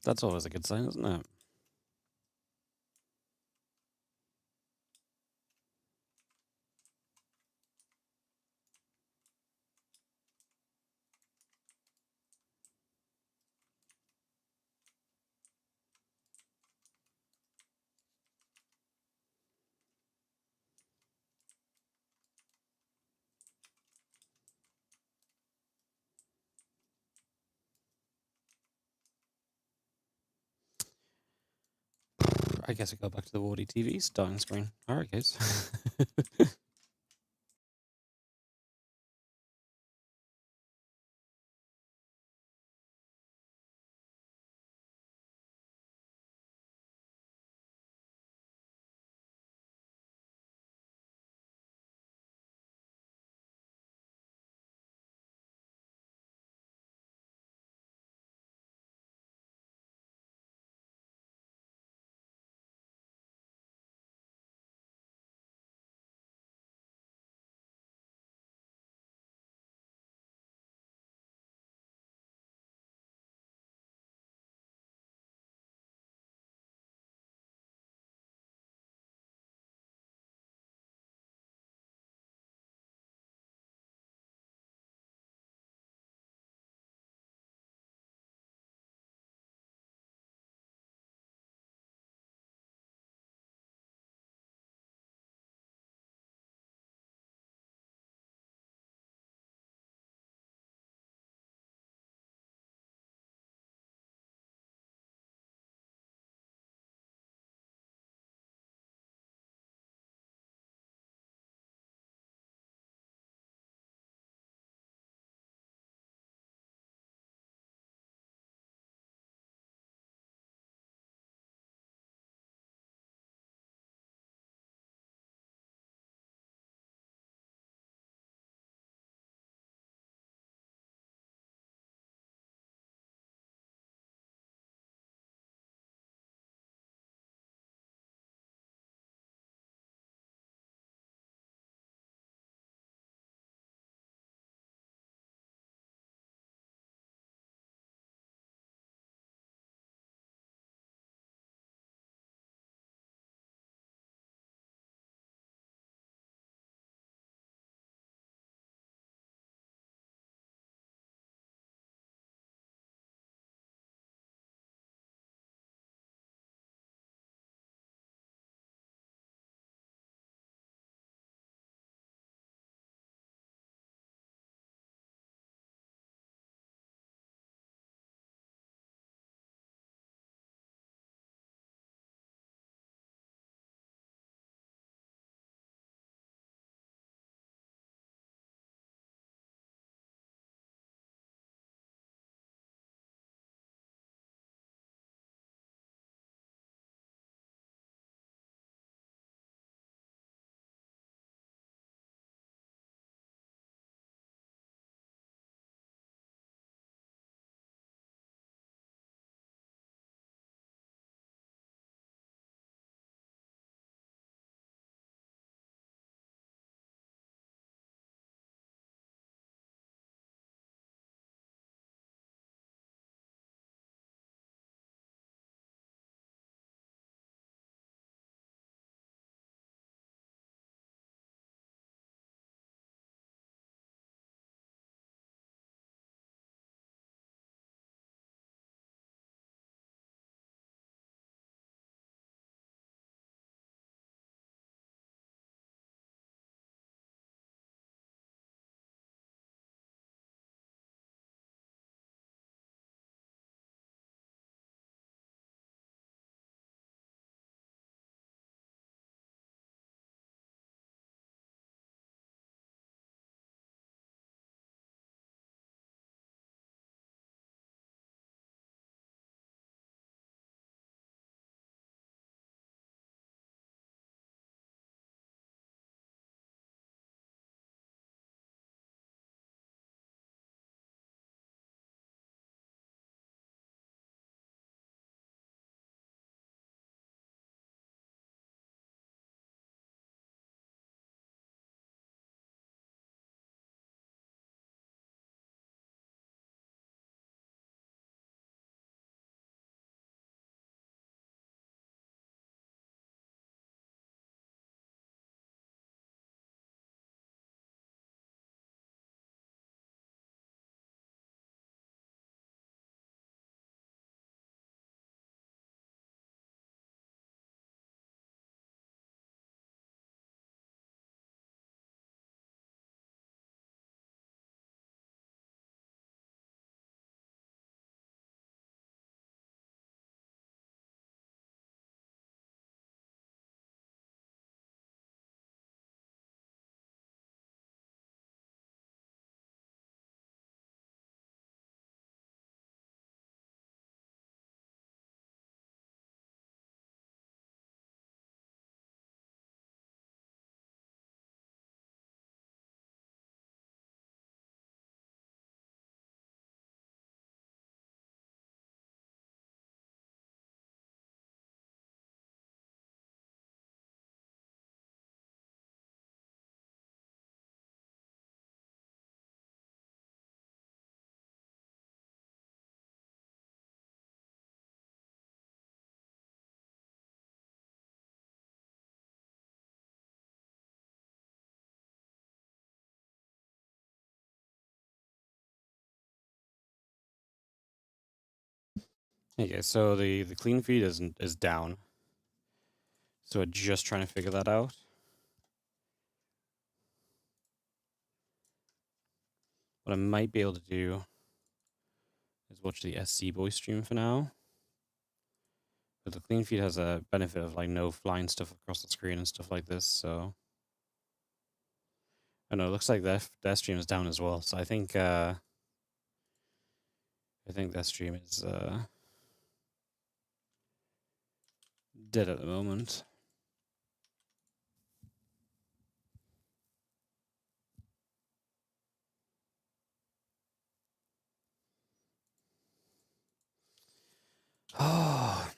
That's always a good sign, isn't it? I guess I go back to the WardiTV starting screen. All right, guys. Okay, so the clean feed is down. So we're just trying to figure that out. What I might be able to do is watch the SC Boy stream for now. But the clean feed has a benefit of like no flying stuff across the screen and stuff like this, so I don't know, it looks like their stream is down as well. So I think their stream is dead at the moment. Oh,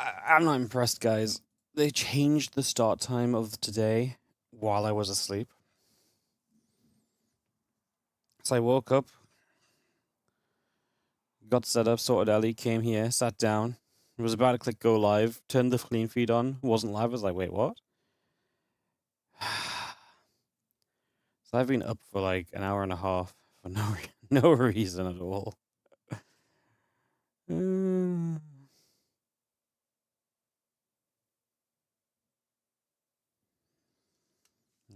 I'm not impressed, guys. They changed the start time of today while I was asleep. So I woke up, got set up, sorted Ellie, came here, sat down, was about to click go live, turned the clean feed on, wasn't live. I was like, wait, what? So I've been up for like an hour and a half for no reason at all.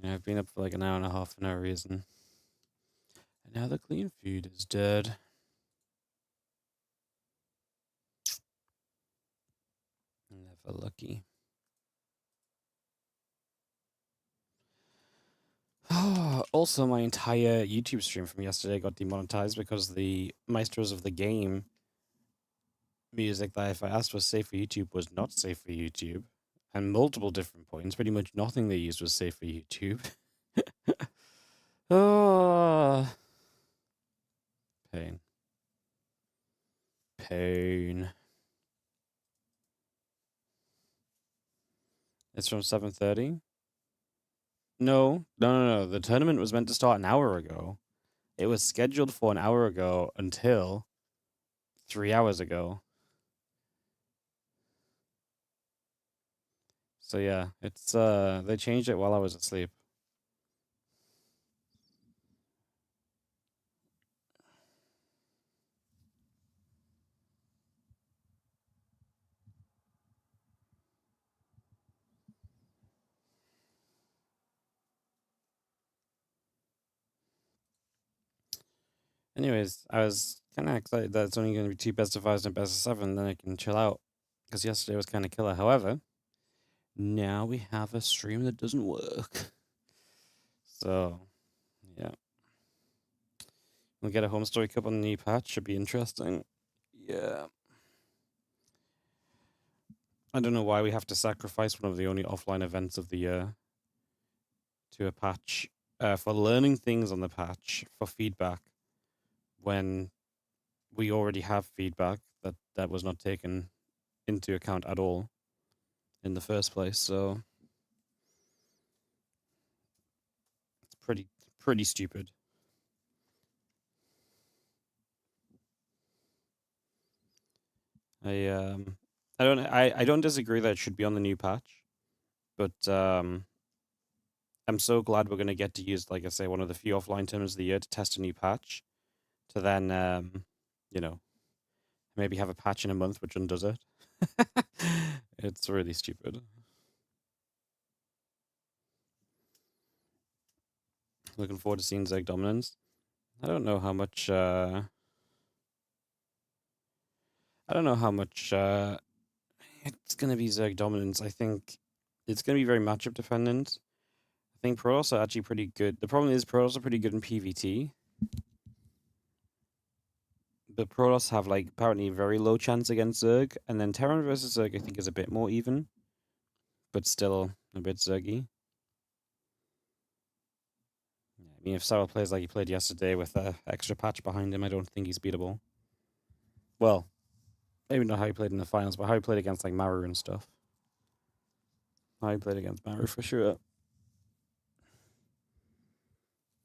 Yeah, I've been up for like an hour and a half for no reason. And now the clean feed is dead. Never lucky. Also, my entire YouTube stream from yesterday got demonetized because the Maestros of the Game music that if I asked was safe for YouTube was not safe for YouTube. And multiple different points. Pretty much nothing they used was safe for YouTube. Oh, pain. Pain. It's from 7:30? No. The tournament was meant to start an hour ago. It was scheduled for an hour ago until 3 hours ago. So yeah, it's they changed it while I was asleep. Anyways, I was kind of excited that it's only going to be 2 best of 5s and best of 7, then I can chill out. Because yesterday was kind of killer. However, now we have a stream that doesn't work. So, yeah. We'll get a home story cup on the new patch. Should be interesting. Yeah. I don't know why we have to sacrifice one of the only offline events of the year to a patch for learning things on the patch for feedback when we already have feedback that was not taken into account at all in the first place. So it's pretty stupid. I don't disagree that it should be on the new patch, but I'm so glad we're going to get to use, like I say, one of the few offline tournaments of the year to test a new patch, to then you know, maybe have a patch in a month which undoes it. It's really stupid. Looking forward to seeing Zerg dominance. I don't know how much. I don't know how much it's going to be Zerg dominance. I think it's going to be very matchup dependent. I think Protoss are actually pretty good. The problem is Protoss are pretty good in PvT. But Protoss have like apparently a very low chance against Zerg, and then Terran versus Zerg I think is a bit more even, but still a bit Zergy. I mean, if Sarah plays like he played yesterday with an extra patch behind him, I don't think he's beatable. Well, maybe not how he played in the finals, but how he played against like Maru and stuff. How he played against Maru for sure.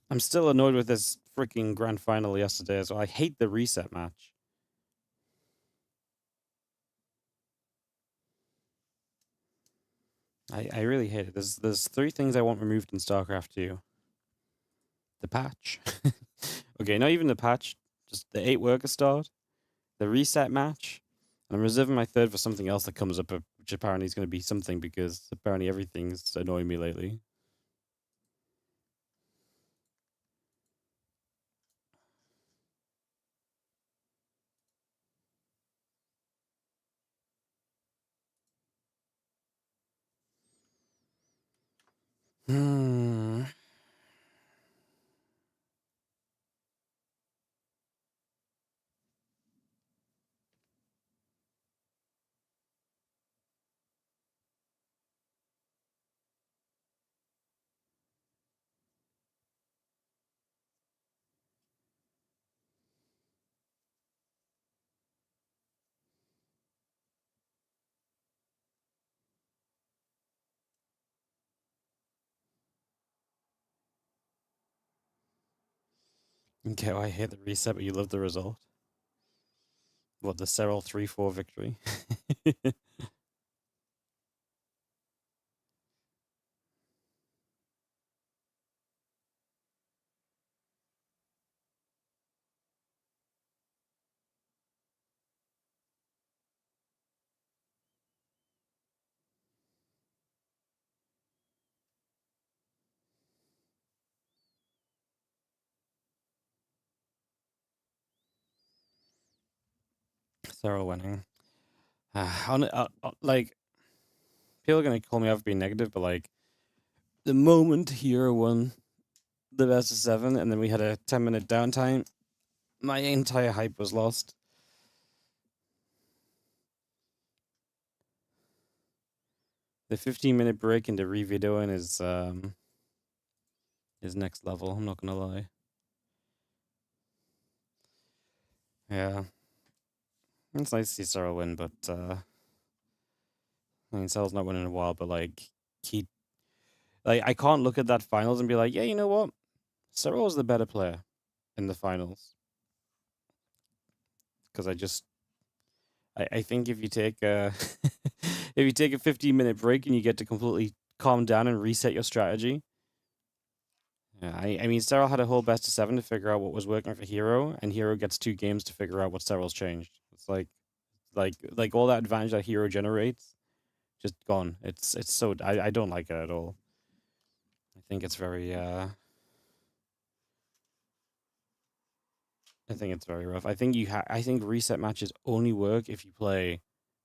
I'm still annoyed with this freaking grand final yesterday as well. I hate the reset match. I really hate it. There's three things I want removed in StarCraft 2. The patch. Okay, not even the patch, just the 8 worker start, the reset match. And I'm reserving my third for something else that comes up, which apparently is going to be something because apparently everything's annoying me lately. Hmm. Okay, well, I hate the reset, but you love the result. What, the Serral 3-4 victory? Serral winning. Like, people are going to call me out for being negative, but like, the moment Hero won the best of 7 and then we had a 10-minute downtime, my entire hype was lost. The 15-minute break into revideoing is next level, I'm not gonna lie. Yeah. It's nice to see Sarah win, but I mean Sarah's not winning in a while, but like I can't look at that finals and be like, yeah, you know what? Sarah was the better player in the finals. Because I think if you take a if you take a 15-minute break and you get to completely calm down and reset your strategy. Yeah, I mean Cyril had a whole best of 7 to figure out what was working for Hero, and Hero gets 2 games to figure out what Cyril's changed. It's like all that advantage that Hero generates, just gone. It's so I don't like it at all. I think it's very I think it's very rough. I think I think reset matches only work if you play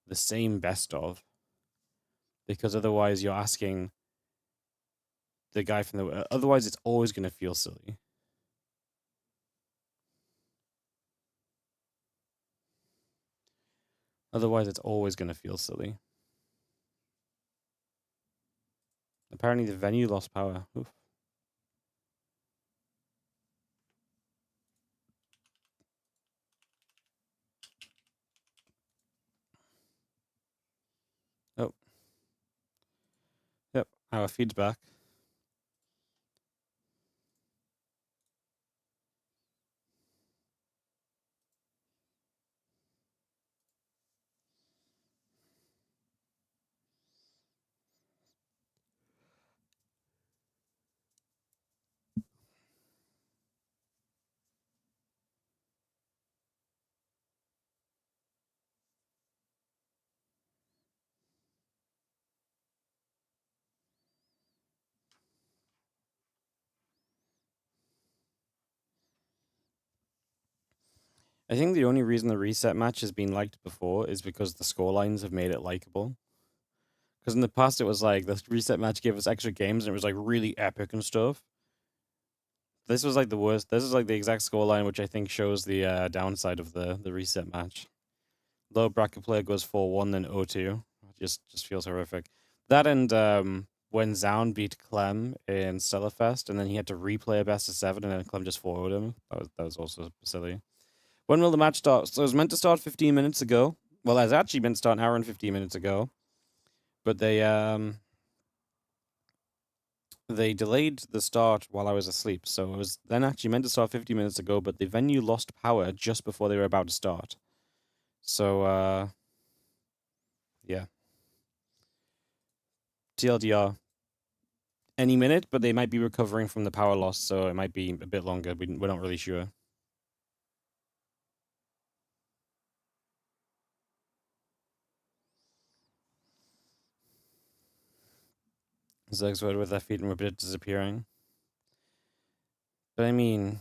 the same best of, because otherwise you're asking the guy from the otherwise it's always going to feel silly. Otherwise it's always going to feel silly. Apparently the venue lost power. Oof. Oh, yep. Our feedback. I think the only reason the reset match has been liked before is because the scorelines have made it likable. Because in the past it was like the reset match gave us extra games and it was like really epic and stuff. This was like the worst. This is like the exact scoreline, which I think shows the downside of the reset match. Low bracket player goes 4-1, then 0-2. Just feels horrific. That and when Zaun beat Clem in Stellarfest, and then he had to replay a best of 7, and then Clem just 4-0'd him. That was also silly. When will the match start? So it was meant to start 15 minutes ago. Well, it was actually meant to start an hour and 15 minutes ago, but they delayed the start while I was asleep. So it was then actually meant to start 50 minutes ago, but the venue lost power just before they were about to start. So yeah. TLDR. Any minute, but they might be recovering from the power loss, so it might be a bit longer. We're not really sure. Zerg's word with their feet and were a bit disappearing. But I mean,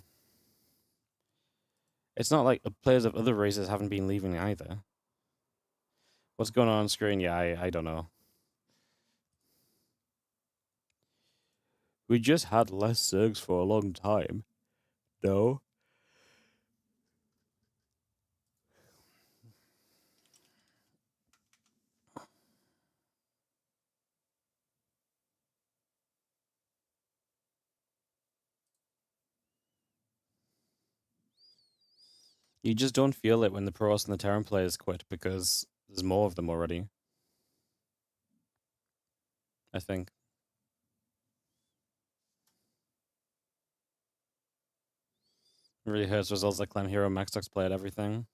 it's not like the players of other races haven't been leaving either. What's going on screen? Yeah, I don't know. We just had less Zergs for a long time. No. You just don't feel it when the Protoss and the Terran players quit because there's more of them already. I think. It really hurts results like Clem Hero Maxdox play at everything.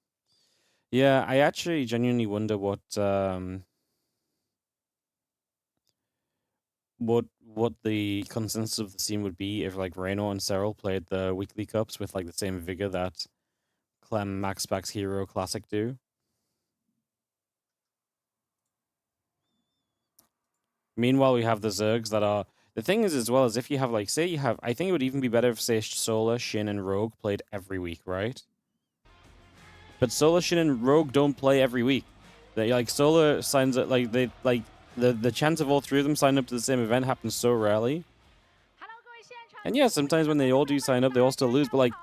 Yeah, I actually genuinely wonder what the consensus of the scene would be if like Reno and Cyril played the weekly cups with like the same vigor that Clem, Maxpax, Hero, Classic do. Meanwhile, we have the Zergs that are... The thing is, as well, is if you have, like, say you have... I think it would even be better if, say, Solar, Shin, and Rogue played every week, right? But Solar, Shin, and Rogue don't play every week. They, like, Solar signs up... Like, they... Like, the chance of all three of them signing up to the same event happens so rarely. And yeah, sometimes when they all do sign up, they all still lose, but, like...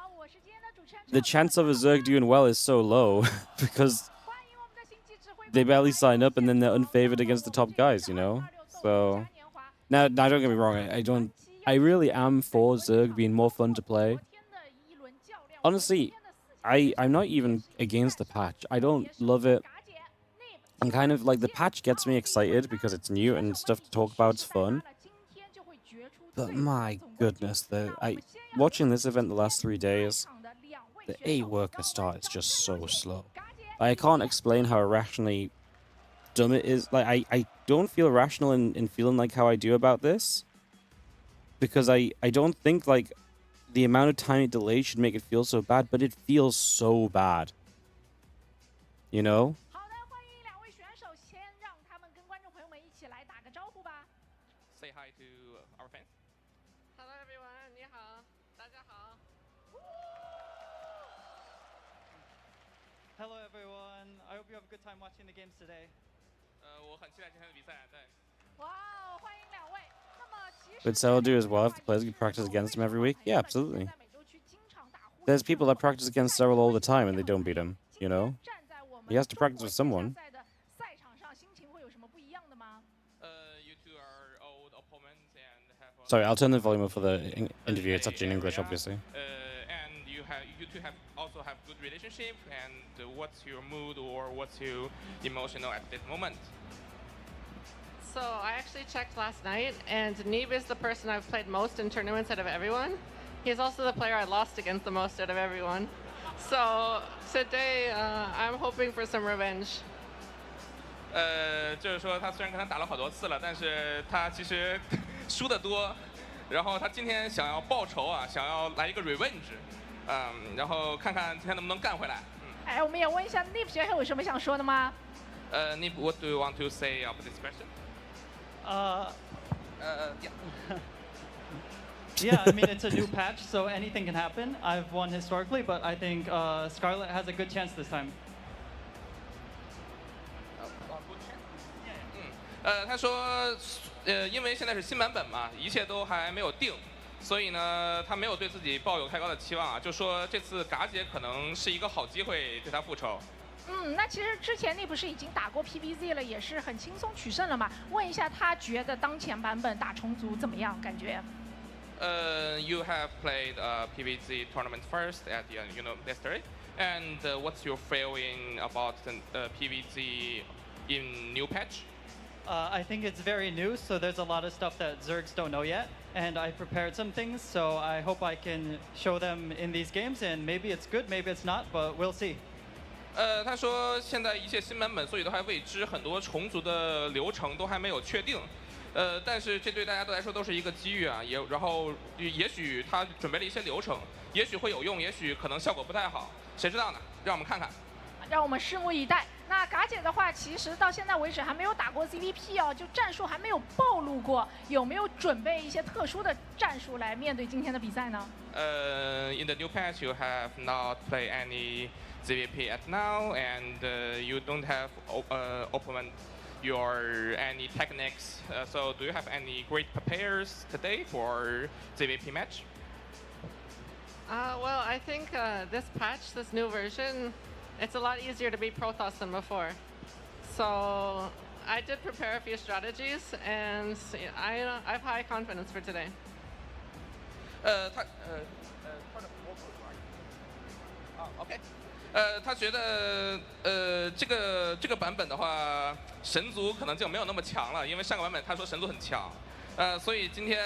The chance of a Zerg doing well is so low, because... They barely sign up, and then they're unfavored against the top guys, you know? So, now don't get me wrong. I really am for Zerg being more fun to play. Honestly, I'm not even against the patch. I don't love it. I'm kind of like the patch gets me excited because it's new and stuff to talk about. It's fun. But my goodness, watching this event the last 3 days, the A worker start is just so slow. I can't explain how irrationally dumb it is. Like, I don't feel rational in feeling like how I do about this. Because I don't think, like, the amount of time it delays should make it feel so bad, but it feels so bad. You know? Say hi to our fans. Hello everyone, 你好，大家好。 Hello everyone, I hope you have a good time watching the games today. 我很期待今天的比赛，对。哇哦，欢迎两位。那么其实 Would Cell do as well if the players could practice against him every week? Yeah, absolutely. There's people that practice against Cyril all the time and they don't beat him, you know? He has to practice with someone. You two are old opponents and have. Sorry, I'll turn the volume up for the interview. It's actually in English, obviously. And you two also have good relationship. And what's your mood or what's your emotional at this moment? So I actually checked last night, and Neeb is the person I've played most in tournaments out of everyone. He's also the player I lost against the most out of everyone. So today, I'm hoping for some revenge. 就是说他虽然跟他打了好多次了，但是他其实输得多，然后他今天想要报仇啊，想要来一个 revenge， 然后看看今天能不能干回来。哎，我们也问一下 Neeb 学友有什么想说的吗Neeb, what do you want to say about this question? Yeah. Yeah, I mean, it's a new patch, so anything can happen. I've won historically, but I think Scarlett has a good chance this time. 他说，因为现在是新版本嘛，一切都还没有定，所以呢，他没有对自己抱有太高的期望啊，就说这次嘎姐可能是一个好机会对他复仇。那其实之前你不是已经打过 PVZ 了，也是很轻松取胜了嘛？问一下他觉得当前版本打虫族怎么样？感觉You have played PVZ tournament first at yesterday, and what's your feeling about the PVZ in new patch? I think it's very new, so there's a lot of stuff that Zergs don't know yet, and I prepared some things, so I hope I can show them in these games, and maybe it's good, maybe it's not, but we'll see. 他说现在一切新版本，所以都还未知，很多重组的流程都还没有确定。但是这对大家都来说都是一个机遇啊，然后也许他准备了一些流程，也许会有用，也许可能效果不太好，谁知道呢？让我们看看。让我们拭目以待。那嘎姐的话，其实到现在为止还没有打过 CVP 哦，就战术还没有暴露过，有没有准备一些特殊的战术来面对今天的比赛呢？In the new patch, you have not played any CVP at now, and you don't have open your any techniques. So, do you have any great prepares today for CVP match? Well, I think this patch, this new version, it's a lot easier to beat Protoss than before. So I did prepare a few strategies, and I have high confidence for today. OK。他觉得这个版本的话，神族可能就没有那么强了，因为上个版本他说神族很强，所以今天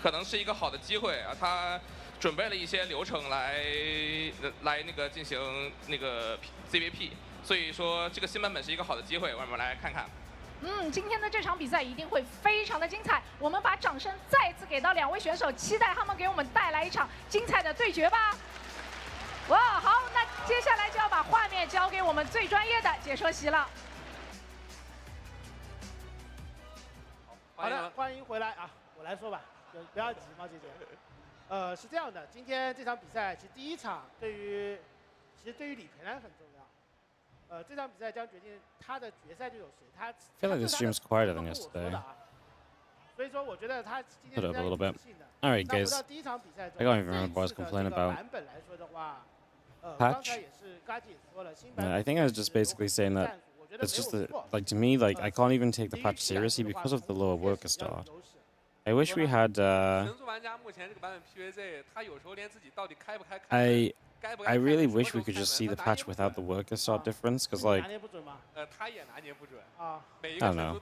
可能是一个好的机会啊，他准备了一些流程来那个进行那个 CVP， 所以说这个新版本是一个好的机会，我们来看看。今天的这场比赛一定会非常的精彩，我们把掌声再次给到两位选手，期待他们给我们带来一场精彩的对决吧。哇，好，那接下来就要把画面交给我们最专业的解说席了。好的，欢迎回来啊！我来说吧，不要急，猫姐姐。是这样的，今天这场比赛其实第一场对于李培兰很重要。这场比赛将决定他的决赛队友谁。他 I feel like this stream's quieter than yesterday. 所以说，我觉得他今天 Put up a little bit. 的。All right, guys. 到第一场比赛中 I don't even remember what I was complaining about. 版本来说的话， Patch? I think I was just basically saying that it's just that, like, to me, like, I can't even take the patch seriously because of the lower worker start. I wish we had, I really wish we could just see the patch without the worker start difference, because, like, I don't know.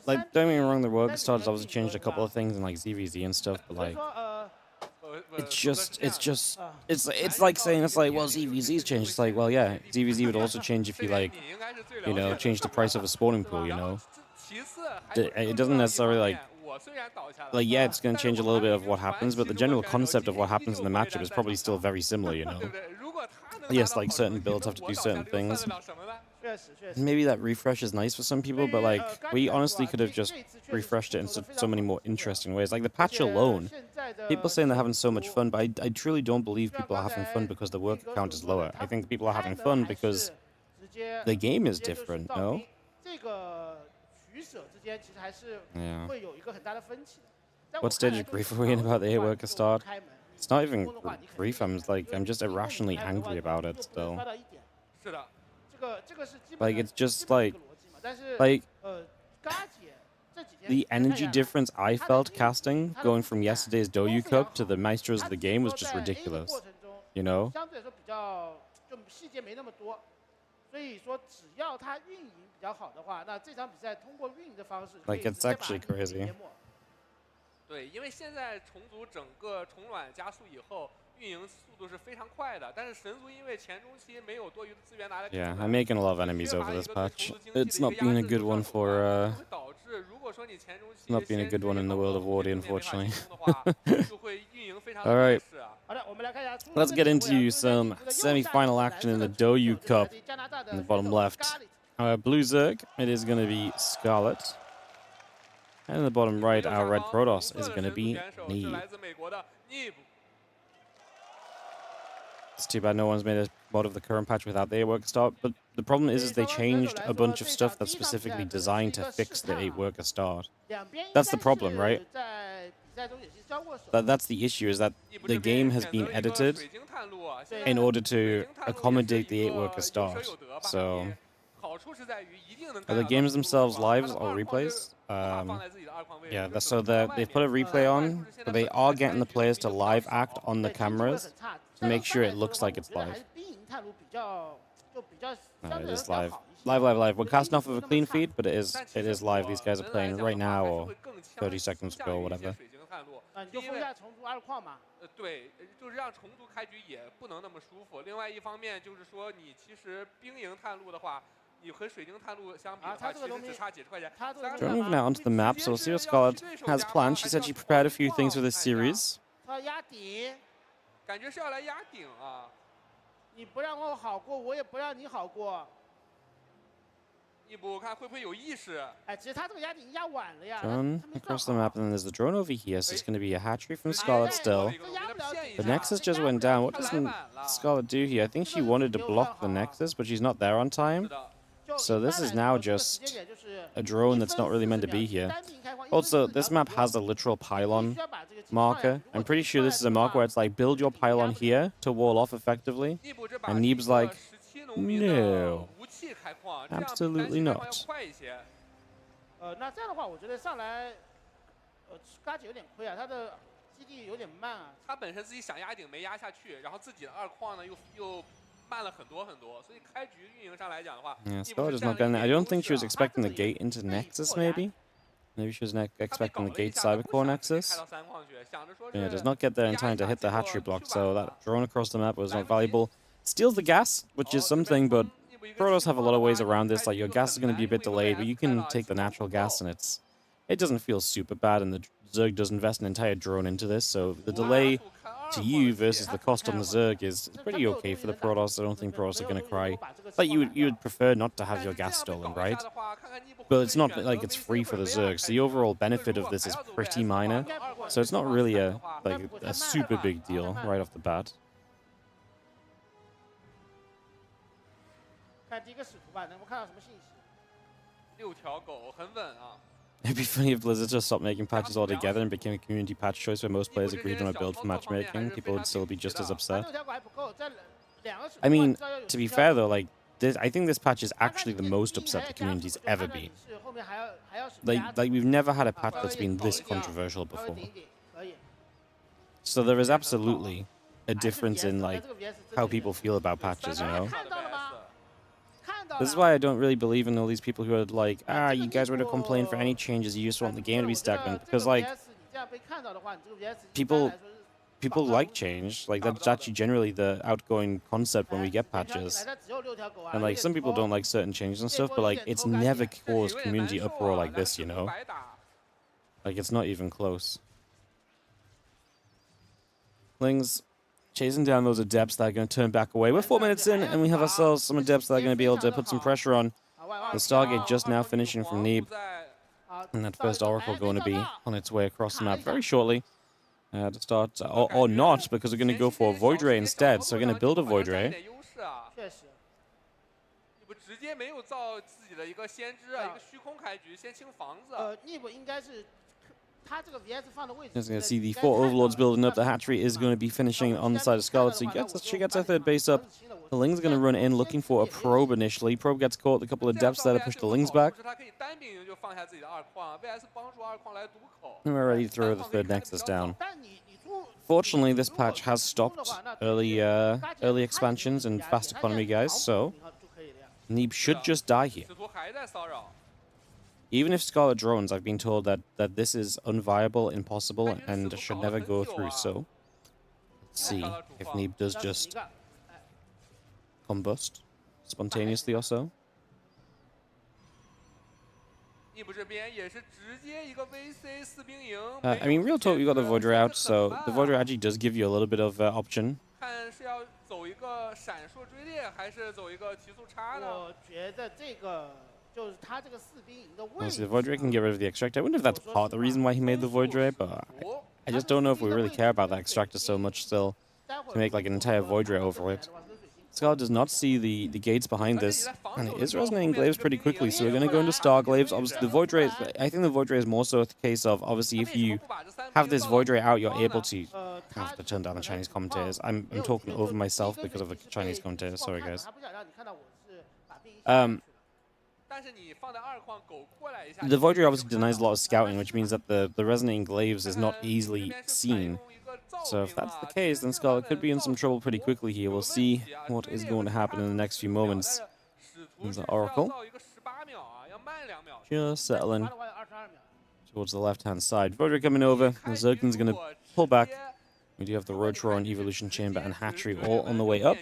Like, don't get me wrong, the worker start has obviously changed a couple of things in, like, ZVZ and stuff, but, like, it's like saying, it's like, well, ZVZ's changed. It's like, well, yeah, ZVZ would also change if you, like, you know, change the price of a spawning pool, you know? It doesn't necessarily, like, yeah, it's going to change a little bit of what happens, but the general concept of what happens in the matchup is probably still very similar, you know? Yes, like, certain builds have to do certain things. Maybe that refresh is nice for some people, but, like, we honestly could have just refreshed it in so many more interesting ways. Like, the patch alone, people saying they're having so much fun, but I truly don't believe people are having fun because the worker count is lower. I think people are having fun because the game is different, no? Yeah. What stage of grief are we in about the 8 worker start? It's not even grief, I'm just irrationally angry about it still. Like, it's just like the energy difference I felt casting going from yesterday's Douyu Cup to the Maestros of the game was just ridiculous, you know? Like, it's actually crazy. 对，因为现在重组整个重卵加速以后，运营速度是非常快的。但是神族因为前中期没有多余的资源拿来。Yeah, I'm making a lot of enemies over this patch. It's not been a good one for not been a good one in the world of Wardy, unfortunately. All right, let's get into some semi-final action in the Douyu Cup. In the bottom left, blue Zerg. It is going to be Scarlett. And in the bottom right, our red Protoss is going to be Neeb. It's too bad no one's made a mod of the current patch without the 8 worker start, but the problem is they changed a bunch of stuff that's specifically designed to fix the 8 worker start. That's the problem, right? That's the issue, is that the game has been edited in order to accommodate the 8 worker start. So, are the games themselves lives or replays? Yeah, so they've put a replay on, but they are getting the players to live act on the cameras to make sure it looks like it's live. No, it is live. Live. We're casting off of a clean feed, but it is live. These guys are playing right now or 30 seconds ago or whatever. 探路。你就封下虫族2矿嘛。对，就是让虫族开局也不能那么舒服。另外一方面就是说，你其实兵营探路的话。 你和水晶探路相比的话，其实只差几十块钱。We're moving out onto the map, so we'll see what Scarlett has planned. She said she prepared a few things for this series. 他压顶，感觉是要来压顶啊！你不让我好过，我也不让你好过。尼布看会不会有意识？哎，其实他这个压顶压晚了呀。 Drone across the map, and then there's the drone over here, so it's going to be a hatchery from Scarlett still. The Nexus just went down. What does Scarlett do here? I think she wanted to block the Nexus, but she's not there on time. So this is now just a drone that's not really meant to be here. Also, this map has a literal pylon marker. I'm pretty sure this is a marker where it's like, build your pylon here to wall off effectively. And Neeb's like, no, absolutely not. 那这样的话，我觉得上来，嘎姐有点亏啊，他的基地有点慢啊。他本身自己想压顶没压下去，然后自己的2矿呢又。 慢了很多，所以开局运营上来讲的话 Yeah, Scarlett is not getting it. I don't think she was expecting the gate into Nexus, maybe? Maybe she was expecting the gate Cybercore Nexus. Yeah, does not get there in time to hit the hatchery block, so that drone across the map was not valuable. Steals the gas, which is something, but Protoss have a lot of ways around this. Like, your gas is going to be a bit delayed, but you can take the natural gas, and it doesn't feel super bad, and the Zerg does invest an entire drone into this, so the delay to you versus the cost on the Zerg is pretty okay for the Protoss. I don't think Protoss are going to cry. But you would prefer not to have your gas stolen, right? But it's not like it's free for the Zerg, so the overall benefit of this is pretty minor. So it's not really a super big deal right off the bat. 看第一个使徒吧，能够看到什么信息？6条狗很稳啊。 It'd be funny if Blizzard just stopped making patches altogether and became a community patch choice where most players agreed on a build for matchmaking. People would still be just as upset. I mean, to be fair though, like I think this patch is actually the most upset the community's ever been. Like we've never had a patch that's been this controversial before. So there is absolutely a difference in like how people feel about patches, you know. This is why I don't really believe in all these people who are like, you guys were to complain for any changes, you just want the game to be stagnant. Because, like, people like change. Like, that's actually generally the outgoing concept when we get patches. And, like, some people don't like certain changes and stuff, but, like, it's never caused community uproar like this, you know? Like, it's not even close. Lings chasing down those adepts that are going to turn back away. We're 4 minutes in, and we have ourselves some adepts that are going to be able to put some pressure on. The Stargate just now finishing from Neeb. And that first Oracle going to be on its way across the map very shortly. To start, or not, because we're going to go for a Void Ray instead. So we're going to build a Void Ray. As you can see, the 4 Overlords building up. The hatchery is going to be finishing on the side of Scarlett. So she gets her 3rd base up. The Ling's going to run in looking for a probe initially. Probe gets caught. A couple of depths there to push the Lings back. And we're ready to throw the 3rd Nexus down. Fortunately, this patch has stopped early expansions and fast economy guys, so Neeb should just die here. Even if Scarlett drones, I've been told that this is unviable, impossible, and should never go through, so let's see if Neeb does just combust spontaneously or so. I mean, real talk, you got the Void Ray out, so the Void Ray actually does give you a little bit of option. Honestly, the Void Ray can get rid of the Extractor. I wonder if that's part of the reason why he made the Void Ray, but I just don't know if we really care about that Extractor so much still to make like an entire Void Ray over it. Scarlett does not see the gates behind this, and it is resonating Glaives pretty quickly, so we're going to go into Star Glaives. Obviously, the Void Ray, I think the Void Ray is more so a case of, obviously, if you have this Void Ray out, you're able to... I have to turn down the Chinese commentators. I'm talking over myself because of the Chinese commentators. Sorry, guys. The Void Ray obviously denies a lot of scouting, which means that the Resonating Glaives is not easily seen. So if that's the case, then Scarlett could be in some trouble pretty quickly here. We'll see what is going to happen in the next few moments. There's the Oracle. Just settling to towards the left-hand side. Vodra coming over. And Zerkin's going to pull back. We do have the Rotoron, Evolution Chamber, and Hatchery all on the way up.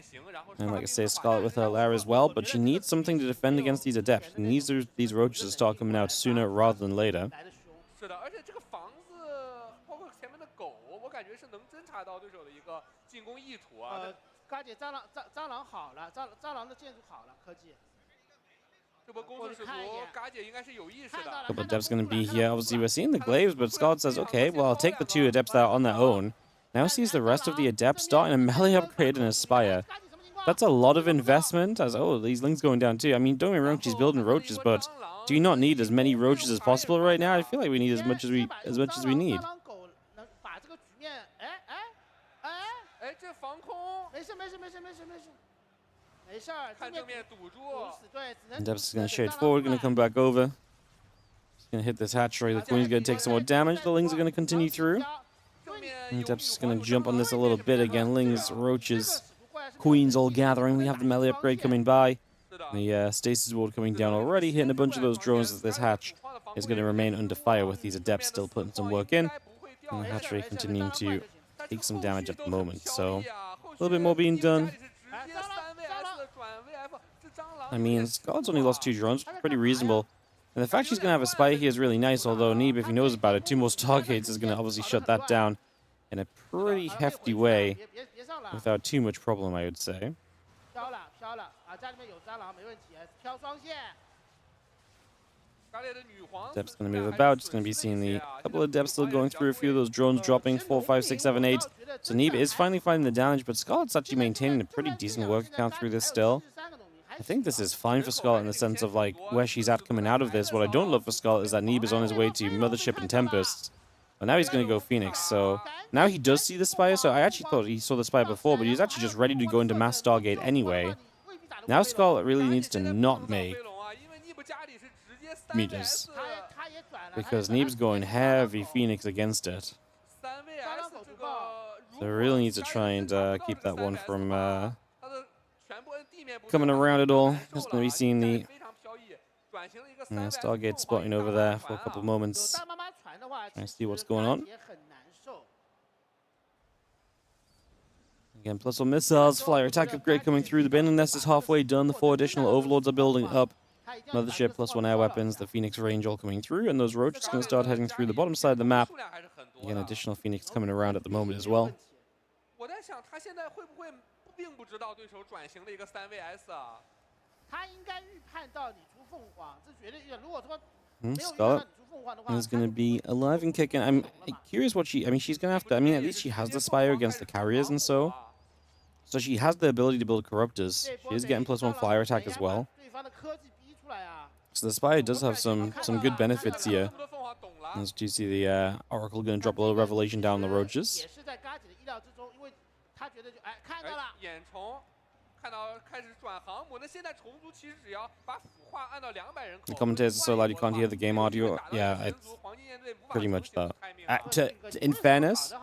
And like I say, Scarlett with her Lair as well, but she needs something to defend against these Adepts. She needs these Roaches to start coming out sooner rather than later. Couple Adepts going to be here. Obviously, we're seeing the Glaives, but Scarlett says, okay, well, I'll take the 2 Adepts that are on their own. Now sees the rest of the Adepts starting a melee upgrade and Aspire. That's a lot of investment. As these Lings going down too. I mean, don't get me wrong, she's building Roaches, but do you not need as many Roaches as possible right now? I feel like we need as much as we need. Adepts is going to shade forward, going to come back over. He's going to hit this hatchery. The Queen's going to take some more damage. The Lings are going to continue through. Adepts is going to jump on this a little bit again. Lings, Roaches, Queens all gathering. We have the melee upgrade coming by. The stasis ward coming down already, hitting a bunch of those drones as this hatch is going to remain under fire with these Adepts still putting some work in. And the hatchery continuing to take some damage at the moment. So a little bit more being done. I mean, Scarlett's only lost 2 drones, pretty reasonable. And the fact she's going to have a spy here is really nice, although Neeb, if he knows about it, 2 more Stargates is going to obviously shut that down in a pretty hefty way without too much problem, I would say. Adepts going to move about. Just going to be seeing the couple of Adepts still going through. A few of those drones dropping. 4, 5, 6, 7, 8. So Neeb is finally finding the damage, but Scarlett's actually maintaining a pretty decent work count through this still. I think this is fine for Scarlett in the sense of like where she's at coming out of this. What I don't love for Scarlett is that Neeb is on his way to Mothership and Tempest. But now he's going to go Phoenix. So now he does see the Spire. So I actually thought he saw the Spire before, but he was actually just ready to go into Mass Stargate anyway. Now Scarlett really needs to not make meters, because Neeb's going heavy Phoenix against it. So really needs to try and keep that one from coming around at all. Just going to be seeing the Stargate spotting over there for a couple of moments. Trying to see what's going on. Again, plus 1 missiles, flyer attack upgrade coming through. The Banner Nest is halfway done. The 4 additional Overlords are building up. Mothership plus 1 air weapons. The Phoenix range all coming through. And those Roaches going to start heading through the bottom side of the map. Again, additional Phoenix coming around at the moment as well. Scarlett is going to be alive and kicking. I'm curious what she... I mean, she's going to have to... I mean, at least she has the Spire against the carriers and so. So she has the ability to build Corruptors. She is getting plus 1 flyer attack as well. So the Spire does have some good benefits here. As you see the Oracle going to drop a little Revelation down the Roaches. The commentators are so loud you can't hear the game audio. Yeah, it's pretty much that. In fairness,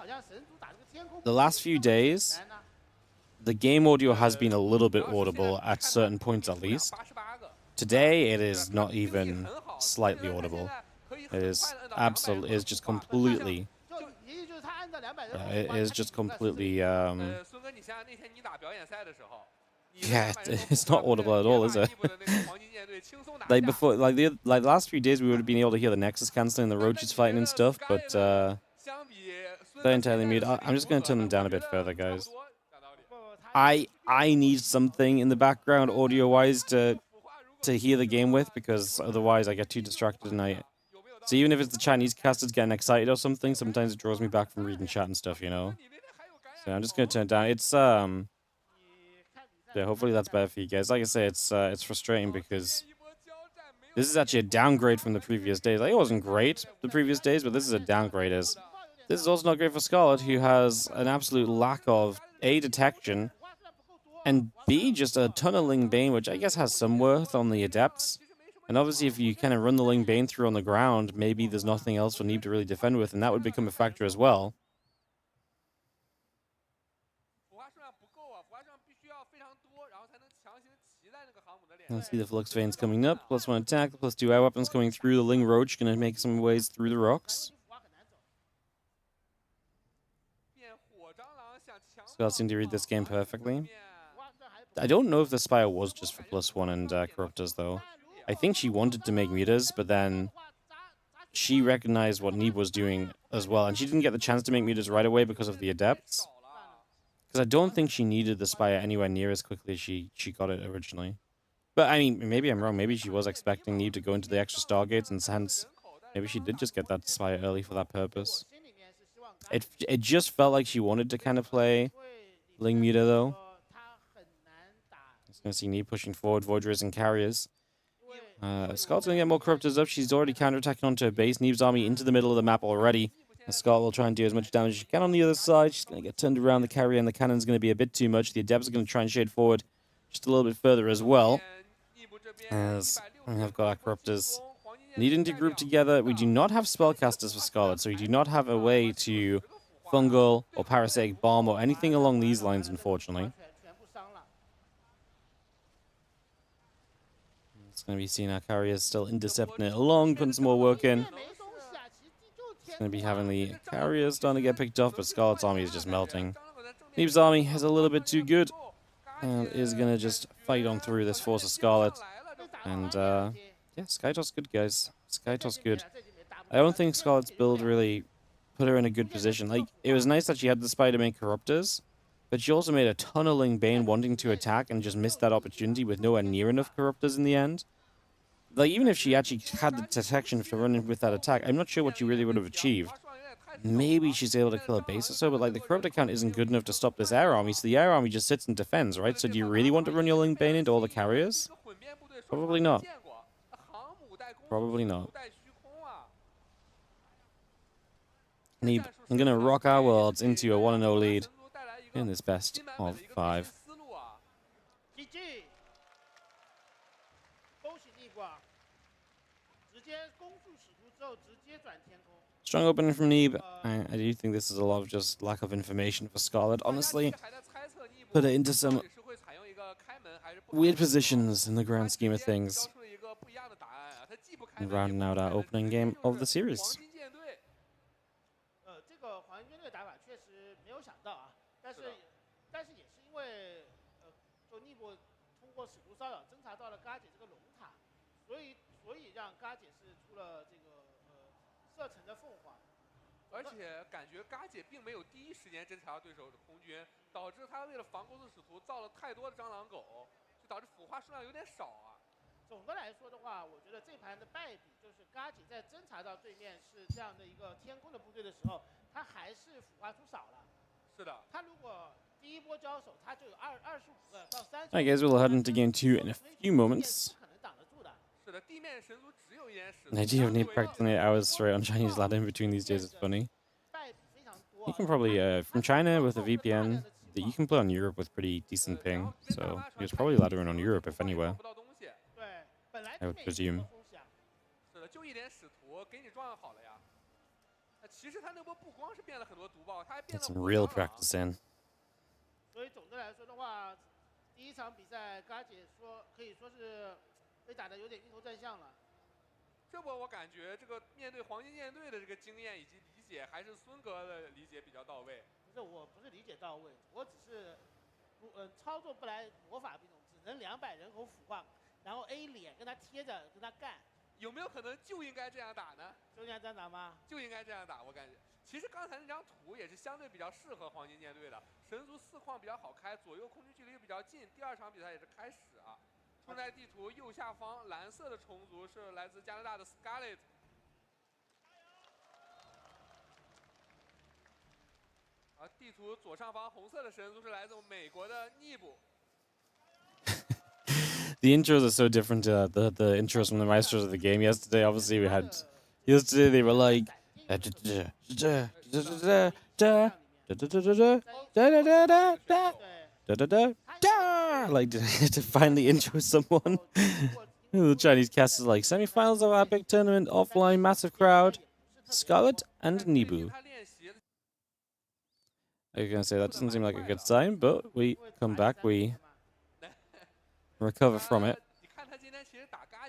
the last few days, the game audio has been a little bit audible at certain points at least. Today, it is not even slightly audible. It is absolutely, it is just completely... it is just completely... yeah, it's not audible at all, is it? Like before, like the last few days, we would have been able to hear the Nexus canceling, the Roaches fighting and stuff, but they're entirely mute. I'm just going to turn them down a bit further, guys. I need something in the background audio-wise to hear the game with, because otherwise I get too distracted and so even if it's the Chinese casters getting excited or something, sometimes it draws me back from reading chat and stuff, you know? So I'm just going to turn it down. It's, yeah, hopefully that's better for you guys. Like I say, it's frustrating because this is actually a downgrade from the previous days. Like, it wasn't great the previous days, but this is a downgrade. This is also not great for Scarlett, who has an absolute lack of A, detection, and B, just a ton of Ling Bane, which I guess has some worth on the Adepts. And obviously, if you kind of run the Ling Bane through on the ground, maybe there's nothing else for Neeb to really defend with, and that would become a factor as well. Let's see the Flux Veins coming up. +1 attack, +2 air weapons coming through. The Ling Roach gonna make some ways through the rocks. Scarlett seemed to read this game perfectly. I don't know if the Spire was just for +1 and Corruptors, though. I think she wanted to make mutas, but then she recognized what Neeb was doing as well, and she didn't get the chance to make mutas right away because of the Adepts. Because I don't think she needed the Spire anywhere near as quickly as she got it originally. But, I mean, maybe I'm wrong. Maybe she was expecting Neeb to go into the extra Stargates, and hence, maybe she did just get that Spire early for that purpose. It just felt like she wanted to kind of play Ling Muta, though. It's going to see Neeb pushing forward, Void Rays and Carriers. Scarlett's going to get more Corruptors up. She's already counterattacking onto her base. Neeb's army into the middle of the map already. And Scarlett will try and do as much damage as she can on the other side. She's going to get turned around. The Carrier and the Cannon's going to be a bit too much. The Adepts are going to try and shade forward just a little bit further as well. As we have got our Corruptors needing to group together. We do not have Spellcasters for Scarlett, so we do not have a way to Fungal or Parasitic Bomb or anything along these lines, unfortunately. It's going to be seeing our Carriers still intercepting it along, putting some more work in. It's going to be having the Carriers starting to get picked off, but Scarlett's army is just melting. Neeb's army is a little bit too good and is going to just fight on through this force of Scarlett. And, yeah, Skytoss good, guys. Skytoss good. I don't think Scarlett's build really put her in a good position. Like, it was nice that she had the Spider-Man Corruptors, but she also made a ton of Ling Bane wanting to attack and just missed that opportunity with nowhere near enough Corruptors in the end. Like, even if she actually had the detection to run in with that attack, I'm not sure what she really would have achieved. Maybe she's able to kill a base or so, but, like, the Corruptor count isn't good enough to stop this air army, so the air army just sits and defends, right? So do you really want to run your Ling Bane into all the carriers? Probably not. Probably not. Neeb, I'm going to rock our worlds into a 1-0 lead in this best of 5. Strong opening from Neeb. I do think this is a lot of just lack of information for Scarlett, honestly. Put it into some weird positions in the grand scheme of things. And rounding out our opening game of the series. Alright guys, we'll head into game 2 in a few moments. The idea of Neeb practicing 8 hours straight on Chinese ladder in between these days is funny. You can probably, from China with a VPN, you can play on Europe with pretty decent ping, so there's probably laddering on Europe if anywhere, I would presume. Get some real practice in. The intros are so different to the intros from the Maestros of the game. Yesterday, obviously, they were like, like to finally intro someone. The Chinese cast is like, semi-finals of our big tournament, offline, massive crowd, Scarlett and Neebu. I was gonna say that doesn't seem like a good sign, but we come back, we recover from it.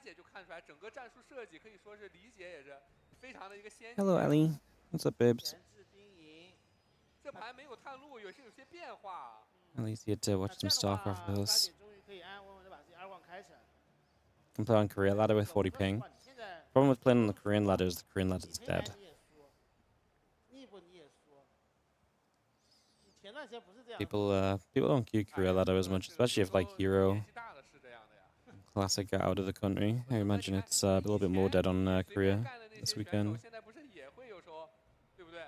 姐就看出来，整个战术设计可以说是理解也是非常的一个先进。Hello, Ellie. What's up, babes? 这盘没有探路，也是有些变化。Ellie's here to watch some StarCraft with us. 终于可以安安稳稳的把自己2冠开成。 Can play on career ladder with 40 ping. Problem with playing on the Korean ladder is the Korean ladder is dead. People don't queue career ladder as much, especially if like hero classic get out of the country. I imagine it's a little bit more dead on career this weekend. 现在不是也会有时候，对不对？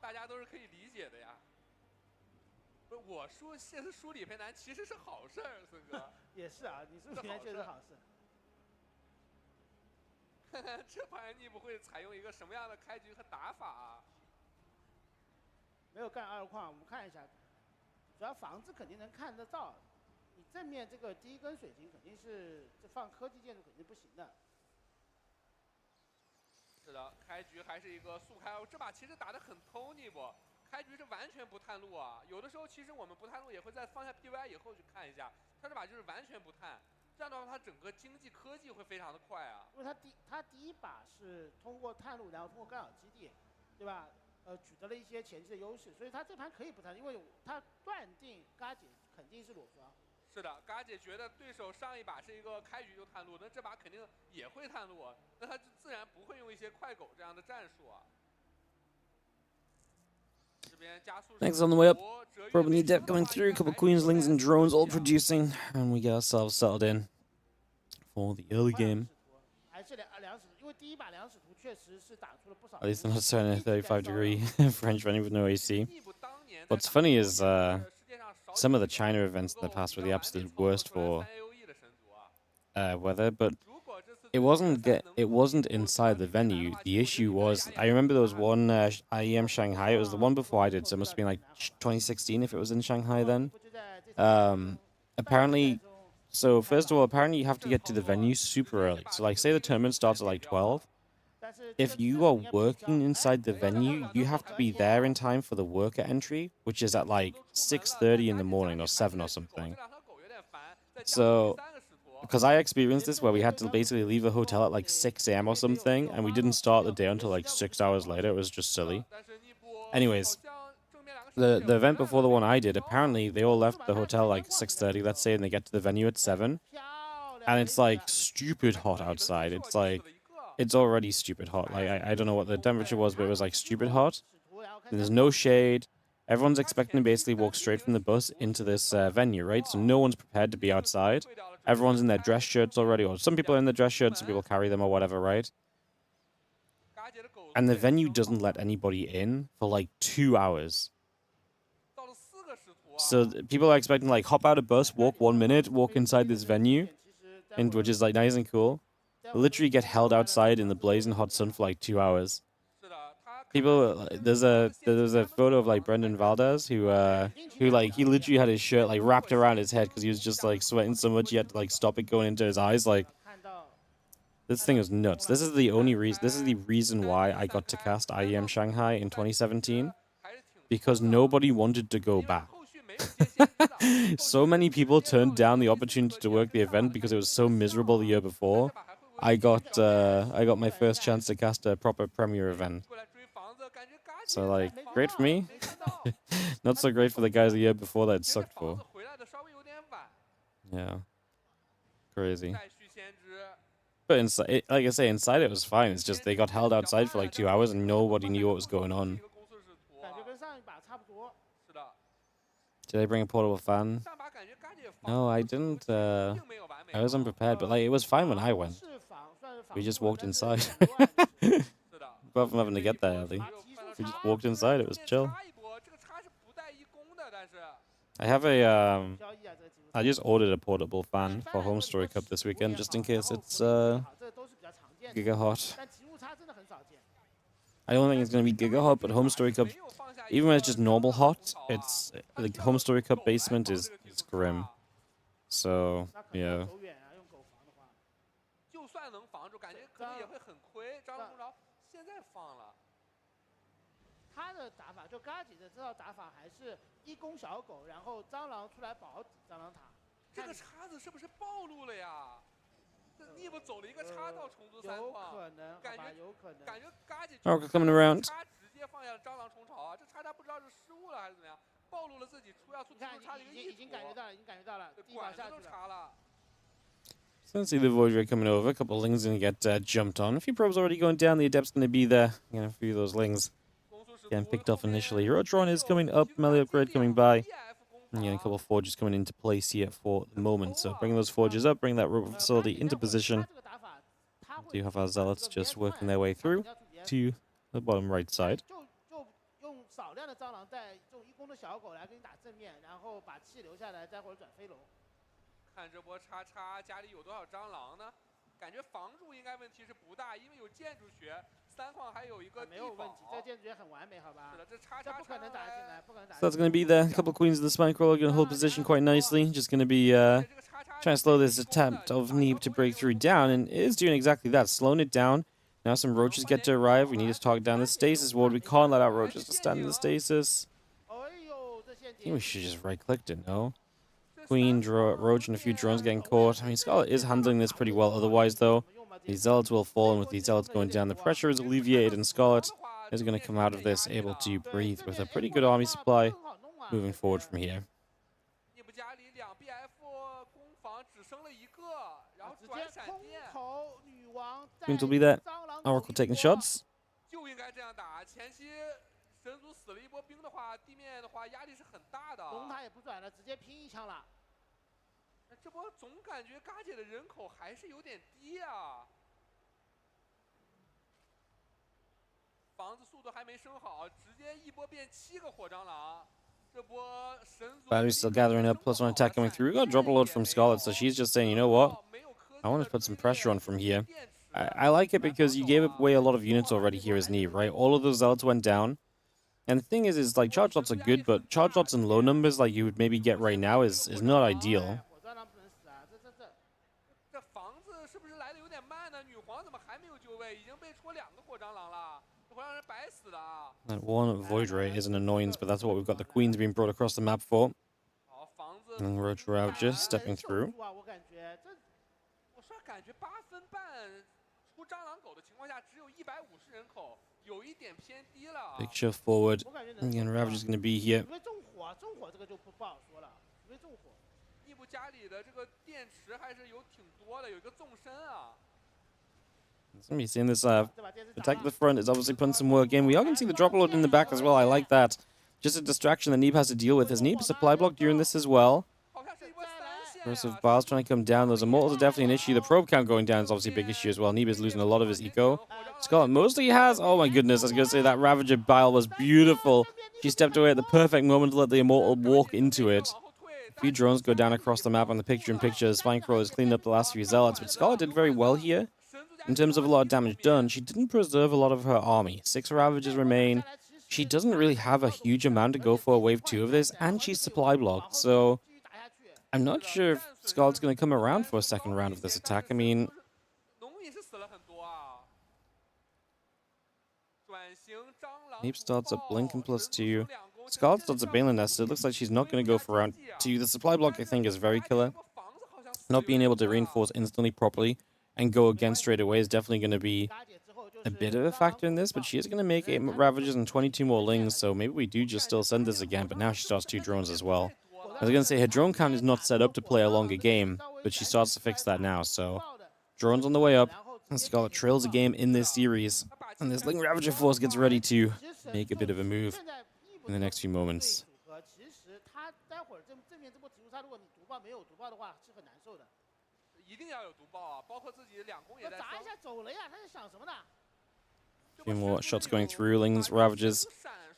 大家都是可以理解的呀。不是我说，这次输理赔难其实是好事儿，孙哥。也是啊，你输理赔难确实好事。看看这盘Neeb会采用一个什么样的开局和打法啊？没有干2矿，我们看一下，主要房子肯定能看得到。你正面这个第一根水晶肯定是这放科技建筑肯定不行的。是的，开局还是一个速开，这把其实打得很偷Neeb，开局是完全不探路啊。有的时候其实我们不探路也会在放下 PVI 以后去看一下，他这把就是完全不探，这样的话他整个经济科技会非常的快啊。因为他第一把是通过探路，然后通过干扰基地，对吧？取得了一些前期的优势，所以他这盘可以不探，因为他断定嘎姐肯定是裸双。是的，嘎姐觉得对手上一把是一个开局就探路，那这把肯定也会探路，那他就自然不会用一些快狗这样的战术啊。这边加速。Thanks on the way up. Probably need depth coming through. A couple Queenslings and drones all producing, and we get ourselves settled in for the early game. 还是2使徒，因为第一把2使徒确实是打出了不少。 At least I'm not starting a 35-degree French running with no AC. What's funny is some of the China events in the past were the absolute worst for weather, but it wasn't inside the venue. The issue was, I remember there was one IEM Shanghai. It was the one before I did, so it must have been like 2016 if it was in Shanghai then. Apparently. So first of all, apparently you have to get to the venue super early. So like say the tournament starts at like 12. If you are working inside the venue, you have to be there in time for the worker entry, which is at like 6:30 in the morning or 7 or something. So, because I experienced this where we had to basically leave the hotel at like 6 a.m. or something, and we didn't start the day until like 6 hours later. It was just silly. Anyways. The event before the one I did, apparently they all left the hotel like 6:30, let's say, and they get to the venue at 7. And it's like stupid hot outside. It's like, it's already stupid hot. Like, I don't know what the temperature was, but it was like stupid hot. And there's no shade. Everyone's expecting to basically walk straight from the bus into this venue, right? So no one's prepared to be outside. Everyone's in their dress shirts already, or some people are in their dress shirts, some people carry them or whatever, right? And the venue doesn't let anybody in for like 2 hours. So people are expecting like hop out a bus, walk 1 minute, walk inside this venue, and which is like nice and cool. Literally get held outside in the blazing hot sun for like 2 hours. People, there's a photo of like Brendan Valdez who like he literally had his shirt like wrapped around his head because he was just like sweating so much he had to like stop it going into his eyes. Like this thing is nuts. This is the only reason. This is the reason why I got to cast IEM Shanghai in 2017, because nobody wanted to go back. So many people turned down the opportunity to work the event because it was so miserable the year before. I got my first chance to cast a proper premier event. So like, great for me. Not so great for the guys the year before that it sucked for. Yeah. Crazy. But inside, like I say, inside it was fine. It's just they got held outside for like 2 hours and nobody knew what was going on. Did I bring a portable fan? No, I didn't. I was unprepared, but like it was fine when I went. We just walked inside. Apart from having to get there early, we just walked inside. It was chill. I have a I just ordered a portable fan for Home Story Cup this weekend, just in case it's giga hot. I don't think it's gonna be giga hot, but Home Story Cup, even when it's just normal hot, it's the Home Story Cup basement is grim. So yeah. 就算能防住，感觉可能也会很亏。张龙着现在放了。他的打法就嘎姐的这套打法还是一攻小狗，然后蟑螂出来保底，蟑螂塔。这个叉子是不是暴露了呀？这 Neeb 走了一个叉到虫族3矿，感觉嘎姐 coming around. 叉直接放下了蟑螂虫巢啊！这叉不知道是失误了还是怎么样，暴露了自己要出叉的一个意图。已经感觉到了，管子都插了。So let's see the Void Ray coming over. A couple of Lings going to get jumped on. A few probes already going down. The Adept's going to be there. A few of those Lings getting picked off initially. Hero Drone is coming up. Melee upgrade coming by. And a couple of Forges coming into place here for the moment. So bring those Forges up. Bring that robot facility into position. We do have our Zealots just working their way through to the bottom right side. 少量的蟑螂带这种1攻的小狗来给你打正面，然后把气留下来，待会儿转飞龙。看这波叉家里有多少蟑螂呢？感觉房住应该问题是不大，因为有建筑学，3矿还有一个没有问题，这建筑学很完美，好吧？是的，这不可能打进来，不可能打进来。So that's going to be there. A couple of Queens of the Spine Crawler going to hold position quite nicely. Just going to be trying to slow this attempt of Neeb to break through down, and it is doing exactly that, slowing it down. Now some roaches get to arrive. We need to target down the stasis ward. We can't let our roaches to stand in the stasis. I think we should just right-clicked it, no? Queen, roach, and a few drones getting caught. I mean, Scarlett is handling this pretty well otherwise, though. These Zealots will fall, and with these Zealots going down, the pressure is alleviated, and Scarlett is going to come out of this able to breathe with a pretty good army supply moving forward from here. Queens will be there. Oracle taking shots. 就应该这样打。前期神族死了一波兵的话，地面的话压力是很大的。龙塔也不转了，直接拼1枪了。这波总感觉嘎姐的人口还是有点低啊。房子速度还没升好，直接一波变7个火蟑螂。这波神族 Battery's still gathering up. +1 attack coming through. We got a drop a load from Scarlett, so she's just saying, you know what? I want to put some pressure on from here. I like it because you gave away a lot of units already here as Neeb, right? All of those Zealots went down. And the thing is like, charge lots are good, but charge lots in low numbers like you would maybe get right now is not ideal. That one Void Ray is an annoyance, but that's what we've got the Queens being brought across the map for. And Roach Route just stepping through. Big shift forward. Again, Ravage is going to be here. It's going to be seeing this attack at the front is obviously putting some work in. We are going to see the drop load in the back as well. I like that. Just a distraction that Neeb has to deal with. Has Neeb supply block during this as well? Aggressive Bars trying to come down. Those Immortals are definitely an issue. The probe count going down is obviously a big issue as well. Neeb is losing a lot of his eco. Scarlett mostly has... Oh my goodness, I was going to say that Ravager Bile was beautiful. She stepped away at the perfect moment to let the Immortal walk into it. A few drones go down across the map on the picture-in-picture. Spinecrawler has cleaned up the last few Zealots, but Scarlett did very well here. In terms of a lot of damage done, she didn't preserve a lot of her army. 6 Ravagers remain. She doesn't really have a huge amount to go for wave 2 of this, and she's supply blocked, so... I'm not sure if Scarlett's going to come around for a second round of this attack. I mean... Neeb starts up Blinken +2. Scarlett starts a Balin Nest. It looks like she's not going to go for round 2. The supply block, I think, is very killer. Not being able to reinforce instantly properly and go again straight away is definitely going to be a bit of a factor in this, but she is going to make 8 Ravagers and 22 more Lings, so maybe we do just still send this again, but now she starts 2 drones as well. I was going to say, her drone count is not set up to play a longer game, but she starts to fix that now, so... Drones on the way up, and Scarlett trails a game in this series, and this Ling Ravager force gets ready to make a bit of a move in the next few moments. A few more shots going through, Lings, Ravagers.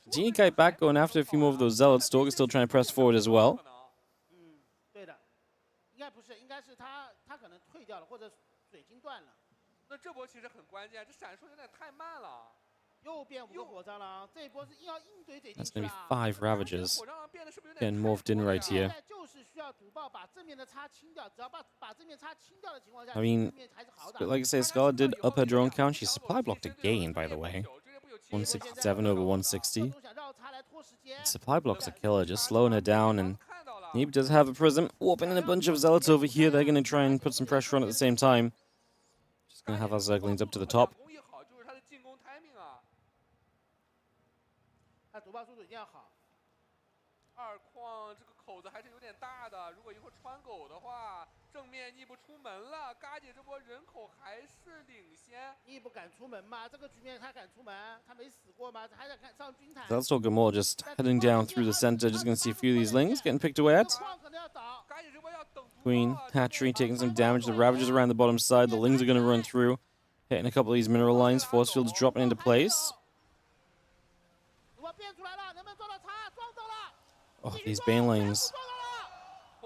Continue to kite back, going after a few more of those Zealots. Stalker's still trying to press forward as well. That's going to be 5 Ravagers getting morphed in right here. I mean, like I say, Scarlett did up her drone count. She supply blocked again, by the way. 167 over 160. Supply block's a killer, just slowing her down, and Neeb does have a prism. Warping in a bunch of zealots over here. They're going to try and put some pressure on at the same time. Just going to have our zerglings up to the top. 他读报速度一定要好。二矿这个口子还是有点大的，如果一会儿穿狗的话，正面逆不出门了。嘎姐这波人口还是领先。逆不敢出门吗？这个局面他敢出门？他没死过吗？还得看上军团。That's all Gamor just heading down through the center. Just going to see a few of these lings getting picked away at. Queen, Hatchery taking some damage. The Ravagers around the bottom side. The lings are going to run through. Hitting a couple of these mineral lines. Force fields dropping into place. Oh, these Banelings.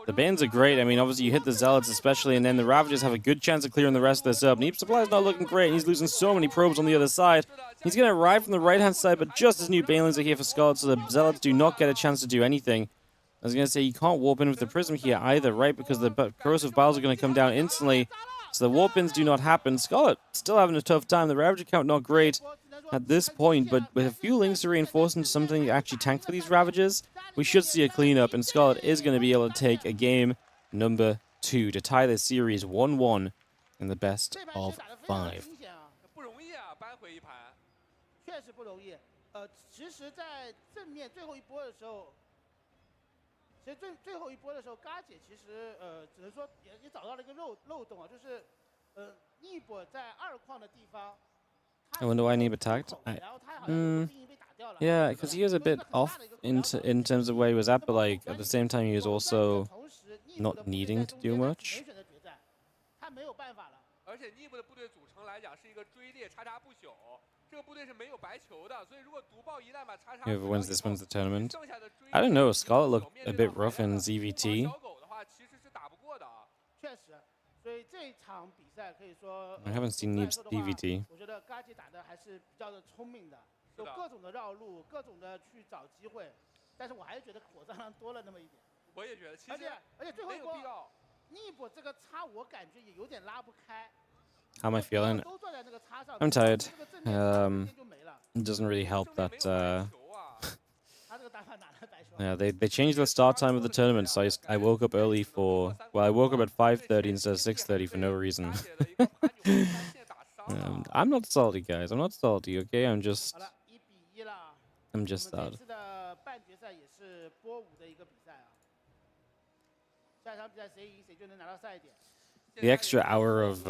The Bans are great. I mean, obviously you hit the Zealots especially, and then the Ravagers have a good chance of clearing the rest of this up. Neeb Supply's not looking great, and he's losing so many probes on the other side. He's going to arrive from the right-hand side, but just as new Banelings are here for Scarlett, so the Zealots do not get a chance to do anything. I was going to say, you can't warp in with the Prism here either, right? Because the Corrosive Vials are going to come down instantly. So the warp-ins do not happen. Scarlett still having a tough time. The Ravager count not great at this point, but with a few links to reinforce into something to actually tank for these Ravagers, we should see a cleanup, and Scarlett is going to be able to take a game number 2 to tie this series 1-1 in the best of 5. 不容易啊，扳回一盘。确实不容易。其实，在正面最后一波的时候，嘎姐其实只能说也找到了一个漏洞啊，就是Neeb在二矿的地方。 I wonder why Neeb attacked. Yeah, because he was a bit off in terms of where he was at, but like at the same time he was also not needing to do much. 他没有办法了。而且Neeb的部队组成来讲是一个追猎叉叉不朽，这个部队是没有白球的，所以如果毒爆一旦把叉叉 Whoever wins this wins the tournament. I don't know. Scarlett looked a bit rough in ZVT. 小狗的话其实是打不过的。确实。 所以这场比赛可以说 I haven't seen Neeb's DVT. 我觉得嘎姐打的还是比较的聪明的，有各种的绕路，各种的去找机会，但是我还是觉得火葬场多了那么一点。我也觉得，其实而且最后一波Neeb这个叉我感觉也有点拉不开。 How am I feeling? I'm tired. It doesn't really help that. Yeah, they changed the start time of the tournament, so I woke up early for... Well, I woke up at 5:30 instead of 6:30 for no reason. I'm not salty, guys. I'm not salty, okay? I'm just sad. The extra hour of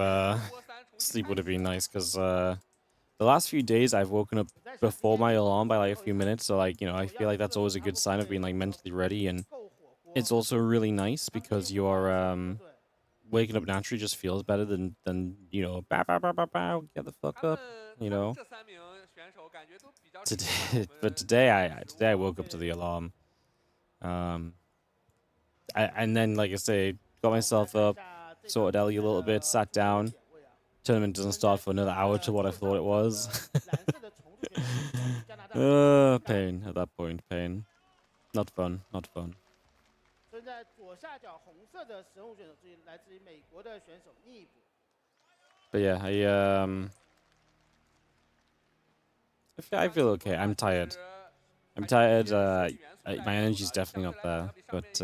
sleep would have been nice, because the last few days I've woken up before my alarm by like a few minutes, so like, you know, I feel like that's always a good sign of being like mentally ready, and it's also really nice because you're waking up naturally just feels better than you know, bow, bow, bow, bow, bow, get the fuck up, you know. Today I woke up to the alarm, and then like I say, got myself up, sorted Ellie a little bit, sat down. Tournament doesn't start for another hour to what I thought it was. Pain at that point, pain. Not fun, not fun. But yeah, I feel okay. I'm tired. I'm tired. My energy's definitely not there, but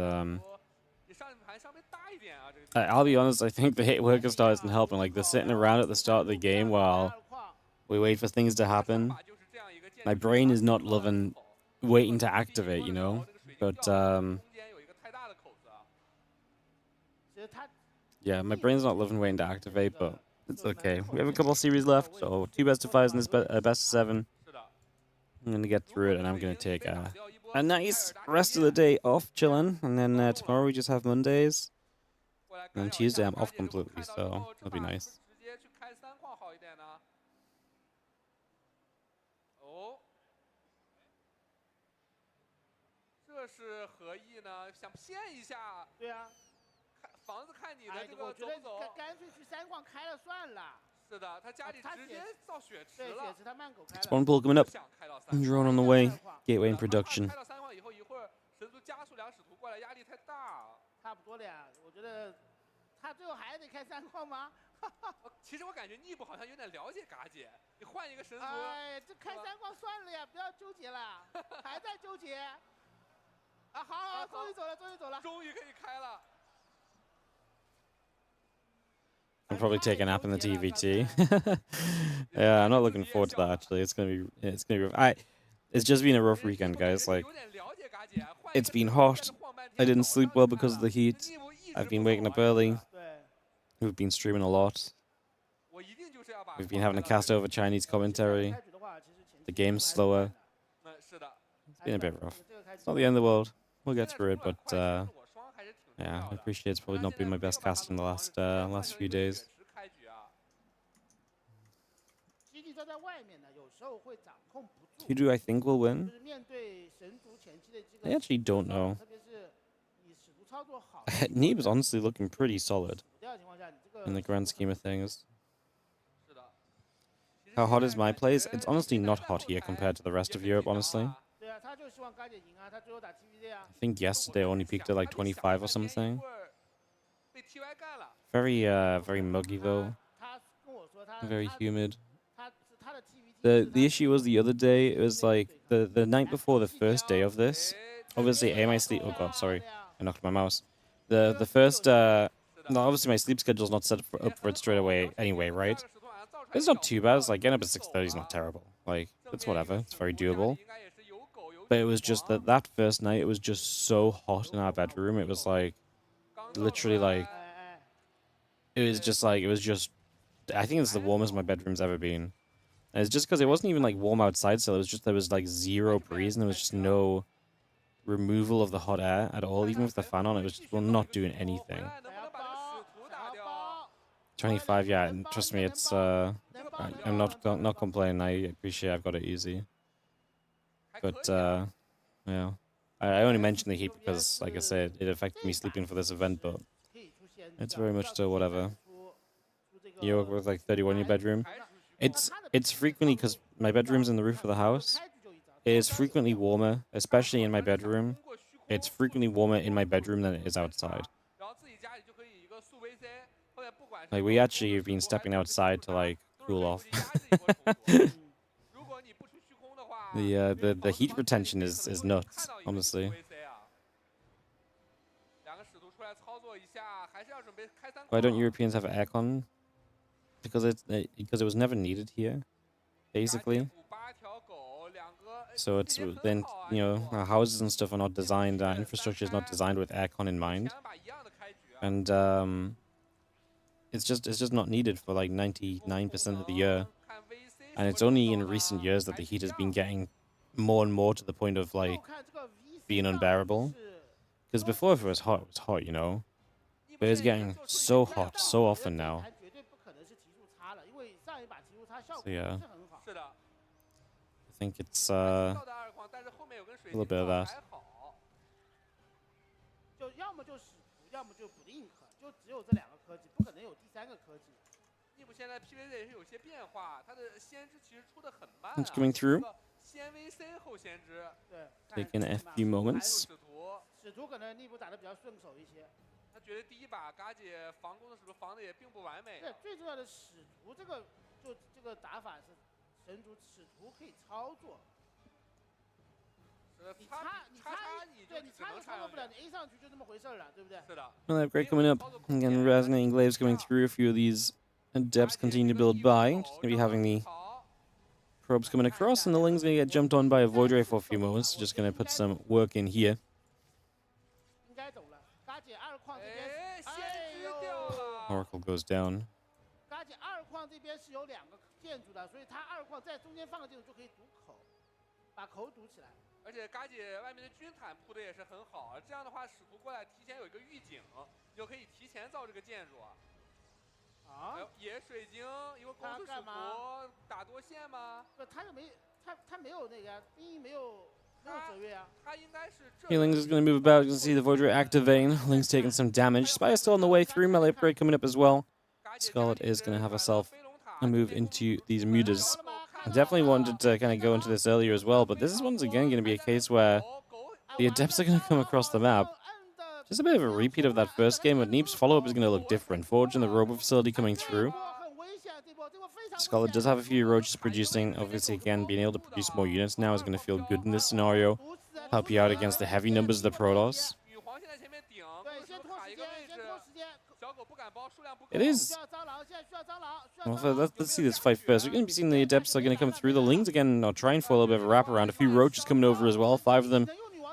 I'll be honest, I think the hit worker star isn't helping. Like, they're sitting around at the start of the game while we wait for things to happen. My brain is not loving waiting to activate, you know? But, yeah, my brain's not loving waiting to activate, but it's okay. We have a couple of series left, so 2 best of 5s in this best of 7. I'm going to get through it, and I'm going to take a nice rest of the day off, chilling. And then tomorrow we just have Mondays. And on Tuesday I'm off completely, so that'll be nice. Spawn pool coming up. Drone on the way. Gateway in production. 差不多了呀，我觉得他最后还得开3矿吗？其实我感觉Neeb好像有点了解嘎姐，你换一个神族。哎，这开3矿算了呀，不要纠结了，还在纠结。啊，好，终于走了，终于走了。终于可以开了。 I'll probably take a nap in the TVT. Yeah, I'm not looking forward to that actually. It's gonna be it's just been a rough weekend, guys. Like, it's been hot. I didn't sleep well because of the heat. I've been waking up early. We've been streaming a lot. We've been having to cast over Chinese commentary. The game's slower. It's been a bit rough. It's not the end of the world. We'll get through it, but yeah, I appreciate it's probably not been my best cast in the last few days. Who do I think will win? I actually don't know. Neeb is honestly looking pretty solid in the grand scheme of things. How hot is my place? It's honestly not hot here compared to the rest of Europe, honestly. I think yesterday I only peaked at like 25 or something. Very muggy though. Very humid. The issue was the other day, it was like the night before the first day of this. Obviously, my sleep. Oh god, sorry, I knocked my mouse. The first no, obviously my sleep schedule's not set up for it straight away anyway, right? It's not too bad. It's like getting up at 6:30 is not terrible. Like, it's whatever. It's very doable. But it was just that first night, it was just so hot in our bedroom. It was like, literally like, it was just, I think it's the warmest my bedroom's ever been. And it's just because it wasn't even like warm outside, so it was just, there was like zero breeze and there was just no removal of the hot air at all. Even with the fan on, it was just, well, not doing anything. 25, yeah, and trust me, it's, I'm not complaining. I appreciate I've got it easy. But, yeah. I only mentioned the heat because, like I said, it affected me sleeping for this event, but it's very much still whatever. You work with like 31 in your bedroom. It's frequently, because my bedroom's in the roof of the house, it is frequently warmer, especially in my bedroom. It's frequently warmer in my bedroom than it is outside. Like, we actually have been stepping outside to, like, cool off. The heat retention is nuts, honestly. Why don't Europeans have aircon? Because it was never needed here, basically. So it's then, you know, our houses and stuff are not designed, our infrastructure is not designed with aircon in mind, and it's just not needed for like 99% of the year. And it's only in recent years that the heat has been getting more and more to the point of like being unbearable. Because before, if it was hot, you know. But it's getting so hot so often now. So yeah, I think it's a little bit of that. 尼布现在 PVZ 也是有些变化，它的先知其实出的很慢。 It's coming through. 先 VC 后先知。对。 Taking a few moments. 使徒可能尼布打得比较顺手一些。他觉得第一把嘎姐防攻的时候防的也并不完美。对，最重要的使徒这个打法是神族使徒可以操作。你插又操作不了，你 A 上去就这么回事了，对不对？是的。 Well, I have great coming up. Again, resonating glaives coming through. A few of these adepts continue to build by. Just gonna be having the probes coming across, and the Ling's gonna get jumped on by a Void Ray for a few moments. Just gonna put some work in here. Oracle goes down. 嘎姐二矿这边是有2个建筑的，所以他二矿在中间放个建筑就可以堵口，把口堵起来。 而且嘎姐外面的军毯铺的也是很好，这样的话使徒过来提前有一个预警，你就可以提前造这个建筑。啊？野水晶一个公司使徒打多线吗？不，他又没他没有那个兵役没有折跃啊。他应该是。Ling's is gonna move about. You can see the Void Ray activating. Ling's taking some damage. Spire's still on the way through. Melee upgrade coming up as well. Scarlett is gonna have herself a move into these mutas. I definitely wanted to kind of go into this earlier as well, but this is once again going to be a case where the Adepts are going to come across the map. Just a bit of a repeat of that first game, but Neeb's follow-up is going to look different. Forge and the Robo facility coming through. Scarlett does have a few roaches producing. Obviously, again, being able to produce more units now is going to feel good in this scenario. help you out against the heavy numbers of the Protoss. It is. Well, let's see this fight first. We're going to be seeing the Adepts are going to come through. The Lings again are trying for a little bit of a wraparound. A few Roaches coming over as well. 5 of them.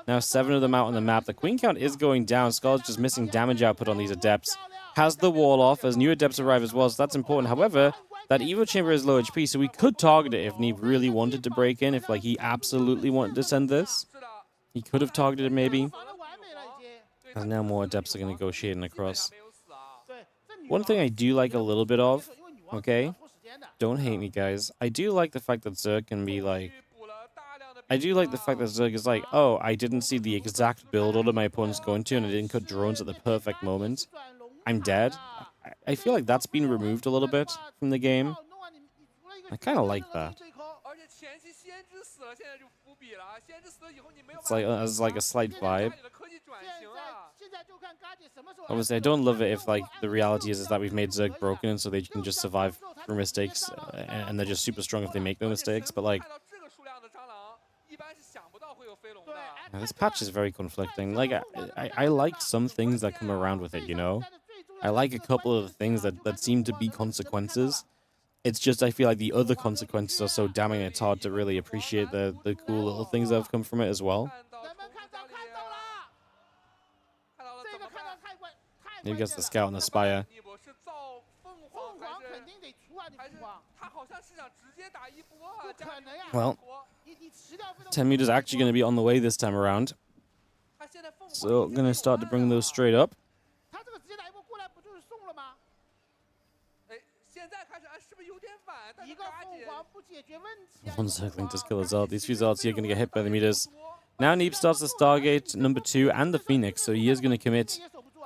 Now 7 of them out on the map. The Queen count is going down. Scarlett's just missing damage output on these Adepts. Has the wall off as new Adepts arrive as well, so that's important. However, that Evo Chamber is low HP, so we could target it if Neeb really wanted to break in. If, like, he absolutely wanted to send this. He could have targeted it, maybe. And now more Adepts are going to go shading across. One thing I do like a little bit of, okay? Don't hate me, guys. I do like the fact that Zerg can be, like... I do like the fact that Zerg is like, oh, I didn't see the exact build order my opponent's going to, and I didn't cut drones at the perfect moment. I'm dead. I feel like that's been removed a little bit from the game. I kind of like that. It's like as like a slight vibe. Obviously, I don't love it if like the reality is that we've made Zerg broken, and so they can just survive through mistakes, and they're just super strong if they make no mistakes. But like, this patch is very conflicting. Like, I like some things that come around with it, you know? I like a couple of the things that seem to be consequences. It's just I feel like the other consequences are so damning it's hard to really appreciate the cool little things that have come from it as well. Maybe gets the Scout and the Spire. Well, 10 meters actually going to be on the way this time around. So I'm going to start to bring those straight up. One circling to kill us out. These few Zards here are going to get hit by the meters. Now Neeb starts the Stargate number 2 and the Phoenix, so he is going to commit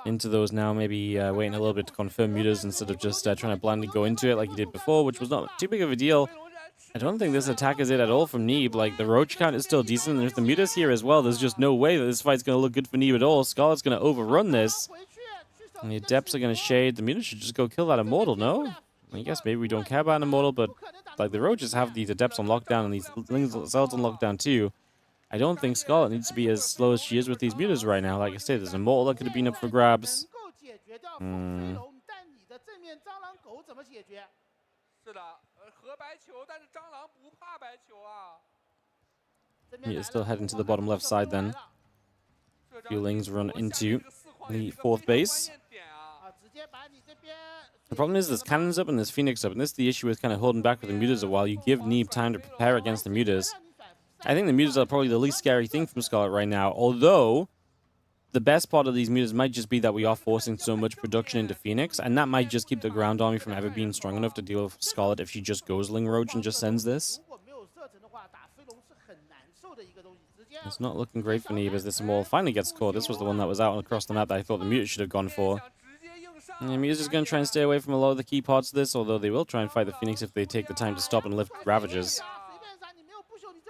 into those now, maybe waiting a little bit to confirm meters instead of just trying to blindly go into it like he did before, which was not too big of a deal. I don't think this attack is it at all from Neeb. Like, the Roach count is still decent, and if the meters here as well, there's just no way that this fight's going to look good for Neeb at all. Scarlett's going to overrun this. And the Adepts are going to shade. The meters should just go kill that Immortal, no? I guess maybe we don't care about an Immortal, but like the Roaches have these Adepts on lockdown and these Lings themselves on lockdown too. I don't think Scarlett needs to be as slow as she is with these meters right now. Like I said, there's an Immortal that could have been up for grabs. He is still heading to the bottom left side then. Few Lings run into the 4th base. The problem is there's cannons up and there's Phoenix up, and this is the issue with kind of holding back with the Mutas a while. You give Neeb time to prepare against the Mutas. I think the Mutas are probably the least scary thing from Scarlett right now, although the best part of these Mutas might just be that we are forcing so much production into Phoenix, and that might just keep the ground army from ever being strong enough to deal with Scarlett if she just goes Ling Roach and just sends this. It's not looking great for Neeb as this Immortal finally gets caught. This was the one that was out and across the map that I thought the Mutas should have gone for. And the Mutas is going to try and stay away from a lot of the key parts of this, although they will try and fight the Phoenix if they take the time to stop and lift Ravages.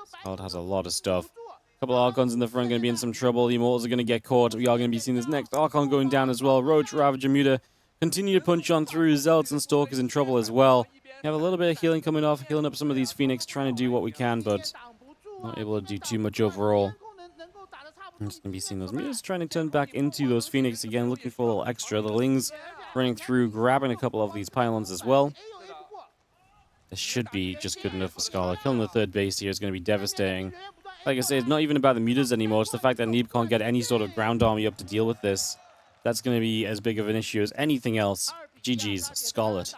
Scarlett has a lot of stuff. A couple of Archons in the front going to be in some trouble. The Immortals are going to get caught. We are going to be seeing this next Archon going down as well. Roach, Ravager, Muta continue to punch on through. Zealots and Stalkers in trouble as well. We have a little bit of healing coming off, healing up some of these Phoenix, trying to do what we can, but not able to do too much overall. I'm just going to be seeing those Mutas trying to turn back into those Phoenix again, looking for a little extra. The Lings running through, grabbing a couple of these pylons as well. This should be just good enough for Scarlett. Killing the 3rd base here is going to be devastating. Like I say, it's not even about the Mutas anymore. It's the fact that Neeb can't get any sort of ground army up to deal with this. That's going to be as big of an issue as anything else. GG's. Scarlett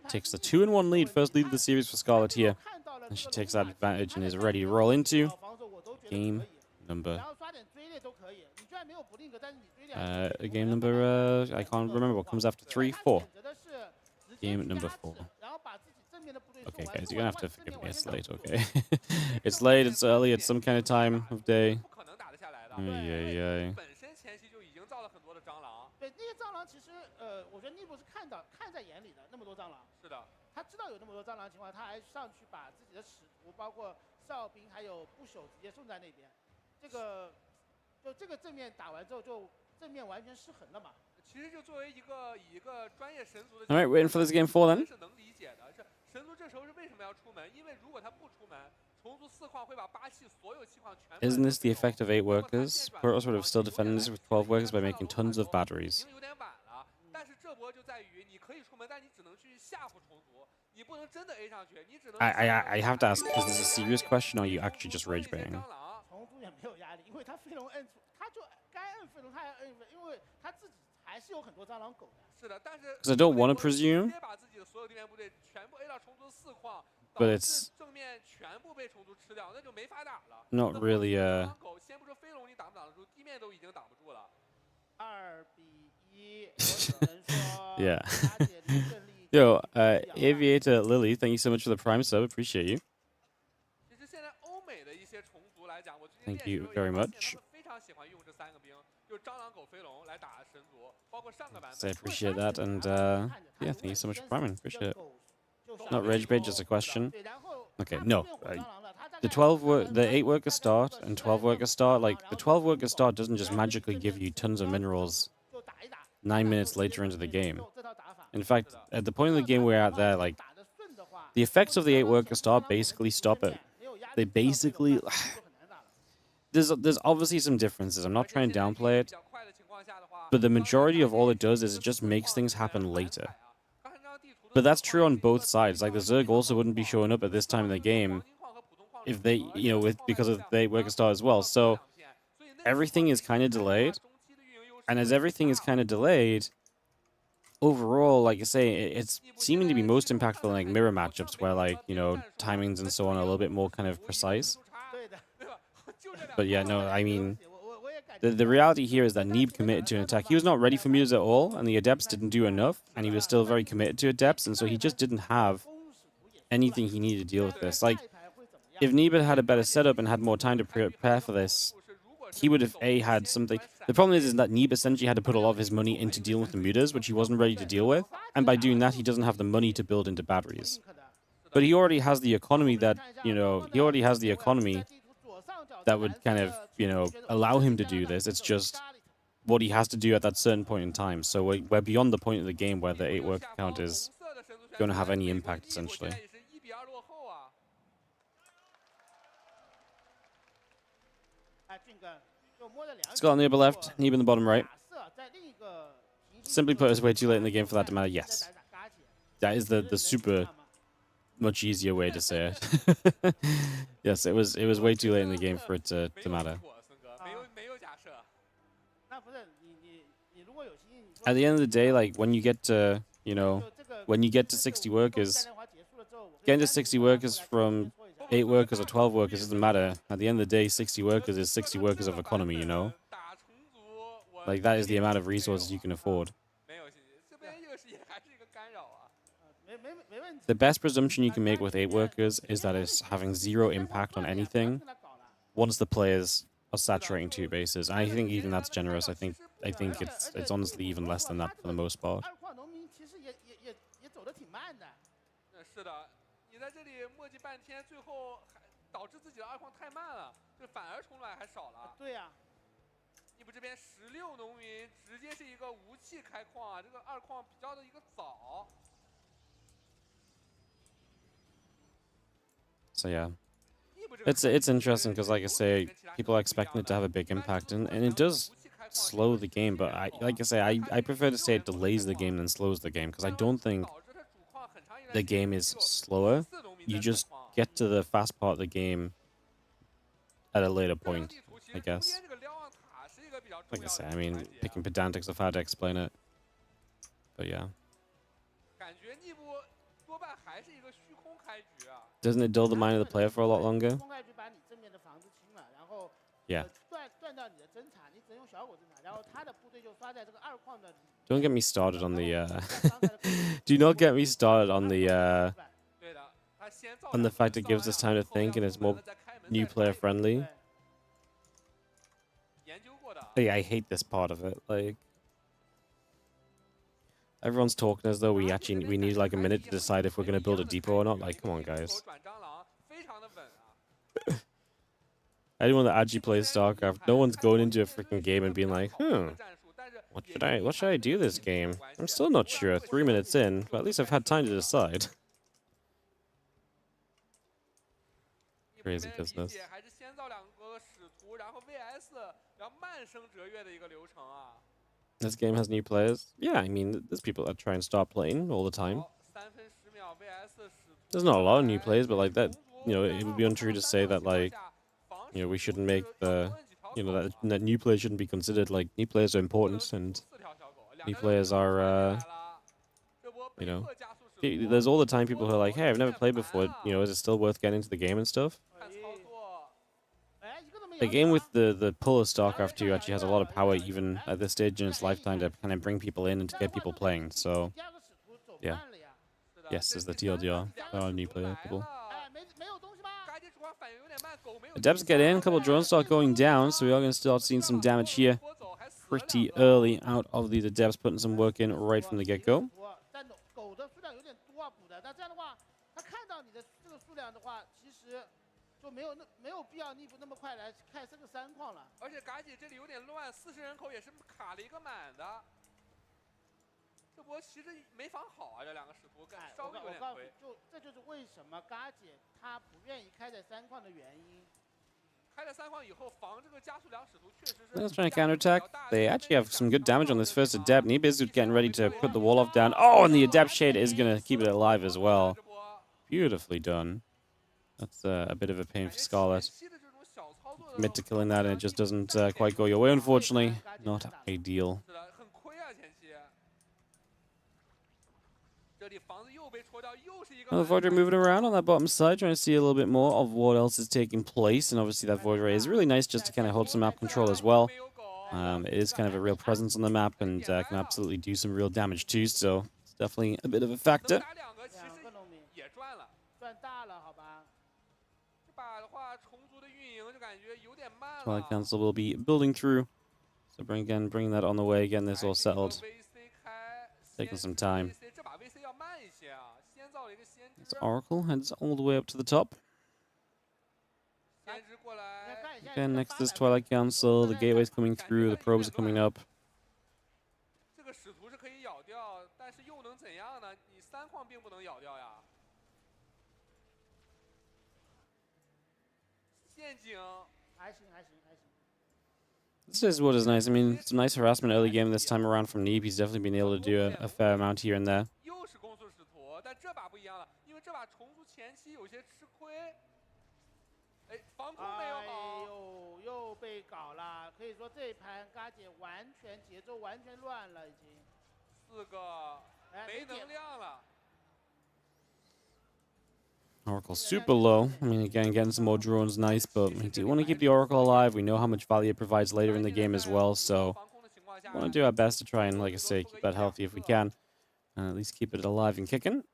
takes the 2-1 lead. First lead of the series for Scarlett here. And she takes that advantage and is ready to roll into game number... I can't remember what comes after 3, 4. Game number 4. Okay, guys, you're gonna have to forgive me. It's late, okay? It's late, it's early, it's some kind of time of day. Alright, waiting for this game 4 then. Isn't this the effect of 8 workers? Protoss would have still defended this with 12 workers by making tons of batteries. I have to ask, is this a serious question or are you actually just rage baiting? Because I don't want to presume, but it's not really yeah. Yo, Aviator Lily, thank you so much for the Prime sub. Appreciate you. Thank you very much. So I appreciate that, and yeah, thank you so much for priming. Appreciate it. Not rage bait, just a question. Okay, no. The 8 worker start and 12 worker start, like the 12 worker start doesn't just magically give you tons of minerals 9 minutes later into the game. In fact, at the point of the game we're at there, like the effects of the 8 worker start basically stop it. They basically there's obviously some differences. I'm not trying to downplay it, but the majority of all it does is it just makes things happen later. But that's true on both sides. Like the Zerg also wouldn't be showing up at this time in the game if they, because of the 8 worker start as well. So everything is kind of delayed, and as everything is kind of delayed, overall, like I say, it's seeming to be most impactful in like mirror matchups where like timings and so on are a little bit more kind of precise. But yeah, no, I mean, the reality here is that Neeb committed to an attack. He was not ready for Muse at all, and the Adepts didn't do enough, and he was still very committed to Adepts, and so he just didn't have anything he needed to deal with this. Like, if Neeb had a better setup and had more time to prepare for this, he would have, had something. The problem is that Neeb essentially had to put a lot of his money into dealing with the mutas, which he wasn't ready to deal with, and by doing that, he doesn't have the money to build into batteries. But he already has the economy that, that would kind of, allow him to do this. It's just what he has to do at that certain point in time. So we're beyond the point of the game where the 8 worker count is going to have any impact, essentially. Scott on the upper left, Neeb in the bottom right. Simply put, it's way too late in the game for that to matter. Yes. That is the super much easier way to say it. Yes, it was way too late in the game for it to matter. At the end of the day, like when you get to, when you get to 60 workers, getting to 60 workers from 8 workers or 12 workers doesn't matter. At the end of the day, 60 workers is 60 workers of economy, Like that is the amount of resources you can afford. The best presumption you can make with 8 workers is that it's having 0 impact on anything once the players are saturating 2 bases. I think even that's generous. I think it's honestly even less than that for the most part. So yeah, it's interesting because, like I say, people are expecting it to have a big impact, and it does slow the game. But I prefer to say it delays the game than slows the game, because I don't think the game is slower. You just get to the fast part of the game at a later point, I guess. Like I say, I mean, picking pedantics of how to explain it. But yeah. Doesn't it dull the mind of the player for a lot longer? Yeah. Don't get me started on the do not get me started on the fact it gives us time to think and it's more new player friendly. I hate this part of it. Like, everyone's talking as though we need like a minute to decide if we're going to build a depot or not. Like, come on, guys. Anyone that actually plays StarCraft, no one's going into a freaking game and being like, what should I do this game? I'm still not sure. 3 minutes in, but at least I've had time to decide. Crazy business. 还是先造2个使徒，然后 VS， 然后慢升折跃的一个流程啊。This game has new players. Yeah, I mean, there's people that try and start playing all the time. 3分10秒 VS 使徒。There's not a lot of new players, but like that, you know, it would be untrue to say that like, you know, we shouldn't make the, you know, that new players shouldn't be considered. Like new players are important, and new players are, you know, there's all the time people who are like, hey, I've never played before. You know, is it still worth getting into the game and stuff? The game with the pull of StarCraft 2 actually has a lot of power even at this stage in its lifetime to kind of bring people in and to get people playing. So, yeah. Yes, is the TLDR. New player people. The devs get in, a couple of drones start going down, so we are going to start seeing some damage here pretty early out of the devs putting some work in right from the get-go. 就没有必要Neeb那么快来开这个3矿了。而且嘎姐这里有点乱，40人口也是卡了一个满的。这波其实没防好啊，这2个使徒稍微有点亏。这就是为什么嘎姐她不愿意开在3矿的原因。开了3矿以后，防这个加速2使徒确实是。Let's try and counterattack. They actually have some good damage on this first adept. Neeb is getting ready to put the wall off down. Oh, and the adept shade is going to keep it alive as well. Beautifully done. That's a bit of a pain for Scarlett. Commit to killing that and it just doesn't quite go your way, unfortunately. Not ideal. Now the Void Ray moving around on that bottom side, trying to see a little bit more of what else is taking place. And obviously that Void Ray is really nice just to kind of hold some map control as well. It is kind of a real presence on the map and can absolutely do some real damage too, so it's definitely a bit of a factor. Twilight Council will be building through. So bring that on the way, getting this all settled. Taking some time. This Oracle heads all the way up to the top. Again, next is Twilight Council. The gateway's coming through. The probes are coming up. This is what is nice. I mean, some nice harassment early game this time around from Neeb. He's definitely been able to do a fair amount here and there. Oracle super low. I mean, again, getting some more drones, nice, but we do want to keep the Oracle alive. We know how much value it provides later in the game as well, so we want to do our best to try and, like I say, keep that healthy if we can. And at least keep it alive and kicking.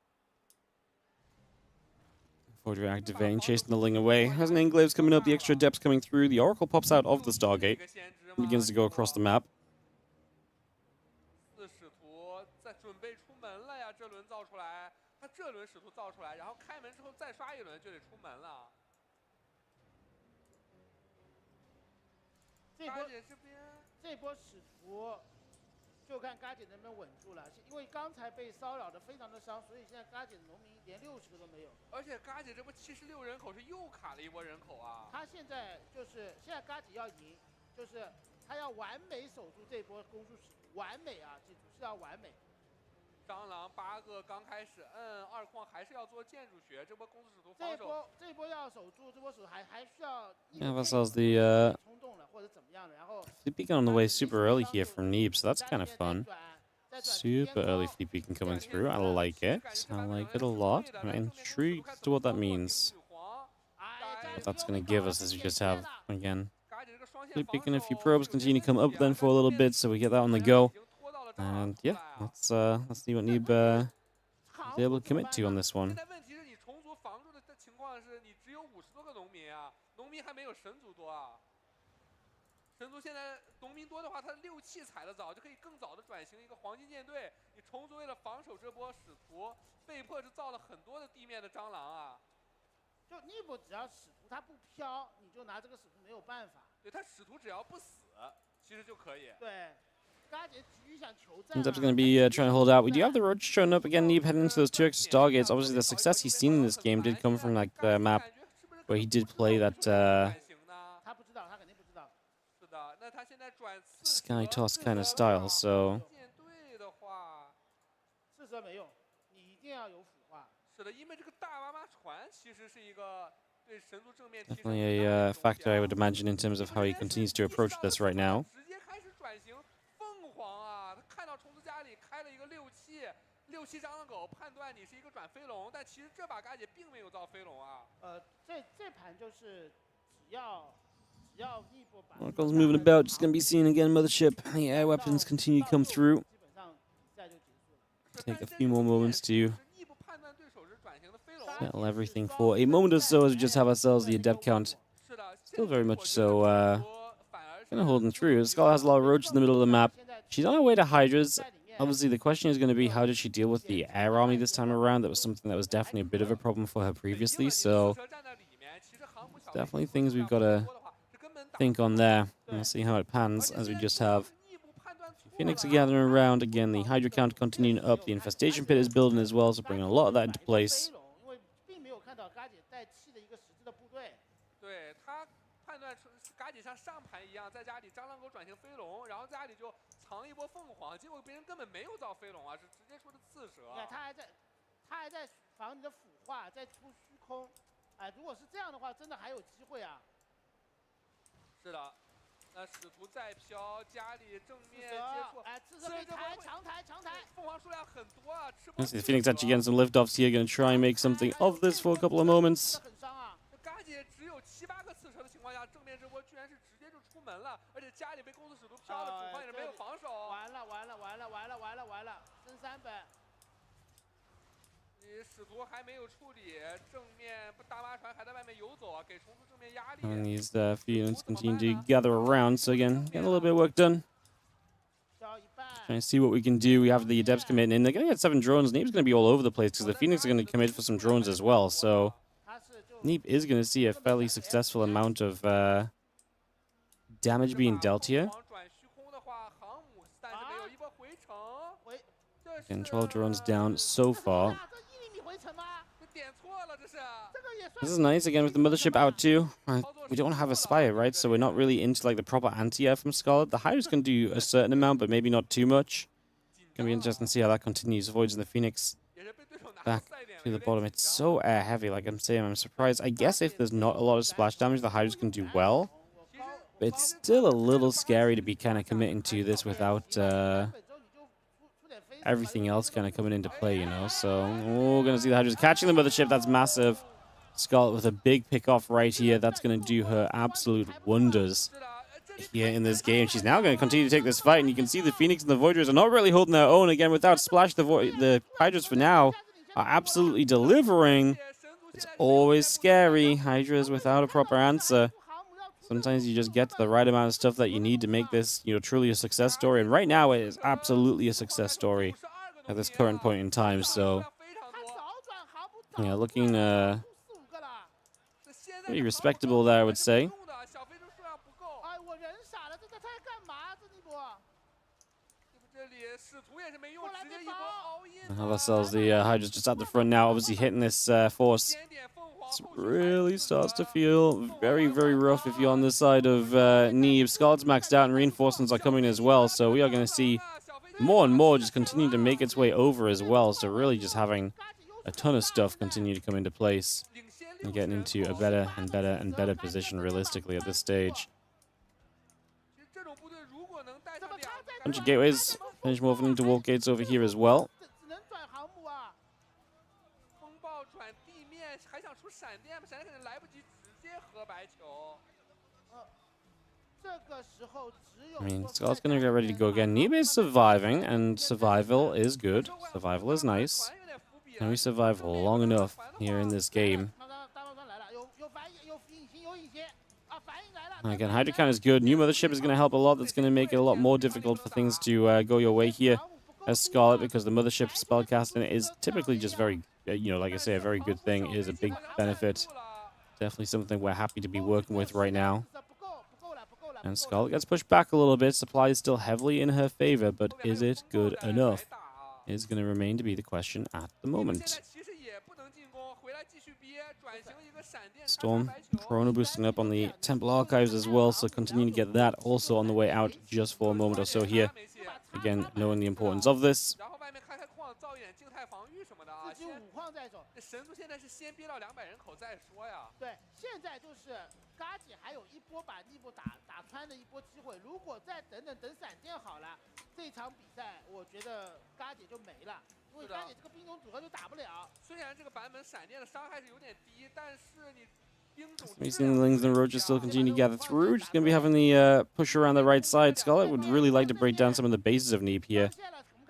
Void Ray activating, chasing the Ling away. Has an Enclave's coming up, the extra depths coming through. The Oracle pops out of the Stargate and begins to go across the map. Yeah, Vassal's the Flea Beacon on the way super early here from Neeb, so that's kind of fun. Super early Flea Beacon coming through. I like it. I like it a lot. I'm intrigued as to what that means. What that's going to give us as we just have, again, Flea Beacon, a few probes continue to come up then for a little bit, so we get that on the go. And yeah, let's see what Neeb is able to commit to on this one. Neeb's going to be trying to hold out. We do have the roach showing up again. Neeb heading into those 2 extra Stargates. Obviously, the success he's seen in this game did come from like the map where he did play that 他不知道，他肯定不知道。 是的，那他现在转sky toss kind of style. So 舰队的话， 四蛇没用，你一定要有腐化。是的，因为这个大妈妈船其实是一个对神族正面提升 definitely a factor I would imagine in terms of how he continues to approach this right now. 直接开始转型凤凰啊！他看到虫子家里开了一个6-7张的狗，判断你是一个转飞龙，但其实这把嘎姐并没有造飞龙啊。这盘就是只要逆波把 Oracle's moving about, just gonna be seeing again Mothership. The air weapons continue to come through. 基本上比赛就结束了。 Take a few more moments to 逆不判断对手是转型的飞龙。 settle everything for a moment or so as we just have ourselves the adept count. 是的， Still very much so, 反而 kind of holding through. Scarlett has a lot of roaches in the middle of the map. She's on her way to Hydras. Obviously, the question is going to be how did she deal with the air army this time around? That was something that was definitely a bit of a problem for her previously. So, 车站在里面，其实航母小 definitely things we've got to think on there. And we'll see how it pans as we just have Phoenix are gathering around. Again, the Hydra count continuing up. The infestation pit is building as well, so bringing a lot of that into place. 因为并没有看到嘎姐带气的一个实质的部队。 对他判断出嘎姐像上盘一样，在家里蟑螂狗转型飞龙，然后在家里就藏一波凤凰，结果别人根本没有造飞龙啊，是直接出的刺蛇。你看他还在防你的腐化，在出虚空。哎，如果是这样的话，真的还有机会啊。是的，那使徒再飘，家里正面接触，哎，刺蛇可以抬，长抬。凤凰数量很多啊，吃 I see the Phoenix actually getting some liftoffs here. Going to try and make something of this for a couple of moments. 很伤啊。 嘎姐只有7-8个刺蛇的情况下，正面这波居然是直接就出门了，而且家里被公子使徒飘了，主方也是没有防守。完了，升3本。你使徒还没有处理，正面大妈船还在外面游走啊，给虫子正面压力。 And these Phoenix continue to gather around. So again, getting a little bit of work done. Trying to see what we can do. We have the Adepts committing in. They're going to get 7 drones. Neeb's going to be all over the place because the Phoenix are going to commit for some drones as well. So Neeb is going to see a fairly successful amount of damage being dealt here. And 12 drones down so far. This is nice, again, with the Mothership out too. We don't have a Spire, right? So we're not really into like the proper anti-air from Scarlett. The Hydra's can do a certain amount, but maybe not too much. Gonna be interesting to see how that continues. Avoids the Phoenix back to the bottom. It's so air heavy, like I'm saying. I'm surprised. I guess if there's not a lot of splash damage, the Hydra's can do well. But it's still a little scary to be kind of committing to this without everything else kind of coming into play, you know? So we're going to see the Hydra's catching the Mothership. That's massive. Scarlett with a big pick-off right here. That's going to do her absolute wonders here in this game. She's now going to continue to take this fight, and you can see the Phoenix and the Voiders are not really holding their own. Again, without Splash, the Hydras for now are absolutely delivering. It's always scary. Hydras without a proper answer. Sometimes you just get to the right amount of stuff that you need to make this, you know, truly a success story. And right now, it is absolutely a success story at this current point in time. So, yeah, looking pretty respectable there, I would say. We have ourselves the Hydras just at the front now, obviously hitting this force. It really starts to feel very, very rough if you're on the side of Neeb. Scarlett's maxed out and reinforcements are coming as well, so we are going to see more and more just continue to make its way over as well. So really just having a ton of stuff continue to come into place and getting into a better and better and better position realistically at this stage. Bunch of gateways. Finish moving into wall gates over here as well. I mean, Scarlett's going to get ready to go again. Neeb is surviving, and survival is good. Survival is nice. And we survive long enough here in this game. Again, Hydra count is good. New Mothership is going to help a lot. That's going to make it a lot more difficult for things to go your way here as Scarlett, because the Mothership spellcasting is typically just very, you know, like I say, a very good thing. It is a big benefit. Definitely something we're happy to be working with right now. And Scarlett gets pushed back a little bit. Supply is still heavily in her favor, but is it good enough? Is going to remain to be the question at the moment. Storm Chrono boosting up on the Temple Archives as well, so continue to get that also on the way out just for a moment or so here. Again, knowing the importance of this. 自己5矿在手。这神族现在是先憋到200人口再说呀。对，现在就是嘎姐还有一波把尼布打穿的一波机会，如果再等闪电好了，这场比赛我觉得嘎姐就没了，因为嘎姐这个兵种组合就打不了。虽然这个版本闪电的伤害是有点低，但是你。We've seen the Lings and Roaches still continue to gather through. Just going to be having the push around the right side. Scarlett would really like to break down some of the bases of Neeb here,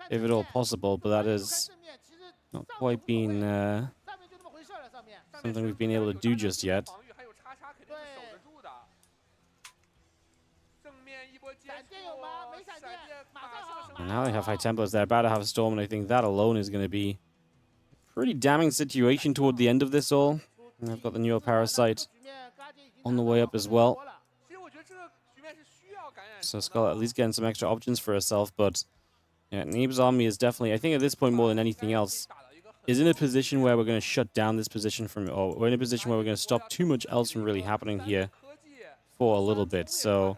if at all possible, but that is not quite been something we've been able to do just yet. And now they have High Templars. They're about to have a Storm, and I think that alone is going to be a pretty damning situation toward the end of this all. And I've got the Neo Parasite on the way up as well. So Scarlett at least getting some extra options for herself, but yeah, Neeb's army is definitely, I think at this point more than anything else, is in a position where we're going to shut down this position from, or we're in a position where we're going to stop too much else from really happening here for a little bit. So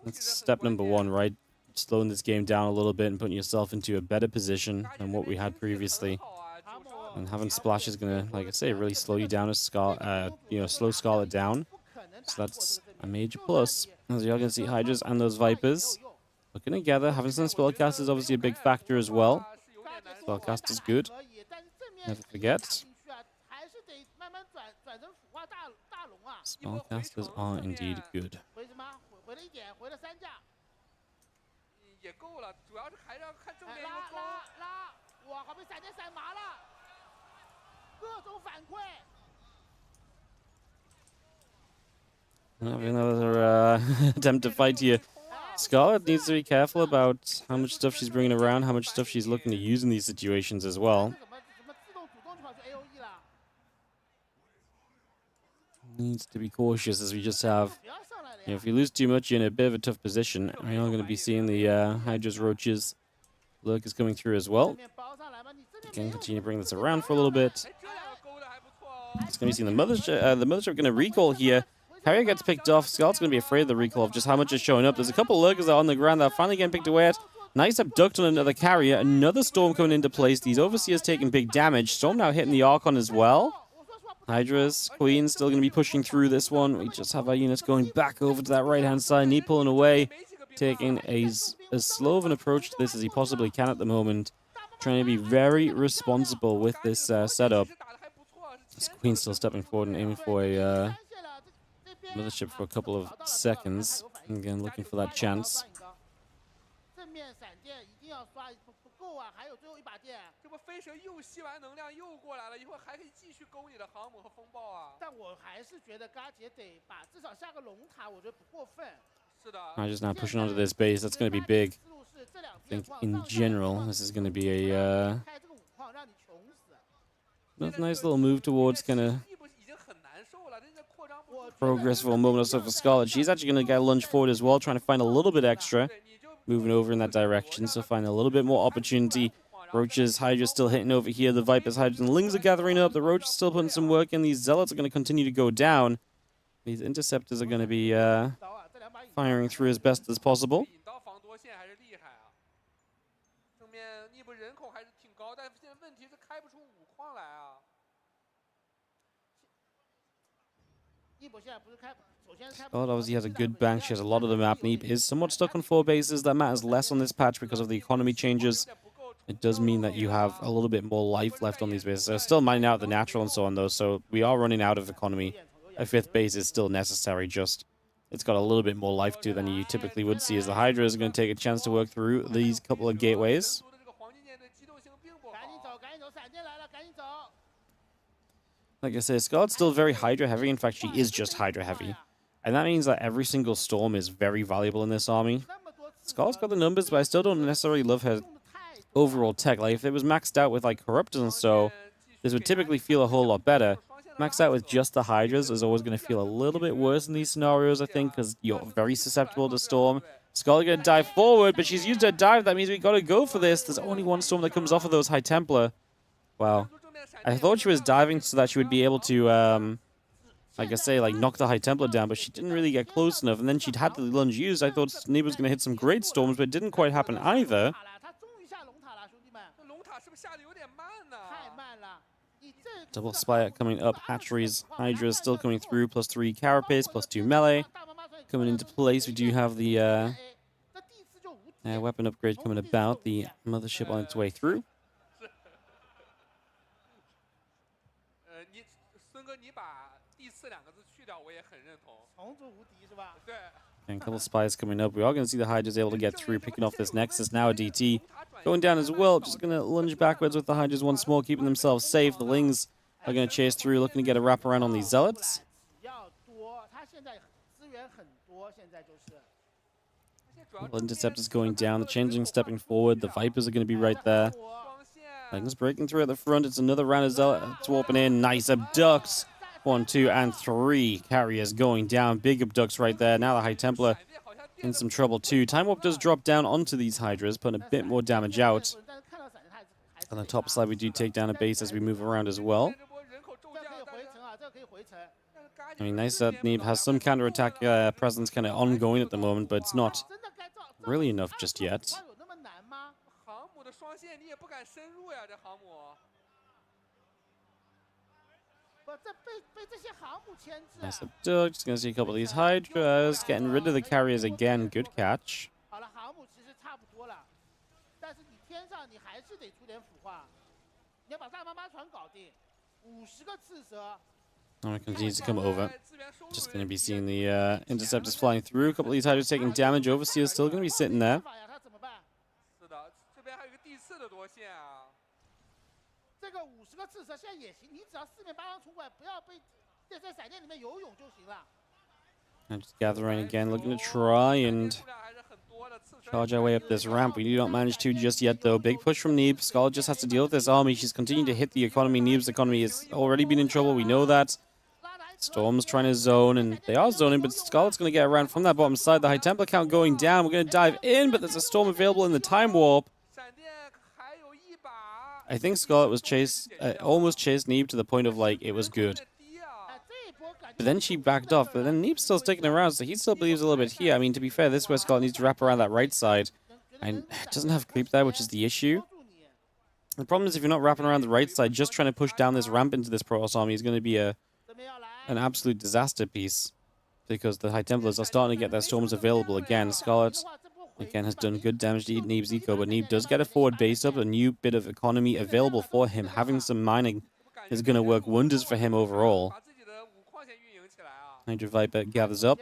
that's step number one, right? Slowing this game down a little bit and putting yourself into a better position than what we had previously. And having Splash is going to, like I say, really slow you down, slow Scarlett down. So that's a major plus. As you're going to see Hydras and those Vipers working together. Having some Spellcast is obviously a big factor as well. Spellcast is good. Never forget. Spellcasters are indeed good. 也够了，主要是还是要看正面有攻。拉，哇，好被闪电闪麻了，各种反馈。Having another attempt to fight here. Scarlett needs to be careful about how much stuff she's bringing around, how much stuff she's looking to use in these situations as well. Needs to be cautious, as we just have. You know, if you lose too much, you're in a bit of a tough position. We are going to be seeing the Hydra's Roaches. Lurk is coming through as well. Again, continue to bring this around for a little bit. It's going to be seeing the Mothership going to recall here. Carrier gets picked off. Scarlett's going to be afraid of the recall of just how much is showing up. There's a couple of Lurkers that are on the ground that are finally getting picked away at. Nice abduct on another Carrier. Another Storm coming into place. These Overseers taking big damage. Storm now hitting the Archon as well. Hydra's Queen still going to be pushing through this one. We just have our units going back over to that right-hand side. Neeb pulling away, taking as slow of an approach to this as he possibly can at the moment. Trying to be very responsible with this setup. This Queen's still stepping forward and aiming for a Mothership for a couple of seconds. Again, looking for that chance. 这不飞蛇又吸完能量又过来了，一会儿还可以继续勾你的航母和风暴啊！但我还是觉得嘎姐得把至少下个龙塔，我觉得不过分。是的。Just now pushing onto this base. That's going to be big. I think in general, this is going to be a nice little move towards kind of progress for a moment or so for Scarlett. She's actually going to get lunge forward as well, trying to find a little bit extra. Moving over in that direction, so find a little bit more opportunity. Roaches, Hydra still hitting over here. The Vipers, Hydras, and Lings are gathering up. The Roaches still putting some work in. These Zealots are going to continue to go down. These Interceptors are going to be firing through as best as possible. Scarlett obviously has a good bank. She has a lot of the map. Neeb is somewhat stuck on 4 bases. That matters less on this patch because of the economy changes. It does mean that you have a little bit more life left on these bases. They're still mining out the natural and so on, though, so we are running out of economy. A 5th base is still necessary, just it's got a little bit more life to it than you typically would see, as the Hydra is going to take a chance to work through these couple of gateways. Like I said, Scarlett's still very Hydra heavy. In fact, she is just Hydra heavy. And that means that every single Storm is very valuable in this army. Scarlett's got the numbers, but I still don't necessarily love her overall tech. Like, if it was maxed out with, like, Corruptors and so, this would typically feel a whole lot better. Maxed out with just the Hydras is always going to feel a little bit worse in these scenarios, I think, because you're very susceptible to Storm. Scarlett going to dive forward, but she's used her dive. That means we got to go for this. There's only one Storm that comes off of those High Templar. Wow. I thought she was diving so that she would be able to, like I say, like knock the High Templar down, but she didn't really get close enough, and then she'd had the lunge used. I thought Neeb was going to hit some great storms, but it didn't quite happen either. Double Spire coming up, Hatcheries, Hydra still coming through, +3 Carapace, +2 melee. Coming into place, we do have the weapon upgrade coming about, the Mothership on its way through. And a couple of spies coming up. We are going to see the Hydras able to get through, picking off this Nexus. Now a DT going down as well. Just going to lunge backwards with the Hydras once more, keeping themselves safe. The Lings are going to chase through, looking to get a wraparound on these Zealots. The Interceptors going down. The Changeling stepping forward. The Vipers are going to be right there. Lings breaking through at the front. It's another round of Zealots warping in. Nice abducts. 1, 2, and 3 carriers going down. Big abducts right there. Now the High Templar in some trouble too. Time Warp does drop down onto these Hydras, putting a bit more damage out. On the top side, we do take down a base as we move around as well. I mean, nice that Neeb has some counter-attack presence kind of ongoing at the moment, but it's not really enough just yet. Nice abduct. Just going to see a couple of these Hydras. Getting rid of the carriers again. Good catch. And it continues to come over. Just going to be seeing the Interceptors flying through. A couple of these Hydras taking damage. Overseer's still going to be sitting there. And just gathering again, looking to try and charge our way up this ramp. We do not manage to just yet, though. Big push from Neeb. Scarlett just has to deal with this army. She's continuing to hit the economy. Neeb's economy has already been in trouble. We know that. Storm's trying to zone, and they are zoning, but Scarlett's going to get around from that bottom side. The High Templar count going down. We're going to dive in, but there's a Storm available in the Time Warp. I think Scarlett was almost chased Neeb to the point of, like, it was good. But then she backed off, but then Neeb's still sticking around, so he still believes a little bit here. I mean, to be fair, this is where Scarlett needs to wrap around that right side. And doesn't have creep there, which is the issue. The problem is if you're not wrapping around the right side, just trying to push down this ramp into this Protoss army is going to be an absolute disaster piece. Because the High Templars are starting to get their Storms available again. Scarlett, again, has done good damage to Neeb's eco, but Neeb does get a forward base up, a new bit of economy available for him. Having some mining is going to work wonders for him overall. Hydra Viper gathers up.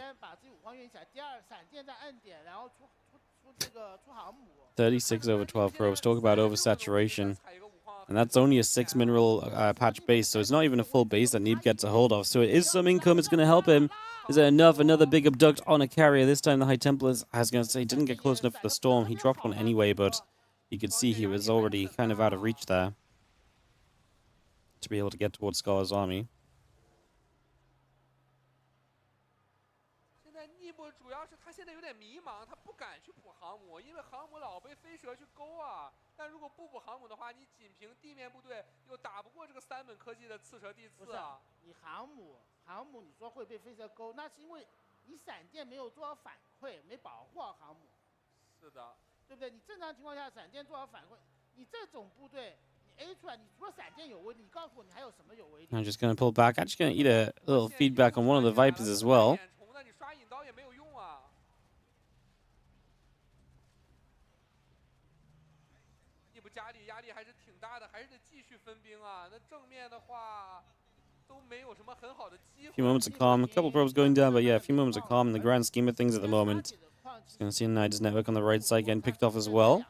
36 over 12 probes. Talk about oversaturation. And that's only a 6 mineral patch base, so it's not even a full base that Neeb gets a hold of. So it is some income. It's going to help him. Is it enough? Another big abduct on a carrier. This time the High Templars, I was going to say, didn't get close enough for the Storm. He dropped one anyway, but you could see he was already kind of out of reach there to be able to get towards Scarlett's army. I'm just going to pull back. I'm just going to eat a little feedback on one of the Vipers as well. A few moments of calm. A couple probes going down, but yeah, a few moments of calm in the grand scheme of things at the moment. Just going to see a Nidus network on the right side getting picked off as well.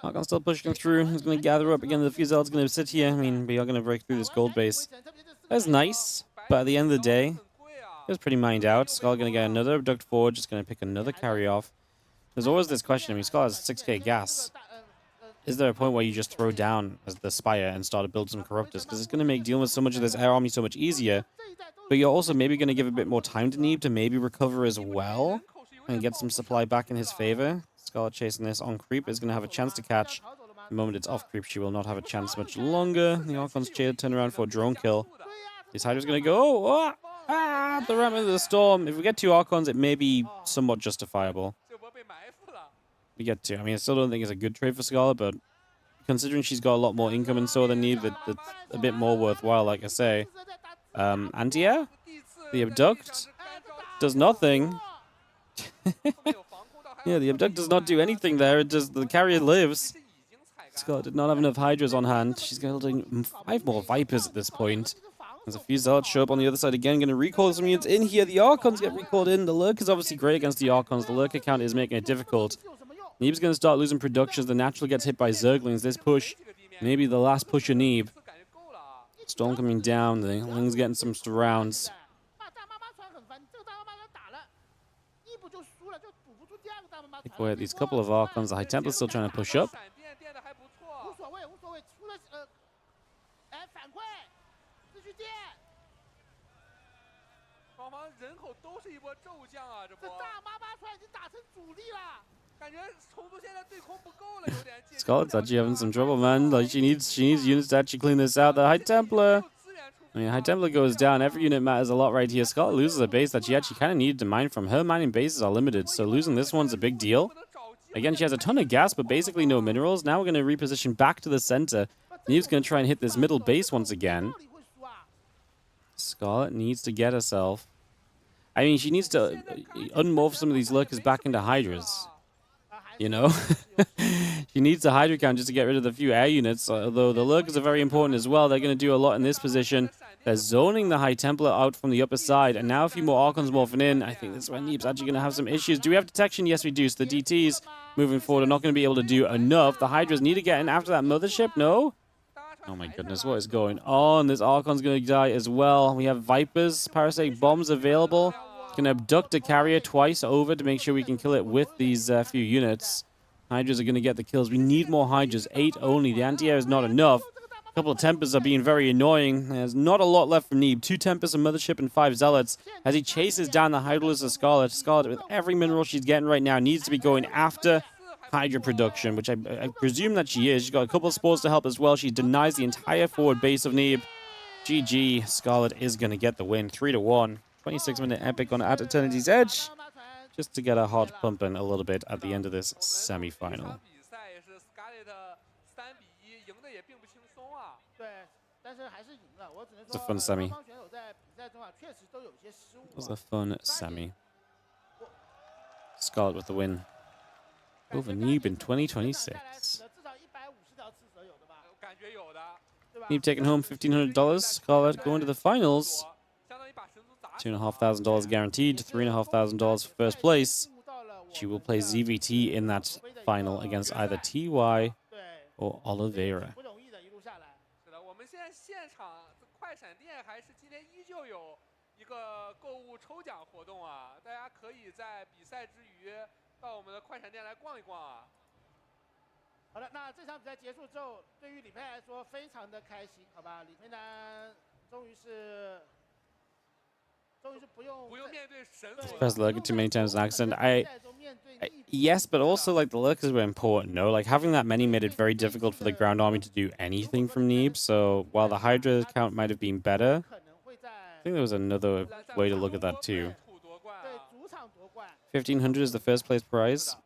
Archon still pushing through. He's going to gather up again. The few Zealots going to sit here. I mean, we are going to break through this gold base. That's nice, but at the end of the day, it was pretty mined out. Skull going to get another abduct forward. Just going to pick another carry off. there's always this question. I mean, Scarlett has 6k gas. Is there a point where you just throw down as the Spire and start to build some Corruptors? Because it's going to make dealing with so much of this air army so much easier. But you're also maybe going to give a bit more time to Neeb to maybe recover as well and get some supply back in his favor. Scarlett chasing this on creep is going to have a chance to catch. The moment it's off creep, she will not have a chance much longer. The Archon's turn around for a drone kill. This Hydra's going to go. The ram into the storm. If we get 2 Archons, it may be somewhat justifiable. We get 2. I mean, I still don't think it's a good trade for Scarlett, but considering she's got a lot more income and so than Neeb, it's a bit more worthwhile, like I say. Anti-air? The Abduct does nothing. Yeah, the Abduct does not do anything there. It just, the carrier lives. Scarlett did not have enough Hydras on hand. She's building 5 more Vipers at this point. There's a few Zealots show up on the other side again. Going to recall some units in here. The Archons get recalled in. The Lurk is obviously great against the Archons. The Lurker count is making it difficult. Neeb's going to start losing productions. The Natural gets hit by Zerglings. This push, maybe the last push of Neeb. Storm coming down. The Ling's getting some rounds. Take away these couple of Archons. The High Templar's still trying to push up. Scarlett's actually having some trouble, man. Like she needs units to actually clean this out. The High Templar. I mean, High Templar goes down. Every unit matters a lot right here. Scarlett loses a base that she actually kind of needed to mine from. Her mining bases are limited, so losing this one's a big deal. Again, she has a ton of gas, but basically no minerals. Now we're going to reposition back to the center. Neeb's going to try and hit this middle base once again. Scarlett needs to get herself. I mean, she needs to unmorph some of these lurkers back into Hydras. You know? She needs a Hydra count just to get rid of the few air units, although the lurkers are very important as well. They're going to do a lot in this position. They're zoning the High Templar out from the upper side, and now a few more Archons morphing in. I think this is where Neeb's actually going to have some issues. Do we have detection? Yes, we do. So the DTs moving forward are not going to be able to do enough. The Hydras need to get in after that mothership. No? Oh my goodness, what is going on? This Archon's going to die as well. We have Vipers, Parasitic Bombs available. Can abduct a carrier twice over to make sure we can kill it with these few units. Hydras are going to get the kills. We need more Hydras. 8 only. The anti-air is not enough. A couple of Tempers are being very annoying. There's not a lot left from Neeb. 2 Tempers, a Mothership, and 5 Zealots. As he chases down the Hydralisk of Scarlett. Scarlett, with every mineral she's getting right now, needs to be going after Hydra production, which I presume that she is. She's got a couple of spores to help as well. She denies the entire forward base of Neeb. GG. Scarlett is going to get the win. 3-1. 26-minute epic on At Eternity's Edge, just to get our heart pumping a little bit at the end of this semi-final. It was a fun semi. It was a fun semi. Scarlett with the win over Neeb in 2026. Neeb taking home $1,500. Scarlett going to the finals. $2,500 guaranteed, $3,500 for first place. She will play ZVT in that final against either TY or Oliveira. Press lurker too many times an accident. Yes, but also like the lurkers were important, no? Like having that many made it very difficult for the ground army to do anything from Neeb. So while the Hydra count might have been better, I think there was another way to look at that too. 1,500 is the first place prize.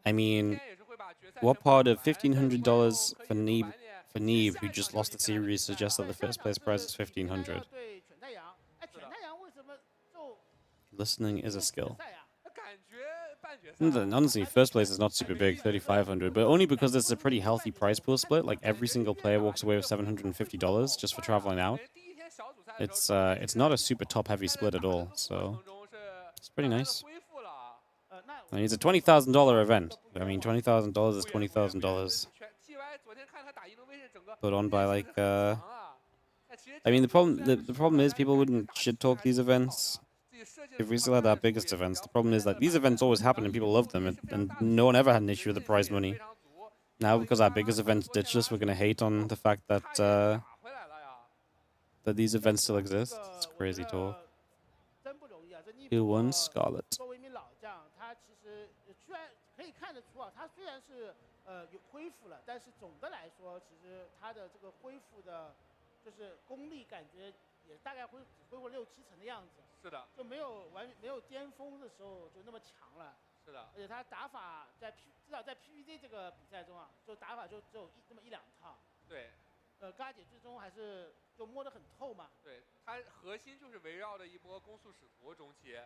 I mean, what part of $1,500 for Neeb, who just lost the series, suggests that the first place prize is 1,500? Listening is a skill. Honestly, first place is not super big, 3,500, but only because this is a pretty healthy prize pool split. Like every single player walks away with $750 just for traveling out. It's not a super top-heavy split at all, so it's pretty nice. I mean, it's a $20,000 event. I mean, $20,000 is $20,000. Put on by like, I mean, the problem is people wouldn't shit talk these events. if we still had our biggest events, the problem is that these events always happen and people love them, and no one ever had an issue with the prize money. Now, because our biggest events ditched us, we're going to hate on the fact that that these events still exist. It's crazy talk. Who won? Scarlett. 作为一名老将，他其实虽然可以看得出啊，他虽然是有恢复了，但是总的来说，其实他的这个恢复的，就是功力感觉也大概只恢复6、7成的样子。是的，就没有巅峰的时候就那么强了。是的，而且他打法至少在 PVZ 这个比赛中啊，就打法就只有这么1、2套。对。嘎姐最终还是就摸得很透嘛。对，他核心就是围绕着一波攻速使徒中期，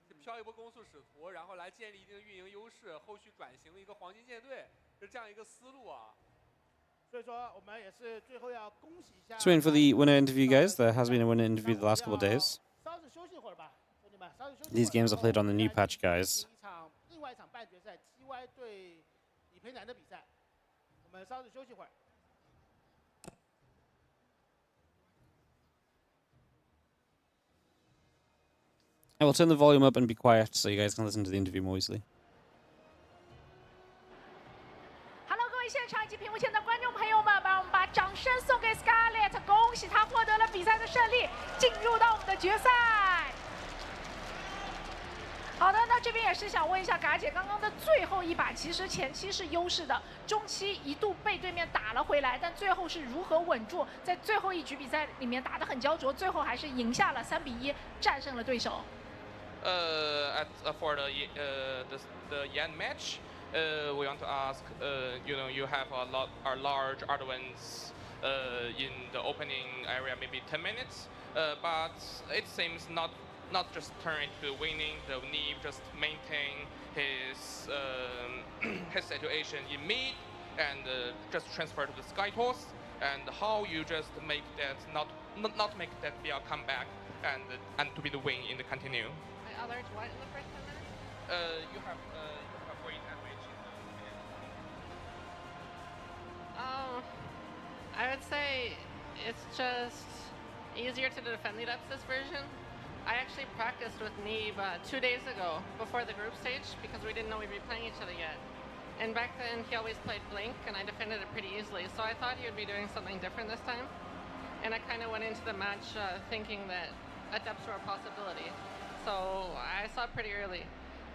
就飘一波攻速使徒，然后来建立一定的运营优势，后续转型一个黄金舰队，是这样一个思路啊。所以说我们也是最后要恭喜一下。Just waiting for the winner interview, guys. There has been a winner interview the last couple of days. 稍事休息会儿吧，兄弟们，稍事休息。These games are played on the new patch, guys. 另外一场半决赛 TY 对李培南的比赛，我们稍事休息会儿。I will turn the volume up and be quiet so you guys can listen to the interview more easily. Hello， 各位现场以及屏幕前的观众朋友们，我们把掌声送给 Scarlett， 恭喜她获得了比赛的胜利，进入到我们的决赛。好的，那这边也是想问一下嘎姐，刚刚的最后一把其实前期是优势的，中期一度被对面打了回来，但最后是如何稳住，在最后一局比赛里面打得很焦灼，最后还是赢下了3比1，战胜了对手。For the Yan match, we want to ask, you have a large advance in the opening area, maybe 10 minutes, but it seems not just turn into winning. The Neeb just maintain his his situation in mid and just transfer to the Sky Toss, and how you just make that not make that be a comeback and to be the win in the continue. Alert what in the first 10 minutes? You have weight advantage. I would say it's just easier to defend the ups this version. I actually practiced with Neeb 2 days ago before the group stage because we didn't know we'd be playing each other yet. And back then he always played Blink and I defended it pretty easily, so I thought he would be doing something different this time. And I kind of went into the match thinking that adepts were a possibility. So I saw it pretty early.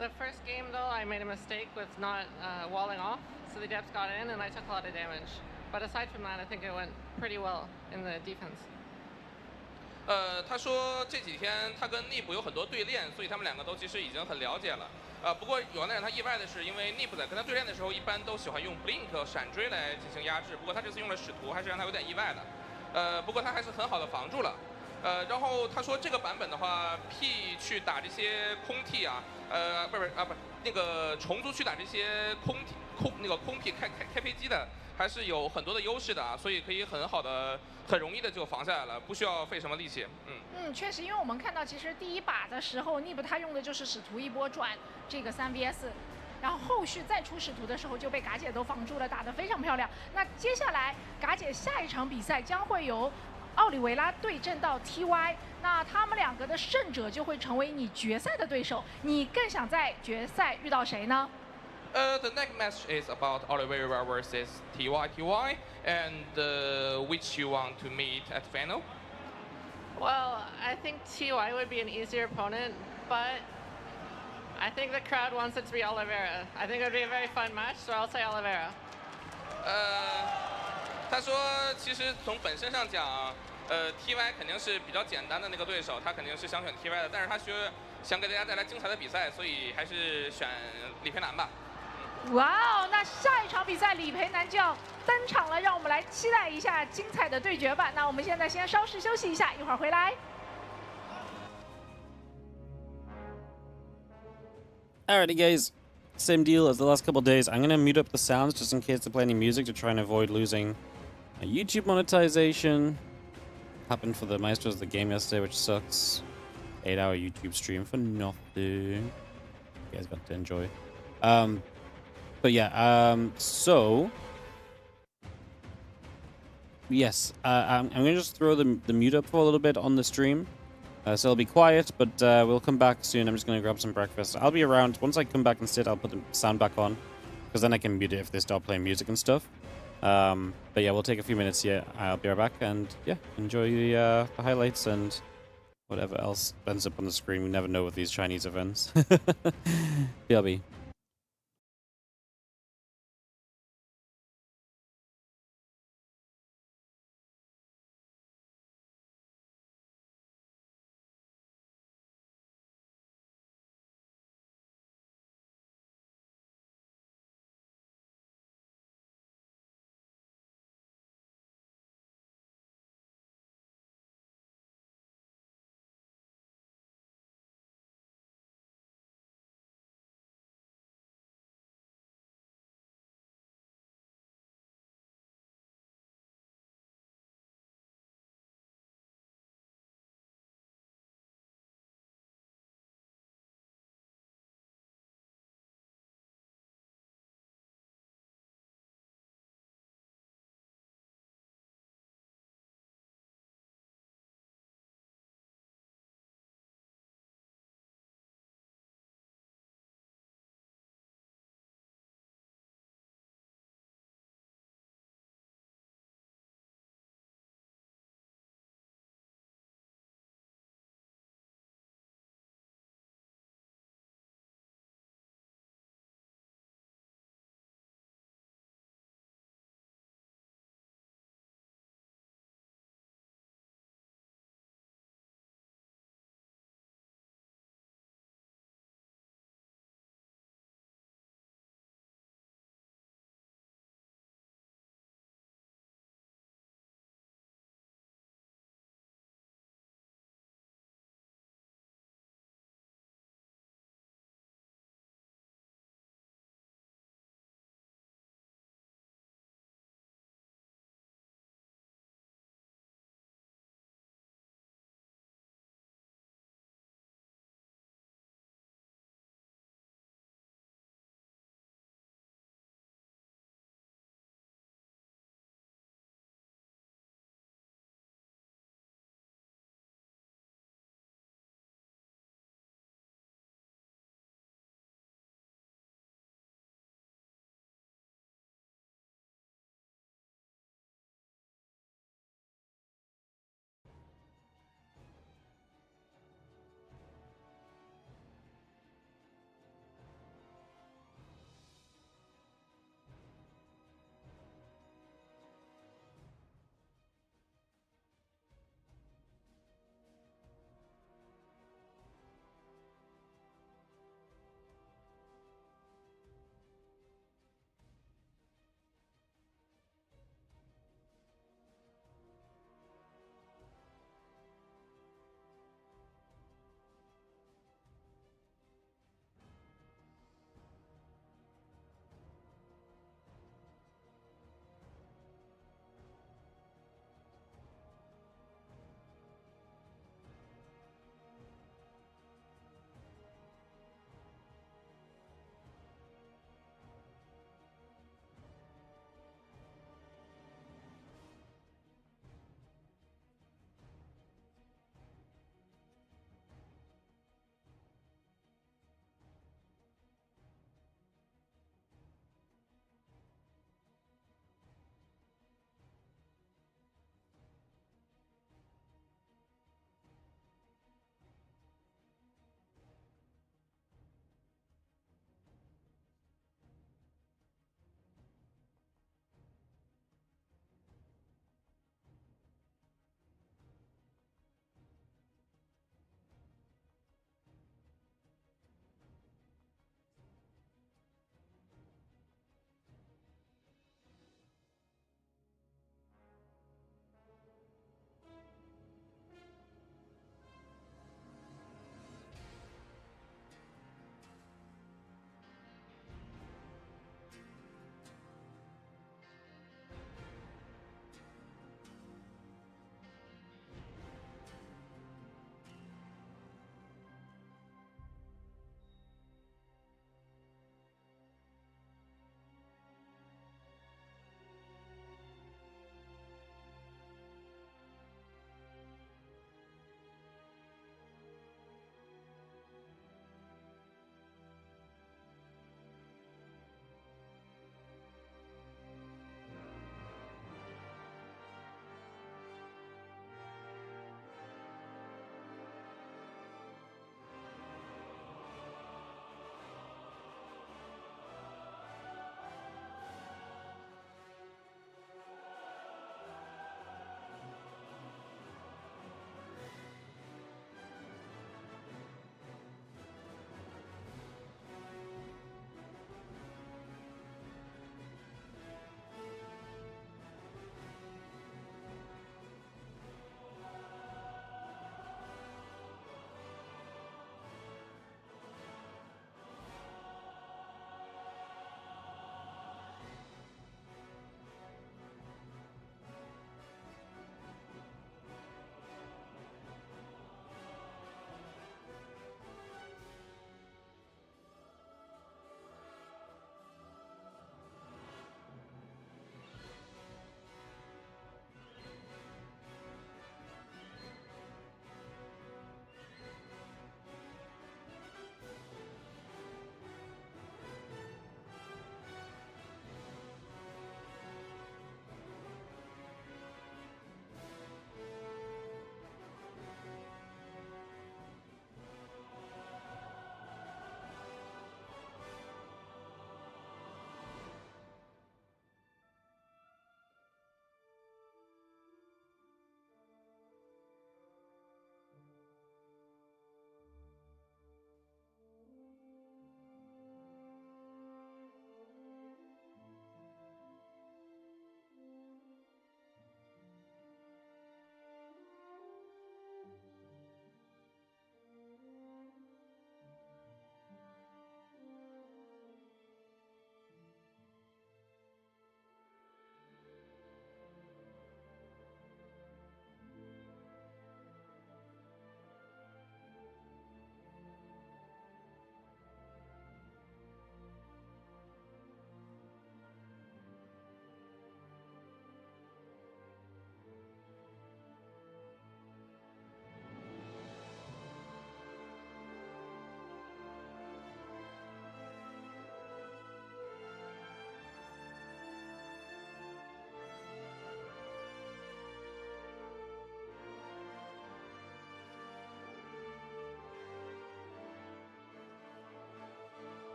The first game though, I made a mistake with not walling off, so the adepts got in and I took a lot of damage. But aside from that, I think it went pretty well in the defense. 他说这几天他跟Neeb有很多对练，所以他们两个都其实已经很了解了。不过有让他意外的是，因为Neeb在跟他对练的时候，一般都喜欢用 Blink 闪追来进行压制，不过他这次用了使徒，还是让他有点意外的。不过他还是很好的防住了。然后他说这个版本的话 ，P 去打这些空 T 啊，不那个虫族去打这些空 P 开飞机的，还是有很多的优势的啊，所以可以很容易的就防下来了，不需要费什么力气。确实，因为我们看到其实第一把的时候，Neeb他用的就是使徒一波转这个3vs。然后后续再出使徒的时候就被嘎姐都防住了，打得非常漂亮。那接下来嘎姐下一场比赛将会由奥里维拉对阵到 TY， 那他们两个的胜者就会成为你决赛的对手。你更想在决赛遇到谁呢？The next match is about Oliveira versus TY, and which you want to meet at final? Well, I think TY would be an easier opponent, but I think the crowd wants it to be Oliveira. I think it would be a very fun match, so I'll say Oliveira. 他说，其实从本身上讲，TY 肯定是比较简单的那个对手，他肯定是想选 TY 的，但是他想给大家带来精彩的比赛，所以还是选李培南吧。哇哦，那下一场比赛李培南就要登场了，让我们来期待一下精彩的对决吧。那我们现在先稍事休息一下，一会儿回来。Alrighty, guys. Same deal as the last couple of days. I'm gonna mute up the sounds just in case they play any music to try and avoid losing YouTube monetization. Happened for the Maestros of the game yesterday, which sucks. 8-hour YouTube stream for nothing. You guys got to enjoy. But yeah, so yes, I'm gonna just throw the mute up for a little bit on the stream. So it'll be quiet, but we'll come back soon. I'm just going to grab some breakfast. I'll be around. Once I come back and sit, I'll put the sound back on, because then I can mute it if they start playing music and stuff. But yeah, we'll take a few minutes here. I'll be right back, and yeah, enjoy the highlights and whatever else ends up on the screen. We never know with these Chinese events. BRB.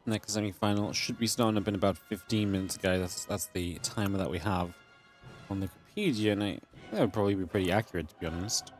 Next semi-final should be starting up in about 15 minutes, guys. That's the timer that we have on the Wikipedia, and that would probably be pretty accurate, to be honest.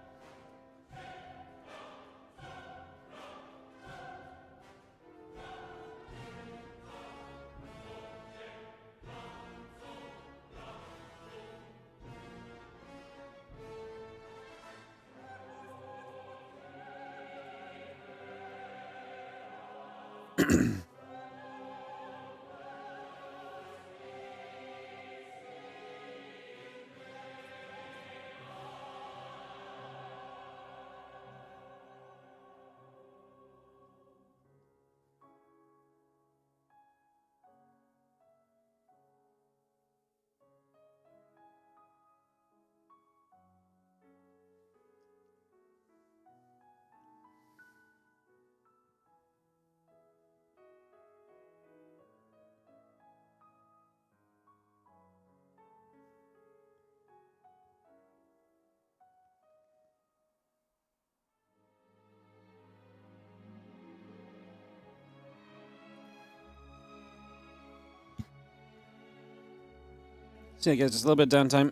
So yeah, guys, just a little bit of downtime.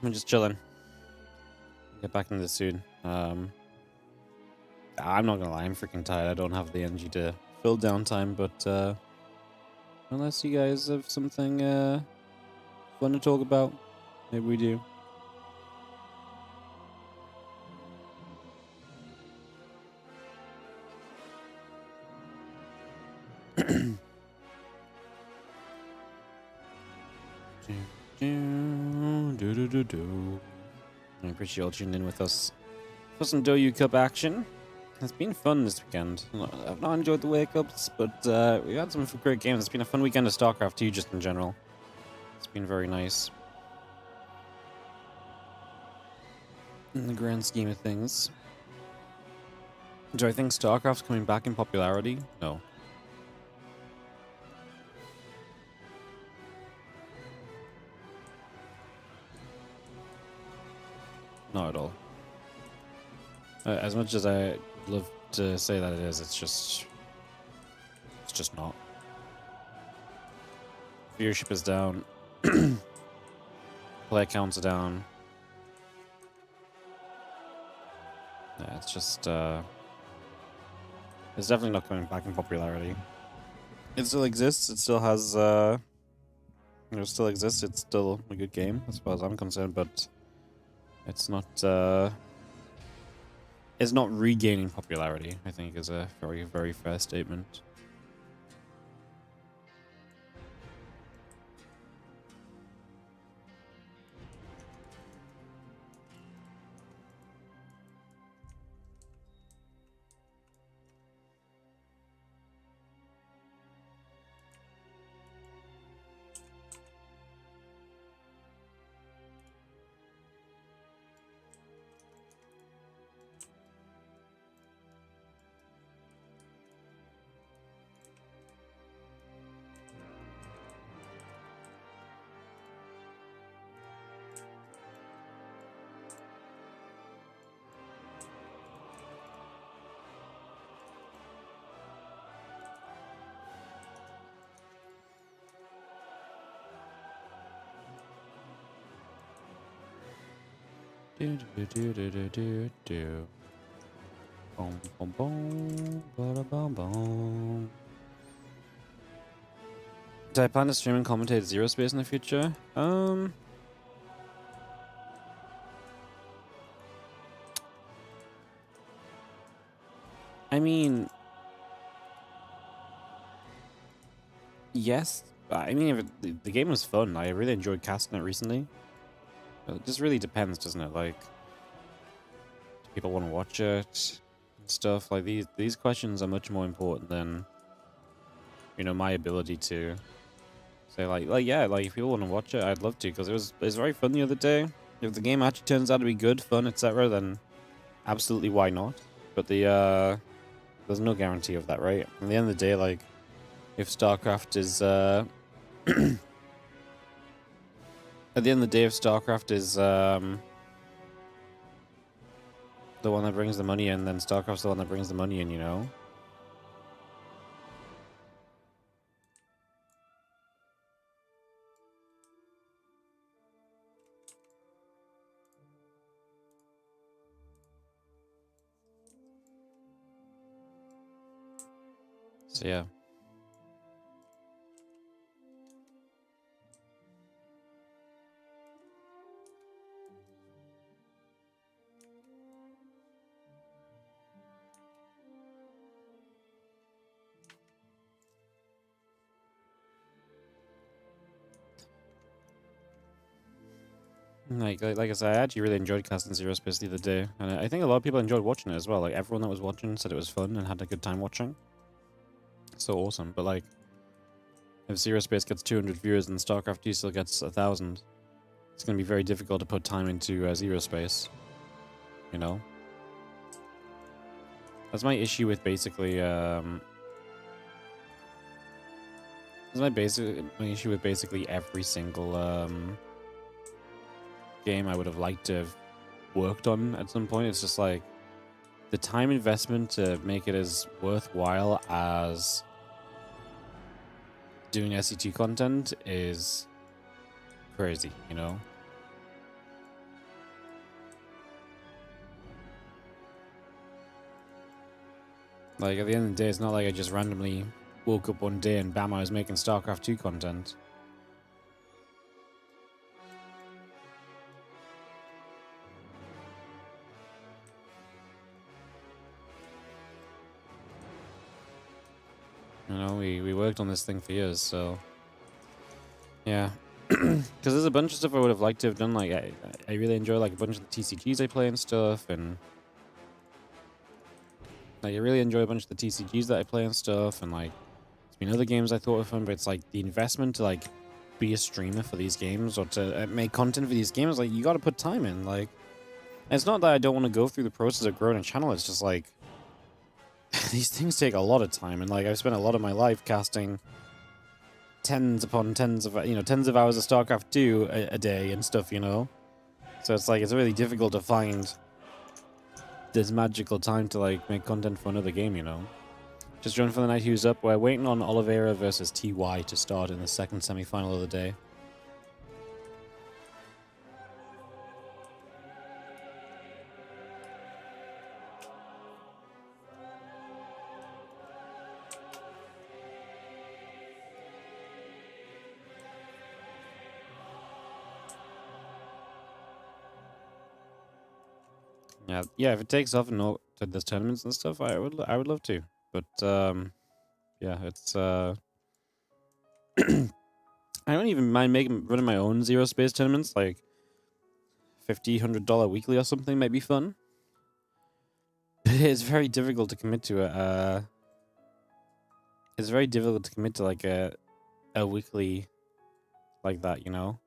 We're just chilling. Get back into this soon. I'm not gonna lie, I'm freaking tired. I don't have the energy to fill downtime, but unless you guys have something fun to talk about, maybe we do. I appreciate you all tuning in with us for some Douyu Cup action. It's been fun this weekend. I've not enjoyed the wake-ups, but we had some great games. It's been a fun weekend of StarCraft too, just in general. It's been very nice. In the grand scheme of things. Do I think StarCraft's coming back in popularity? No. Not at all. As much as I love to say that it is, it's just not. Viewership is down. Player counts are down. Yeah, it's just it's definitely not coming back in popularity. It still exists. It still has it still exists. It's still a good game as far as I'm concerned, but it's not regaining popularity, I think, is a very, very fair statement. Do do do do do do do. Boom boom boom. Bada boom boom. Do I plan to stream and commentate Zero Space in the future? I mean, yes. I mean, if the game was fun. I really enjoyed casting it recently. It just really depends, doesn't it? Like, do people want to watch it and stuff? Like, these questions are much more important than, you know, my ability to say yeah, like if people want to watch it, I'd love to, because it was very fun the other day. If the game actually turns out to be good, fun, etc., then absolutely why not? But there's no guarantee of that, right? At the end of the day, like, if StarCraft is at the end of the day, if StarCraft is the one that brings the money in, then StarCraft's the one that brings the money in, you know? So yeah. Like I said, I actually really enjoyed casting Zero Space the other day, and I think a lot of people enjoyed watching it as well. Like everyone that was watching said it was fun and had a good time watching. So awesome. But like, if Zero Space gets 200 viewers and StarCraft 2 still gets 1,000, it's going to be very difficult to put time into Zero Space. You know, that's my issue with basically. That's my issue with basically every single game I would have liked to have worked on at some point. It's just like the time investment to make it as worthwhile as doing SC2 content is crazy, you know? Like, at the end of the day, it's not like I just randomly woke up one day and bam, I was making StarCraft 2 content. You know, we worked on this thing for years, so... Yeah. Because there's a bunch of stuff I would have liked to have done. Like, I really enjoy, like, a bunch of the TCGs I play and stuff, and... Like, I really enjoy a bunch of the TCGs that I play and stuff, and, like... There's been other games I thought were fun, but it's, like, the investment to, like, be a streamer for these games, or to make content for these games, like, you gotta put time in, like... And it's not that I don't want to go through the process of growing a channel, it's just, like... These things take a lot of time, and like I've spent a lot of my life casting tens upon tens of tens of hours of StarCraft 2 a day and stuff, you know. So it's like it's really difficult to find this magical time to like make content for another game, you know. Just joined for the night. Who's up? We're waiting on Oliveira versus TY to start in the second semi-final of the day. Yeah, if it takes off and all there's tournaments and stuff, I would love to. But yeah, it's I don't even mind running my own Zero Space tournaments, like $50-$100 weekly or something might be fun. But it's very difficult to commit to it. It's very difficult to commit to like a weekly like that, you know?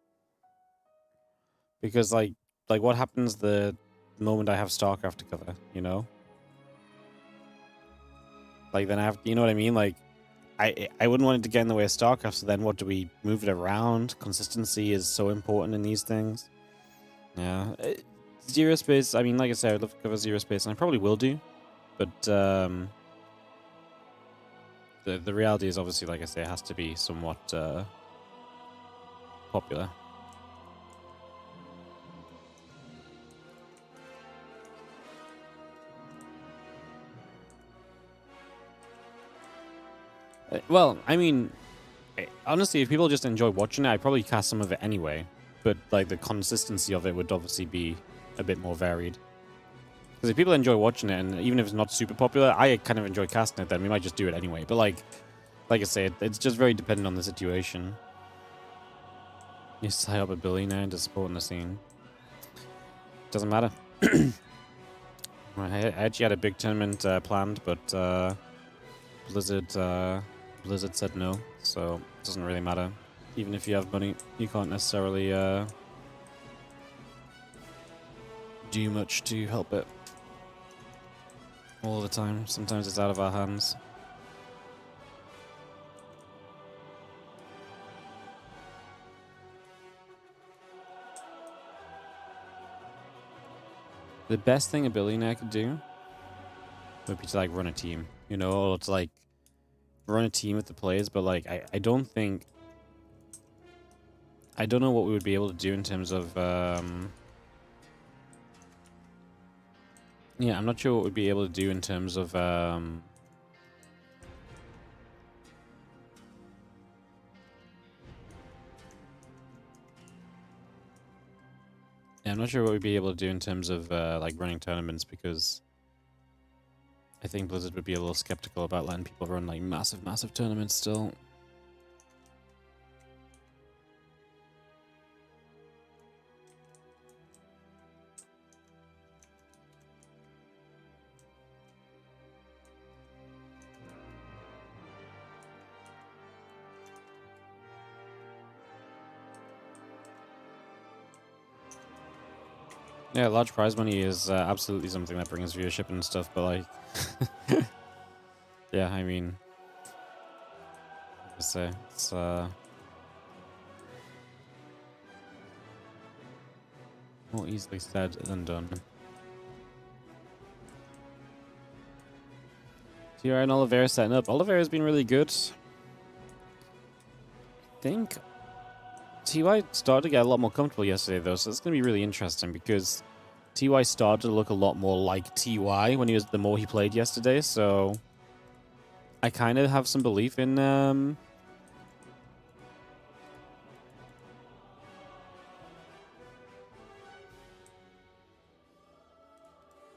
Because like what happens the moment I have StarCraft to cover, you know? Like then I have, you know what I mean? Like I wouldn't want it to get in the way of StarCraft, so then what do we move it around? Consistency is so important in these things. Yeah. Zero Space, I mean, like I said, I'd love to cover Zero Space, and I probably will do. But the reality is obviously, like I say, it has to be somewhat popular. Well, I mean, honestly, if people just enjoy watching it, I'd probably cast some of it anyway. But, like, the consistency of it would obviously be a bit more varied. Because if people enjoy watching it, and even if it's not super popular, I kind of enjoy casting it, then we might just do it anyway. But, like I say, it's just very dependent on the situation. You tie up a billionaire to support in the scene. Doesn't matter. I actually had a big tournament planned, but Blizzard said no, so it doesn't really matter. Even if you have money, you can't necessarily do much to help it all the time. Sometimes it's out of our hands. The best thing a billionaire could do would be to like run a team, you know, or to like run a team with the players, but like I don't think, I don't know what we would be able to do in terms of yeah, I'm not sure what we'd be able to do in terms of I'm not sure what we'd be able to do in terms of like running tournaments, because I think Blizzard would be a little skeptical about letting people run like massive tournaments still. Yeah, large prize money is absolutely something that brings viewership and stuff, but like, yeah, I mean, like I say, it's more easily said than done. TR and Oliveira setting up. Oliveira's been really good. I think TY started to get a lot more comfortable yesterday, though, so it's going to be really interesting, because TY started to look a lot more like TY when he was, the more he played yesterday, so I kind of have some belief in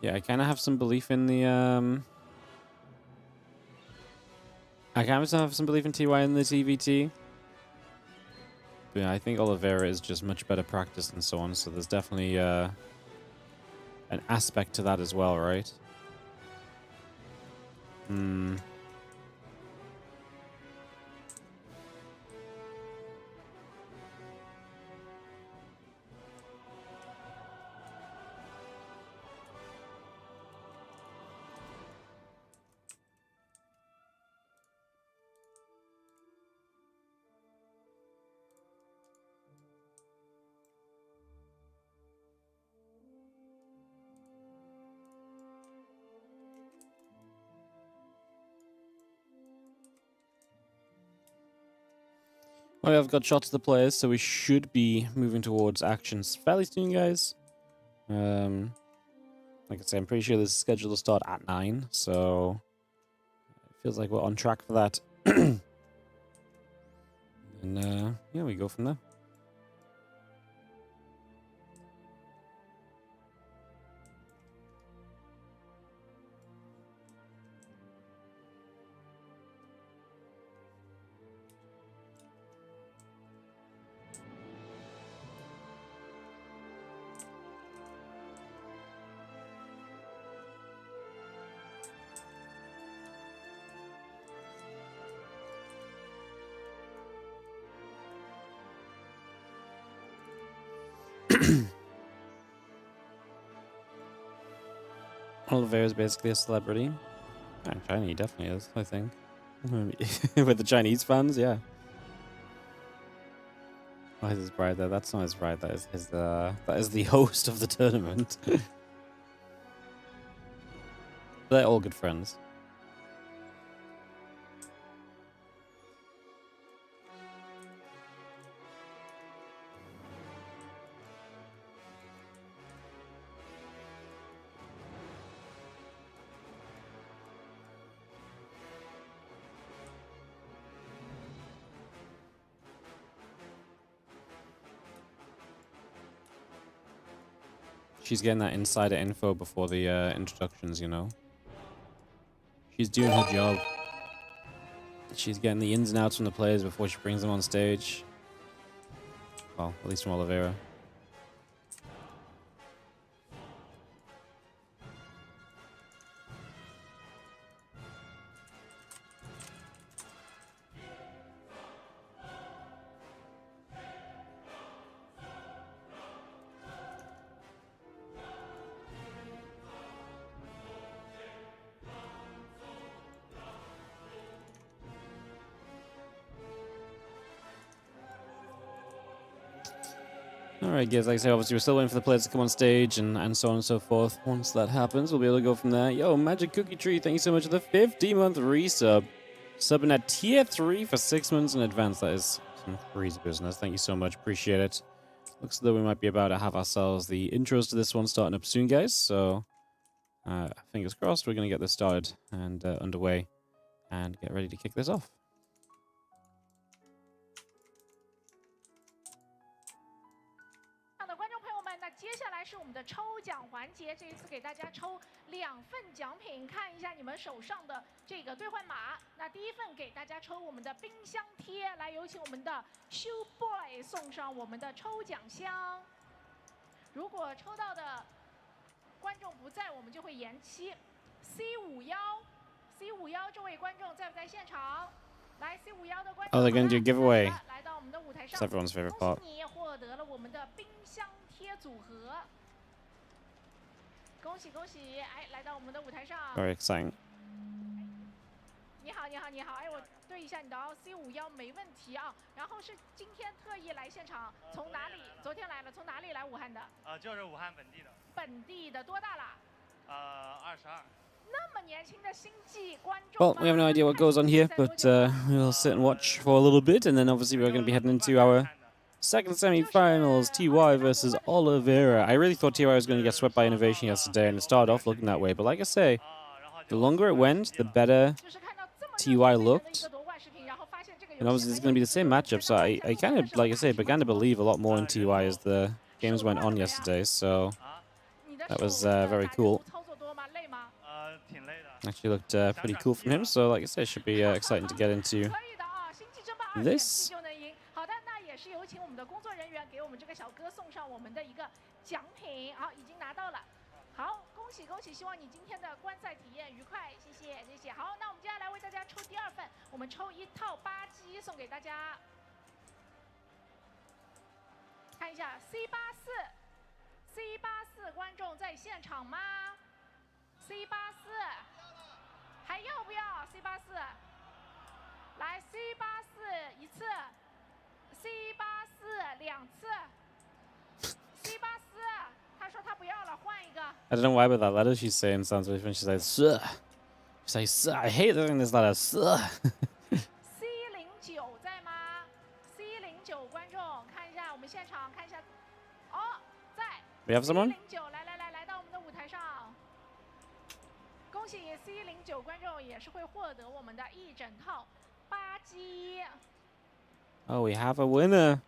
yeah, I kind of have some belief in the I kind of have some belief in TY in the TVT. But yeah, I think Oliveira is just much better practice and so on, so there's definitely an aspect to that as well, right? Well, I've got shots of the players, so we should be moving towards actions fairly soon, guys. Like I say, I'm pretty sure this is scheduled to start at 9, so it feels like we're on track for that. And yeah, we go from there. Oliveira is basically a celebrity. China, he definitely is, I think. With the Chinese fans, yeah. Why is his bride there? That's not his bride. That is his. That is the host of the tournament. They're all good friends. She's getting that insider info before the introductions, you know. She's doing her job. She's getting the ins and outs from the players before she brings them on stage. Well, at least from Oliveira. Alright guys, like I said, obviously we're still waiting for the players to come on stage and so on and so forth. Once that happens, we'll be able to go from there. Yo, Magic Cookie Tree, thank you so much for the 50-month resub. Subbing at tier 3 for 6 months in advance. That is some crazy business. Thank you so much, appreciate it. Looks as though we might be about to have ourselves the intros to this one starting up soon, guys. So, fingers crossed, we're going to get this started and underway and get ready to kick this off. 的观众朋友们，那接下来奖环节，这一次给大家抽2份奖品，看一下你们手上的这个兑换码。那第一份给大家抽我们的冰箱贴，来有请我们的 Shoe Boy 送上我们的抽奖箱。如果抽到的观众不在，我们就会延期。C51，这位观众在不在现场？来 C51的观众。Oh, they're going to do a giveaway. 来到我们的舞台上。 It's everyone's favorite part. 恭喜你获得了我们的冰箱贴组合。恭喜恭喜！哎，来到我们的舞台上。Very exciting. 你好，你好，你好！哎，我对一下你的C51没问题啊。然后是今天特意来现场，从哪里？昨天来了，从哪里来武汉的？就是武汉本地的。本地的，多大了？22。 那么年轻的星际观众。 Well, we have no idea what goes on here, but we'll sit and watch for a little bit, and then obviously we're going to be heading into our second semi-finals, TY versus Oliveira. I really thought TY was going to get swept by Innovation yesterday, and it started off looking that way. But like I say, the longer it went, the better TY looked. And obviously it's going to be the same matchup, so I kind of, like I say, began to believe a lot more in TY as the games went on yesterday, so that was very cool. Actually looked pretty cool from him, so like I say, it should be exciting to get into this. 好的，那也是有请我们的工作人员给我们这个小哥送上我们的一个奖品，好，已经拿到了。好，恭喜恭喜！希望你今天的观赛体验愉快，谢谢谢谢。好，那我们接下来为大家抽第2份，我们抽1套8机送给大家。看一下 C84 观众在现场吗 ？C84。 还要不要 C84？ 来 C84 1次 ，C84 2次 ，C84 他说他不要了，换一个。I don't know why, but that letter she's saying sounds really funny. She's like, "Sir," she's like, "Sir, I hate hearing this letter, sir." C09在吗 ？C09 观众看一下我们现场，看一下，哦，在。We have someone? C09，来到我们的舞台上。 恭喜 C09 观众也是会获得我们的一整套8机。Oh, we have a winner.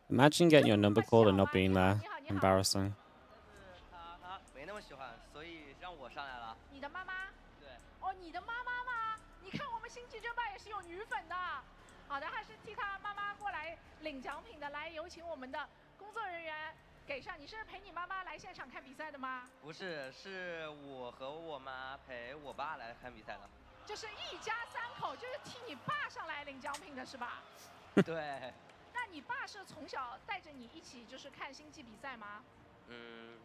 Imagine getting your number called and not being there. Embarrassing. 他没那么喜欢，所以让我上来了。你的妈妈？对。哦，你的妈妈吗？你看我们星际争霸也是有女粉的。好的，还是替他妈妈过来领奖品的。来，有请我们的工作人员。 给上，你是陪你妈妈来现场看比赛的吗？不是，是我和我妈陪我爸来看比赛的。就是一家3口，就是替你爸上来领奖品的是吧？对。那你爸是从小带着你一起就是看星际比赛吗？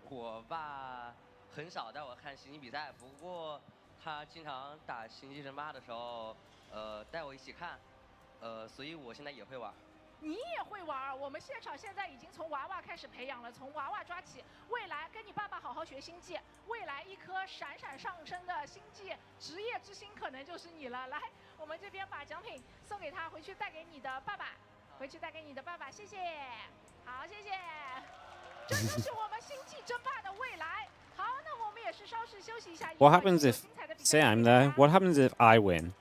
我爸很少带我看星际比赛，不过他经常打星际争霸的时候，带我一起看，所以我现在也会玩。 你也会玩，我们现场现在已经从娃娃开始培养了，从娃娃抓起，未来跟你爸爸好好学星际，未来一颗闪闪上升的星际职业之星可能就是你了。来，我们这边把奖品送给他，回去带给你的爸爸，回去带给你的爸爸，谢谢，好，谢谢，这就是我们星际争霸的未来。好，那我们也是稍事休息一下。What happens if, say I'm there? What happens if I win?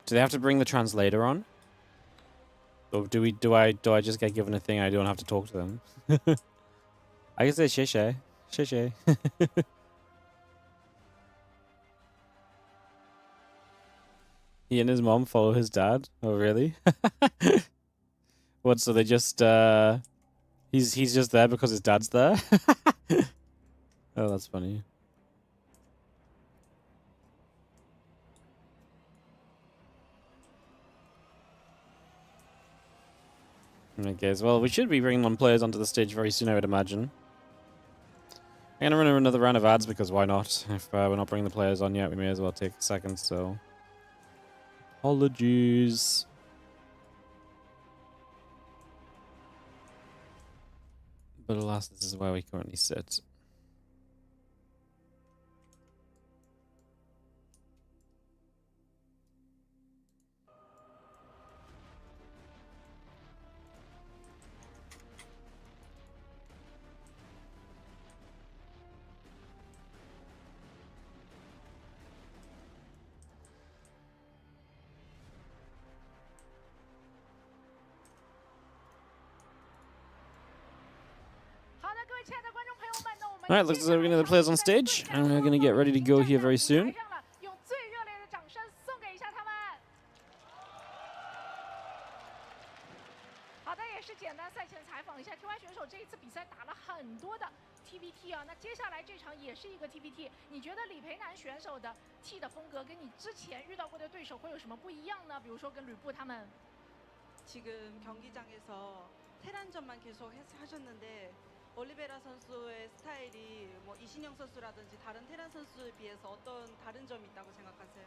Do they have to bring the translator on? Or do I just get given a thing I don't have to talk to them? I can say shay. He and his mom follow his dad. Oh really? What? So they just he's just there because his dad's there? Oh, that's funny. Okay, well, we should be bringing on players onto the stage very soon, I would imagine. I'm going to run another round of ads because why not? If we're not bringing the players on yet, we may as well take a second, so... Apologies. But alas, this is where we currently sit. All right, looks like we're going to have the players on stage, and we're going to get ready to go here very soon. 用最热烈的掌声送给一下他们。好的，也是简单赛前采访一下 T1 选手，这一次比赛打了很多的 TVT 啊，那接下来这场也是一个 TVT， 你觉得李培南选手的 T 的风格跟你之前遇到过的对手会有什么不一样呢？比如说跟吕布他们。 지금 경기장에서 테란전만 계속 하셨는데 올리베라 선수의 스타일이 뭐 이신영 선수라든지 다른 테란 선수에 비해서 어떤 다른 점이 있다고 생각하세요?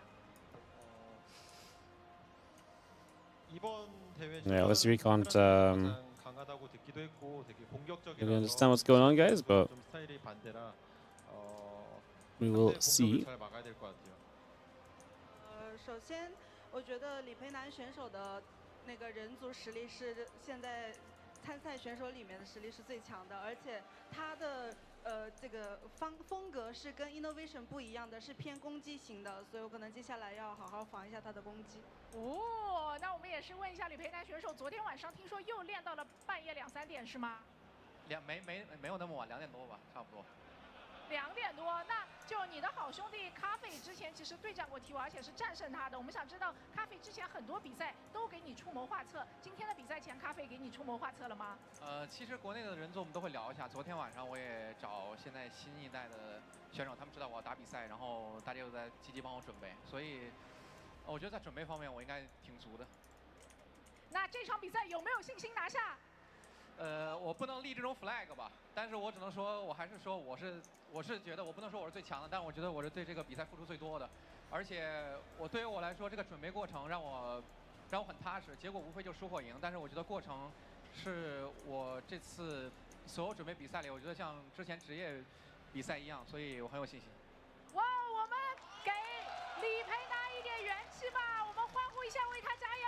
이번 대회 Yeah, obviously we can't 강하다고 듣기도 했고 되게 공격적이라서 really understand what's going on, guys, but 좀 스타일이 반대라 we will see. 잘 막아야 될 것 같아요. 首先，我觉得李培南选手的那个人族实力是现在参赛选手里面的实力是最强的，而且他的这个风格是跟 Innovation 不一样的，是偏攻击型的，所以我可能接下来要好好防一下他的攻击。哦，那我们也是问一下李培南选手，昨天晚上听说又练到了半夜2、3点是吗？没有那么晚，2点多吧，差不多。 2点多，那就你的好兄弟咖啡之前其实对战过 T1，而且是战胜他的。我们想知道咖啡之前很多比赛都给你出谋划策，今天的比赛前咖啡给你出谋划策了吗？其实国内的人族我们都会聊一下。昨天晚上我也找现在新一代的选手，他们知道我要打比赛，然后大家又在积极帮我准备，所以我觉得在准备方面我应该挺足的。那这场比赛有没有信心拿下？ 我不能立这种 flag 吧，但是我只能说，我还是说我是觉得我不能说我是最强的，但我觉得我是对这个比赛付出最多的，而且对于我来说，这个准备过程让我很踏实，结果无非就输或赢，但是我觉得过程是我这次所有准备比赛里，我觉得像之前职业比赛一样，所以我很有信心。哇，我们给李培南一点元气吧，我们欢呼一下，为他加油！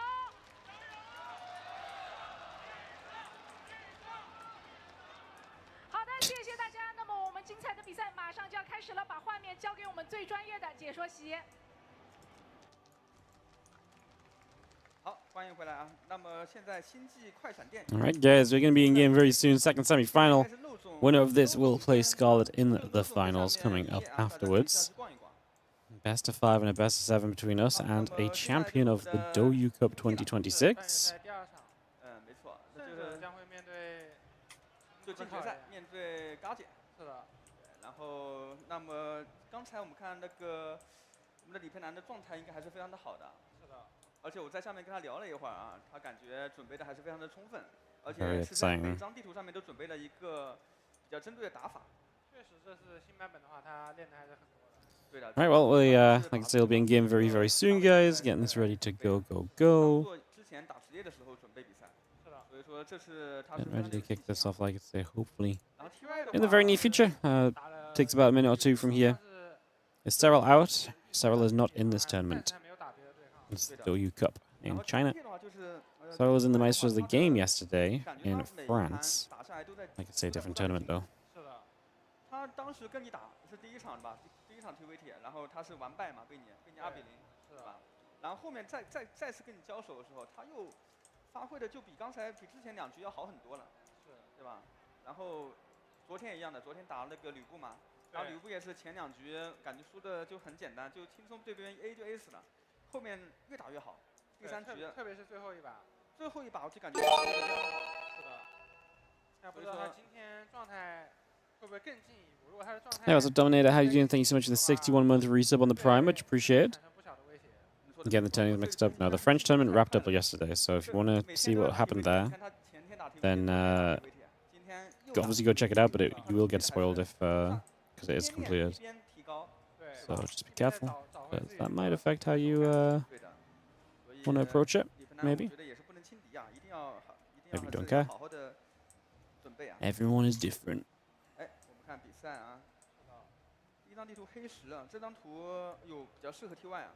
好的，谢谢大家。那么我们精彩的比赛马上就要开始了，把画面交给我们最专业的解说席。好，欢迎回来啊。那么现在星际快闪电。All right, guys, we're going to be in game very soon. Second semi-final. Winner of this will play Scarlett in the finals coming up afterwards. Best of 5 and a best of 7 between us and a champion of the Douyu Cup 2026. 没错，那就是将会面对就进决赛，面对嘎姐。是的。然后，那么刚才我们看那个我们的李培南的状态应该还是非常的好的。是的。而且我在下面跟他聊了一会儿啊，他感觉准备的还是非常的充分，而且是在每张地图上面都准备了一个比较针对的打法。确实，这是新版本的话，他练的还是很多的。 All right, well, we like I say, we'll be in game very, very soon, guys. Getting this ready to go, go, go. Getting ready to kick this off, like I say, hopefully in the very near future. Takes about a minute or two from here. Is Cyril out? Cyril is not in this tournament. It's the Douyu Cup in China. Cyril was in the Maestros of the Game yesterday in France. Like I say, different tournament though. 他当时跟你打是第一场吧，第一场 TVT， 然后他是完败嘛，被你2比0，是吧？然后后面再次跟你交手的时候，他又发挥的就比之前2局要好很多了，是，对吧？然后昨天也一样的，昨天打那个吕布嘛，然后吕布也是前2局感觉输的就很简单，就轻松对边 A 就 A 死了，后面越打越好，第3局，特别是最后一把我就感觉打得非常好，是的。那不知道他今天状态。 Hey, what's up, Dominator? How you doing? Thank you so much for the 61-month resub on the Prime, much appreciated. Again, the tournament's mixed up. No, the French tournament wrapped up yesterday, so if you want to see what happened there, then obviously go check it out, but you will get spoiled if because it is completed. So just be careful, because that might affect how you want to approach it, maybe. Maybe you don't care. Everyone is different. 看比赛啊，第一张地图黑石啊，这张图有比较适合 T1 啊。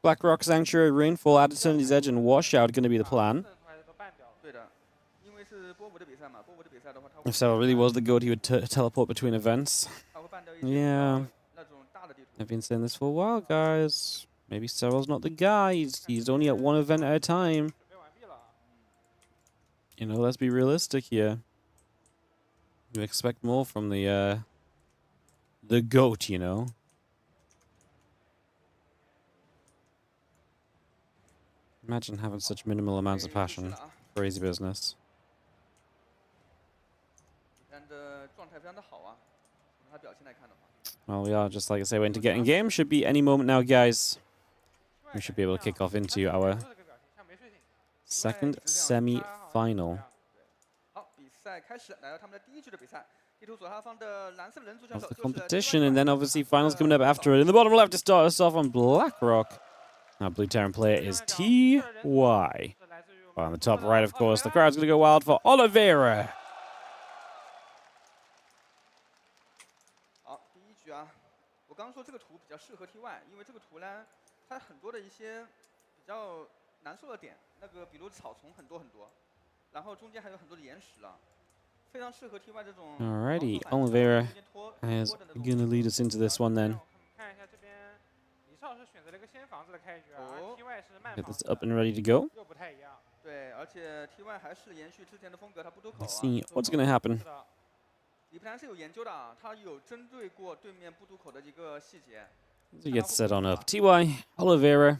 Black Rock Sanctuary, Rainfall, Add Eternity's Edge, and Washout going to be the plan. 对的，因为是波伏的比赛嘛，波伏的比赛的话， If Cyril really was the goat, he would teleport between events. Yeah, I've been saying this for a while, guys. Maybe Cyril's not the guy. He's only at one event at a time. You know, let's be realistic here. You expect more from the goat, you know. Imagine having such minimal amounts of passion. Crazy business. Well, we are, just like I say, waiting to get in game. Should be any moment now, guys. We should be able to kick off into our second semi-final of the competition. And then, obviously, finals coming up after it. In the bottom left to start us off on BlackRock. Our Blue Terran player is TY. On the top right, of course, the crowd's going to go wild for Oliveira. 我刚刚说这个图比较适合 TY， 因为这个图呢，它很多的一些比较难受的点，那个比如草丛很多很多，然后中间还有很多的岩石了，非常适合 TY 这种。Alrighty, Oliveira is going to lead us into this one then. Get this up and ready to go. 对，而且 TY 还是延续之前的风格，它不多口啊。 Let's see what's going to happen. 李普兰是有研究的啊，他有针对过对面不堵口的一个细节。 So get set on up. TY, Oliveira.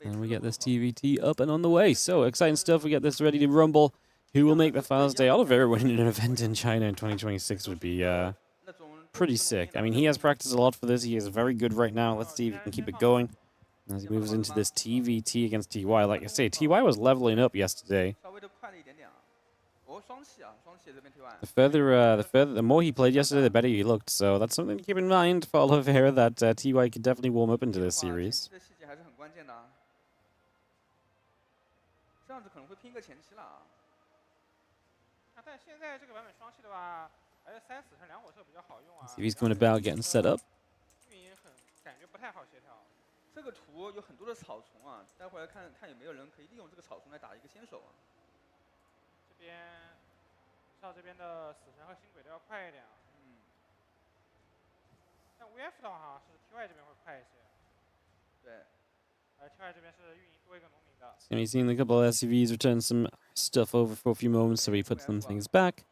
And we get this TVT up and on the way. So exciting stuff. We get this ready to rumble. Who will make the finals day? Oliveira winning an event in China in 2026 would be pretty sick. I mean, he has practiced a lot for this. He is very good right now. Let's see if he can keep it going as he moves into this TVT against TY. Like I say, TY was leveling up yesterday. The more he played yesterday, the better he looked. So that's something to keep in mind for Oliveira, that TY could definitely warm up into this series. 这样子可能会拼个前期了啊。但现在这个版本双气的话，还是3死神2火射比较好用啊。See if he's coming about getting set up. 运营感觉不太好协调。这个图有很多的草丛啊，待会儿看看有没有人可以利用这个草丛来打一个先手啊。这边，少这边的死神和星鬼都要快一点啊。但 VF 的话是 TY 这边会快一些。对。TY 这边是运营多一个农民的。So he's seen a couple of SCVs return some stuff over for a few moments, so he puts some things back.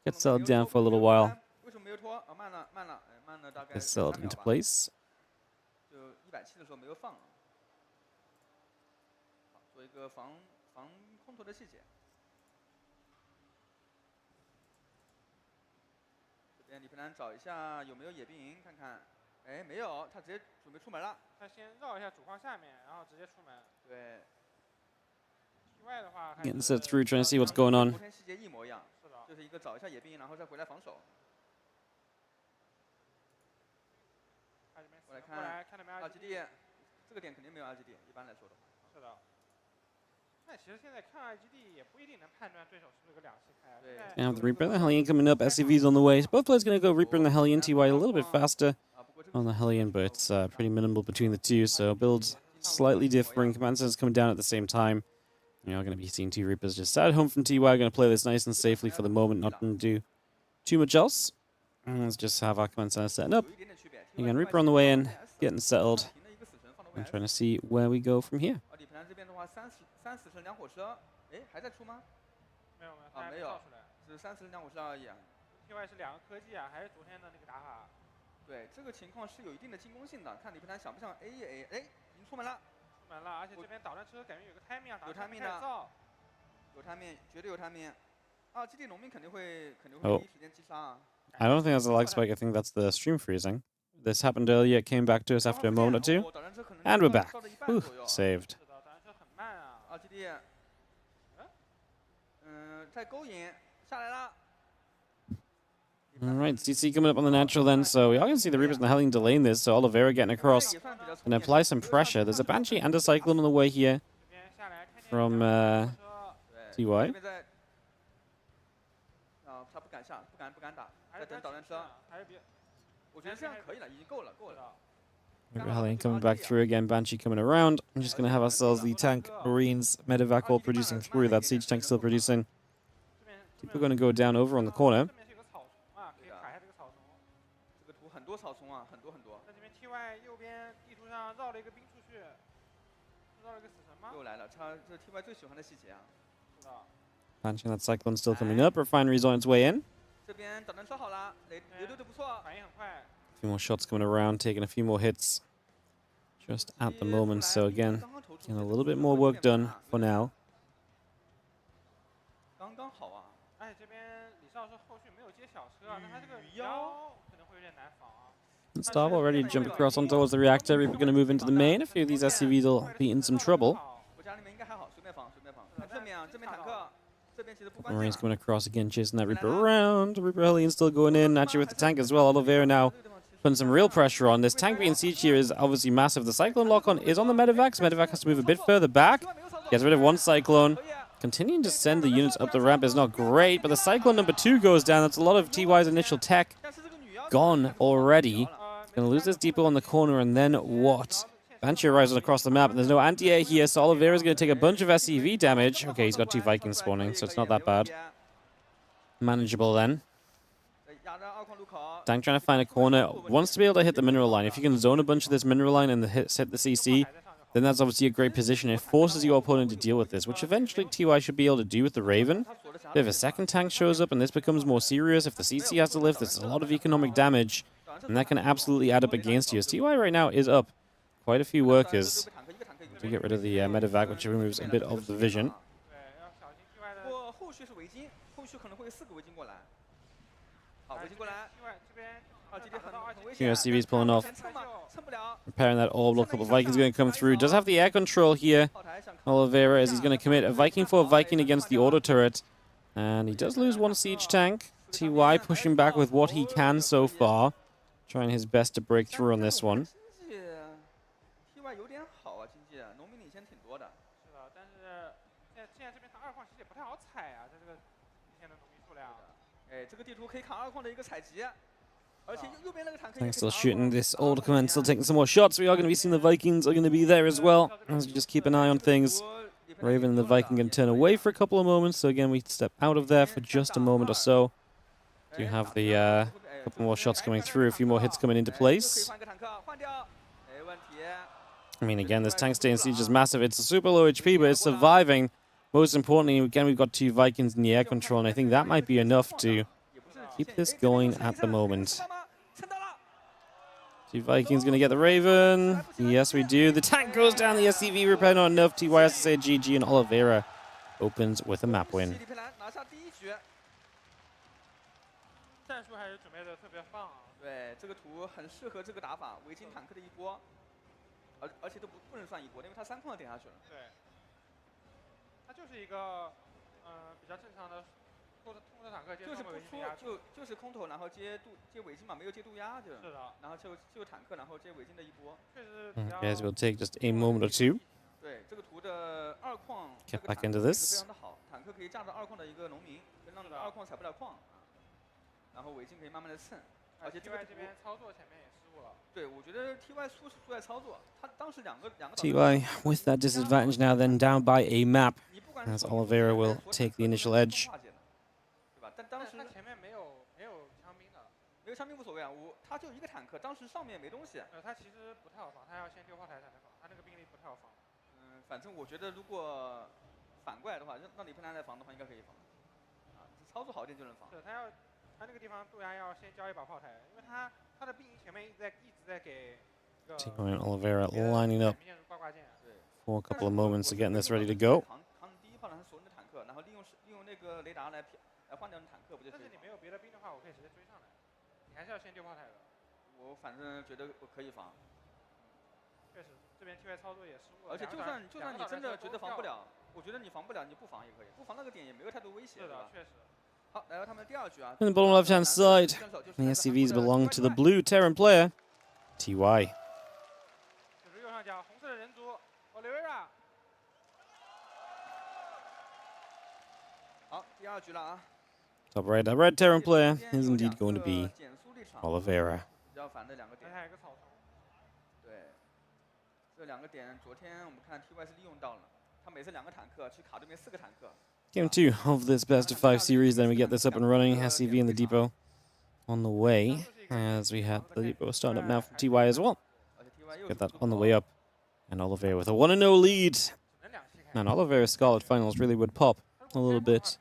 Gets settled down for a little while. 为什么没有拖？啊，慢了，慢了，慢了大概。Gets settled into place. 就170的时候没有放。好，做一个防空投的细节。这边李培南找一下有没有野兵营，看看。哎，没有，他直接准备出门了。他先绕一下主矿下面，然后直接出门。对。TY 的话 Getting set through, trying to see what's going on. 昨天细节一模一样，就是一个找一下野兵营，然后再回来防守。我来看RGD， 这个点肯定没有 RGD， 一般来说的话。是的。那其实现在看 RGD 也不一定能判断对手是不是个2气开啊。Gonna have the Reaper and the Hellion coming up. SCV's on the way. Both players gonna go Reaper and the Hellion. TY a little bit faster on the Hellion, but it's pretty minimal between the two. So builds slightly differing. Command centers coming down at the same time. You're not going to be seeing 2 Reapers just at home from TY. Going to play this nice and safely for the moment. Not going to do too much else. And let's just have our command center setting up. Again, Reaper on the way in, getting settled. And trying to see where we go from here. 3死神2火射，哎，还在出吗？没有，没有，只是3死神2火射而已啊。TY 是2个科技啊，还是昨天的那个打法？对，这个情况是有一定的进攻性的，看李培南想不想 A 一 A， 哎，已经出门了。出门了，而且这边导弹车感觉有个 timing 啊，有 timing 的，有 timing， 绝对有 timing。啊，基地农民肯定会第一时间击杀啊。I don't think that's a lag spike. I think that's the stream freezing. This happened earlier. It came back to us after a moment or two. And we're back. Whew, saved. 啊，基地，在勾引下来了。Alright, CC coming up on the natural then, so we are going to see the Reapers and the Hellion delaying this, so Oliveira getting across and apply some pressure. There's a Banshee and a Cyclone on the way here from TY. 他不敢下，不敢打，在等导弹车。我觉得这样可以了，已经够了。 Hellion coming back through again, Banshee coming around. I'm just going to have ourselves the tank, Marines, Medevac all producing through. That siege tank still producing. We're going to go down over on the corner. 很多草丛啊，很多。在这边 TY 右边地图上绕了一个兵出去，绕了一个死神吗？又来了，这是 TY 最喜欢的细节啊。是的。 Banshee and that Cyclone still coming up. Refinery's on its way in. 这边导弹车好了，雷队的不错，反应很快。 A few more shots coming around, taking a few more hits just at the moment. So again, getting a little bit more work done for now. 刚刚好啊。哎，这边李少说后续没有接小车啊，那他这个腰可能会有点难防啊。 Starboard ready to jump across on towards the reactor. We're going to move into the main. A few of these SCVs will be in some trouble. 我家里面应该还好，随便防，随便防。看正面啊，正面坦克，这边其实不关 Marines coming across again, chasing that Reaper around. Reaper Hellion still going in, actually with the tank as well. Oliveira now putting some real pressure on. This tank being siege here is obviously massive. The Cyclone lock-on is on the Medevac. So Medevac has to move a bit further back. Gets rid of one Cyclone. Continuing to send the units up the ramp is not great, but the Cyclone number 2 goes down. That's a lot of TY's initial tech gone already. Going to lose this depot on the corner, and then what? Banshee arrives across the map, and there's no anti-air here, so Oliveira's going to take a bunch of SCV damage. Okay, he's got 2 Vikings spawning, so it's not that bad. Manageable then. Tank trying to find a corner. Wants to be able to hit the mineral line. If you can zone a bunch of this mineral line and hit the CC, then that's obviously a great position. It forces your opponent to deal with this, which eventually TY should be able to do with the Raven. If a second tank shows up and this becomes more serious, if the CC has to lift, there's a lot of economic damage, and that can absolutely add up against you. As TY right now is up quite a few workers to get rid of the Medevac, which removes a bit of the vision. SCV's pulling off. Repairing that orb. A couple of Vikings going to come through. Does have the air control here. Oliveira, as he's going to commit a Viking for a Viking against the auto turret. And he does lose one siege tank. TY pushing back with what he can so far. Trying his best to break through on this one. Thanks still shooting this old command, still taking some more shots. We are going to be seeing the Vikings are going to be there as well. As we just keep an eye on things. Raven and the Viking can turn away for a couple of moments. So again, we step out of there for just a moment or so. Do have the couple more shots coming through, a few more hits coming into place. I mean, again, this tank stay in siege is massive. It's a super low HP, but it's surviving. Most importantly, again, we've got 2 Vikings in the air control, and I think that might be enough to keep this going at the moment. 2 Vikings going to get the Raven. Yes, we do. The tank goes down. The SCV repair not enough. TY has to say GG, and Oliveira opens with a map win. 战术还是准备的特别棒啊！对，这个图很适合这个打法，维京坦克的一波，而且都不能算一波，因为他3矿点下去了。对，它就是一个比较正常的空投坦克接就是不出就是空投，然后接尾金嘛，没有接渡压就。是的。然后就坦克，然后接尾金的一波。确实比较。Guys, we'll take just a moment or two. 对，这个图的2矿。Get back into this. 非常的好，坦克可以架着2矿的一个农民，让2矿采不了矿。 然后尾金可以慢慢的蹭，而且 TY 这边操作前面也失误了。对，我觉得 TY 输在操作，他当时两个。TY with that disadvantage now, then down by a map, as Oliveira will take the initial edge. 对吧？但当时他前面没有枪兵的，没有枪兵无所谓啊，他就一个坦克，当时上面没东西。他其实不太好防，他要先丢炮台才能防，他那个兵力不太好防。反正我觉得如果反过来的话，让李佩兰来防的话，应该可以防。啊，操作好一点就能防。是，他那个地方渡鸦要先交一把炮台，因为他的兵营前面一直在给。TY and Oliveira lining up for a couple of moments to getting this ready to go. 扛第一炮是熟人的坦克，然后利用那个雷达来换掉坦克，不就？但是你没有别的兵的话，我可以直接追上来。你还是要先丢炮台的。我反正觉得我可以防。确实，这边 TY 操作也失误了。而且就算你真的觉得防不了，我觉得你防不了，你不防也可以，不防那个点也没有太多威胁，是的，确实。 In the bottom left-hand side, the SCVs belong to the blue Terran player, TY. Top right, that red Terran player is indeed going to be Oliveira. 这2个点，昨天我们看 TY 是利用到了，他每次2个坦克去卡对面4个坦克。 Game 2 of this best of 5 series, then we get this up and running. SCV in the depot on the way, as we have the depot starting up now from TY as well. Get that on the way up. And Oliveira with a 1-0 lead. And Oliveira's Scarlett finals really would pop a little bit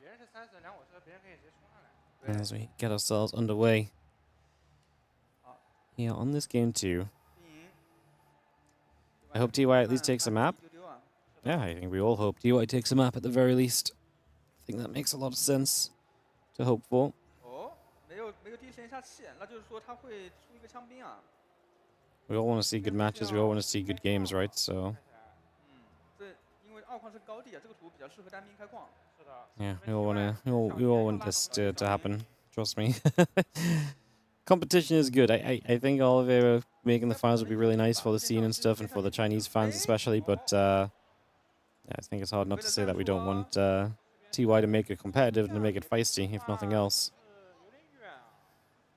as we get ourselves underway here on this game 2. I hope TY at least takes a map. Yeah, I think we all hope TY takes a map at the very least. I think that makes a lot of sense to hope for. 哦，没有第一时间下气，那就是说他会出一个枪兵啊。 We all want to see good matches. We all want to see good games, right? So. 这因为2矿是高地啊，这个图比较适合单兵开矿。是的。Yeah, we all want this to happen. Trust me. Competition is good. I think Oliveira making the finals would be really nice for the scene and stuff, and for the Chinese fans especially. But yeah, I think it's hard not to say that we don't want TY to make it competitive and to make it feisty, if nothing else.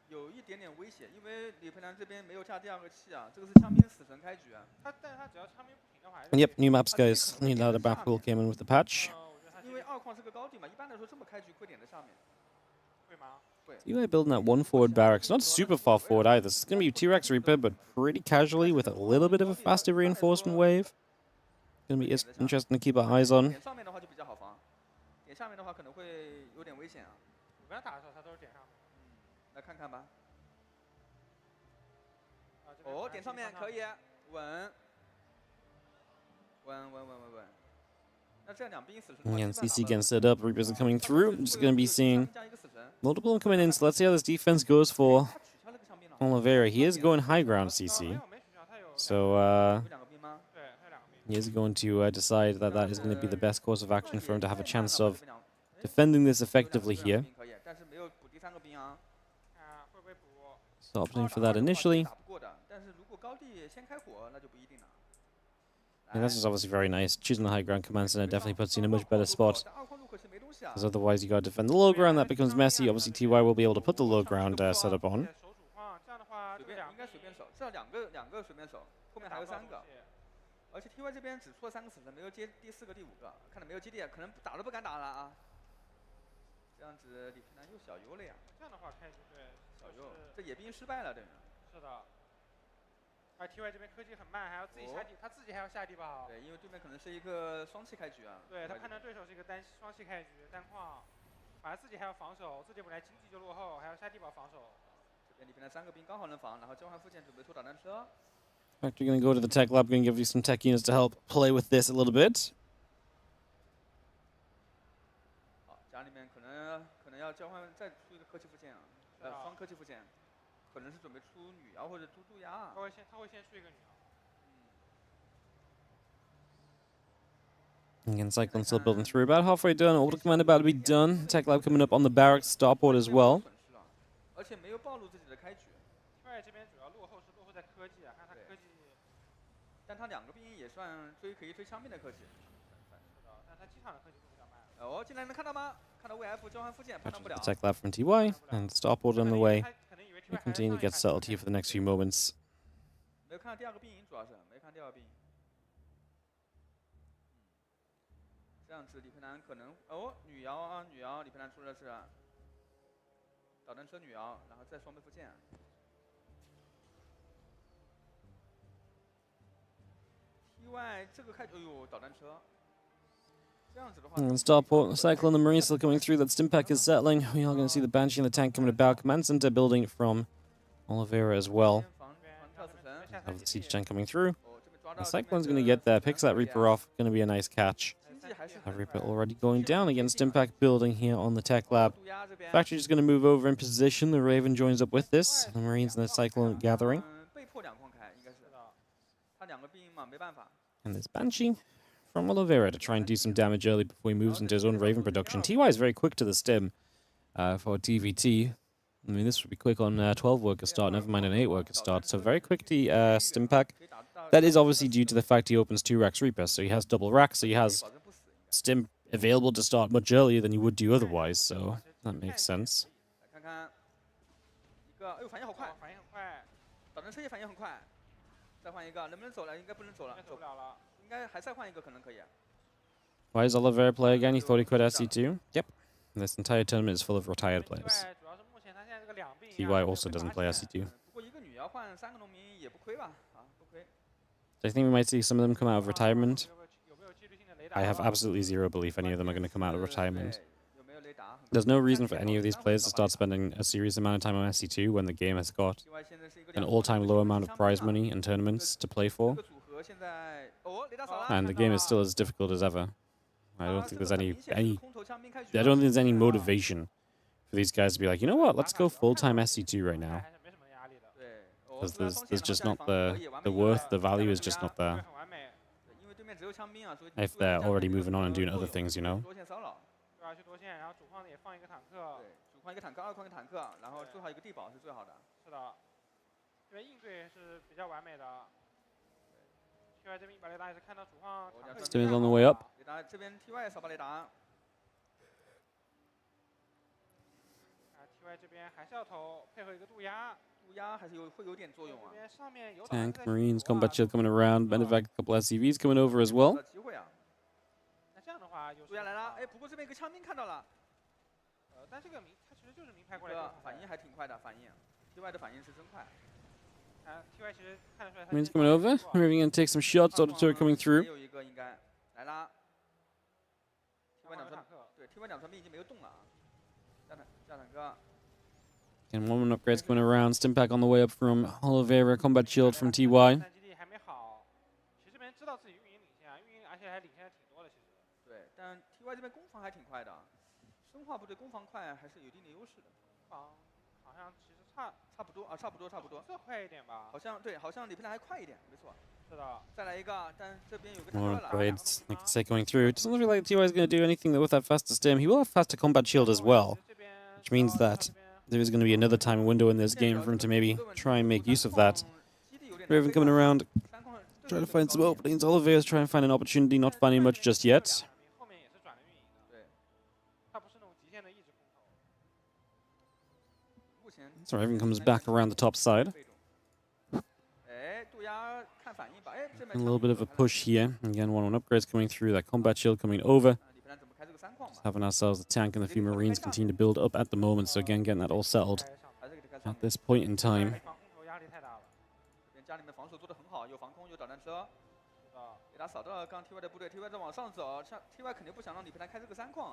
有一点点危险，因为李培南这边没有下第2个气啊，这个是枪兵死神开局啊。但他只要枪兵不停的话。Yep, new maps, guys. Need another map pool came in with the patch. 因为2矿是个高地嘛，一般来说这么开局会点在上面。会吗？会。TY building that 1 forward barracks, not super far forward either. This is going to be T-Rex Reaper, but pretty casually with a little bit of a faster reinforcement wave. Going to be interesting to keep our eyes on. 点上面的话就比较好防，点下面的话可能会有点危险啊。我跟他打的时候，他都是点上面。来看看吧。哦，点上面可以，稳。那这两兵死神。 Again, CC getting set up. Reapers are coming through. I'm just going to be seeing multiple coming in. So let's see how this defense goes for Oliveira. He is going high ground, CC. So he is going to decide that that is going to be the best course of action for him to have a chance of defending this effectively here. So opting for that initially. And this is obviously very nice. Choosing the high ground command center definitely puts you in a much better spot. Because otherwise you got to defend the low ground, that becomes messy. Obviously TY will be able to put the low ground setup on. 而且 TY 这边只出了3个死神，没有接第4个、第5个，看来没有基地，可能打都不敢打了啊。这样子李平南又小优了呀。这样的话开局对小优，这野兵失败了等于。是的。而 TY 这边科技很慢，还要自己下地，他自己还要下地吧？对，因为对面可能是一个双气开局啊。对他判断对手是一个双气开局，单矿，反而自己还要防守，自己本来经济就落后，还要下地堡防守。这边李平南3个兵刚好能防，然后交换附件准备出导弹车。 Factory going to go to the tech lab, going to give you some tech units to help play with this a little bit. 好，家里面可能要交换再出一个科技附件啊，双科技附件，可能是准备出女妖或者出渡鸦啊。他会先出一个女妖。 Again, Cyclone still building through. About halfway done. Order command about to be done. Tech lab coming up on the barracks starport as well. 而且没有暴露自己的开局。TY 这边主要落后在科技啊，看他科技。 但他2个兵也算可以追枪兵的科技，但他机场的科技比较慢。哦，进来能看到吗？看到 VF 交换附件，判断不了。 Tech lab from TY and starport on the way. We continue to get settled here for the next few moments. 没有看到第2个兵营，主要是没看第2个兵营。这样子李培南可能女妖啊女妖，李培南出的是导弹车女妖，然后再双倍附件。 And starport, Cyclone, the Marine still coming through. That Stimpack is settling. We are going to see the Banshee and the tank coming about. Command center building from Oliveira as well. Have the siege tank coming through. The Cyclone's going to get there. Picks that Reaper off. Going to be a nice catch. That Reaper already going down against Stimpack building here on the tech lab. Factory just going to move over in position. The Raven joins up with this. The Marines and the Cyclone gathering. And this Banshee from Oliveira to try and do some damage early before he moves into his own Raven production. TY is very quick to the stim for TVT. I mean, this would be quick on 12 worker start, never mind an 8 worker start. So very quick to stim pack. That is obviously due to the fact he opens 2 racks Reaper. So he has double racks, so he has stim available to start much earlier than you would do otherwise. So that makes sense. 再换一个，能不能走了？应该不能走了，走不了了。应该还再换一个，可能可以。Why does Oliveira play again? He thought he could SC2. Yep. This entire tournament is full of retired players. TY also doesn't play SC2. I think we might see some of them come out of retirement. I have absolutely zero belief any of them are going to come out of retirement. There's no reason for any of these players to start spending a serious amount of time on SC2 when the game has got an all-time low amount of prize money and tournaments to play for. And the game is still as difficult as ever. I don't think there's any motivation for these guys to be like, you know what, let's go full-time SC2 right now. Because there's just not the worth, the value is just not there. If they're already moving on and doing other things, you know. 去夺线，然后主矿也放一个坦克。对，主矿一个坦克，二矿一个坦克，然后最后一个地堡是最好的。是的，这边应对是比较完美的。TY 这边100雷达也是看到主矿。Still on the way up. 雷达这边 TY 扫把雷达。TY 这边还是要投，配合一个渡鸦。渡鸦还是会有点作用啊。这边上面有 Tank, Marines, combat shield coming around, Medevac, a couple SCVs coming over as well. 这样的话，渡鸦来了，哎，不过这边一个枪兵看到了，但这个他其实就是明拍过来的，反应还挺快的，反应 ，TY 的反应是真快。TY 其实看得出来。Marines coming over, moving in, take some shots. Auto turret coming through. 有一个应该来啦。TY 两船，对 ，TY 两船兵已经没有动了啊。加坦克。And 1-1 upgrades coming around. Stimpack on the way up from Oliveira, combat shield from TY. 战基地还没好，其实这边知道自己运营领先啊，运营而且还领先的挺多的，其实。对，但 TY 这边攻防还挺快的，生化部队攻防快还是有一定的优势的。攻防好像其实差不多啊，差不多。这快一点吧？好像对，好像李佩兰还快一点，没错。是的，再来一个，但这边有个。More upgrades, like I said, going through. It doesn't look like TY is going to do anything with that faster stim. He will have faster combat shield as well, which means that there is going to be another time window in this game for him to maybe try and make use of that. Raven coming around, trying to find some openings. Oliveira's trying to find an opportunity, not finding much just yet. So Raven comes back around the top side. A little bit of a push here. Again, 1-1 upgrades coming through. That combat shield coming over. Just having ourselves a tank and a few Marines continue to build up at the moment. So again, getting that all settled at this point in time.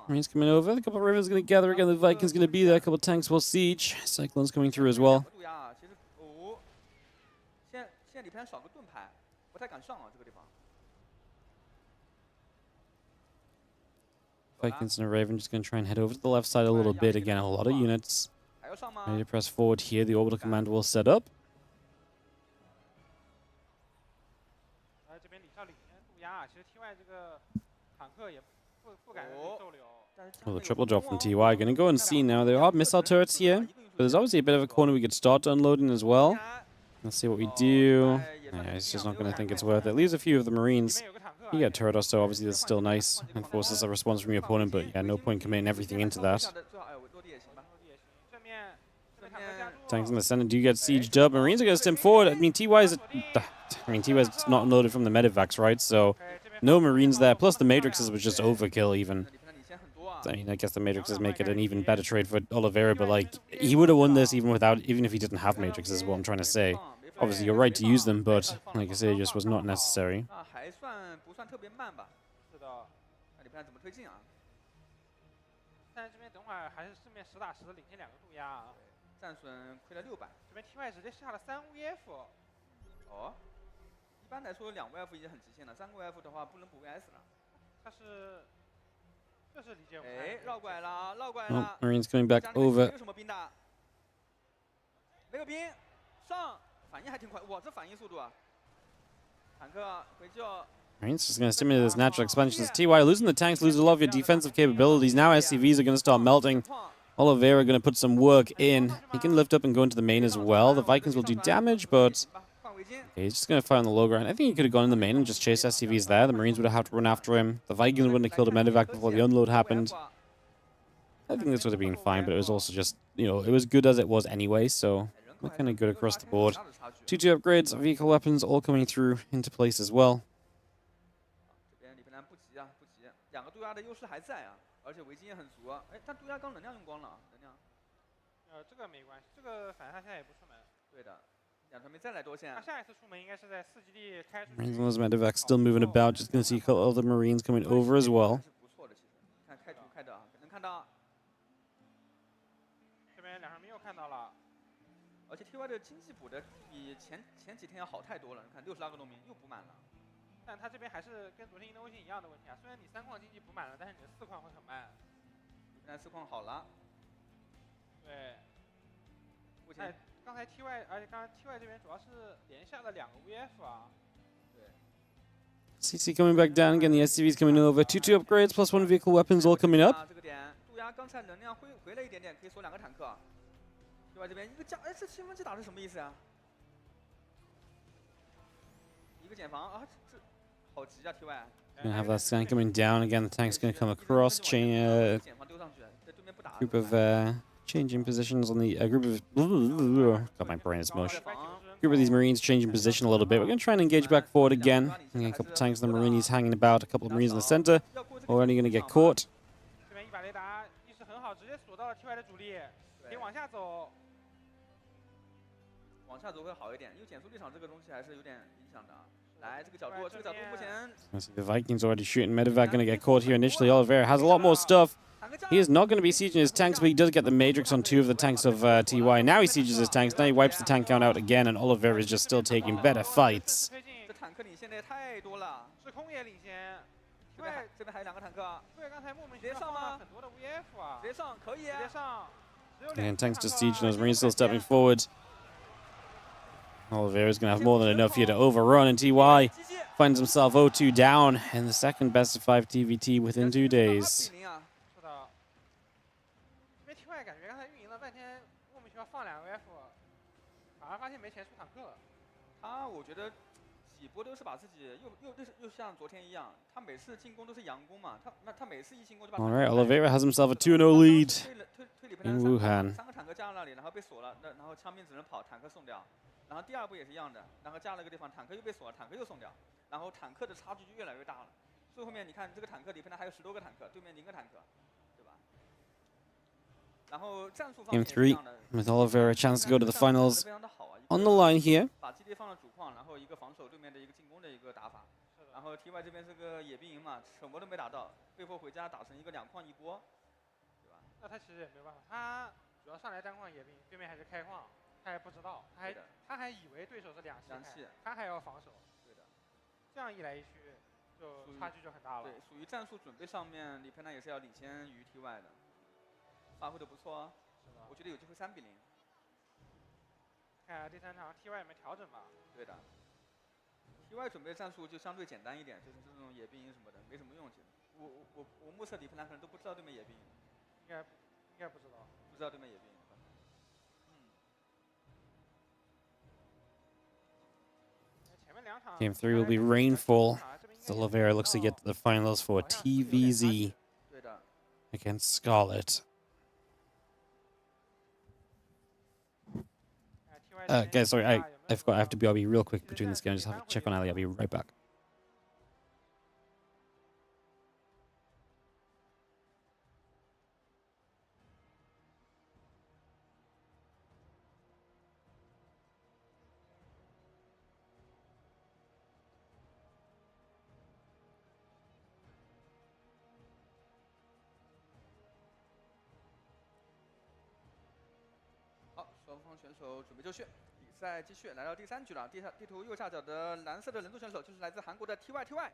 Marines coming over. A couple of rivers going to gather again. The Vikings going to be there. A couple of tanks will siege. Cyclones coming through as well. Vikings and a Raven just going to try and head over to the left side a little bit. Again, a lot of units. Ready to press forward here. The orbital command will set up. Well, the triple drop from TY. Going to go and see now. There are missile turrets here. But there's obviously a bit of a corner we could start unloading as well. Let's see what we do. Yeah, he's just not going to think it's worth it. Leaves a few of the Marines. You get a turret or so, obviously that's still nice. And forces a response from your opponent, but yeah, no point committing everything into that. Tanks in the center do get sieged up. Marines are going to stem forward. I mean, TY's not unloaded from the Medevacs, right? So no Marines there. Plus the Matrixes was just overkill even. I mean, I guess the Matrixes make it an even better trade for Oliveira, but like, he would have won this even if he didn't have Matrixes, is what I'm trying to say. Obviously, you're right to use them, but like I say, it just was not necessary. Oh, Marines coming back over. Marines just going to stimulate this natural expansion. TY losing the tanks, loses a lot of your defensive capabilities. Now SCVs are going to start melting. Oliveira going to put some work in. He can lift up and go into the main as well. The Vikings will do damage, but okay, he's just going to fight on the low ground. I think he could have gone in the main and just chased SCVs there. The Marines would have had to run after him. The Vikings wouldn't have killed a medevac before the unload happened. I think this would have been fine, but it was also just, you know, it was good as it was anyway, so we're kind of good across the board. 2-2 upgrades, vehicle weapons all coming through into place as well. Marines and those medevacs still moving about. Just going to see a couple of the Marines coming over as well. 边两上兵又看到了，而且 TY 的经济补的比前几天要好太多了。你看62个农民又补满了。但他这边还是跟昨天赢得微信一样的问题啊。虽然你3矿经济补满了，但是你的4矿会很慢。现在4矿好了。对。哎，刚才 TY， 而且刚才 TY 这边主要是连下了2个 VF 啊。对。 CC coming back down again. The SCV's coming over. 2 upgrades plus 1 vehicle weapons all coming up. 这个点，杜鸦刚才能量回了一点点，可以锁2个坦克。TY 这边一个加，哎，这兴奋剂打是什么意思啊？一个减防啊，这好急啊 TY。 Gonna have that scan coming down again. The tank's gonna come across. Group of changing positions on the group of. God, my brain is mush. Group of these Marines changing position a little bit. We're gonna try and engage back forward again. A couple of tanks and the Marines hanging about. A couple of Marines in the center. We're only gonna get caught. 这边1把雷达意识很好，直接锁到了 TY 的主力，可以往下走。往下走会好一点，因为减速立场这个东西还是有点影响的啊。来，这个角度目前。 The Vikings already shooting. Medevac gonna get caught here initially. Oliveira has a lot more stuff. He is not going to be sieging his tanks, but he does get the Matrix on 2 of the tanks of TY. Now he sieges his tanks. Now he wipes the tank count out again, and Oliveira is just still taking better fights. 这坦克领先的也太多了。制空也领先。这边还有2个坦克。对，刚才莫名其妙放了很多的 VF 啊。直接上可以。直接上。 And tanks just sieging those Marines still stepping forward. Oliveira's going to have more than enough here to overrun, and TY finds himself 0-2 down in the second best of 5 TVT within 2 days. 是的。因为 TY 感觉刚才运营了半天，莫名其妙放2个 VF， 反而发现没钱出坦克了。我觉得几波都是把自己又像昨天一样，他每次进攻都是佯攻嘛，他每次一进攻就把。 All right, Oliveira has himself a 2-0 lead in Wuhan. 3个坦克架那里，然后被锁了，然后枪兵只能跑，坦克送掉。 然后第2步也是一样的，然后架了个地方，坦克又被锁了，坦克又送掉，然后坦克的差距就越来越大了。最后面你看这个坦克里边还有10多个坦克，对面0个坦克，对吧？然后战术方面 Game 3 with Oliveira a chance to go to the finals on the line here. 把基地放了主矿，然后一个防守对面的一个进攻的一个打法。然后 TY 这边是个野兵营嘛，什么都没打到，被迫回家打成一个2矿1波，对吧？那他其实也没办法，他主要上来单矿野兵，对面还是开矿。 他还不知道，他还以为对手是2系，他还要防守。对的，这样一来一去，就差距就很大了。对，属于战术准备上面，李佩娜也是要领先于 TY 的，发挥的不错啊。是的，我觉得有机会3比0。看第3场 TY 有没有调整吧？对的 ，TY 准备战术就相对简单一点，就是这种野兵营什么的没什么用。其实我目测李佩娜可能都不知道对面野兵营。应该不知道。不知道对面野兵营。 Game 3 will be rainfall. So Oliveira looks to get to the finals for TVZ against Scarlett. Guys, sorry, I forgot I have to be RB real quick between this game. Just have to check on Ali. I'll be right back.选手准备就绪，比赛继续，来到第3局了。地图右下角的蓝色的人族选手就是来自韩国的 TY。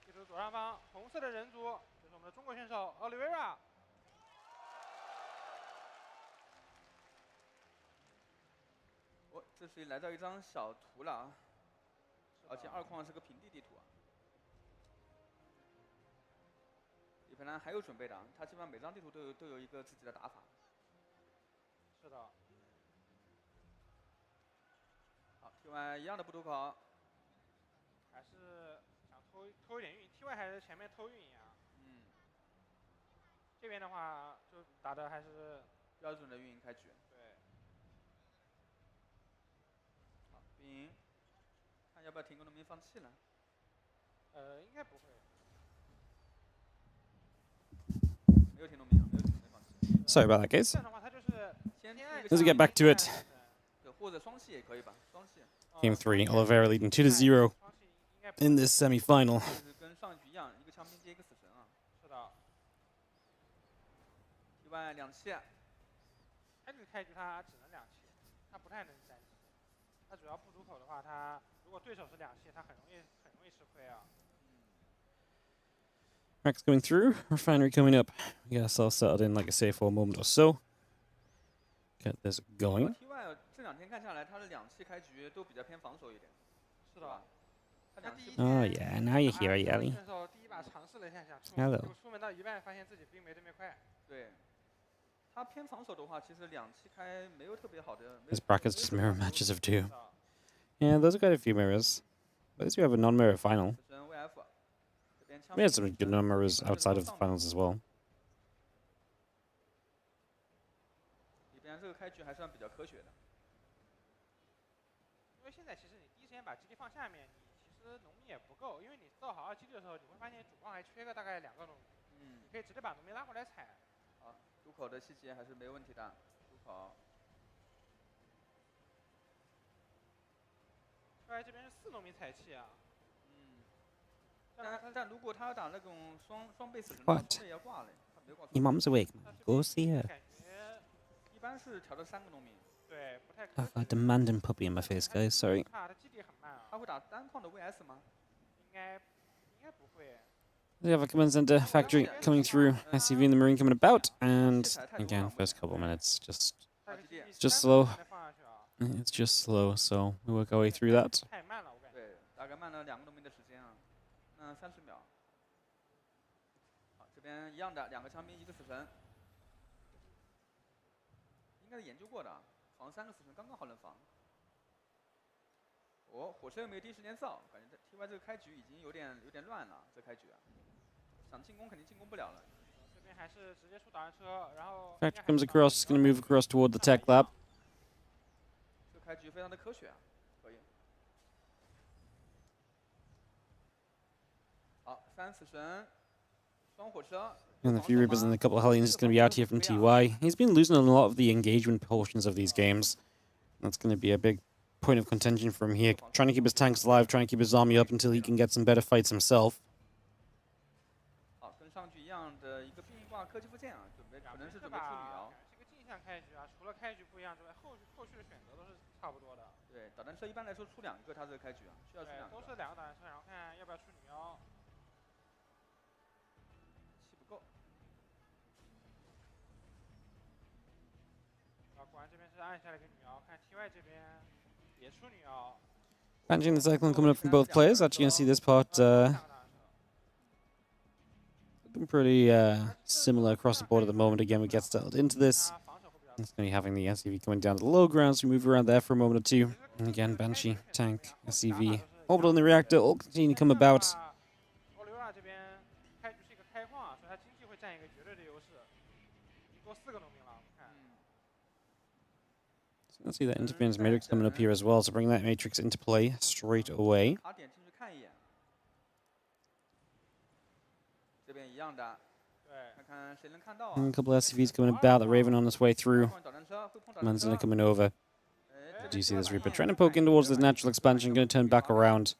地图左上方红色的人族就是我们的中国选手 Oliveira。这是来到一张小图了啊，而且2矿是个平地地图啊。 李佩兰还有准备的，他基本上每张地图都有一个自己的打法。是的。好 ，TY 一样的不吐口，还是想偷一点运 ，TY 还是前面偷运营啊。这边的话就打的还是标准的运营开局。对。好，兵营，看要不要停工农民放弃了？应该不会。 Sorry about that, guys. Let's get back to it. Game 3, Oliveira leading 2-0 in this semi-final. 外2期。开局开局他只能2期，他不太能3期。他主要不出口的话，他如果对手是2期，他很容易吃亏啊。Max going through, refinery coming up. We got ourselves settled in, like I say, for a moment or so. Get this going. T Y 这2天看下来，他的2期开局都比较偏防守一点。是的。Oh yeah, now you hear it, Ellie. 第一把尝试了一下，想Hello. 出门到一半，发现自己兵没对面快。对。他偏防守的话，其实2期开没有特别好的。 This bracket's just mirror matches of 2. Yeah, those are quite a few mirrors. But at least we have a non-mirror final. We had some good non-mirrors outside of the finals as well. 里边这个开局还算比较科学的。因为现在其实你第一时间把基地放下面，你其实农民也不够，因为你造好2基地的时候，你会发现主矿还缺个大概2个农民。你可以直接把农民拉过来踩。好，入口的细节还是没问题的。入口。 这边是4农民采气啊。但如果他要打那种双倍死神， What? 双倍要挂了，他没挂。 Your mom's awake, man. Go see her. 一般是调到3个农民。对，不太。I've got a demanding puppy in my face, guys. Sorry. 他基地很慢啊。他会打单矿的 VS 吗？应该不会。 We have a command center factory coming through. SCV and the Marine coming about, and again, first couple minutes, just slow. It's just slow, so we work our way through that. 太慢了，我感觉。对，大概慢了2个农民的时间啊，那30秒。好，这边一样的，2个枪兵，1个死神，应该是研究过的，防3个死神刚刚好能防。哦，火车又没有第一时间造，感觉 TY 这个开局已经有点乱了，这开局啊，想进攻肯定进攻不了了。这边还是直接出导弹车，然后。Factory comes across, going to move across toward the tech lab. 这开局非常的科学啊，可以。好，3死神，双火车。 And the few Reapers and a couple of Hellions is going to be out here from TY. He's been losing a lot of the engagement portions of these games. That's going to be a big point of contention for him here. Trying to keep his tanks alive, trying to keep his army up until he can get some better fights himself. 好，跟上去一样的一个并挂科技附件啊，可能是准备出女瑶。这个镜像开局啊，除了开局不一样之外，后续的选择都是差不多的。对，导弹车一般来说出2个，它这个开局啊，需要出2个。都是2个导弹车，然后看要不要出女妖。 果然这边是按下了一个女妖，看 TY 这边也出女妖。Managing the cyclone coming up from both players. Actually, going to see this part looking pretty similar across the board at the moment. Again, we get settled into this. It's going to be having the SCV coming down to the low ground, so we move around there for a moment or two. And again, Banshee, tank, SCV, orbital in the reactor, all continue to come about. Oliveira 这边开局是一个开矿，所以他经济会占一个绝对的优势。多4个农民了，看。 Let's see that interference matrix coming up here as well, so bring that matrix into play straight away. And a couple of SCVs coming about, the Raven on its way through. Manzana coming over. Do you see this Reaper trying to poke in towards this natural expansion, going to turn back around.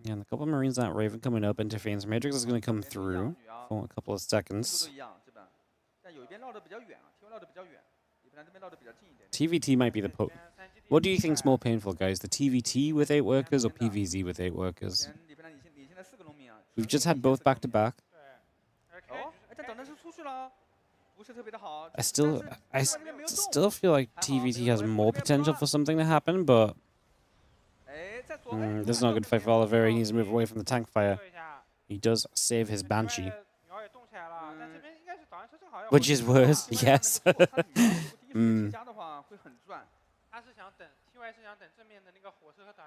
And a couple of Marines, that Raven coming up, interference matrix is going to come through for a couple of seconds. TVT might be the poke. What do you think is more painful, guys? The TVT with 8 workers or PVZ with 8 workers? We've just had both back to back. I still feel like TVT has more potential for something to happen, but this is not a good fight for Oliveira. He needs to move away from the tank fire. He does save his Banshee. Which is worse, yes.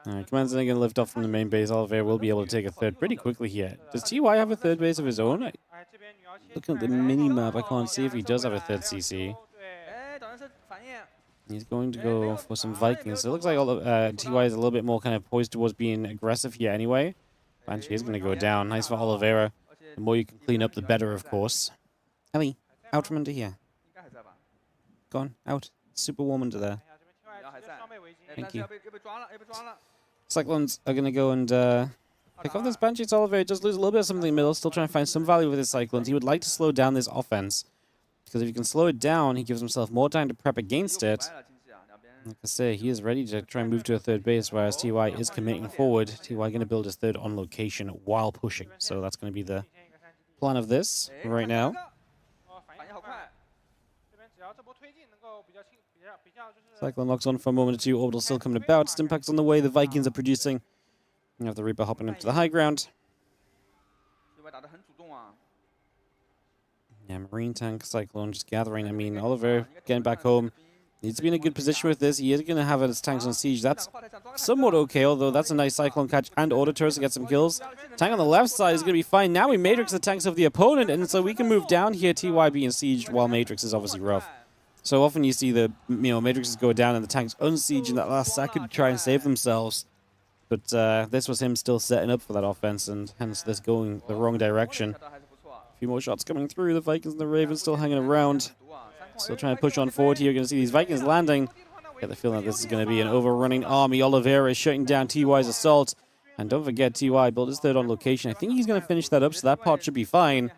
Alright, Command's going to lift off from the main base. Oliveira will be able to take a third pretty quickly here. Does TY have a third base of his own? Looking at the mini-map, I can't see if he does have a third CC. He's going to go for some Vikings. It looks like TY is a little bit more kind of poised towards being aggressive here anyway. Banshee is going to go down. Nice for Oliveira. The more you can clean up, the better, of course. Ellie, out from under here. Gone, out. Super warm under there. Thank you. Cyclones are going to go and Pick off this Banshee Oliveira, just lose a little bit of something in the middle, still trying to find some value with his Cyclones. He would like to slow down this offense, because if he can slow it down, he gives himself more time to prep against it. Like I say, he is ready to try and move to a third base, whereas TY is committing forward. TY going to build his third on location while pushing. So that's going to be the plan of this right now. Cyclone locks on for a moment or two. Orbital still coming about. Stimpak's on the way. The Vikings are producing. You have the Reaper hopping up to the high ground. Yeah, Marine Tank, Cyclone just gathering. I mean, Oliver getting back home. Needs to be in a good position with this. He is going to have his tanks on siege. That's somewhat okay, although that's a nice Cyclone catch and Order Turrets to get some kills. Tank on the left side is going to be fine. Now we Matrix the tanks of the opponent, and so we can move down here. TY being sieged while Matrix is obviously rough. So often you see the Matrixes go down and the tanks unsiege in that last second to try and save themselves. But this was him still setting up for that offense, and hence this going the wrong direction. A few more shots coming through. The Vikings and the Ravens still hanging around. Still trying to push on forward here. You're going to see these Vikings landing. Get the feeling that this is going to be an overrunning army. Oliveira is shutting down TY's assault. And don't forget, TY built his third on location. I think he's going to finish that up, so that part should be fine.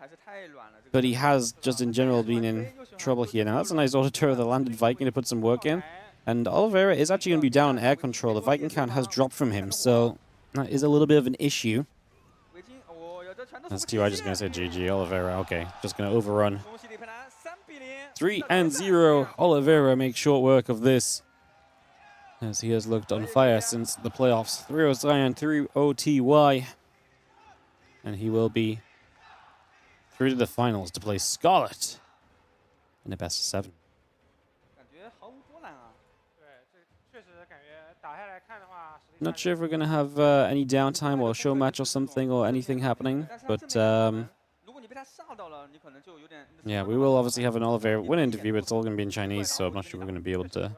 But he has, just in general, been in trouble here. Now, that's a nice auto turret of the landed Viking to put some work in. And Oliveira is actually going to be down on air control. The Viking count has dropped from him, so that is a little bit of an issue. That's TY just going to say GG. Oliveira, okay. Just going to overrun. 3-0. Oliveira makes short work of this, as he has looked on fire since the playoffs. 3-0 Zion, 3-0 TY. And he will be through to the finals to play Scarlett in the best of 7. Not sure if we're going to have any downtime or a show match or something or anything happening, but yeah, we will obviously have an Oliveira win interview, but it's all going to be in Chinese, so I'm not sure we're going to be able to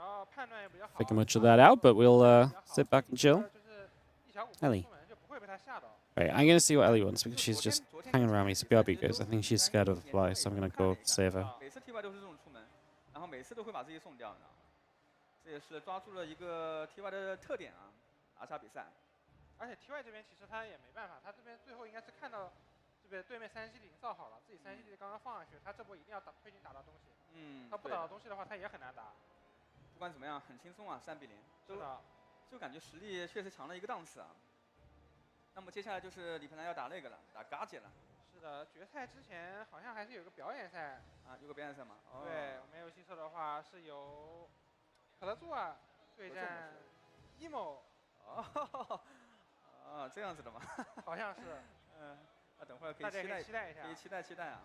figure much of that out, but we'll sit back and chill. Ellie. Right, I'm going to see what Ellie wants, because she's just hanging around me, so BRB goes. I think she's scared of the fly, so I'm going to go save her. 这也是抓住了一个 TY 的特点啊，RX比赛。而且 TY 这边其实他也没办法，他这边最后应该是看到这边对面370已经造好了，自己370刚刚放上去，他这波一定要推进打到东西。他不打到东西的话，他也很难打。不管怎么样，很轻松啊，3比0。是的，就感觉实力确实强了一个档次啊。那么接下来就是李培南要打那个了，打嘎姐了。是的，决赛之前好像还是有个表演赛啊，有个表演赛嘛。对，我没有记错的话是由 可乐柱啊对战 emo。哦，这样子的吗？好像是。那等会儿可以期待一下，可以期待啊。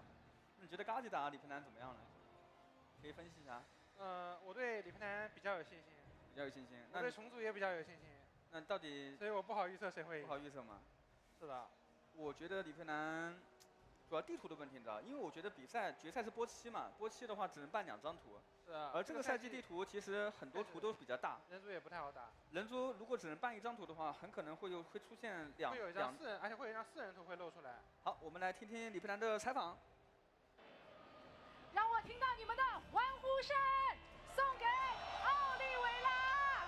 你觉得嘎吉打李培南怎么样呢？可以分析一下。我对李培南比较有信心。比较有信心。我对重组也比较有信心。那到底？所以我不好预测谁会赢。不好预测吗？是的。我觉得李培南。 主要地图的问题，你知道，因为我觉得比赛决赛是波7嘛，波7的话只能办2张图，是啊。而这个赛季地图其实很多图都比较大，人族也不太好打。人族如果只能办1张图的话，很可能会出现会有一张4人，而且会有一张4人图会露出来。好，我们来听听李培南的采访。让我听到你们的欢呼声，送给奥利维拉！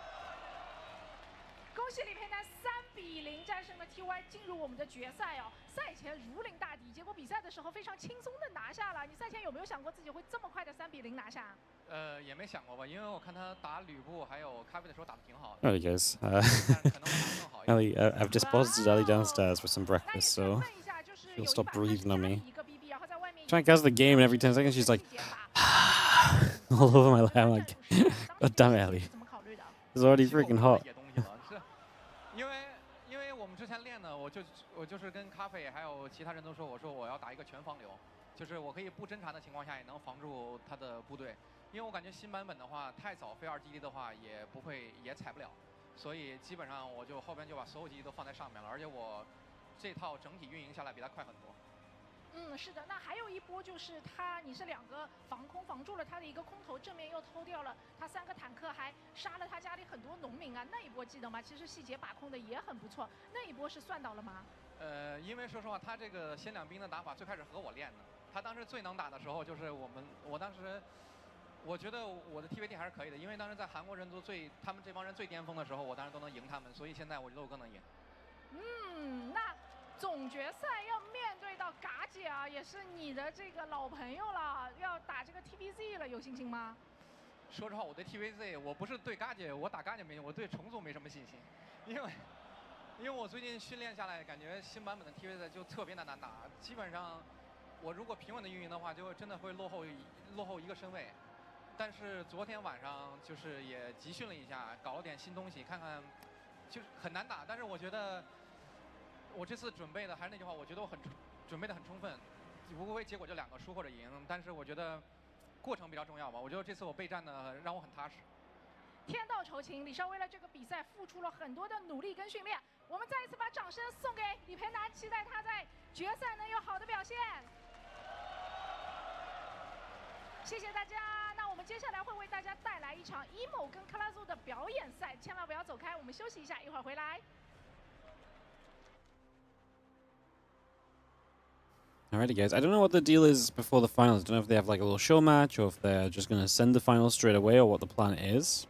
恭喜李培南3比0战胜了 TY， 进入我们的决赛哦。 赛前如临大敌，结果比赛的时候非常轻松的拿下了。你赛前有没有想过自己会这么快的3比0拿下？也没想过吧，因为我看他打吕布还有咖啡的时候打得挺好的。There he goes. Ellie, I've just deposited Ellie downstairs for some breakfast, so she'll stop breathing on me. Trying to guess the game, and every 10 seconds she's like all over my lap. I'm like, God damn it, Ellie. It's already freaking hot. 之前练呢，我就是跟咖啡还有其他人都说，我说我要打一个全防流，就是我可以不侦察的情况下也能防住他的部队，因为我感觉新版本的话太早飞2基地的话也踩不了，所以基本上我就后边就把所有基地都放在上面了，而且我这套整体运营下来比他快很多。 是的，那还有一波就是你是2个防空防住了他的一个空投，正面又偷掉了他3个坦克，还杀了他家里很多农民啊！那一波记得吗？其实细节把控的也很不错，那一波是算到了吗？因为说实话，他这个先2兵的打法最开始和我练的，他当时最能打的时候就是我当时我觉得我的 TVD 还是可以的，因为当时在韩国人族他们这帮人最巅峰的时候，我当时都能赢他们，所以现在我觉得我更能赢。那总决赛要面对到嘎姐啊，也是你的这个老朋友了，要打这个 TVZ 了，有信心吗？说实话，我对 TVZ 我不是对嘎姐，我打嘎姐没，我对重组没什么信心，因为我最近训练下来，感觉新版本的 TVZ 就特别的难打，基本上我如果平稳的运营的话，就真的会落后一个身位。但是昨天晚上就是也集训了一下，搞了点新东西，看看就是很难打。但是我觉得我这次准备的还是那句话，我觉得我准备的很充分，无非结果就2个输或者赢。但是我觉得过程比较重要吧。我觉得这次我备战的让我很踏实。天道酬勤，李少为了这个比赛付出了很多的努力跟训练。我们再一次把掌声送给李培南，期待他在决赛能有好的表现。谢谢大家。那我们接下来会为大家带来一场 emo 跟克拉祖的表演赛，千万不要走开，我们休息一下，一会儿回来。Alrighty, guys. I don't know what the deal is before the finals. I don't know if they have like a little show match or if they're just going to send the finals straight away or what the plan is.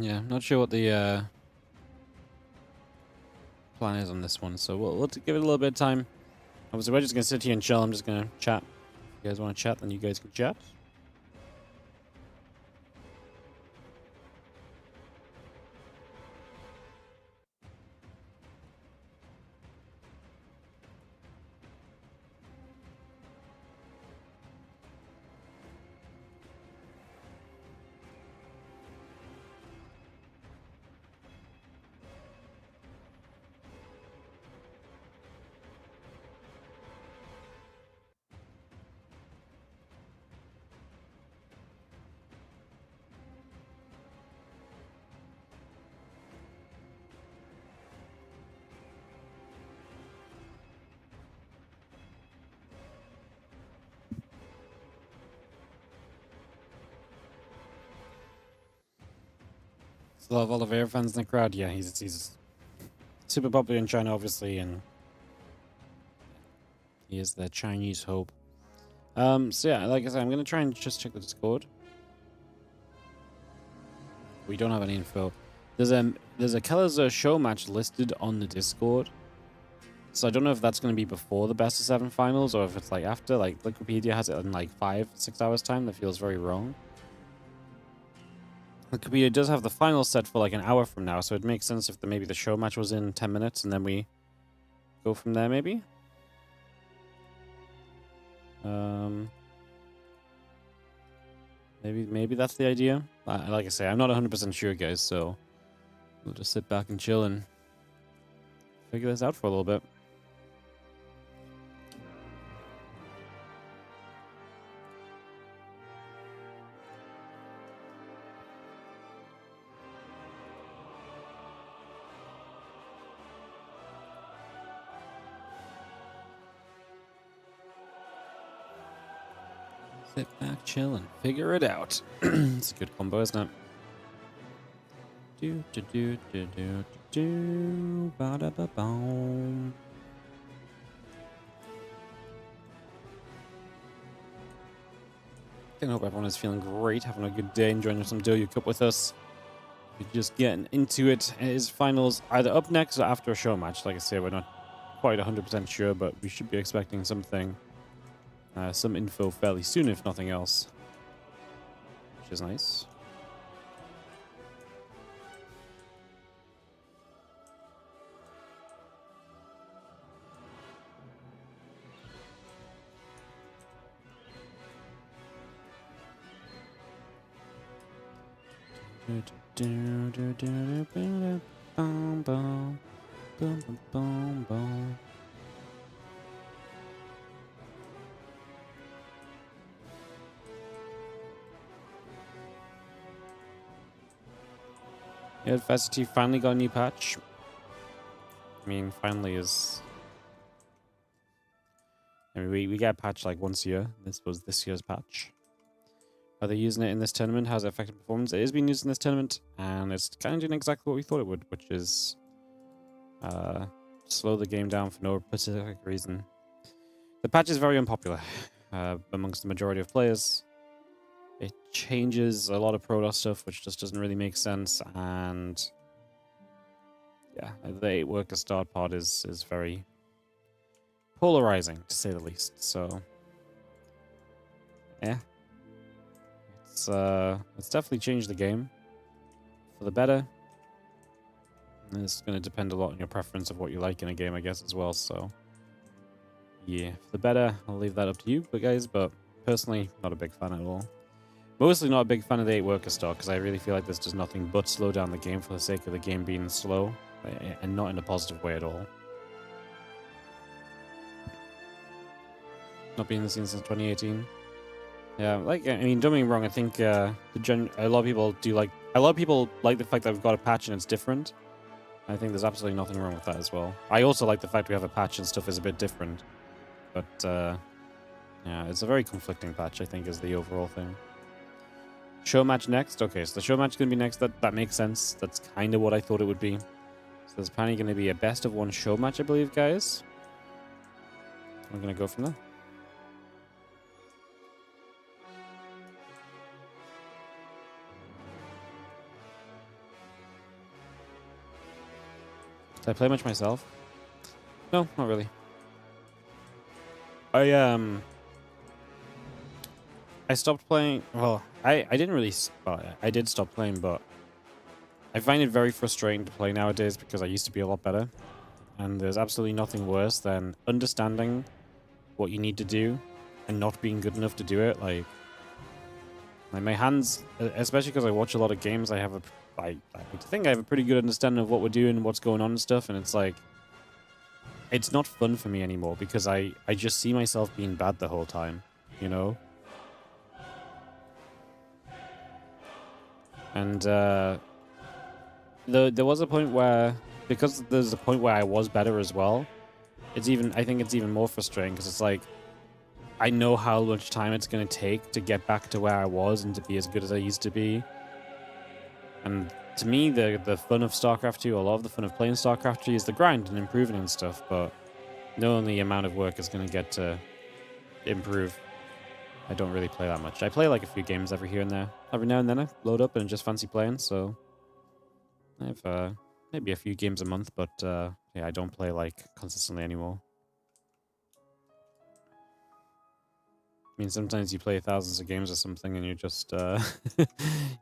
Yeah, not sure what the plan is on this one, so we'll give it a little bit of time. Obviously, we're just going to sit here and chill. I'm just going to chat. If you guys want to chat, then you guys can chat. A lot of Oliveira fans in the crowd. Yeah, he's super popular in China, obviously, and he is the Chinese hope. So yeah, like I said, I'm gonna try and just check the Discord. We don't have any info. There's a Keller's show match listed on the Discord, so I don't know if that's gonna be before the best of 7 finals or if it's like after. Like Wikipedia has it in like 5-6 hours time. That feels very wrong. Wikipedia does have the final set for like an hour from now, so it makes sense if maybe the show match was in 10 minutes and then we go from there, maybe? Maybe that's the idea. Like I say, I'm not 100% sure, guys, so we'll just sit back and chill and figure this out for a little bit. Sit back, chill, and figure it out. It's a good combo, isn't it? Do do do do do do ba da ba boom. I hope everyone is feeling great, having a good day, enjoying some Douyu Cup with us. We're just getting into it. It is finals either up next or after a show match. Like I say, we're not quite 100% sure, but we should be expecting something. Some info fairly soon, if nothing else. Which is nice. Yeah, Adversity finally got a new patch. I mean, finally is... I mean, we get a patch like once a year. This was this year's patch. Are they using it in this tournament? How's it affected performance? It is being used in this tournament, and it's kind of doing exactly what we thought it would, which is slow the game down for no specific reason. The patch is very unpopular amongst the majority of players. It changes a lot of Protoss stuff, which just doesn't really make sense, and yeah, the 8 worker start part is very polarizing, to say the least. So yeah, it's definitely changed the game for the better. And it's going to depend a lot on your preference of what you like in a game, I guess, as well. So yeah, for the better, I'll leave that up to you, guys. But personally, not a big fan at all. Mostly not a big fan of the 8 worker start, because I really feel like this does nothing but slow down the game for the sake of the game being slow, and not in a positive way at all. Not being the scene since 2018. Yeah, like, I mean, don't get me wrong, I think a lot of people like the fact that we've got a patch and it's different. I think there's absolutely nothing wrong with that as well. I also like the fact we have a patch and stuff is a bit different. But, yeah, it's a very conflicting patch, I think, is the overall thing. Show match next? Okay, so the show match is going to be next. That makes sense. That's kind of what I thought it would be. So there's apparently going to be a best of 1 show match, I believe, guys. I'm going to go from there. Did I play much myself? No, not really. I stopped playing. Well, I didn't really. Well, I did stop playing, but I find it very frustrating to play nowadays because I used to be a lot better. And there's absolutely nothing worse than understanding what you need to do and not being good enough to do it. Like my hands, especially because I watch a lot of games, I like to think I have a pretty good understanding of what we're doing, what's going on and stuff. And it's like, it's not fun for me anymore because I just see myself being bad the whole time, you know? And there was a point where, because there's a point where I was better as well, I think it's even more frustrating because it's like, I know how much time it's going to take to get back to where I was and to be as good as I used to be. And to me, the fun of StarCraft 2, a lot of the fun of playing StarCraft 3 is the grind and improving and stuff, but knowing the amount of work is going to get to improve, I don't really play that much. I play like a few games every here and there. Every now and then I load up and just fancy playing, so I have maybe a few games a month, but yeah, I don't play like consistently anymore. I mean, sometimes you play thousands of games or something and you're just,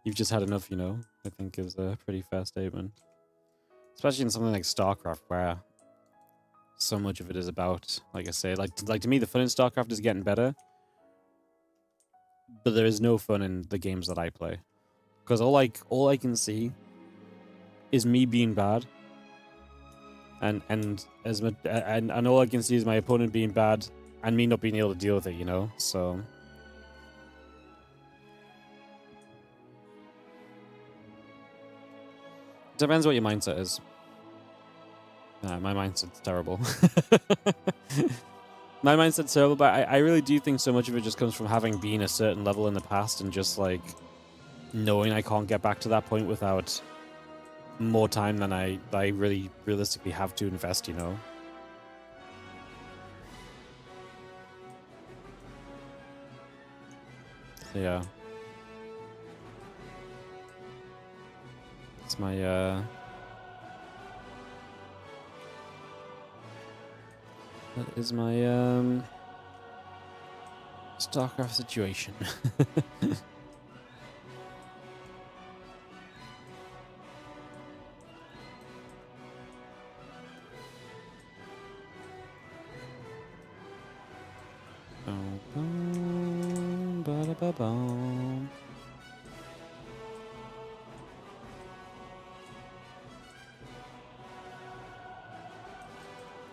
you've just had enough, you know, I think is a pretty fair statement. Especially in something like StarCraft, where so much of it is about, like I say, like to me, the fun in StarCraft is getting better. But there is no fun in the games that I play. Because all I can see is me being bad. And all I can see is my opponent being bad and me not being able to deal with it, you know? So depends what your mindset is. My mindset's terrible. My mindset's terrible, but I really do think so much of it just comes from having been a certain level in the past and just like knowing I can't get back to that point without more time than I really realistically have to invest, you know? So yeah. It's my that is my StarCraft situation.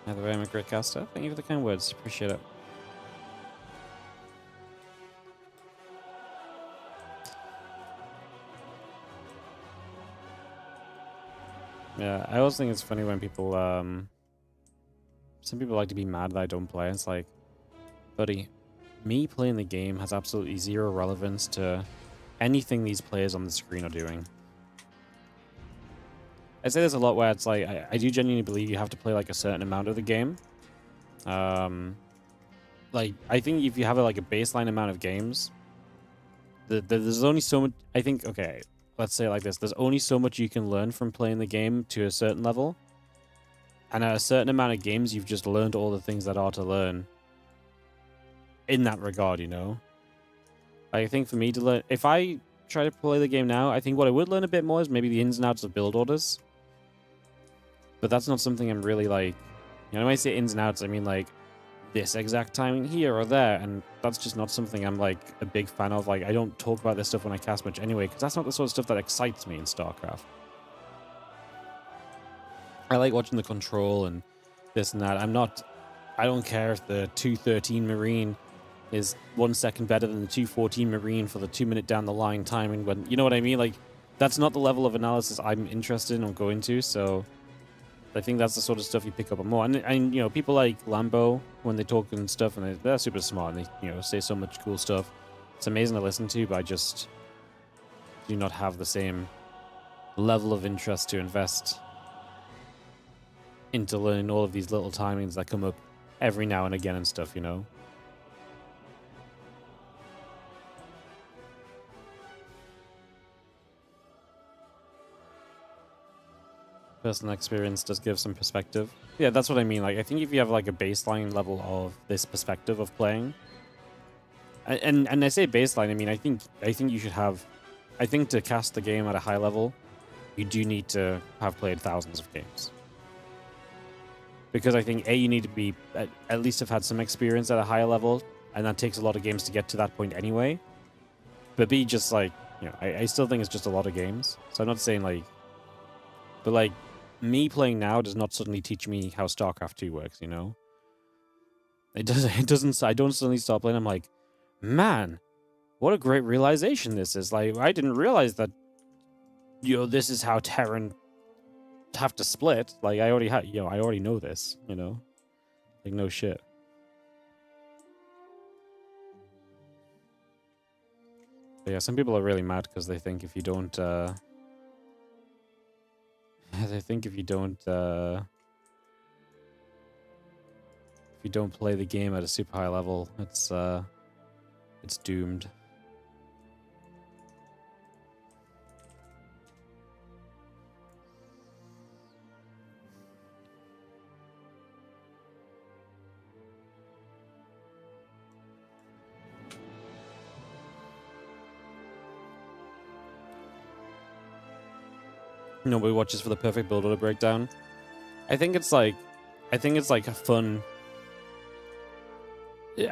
Either way, I'm a great caster. Thank you for the kind words. Appreciate it. Yeah, I always think it's funny when people, some people like to be mad that I don't play. It's like, buddy, me playing the game has absolutely zero relevance to anything these players on the screen are doing. I say this a lot where it's like, I do genuinely believe you have to play like a certain amount of the game. Like, I think if you have like a baseline amount of games, there's only so much, I think, okay, let's say it like this. There's only so much you can learn from playing the game to a certain level. And at a certain amount of games, you've just learned all the things that are to learn in that regard, you know? I think for me to learn, if I try to play the game now, I think what I would learn a bit more is maybe the ins and outs of build orders. But that's not something I'm really like, you know, when I say ins and outs, I mean like this exact timing here or there, and that's just not something I'm like a big fan of. Like, I don't talk about this stuff when I cast much anyway, because that's not the sort of stuff that excites me in StarCraft. I like watching the control and this and that. I don't care if the 213 Marine is 1 second better than the 214 Marine for the 2 minute down the line timing, when, you know what I mean? Like, that's not the level of analysis I'm interested in or going to, so I think that's the sort of stuff you pick up on more. And you know, people like Lambo, when they talk and stuff, and they're super smart, and they, you know, say so much cool stuff. It's amazing to listen to, but I just do not have the same level of interest to invest into learning all of these little timings that come up every now and again and stuff, you know? Personal experience does give some perspective. Yeah, that's what I mean. Like, I think if you have like a baseline level of this perspective of playing, and I say baseline, I mean I think you should have. I think to cast the game at a high level, you do need to have played thousands of games. Because I think A, you need to be at least have had some experience at a higher level, and that takes a lot of games to get to that point anyway. But B, just like, you know, I still think it's just a lot of games. So I'm not saying like, but like, me playing now does not suddenly teach me how StarCraft 2 works, you know? It doesn't, I don't suddenly start playing, I'm like, man, what a great realization this is. Like, I didn't realize that, you know, this is how Terran have to split. Like, I already know this, you know? Like, no shit. But yeah, some people are really mad because they think if you don't, if you don't play the game at a super high level, it's doomed. Nobody watches for the perfect build order breakdown. I think it's like a fun.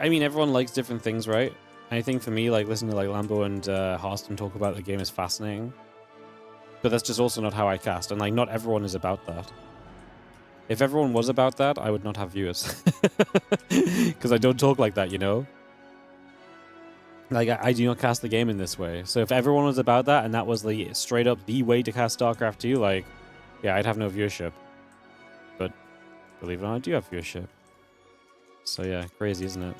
I mean, everyone likes different things, right? And I think for me, like, listening to like Lambo and Harston talk about the game is fascinating. But that's just also not how I cast, and like, not everyone is about that. If everyone was about that, I would not have viewers. Because I don't talk like that, you know? Like, I do not cast the game in this way. So if everyone was about that, and that was the straight up the way to cast StarCraft 2, like, yeah, I'd have no viewership. But believe it or not, I do have viewership. So yeah, crazy, isn't it?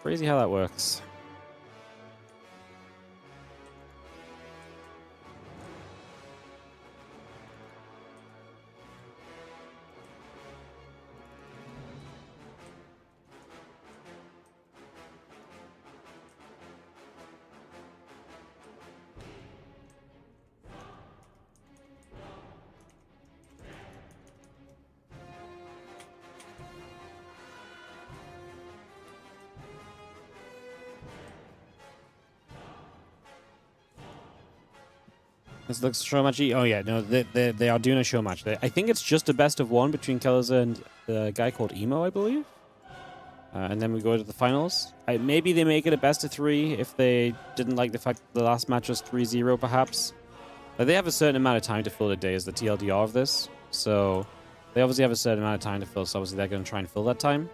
Crazy how that works. This looks show match. Oh yeah, no, they are doing a show match. I think it's just a best of one between Kellerza and a guy called Emo, I believe. And then we go to the finals. Maybe they make it a best of 3 if they didn't like the fact that the last match was 3-0, perhaps. They have a certain amount of time to fill the day, is the TLDR of this. So they obviously have a certain amount of time to fill, so obviously they're going to try and fill that time.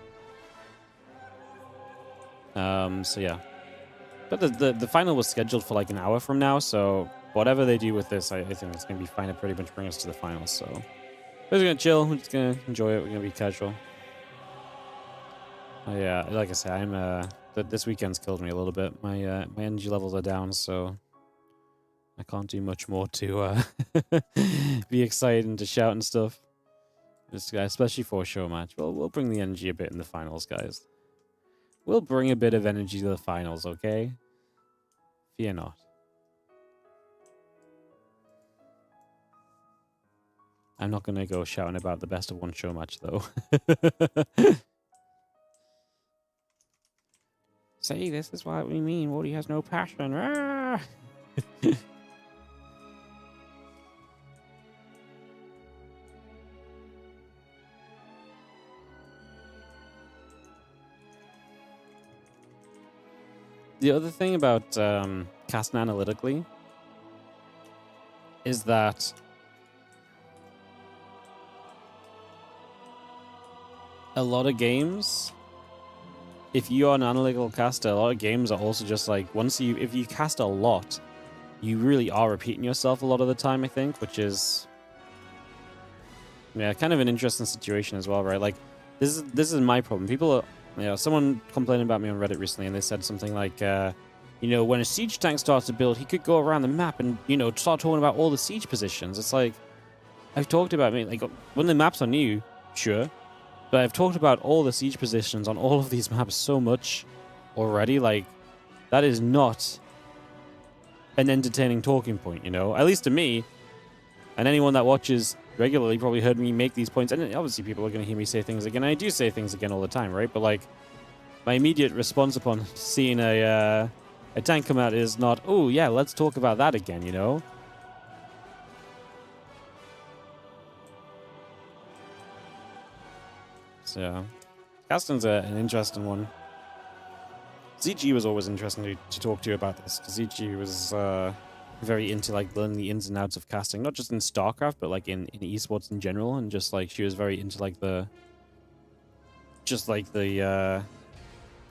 So yeah. But the final was scheduled for like an hour from now, so whatever they do with this, I think it's going to be fine to pretty much bring us to the finals. So we're just going to chill. We're just going to enjoy it. We're going to be casual. Yeah, like I say, this weekend's killed me a little bit. My energy levels are down, so I can't do much more to be excited and to shout and stuff. Especially for a show match. We'll bring the energy a bit in the finals, guys. We'll bring a bit of energy to the finals, okay? Fear not. I'm not gonna go shouting about the best of one show match, though. See, this is what we mean. Wardy has no passion. The other thing about casting analytically is that a lot of games, if you are an analytical caster, a lot of games are also just like, if you cast a lot, you really are repeating yourself a lot of the time, I think, which is, yeah, kind of an interesting situation as well, right? Like, this is my problem. People are, someone complained about me on Reddit recently, and they said something like, when a siege tank starts to build, he could go around the map and, start talking about all the siege positions. It's like, I've talked about, like, when the maps are new, sure, but I've talked about all the siege positions on all of these maps so much already. Like, that is not an entertaining talking point, At least to me, and anyone that watches regularly probably heard me make these points. And obviously people are going to hear me say things again. I do say things again all the time, right? But, like, my immediate response upon seeing a tank come out is not, oh, yeah, let's talk about that again, So, casting's an interesting one. ZG was always interesting to talk to you about this, because ZG was very into, like, learning the ins and outs of casting, not just in StarCraft, but, like, in eSports in general, and just, like, she was very into, like, the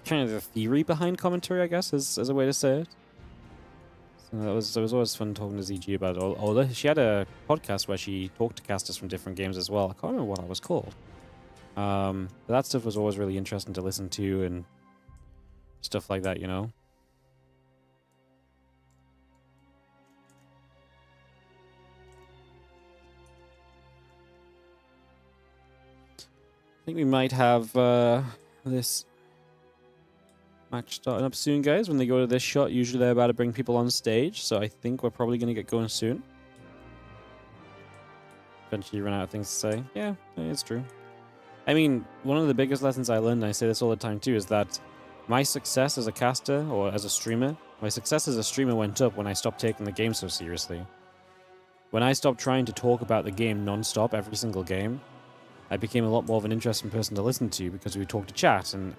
kind of the theory behind commentary, I guess, as a way to say it. So it was always fun talking to ZG about it. Although she had a podcast where she talked to casters from different games as well. I can't remember what that was called. But that stuff was always really interesting to listen to and stuff like that, I think we might have this match starting up soon, guys. When they go to this shot, usually they're about to bring people on stage, so I think we're probably going to get going soon. Eventually run out of things to say. Yeah, it's true. I mean, one of the biggest lessons I learned, and I say this all the time too, is that my success as a caster, or as a streamer, my success as a streamer went up when I stopped taking the game so seriously. When I stopped trying to talk about the game non-stop every single game, I became a lot more of an interesting person to listen to because we talk to chat. And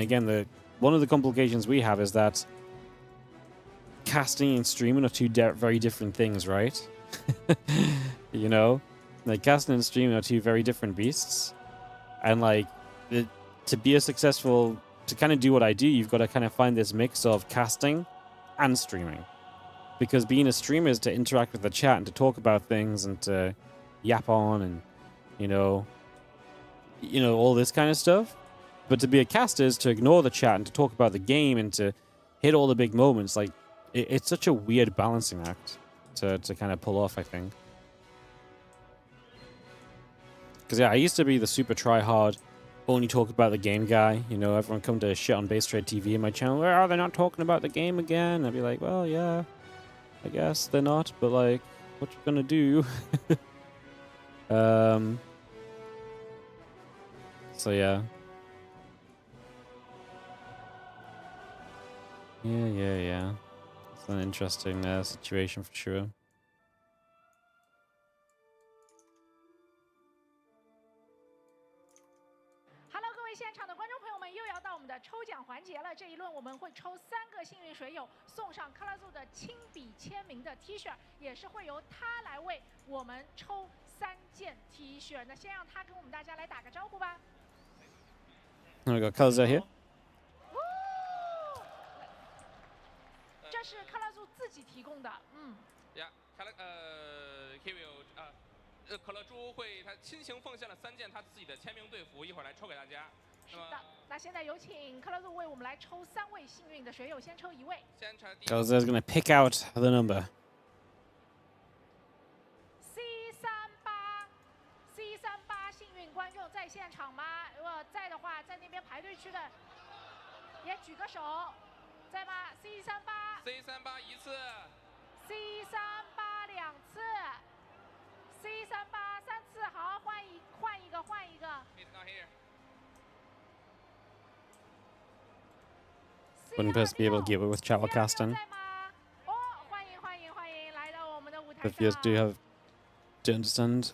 again, one of the complications we have is that casting and streaming are two very different things, right? Like, casting and streaming are two very different beasts. And, like, to be to kind of do what I do, you've got to kind of find this mix of casting and streaming. Because being a streamer is to interact with the chat and to talk about things and to yap on and, all this kind of stuff. But to be a caster is to ignore the chat and to talk about the game and to hit all the big moments. Like, it's such a weird balancing act to kind of pull off, I think. Because, yeah, I used to be the super try-hard, only talk about the game guy. Everyone come to shit on Base Trade TV in my channel. Where are they not talking about the game again? I'd be like, well, yeah, I guess they're not. But, like, what you gonna do? So, yeah. Yeah. It's an interesting situation for sure. Hello， 各位现场的观众朋友们，又要到我们的抽奖环节了。这一轮我们会抽3个幸运水友，送上克拉祖的亲笔签名的 T 恤，也是会由他来为我们抽3件 T 恤。那先让他跟我们大家来打个招呼吧。We got colors out here. 这是克拉祖自己提供的，可乐猪他亲情奉献了3件他自己的签名队服，一会儿来抽给大家。是的，那现在有请克拉祖为我们来抽3位幸运的水友，先抽1位。Kalazur's gonna pick out the number. C38 幸运观众在现场吗？如果在的话，在那边排队区的也举个手，在吗？C38 一次 ，C38 2次，C38 3次，好，换一个。Wouldn't person be able to get it with travel casting? 哦，欢迎来到我们的舞台 But 上。 viewers do understand.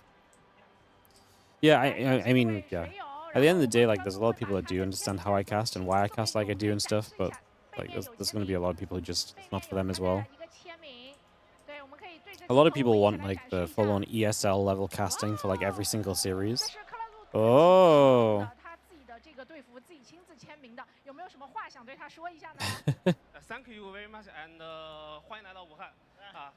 Yeah, I mean, yeah. At the end of the day, like, there's a lot of people that do understand how I cast and why I cast like I do and stuff, but like, there's going to be a lot of people who just it's not for them as well. A lot of people want like the full-on ESL level casting for like every single series. Oh. 有没有什么话想对他说一下呢？Thank you very much and 欢迎来到武汉啊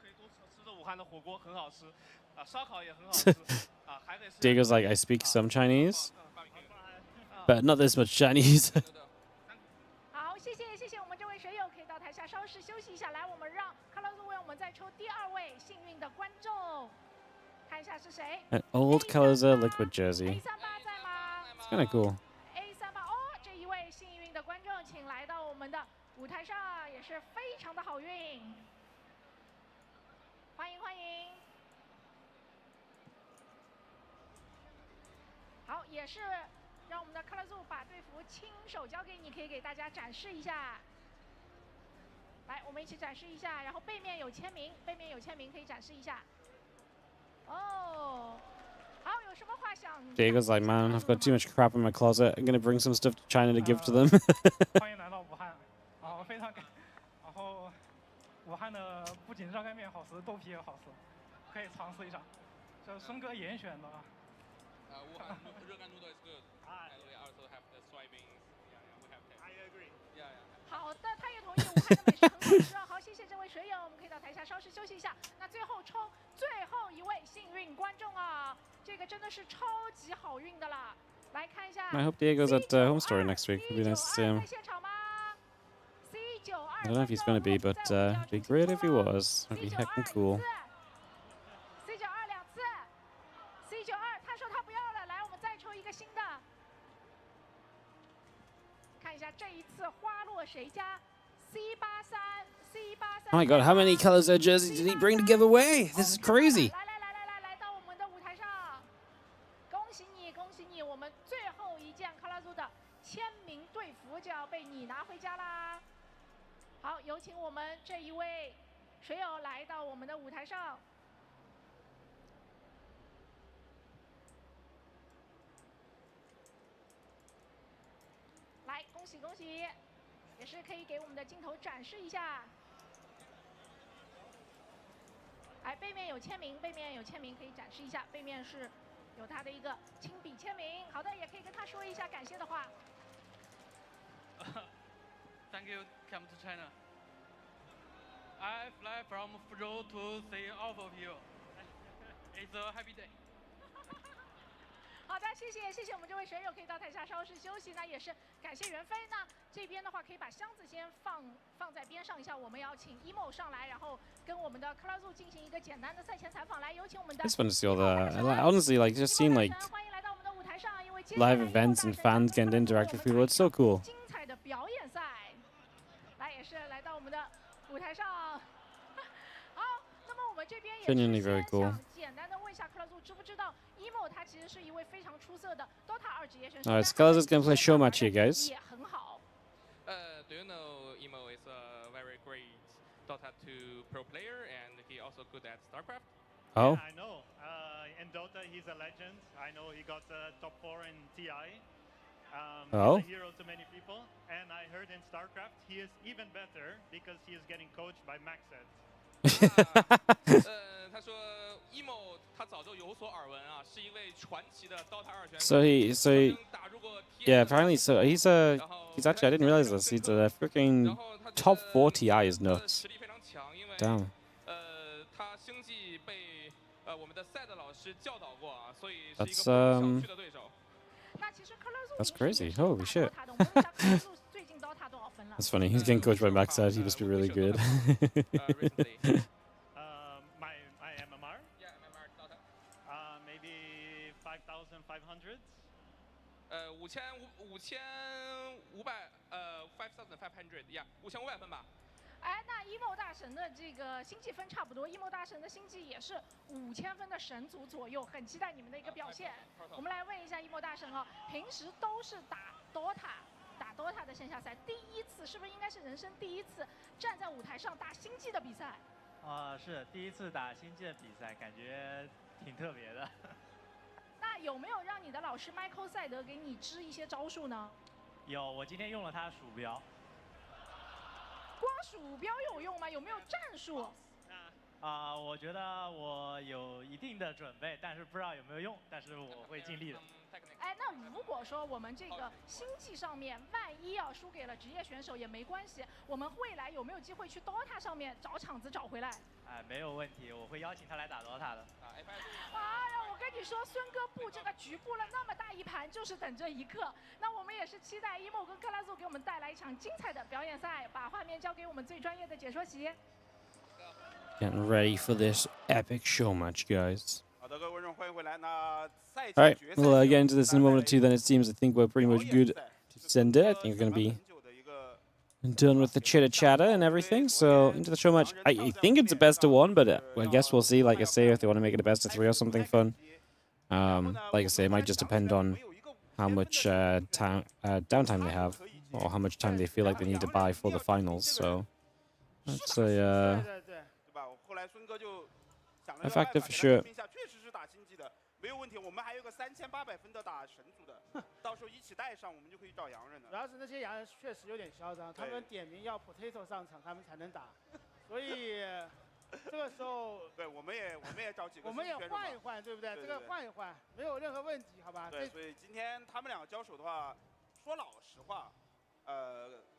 可以多吃着武汉的火锅很好吃啊，烧烤也很好吃啊，还得是。Diego's like, I speak some Chinese, but not this much Chinese. 好，谢谢我们这位水友，可以到台下稍事休息一下。来，我们让克劳祖为我们再抽第2位幸运的观众，看一下是谁。An old Kalazur liquid jersey. A38在吗？ It's kind of cool. A38哦，这一位幸运的观众，请来到我们的舞台上，也是非常的好运。欢迎。好，也是让我们的克拉祖把队服亲手交给你，可以给大家展示一下。来，我们一起展示一下，然后背面有签名，可以展示一下。哦。 好，有什么话想Diego's like, man, I've got too much crap in my closet. I'm gonna bring some stuff to China to give to them. 欢迎来到武汉，啊，非常感，然后武汉的不仅热干面好吃，豆皮也好吃，可以尝试一下。这孙哥严选的。武汉热干 noodle is good. We also have the soybeans. We have that. I agree. 好的，他也同意武汉的美食很好吃。好，谢谢这位水友，我们可以到台下稍事休息一下。那最后抽最后一位幸运观众啊！ 这个真的是超级好运的啦！来看一下。I hope Diego's at Home Story next week. It'd be nice to see him. I don't know if he's going to be, but it'd be great if he was. It'd be heckin' cool. C92 2次 ，C92，他说他不要了，来，我们再抽一个新的。看一下这一次花落谁家 ？C83。 Oh my god, how many Kalazur jerseys did he bring to give away? This is crazy. 来到我们的舞台上，恭喜你！我们最后一件克拉祖的签名队服就要被你拿回家啦。好，有请我们这一位水友来到我们的舞台上。来，恭喜！也是可以给我们的镜头展示一下。 哎，背面有签名，可以展示一下。背面是有他的一个亲笔签名。好的，也可以跟他说一下感谢的话。Thank you, come to China. I fly from Fuzhou to see all of you. It's a happy day. 好的，谢谢我们这位水友，可以到台下稍事休息。那也是感谢袁飞。那这边的话，可以把箱子先放在边上一下。我们要请 emo 上来，然后跟我们的克拉祖进行一个简单的赛前采访。来，有请我们的。 I just want to see all the. Honestly, like just seeing like live events and fans getting to interact with people. It's so cool. 精彩的表演赛，来也是来到我们的舞台上。好，那么我们这边也是 Genuinely very cool. 想简单的问一下克拉祖，知不知道 emo 他其实是一位非常出色的 DOTA 2职业选手。Alright, Scarlett's gonna play show match here, guys. 也很好。Do you know emo is a very great Dota 2 pro player and he also good at StarCraft? Oh. Yeah, I know. In Dota, he's a legend. I know he got top 4 in TI. Oh. He's a hero to many people. And I heard in StarCraft, he is even better because he is getting coached by Maxed. 他说 emo 他早就有所耳闻啊，是一位传奇的 DOTA 2选手。 So yeah, apparently he's actually, I didn't realize this. He's a freaking top 4 TI is nuts. Damn. 他星际被我们的赛德老师教导过啊，所以是一 That's 个不可小觑的对手。That's crazy. Holy shit. That's funny. He's getting coached by Maxad. He must be really good. My MMR? Yeah, MMR Dota. Maybe 5,500. 5500呀，5500分吧。哎，那 emo 大神的这个星际分差不多，emo 大神的星际也是5000分的神族左右，很期待你们的一个表现。我们来问一下 emo 大神啊，平时都是打 DOTA 的线下赛，第一次是不是应该是人生第一次站在舞台上打星际的比赛？是第一次打星际的比赛，感觉挺特别的。那有没有让你的老师 Michael 赛德给你支一些招数呢？有，我今天用了他的鼠标。光鼠标有用吗？有没有战术？我觉得我有一定的准备，但是不知道有没有用，但是我会尽力的。哎，那如果说我们这个星际上面万一要输给了职业选手也没关系，我们未来有没有机会去 DOTA 上面找场子找回来？哎，没有问题，我会邀请他来打 DOTA 的。哎呀，我跟你说，孙哥布这个局布了那么大一盘，就是等这一刻。那我们也是期待 emo 跟克拉祖给我们带来一场精彩的表演赛，把画面交给我们最专业的解说席。Getting ready for this epic show match, guys. 好的，各位观众，欢迎回来。那赛 All right, 季决赛 we'll get into this in a moment or two. Then it seems I think we're pretty much good to send it. I think we're going to be done with the chitter chatter and everything. So into the show match. I think it's a best of one, but I guess we'll see. Like I say, if they want to make it a best of three or something fun. Like I say, it might just depend on how much downtime they have, or how much time they feel like they need to buy for the finals. So that's a factor for sure. 没有问题，我们还有个3800分的打神族的，到时候一起带上，我们就可以找洋人了。主要是那些洋人确实有点嚣张，他们点名要 potato 上场，他们才能打，所以这个时候，对，我们也找几个，我们也换一换，对不对？这个换一换没有任何问题，好吧？对，所以今天他们两个交手的话，说老实话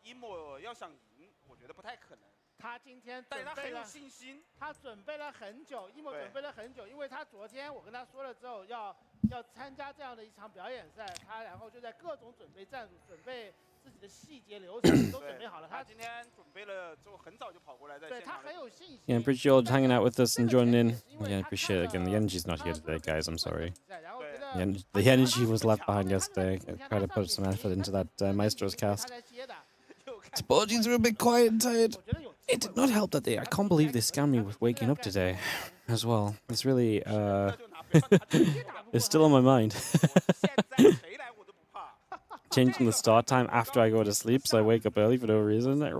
，emo 要想赢，我觉得不太可能。他今天但是他很有信心，他准备了很久，emo 准备了很久，因为他昨天我跟他说了之后，要参加这样的一场表演赛，他然后就在各种准备战术、准备自己的细节流程都准备好了。他今天准备了之后很早就跑过来，在现场。对他很有信心。Yeah, appreciate you all hanging out with us and joining in. Yeah, appreciate it. Again, the energy's not here today, guys. I'm sorry. The energy was left behind yesterday. I tried to put some effort into that Maestro's cast. Apologies are a bit quiet and tired. It did not help that I can't believe they scammed me with waking up today as well. It's really, it's still on my mind. Changing the start time after I go to sleep, so I wake up early for no reason. Like,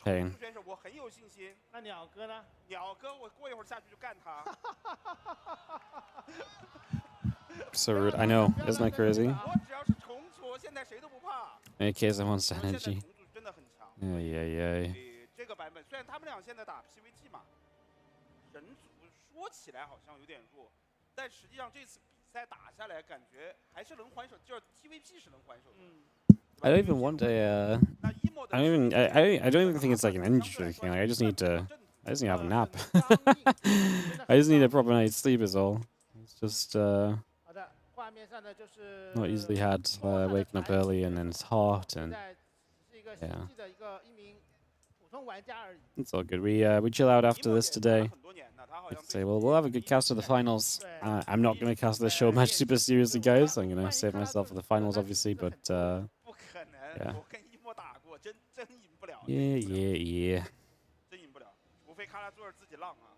pain. 我很有信心。那鸟哥呢？鸟哥，我过一会儿下去就干他。So rude. I know. Isn't that crazy? In case I want energy. Yeah. 这个版本虽然他们俩现在打 PVT 嘛，人族说起来好像有点弱，但实际上这次比赛打下来，感觉还是能还手，就是 TVP 是能还手的。I don't even want a. I don't even think it's like an energy drink thing. Like, I just need to have a nap. I just need a proper night's sleep is all. It's just not easily had waking up early and then it's hot and yeah. It's all good. We chill out after this today. Say, well, we'll have a good cast of the finals. I'm not going to cast this show match super seriously, guys. I'm going to save myself for the finals, obviously, but yeah. Yeah. 真赢不了，除非卡拉佐尔自己浪啊。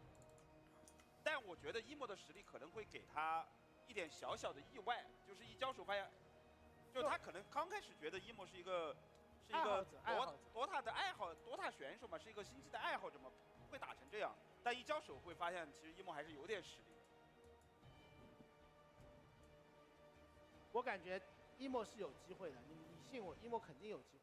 但我觉得emo的实力可能会给他一点小小的意外，就是一交手发现，就是他可能刚开始觉得emo是一个DOTA 的爱好，DOTA选手嘛，是一个星际的爱好者嘛，不会打成这样。但一交手会发现，其实emo还是有点实力。我感觉emo是有机会的，你信我，emo肯定有机会。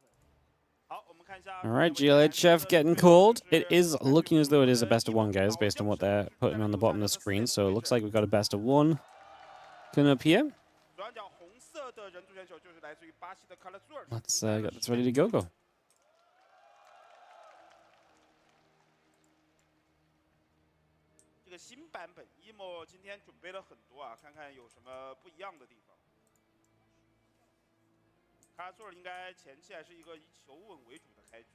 All right, GLHF getting called. It is looking as though it is a best of one, guys, based on what they're putting on the bottom of the screen. So it looks like we've got a best of one coming up here. Let's get this ready to go. 这个新版本 emo 今天准备了很多啊，看看有什么不一样的地方。卡拉座应该前期还是一个以求稳为主的开局，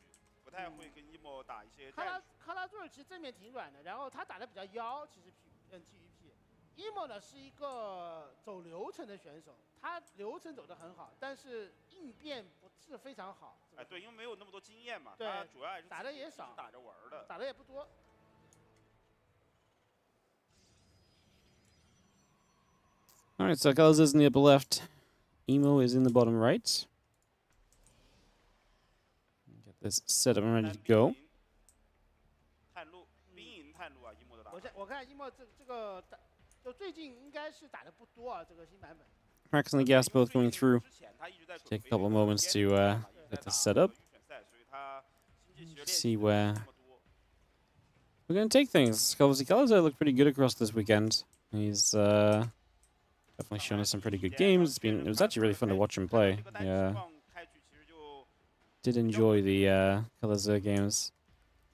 不太会跟 emo 打一些战术。卡拉座其实正面挺软的，然后他打的比较妖，其实 TVP。emo 呢是一个走流程的选手，他流程走得很好，但是应变不是非常好。哎，对，因为没有那么多经验嘛，对，他主要还是打的也少，打着玩的，打的也不多。All right, so Scarlett is in the upper left. Emo is in the bottom right. Get this set up and ready to go. 探路，兵营探路啊，emo 的打。我看 emo 这个就最近应该是打的不多啊，这个新版本。Cracks on the gas both going through. Take a couple of moments to get this set up. See where we're going to take things. Scarlett looked pretty good across this weekend. He's definitely shown us some pretty good games. It was actually really fun to watch him play. Yeah, did enjoy the Colors games.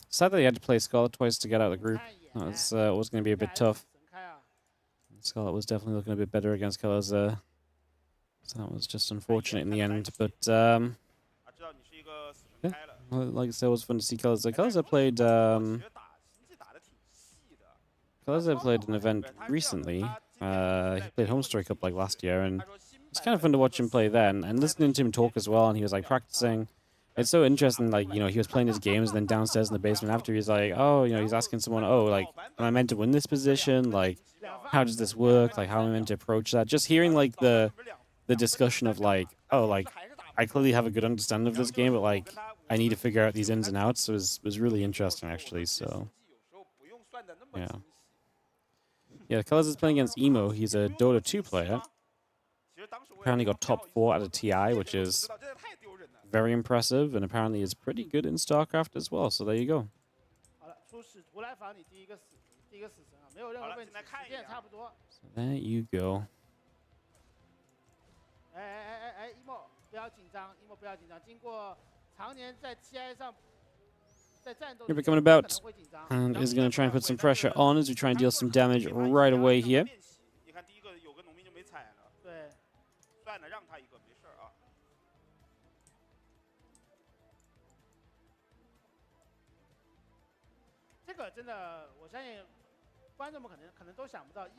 Sad that he had to play Scarlett twice to get out of the group. That was going to be a bit tough. Scarlett was definitely looking a bit better against Colors. So that was just unfortunate in the end. But yeah, like I said, it was fun to see Colors. Colors played. Colors played an event recently. He played Homestory Cup like last year, and it's kind of fun to watch him play then and listening to him talk as well. And he was like practicing. It's so interesting, like, you know, he was playing his games, and then downstairs in the basement after, he's like, oh, you know, he's asking someone, oh, like, am I meant to win this position? Like, how does this work? Like, how am I meant to approach that? Just hearing, like, the discussion of, like, oh, like, I clearly have a good understanding of this game, but, like, I need to figure out these ins and outs was really interesting, actually, so, yeah. Yeah, Colors is playing against Emo. He's a Dota 2 player. Apparently got top 4 at a TI, which is very impressive, and apparently is pretty good in StarCraft as well. So there you go. So there you go. Neeb coming about, and is going to try and put some pressure on as we try and deal some damage right away here.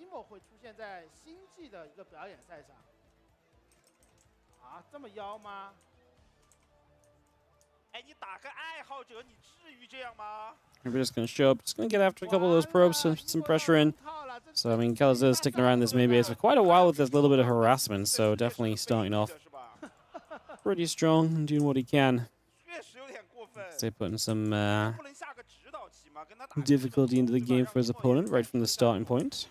emo 会出现在星际的一个表演赛上。啊，这么妖吗？哎，你打个爱好者，你至于这样吗？ We're just going to show up, just going to get after a couple of those probes, some pressure in. So, I mean, Colors is sticking around this mid base for quite a while with this little bit of harassment, so definitely starting off pretty strong and doing what he can. Say putting some difficulty into the game for his opponent right from the starting point.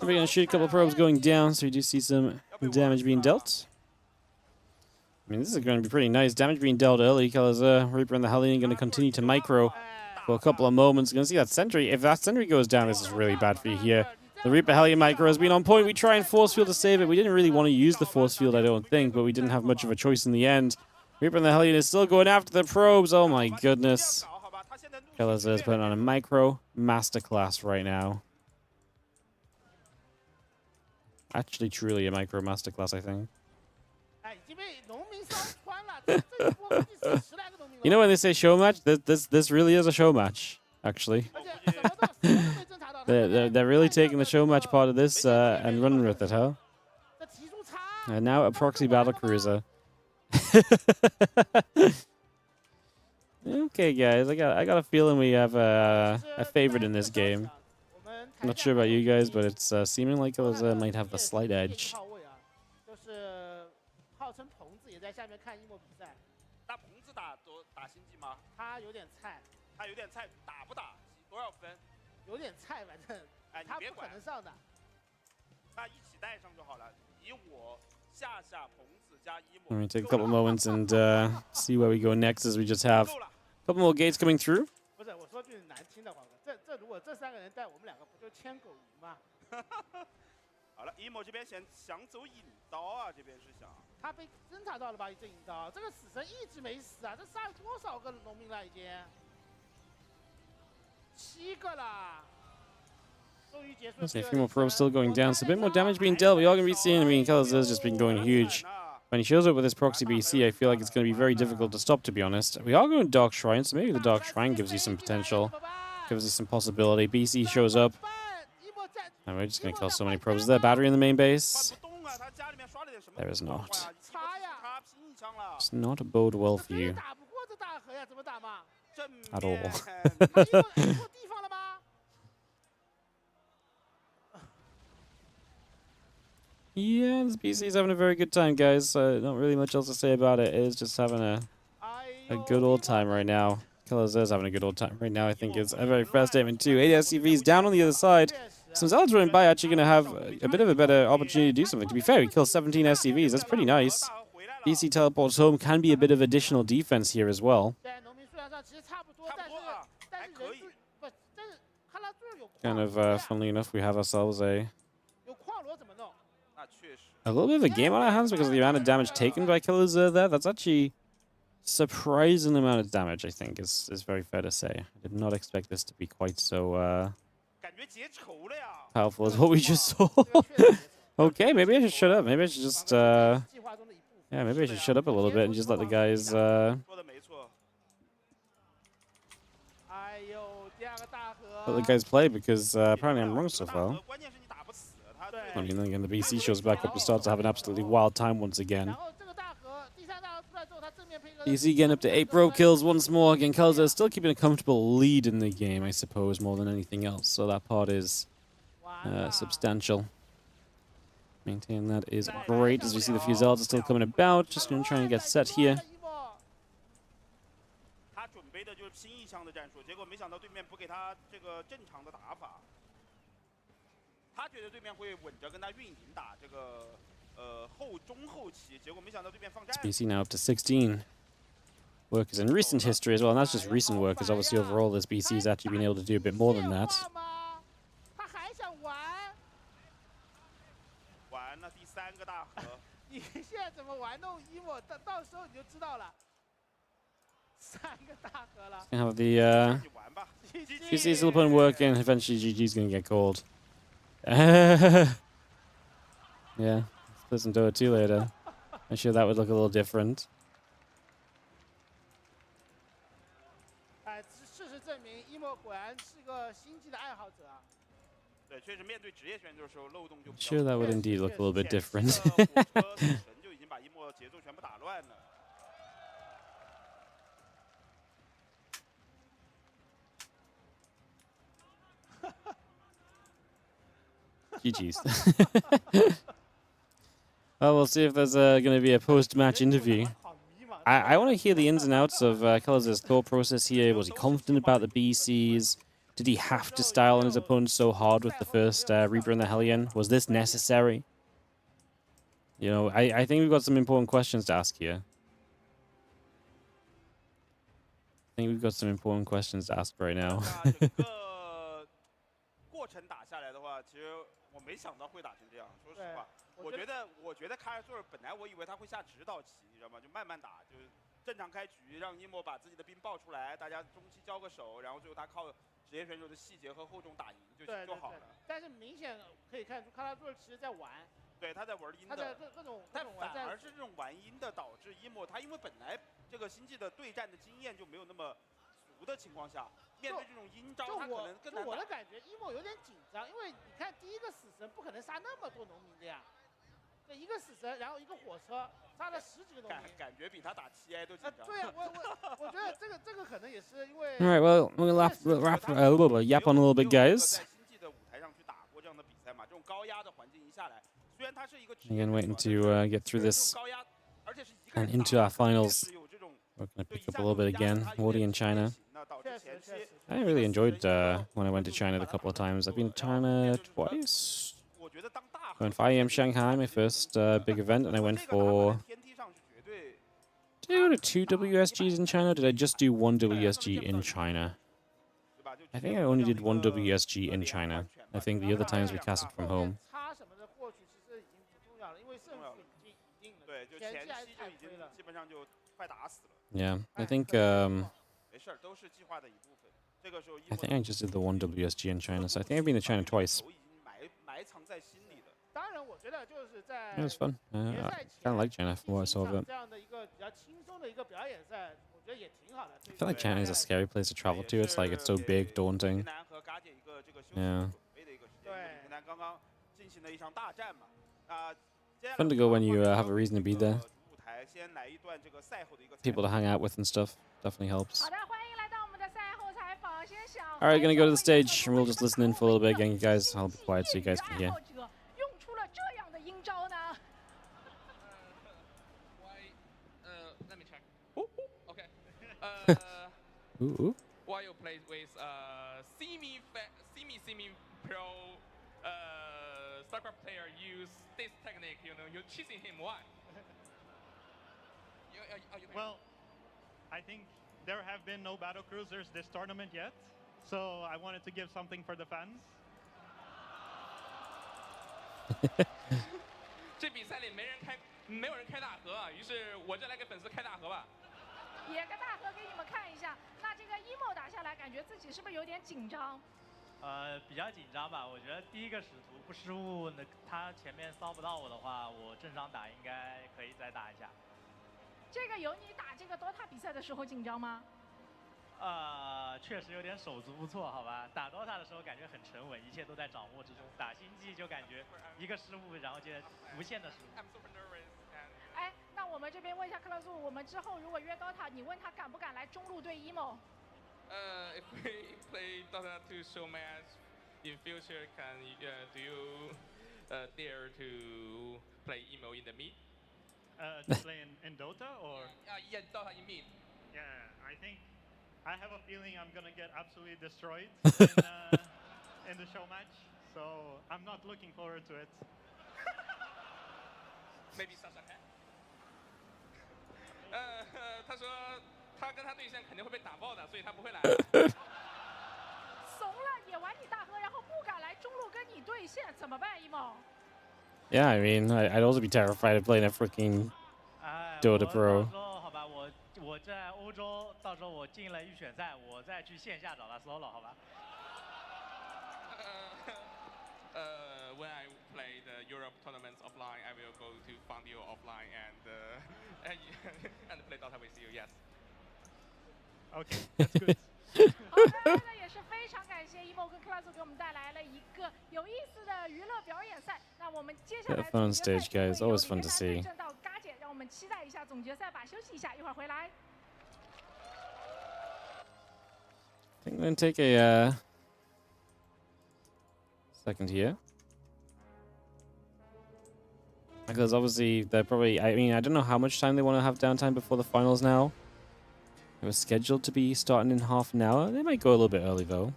We're going to shoot a couple of probes going down, so we do see some damage being dealt. I mean, this is going to be pretty nice. Damage being dealt early. Colors, Reaper and the Hellion going to continue to micro for a couple of moments. Going to see that sentry. If that sentry goes down, this is really bad for you here. The Reaper Hellion micro has been on point. We try and force field to save it. We didn't really want to use the force field, I don't think, but we didn't have much of a choice in the end. Reaper and the Hellion is still going after the probes. Oh my goodness. Colors is putting on a micro masterclass right now. Actually, truly a micro masterclass, I think. You know when they say show match? This really is a show match, actually. They're really taking the show match part of this and running with it, huh? And now a proxy battle cruiser. Okay, guys, I got a feeling we have a favorite in this game. I'm not sure about you guys, but it's seeming like Colors might have the slight edge. Let me take a couple moments and see where we go next, as we just have a couple more gates coming through. 不是，我说句难听的话，这如果这3个人带我们2个，不就牵狗赢吗？好了，emo 这边想走引刀啊，这边是想。他被侦察到了吧？这引刀，这个死神一直没死啊！这杀了多少个农民了？已经7个了。 Let's see, a few more probes still going down, so a bit more damage being dealt. We are going to be seeing, I mean, Colors has just been going huge. When he shows up with his proxy BC, I feel like it's going to be very difficult to stop, to be honest. We are going Dark Shrine, so maybe the Dark Shrine gives you some potential, gives you some possibility. BC shows up. And we're just going to kill so many probes. Is there a battery in the main base? There is not. It's not a bode well for you. At all. Yeah, this BC's having a very good time, guys. Not really much else to say about it. It is just having a good old time right now. Colors is having a good old time right now. I think it's a very fair statement too. 8 SCVs down on the other side. Some Zealots running by actually going to have a bit of a better opportunity to do something. To be fair, he kills 17 SCVs. That's pretty nice. BC teleports home. Can be a bit of additional defense here as well. Kind of, funnily enough, we have ourselves a little bit of a game on our hands because of the amount of damage taken by Killers there. That's actually surprising amount of damage, I think, is very fair to say. I did not expect this to be quite so powerful as what we just saw. Okay, maybe I should shut up. Maybe I should just yeah, maybe I should shut up a little bit and just let the guys play, because apparently I'm wrong so far. I mean, then again, the BC shows back up and starts to have an absolutely wild time once again. BC getting up to 8 probe kills once more. Again, Colors are still keeping a comfortable lead in the game, I suppose, more than anything else. So that part is substantial. Maintaining that is great, as we see the few Zealots are still coming about. Just going to try and get set here. BC now up to 16 workers in recent history as well, and that's just recent workers. Obviously, overall, this BC has actually been able to do a bit more than that. Gonna have the GC still putting work in. Eventually, GG's gonna get called. Yeah, split some Douyu 2 later. I'm sure that would look a little different. 事实证明，emo 果然是个星际的爱好者啊。对，确实面对职业选手的时候，漏洞就。Sure, that would indeed look a little bit different.就已经把emo节奏全部打乱了。 GG's. Well, we'll see if there's going to be a post-match interview. I want to hear the ins and outs of Colors' thought process here. Was he confident about the BCs? Did he have to style on his opponent so hard with the first Reaper and the Hellion? Was this necessary? You know, I think we've got some important questions to ask here. I think we've got some important questions to ask right now. 我没想到会打成这样，说实话，我觉得卡尔佐尔本来我以为他会下指导棋，你知道吗？就慢慢打，就是正常开局，让emo把自己的兵爆出来，大家中期交个手，然后最后他靠职业选手的细节和后中打赢就好了。但是明显可以看出卡尔佐尔其实在玩，对，他在玩阴的，他的各种但反而是这种玩阴的导致emo他因为本来这个星际的对战的经验就没有那么足的情况下。 面对这种阴招，他可能更难打。我的感觉，emo有点紧张，因为你看第一个死神不可能杀那么多农民的呀。对，一个死神，然后一个火车，杀了10几个农民。感觉比他打7i 都紧张。对呀，我觉得这个可能也是因为。All right, well, we'll yap on a little bit, guys. Again, waiting to get through this and into our finals. We're going to pick up a little bit again. Wardy in China. I really enjoyed when I went to China a couple of times. I've been to China twice. I went for IEM Shanghai, my first big event, and I went for... Did I go to 2 WSGs in China, or did I just do 1 WSG in China? I think I only did 1 WSG in China. I think the other times we casted from home. 差什么的获取其实已经不重要了，因为胜负已经一定了。对，就前期就已经基本上就快打死了。Yeah, I think I just did the 1 WSG in China, so I think I've been to China twice. 埋藏在心里的。当然，我觉得就是在 It was fun. I kind of like China from what I saw of it. 这样的一个比较轻松的一个表演赛，我觉得也挺好的。 I feel like China is a scary place to travel to. It's like it's so big, daunting. Yeah. 云南刚刚进行了一场大战嘛，Fun to go when you have a reason to be there. People to hang out with and stuff. Definitely helps. 好的，欢迎来到我们的赛后采访，先想。Alright, gonna go to the stage and we'll just listen in for a little bit again, you guys. I'll be quiet so you guys can hear. 用出了这样的阴招呢？ Let me check. Okay. Ooh. Why you play with semi pro StarCraft player use this technique? You know, you're cheating him. Why? Well, I think there have been no battle cruisers this tournament yet, so I wanted to give something for the fans. 这比赛里没有人开大河啊，于是我就来给粉丝开大河吧。也个大河给你们看一下。那这个 emo 打下来，感觉自己是不是有点紧张？比较紧张吧。我觉得第一个使徒不失误，那他前面骚不到我的话，我正常打应该可以再打一下。这个有你打这个 DOTA 比赛的时候紧张吗？确实有点手足无措，好吧。打 DOTA 的时候感觉很沉稳，一切都在掌握之中。打星际就感觉一个失误，然后接着无限的失误。哎，那我们这边问一下克劳素，我们之后如果约 DOTA， 你问他敢不敢来中路对 emo？ If we play Dota 2 show match in future, do you dare to play emo in the mid? To play in Dota or? Yeah, Dota in mid. Yeah, I think I have a feeling I'm gonna get absolutely destroyed in the show match, so I'm not looking forward to it. Maybe Sasha can. 他说他跟他对线肯定会被打爆的，所以他不会来。怂了也玩你大河，然后不敢来中路跟你对线，怎么办 ，emo？ Yeah, I mean, I'd also be terrified of playing a freaking Dota Pro. 好吧，我在欧洲，到时候我进了预选赛，我再去线下找他 solo， 好吧。When I play the Europe tournaments offline, I will go to Fangio offline and play Dota with you. Yes. Okay, that's good. 好的，那也是非常感谢 emo 跟克拉索给我们带来了一个有意思的娱乐表演赛。那我们接下来 Fun on stage, guys. Always fun to see. 对阵到嘎姐，让我们期待一下总决赛吧。休息一下，一会儿回来。I think I'm gonna take a second here. Because obviously they're probably, I mean, I don't know how much time they want to have downtime before the finals now. It was scheduled to be starting in half an hour. They might go a little bit early though.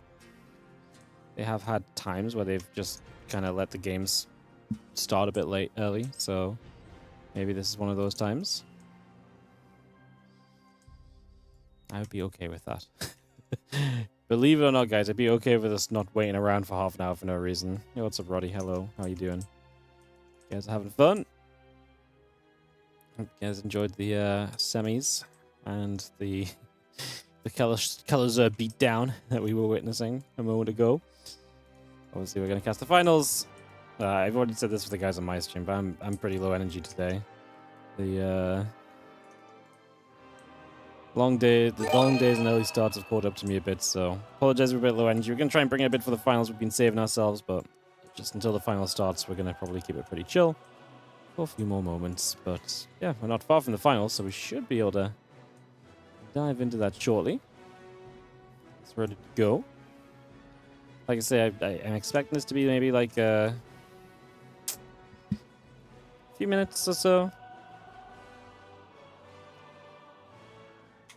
They have had times where they've just kind of let the games start a bit early, so maybe this is one of those times. I would be okay with that. Believe it or not, guys, I'd be okay with us not waiting around for half an hour for no reason. Hey, what's up, Roddy? Hello. How you doing? You guys are having fun? Hope you guys enjoyed the semis and the colors beat down that we were witnessing a moment ago. Obviously, we're going to cast the finals. I've already said this for the guys on my stream, but I'm pretty low energy today. The long days and early starts have caught up to me a bit, so apologize, we're a bit low energy. We're going to try and bring it a bit for the finals. We've been saving ourselves, but just until the final starts, we're going to probably keep it pretty chill for a few more moments. But yeah, we're not far from the finals, so we should be able to dive into that shortly. It's ready to go. Like I say, I'm expecting this to be maybe like a few minutes or so.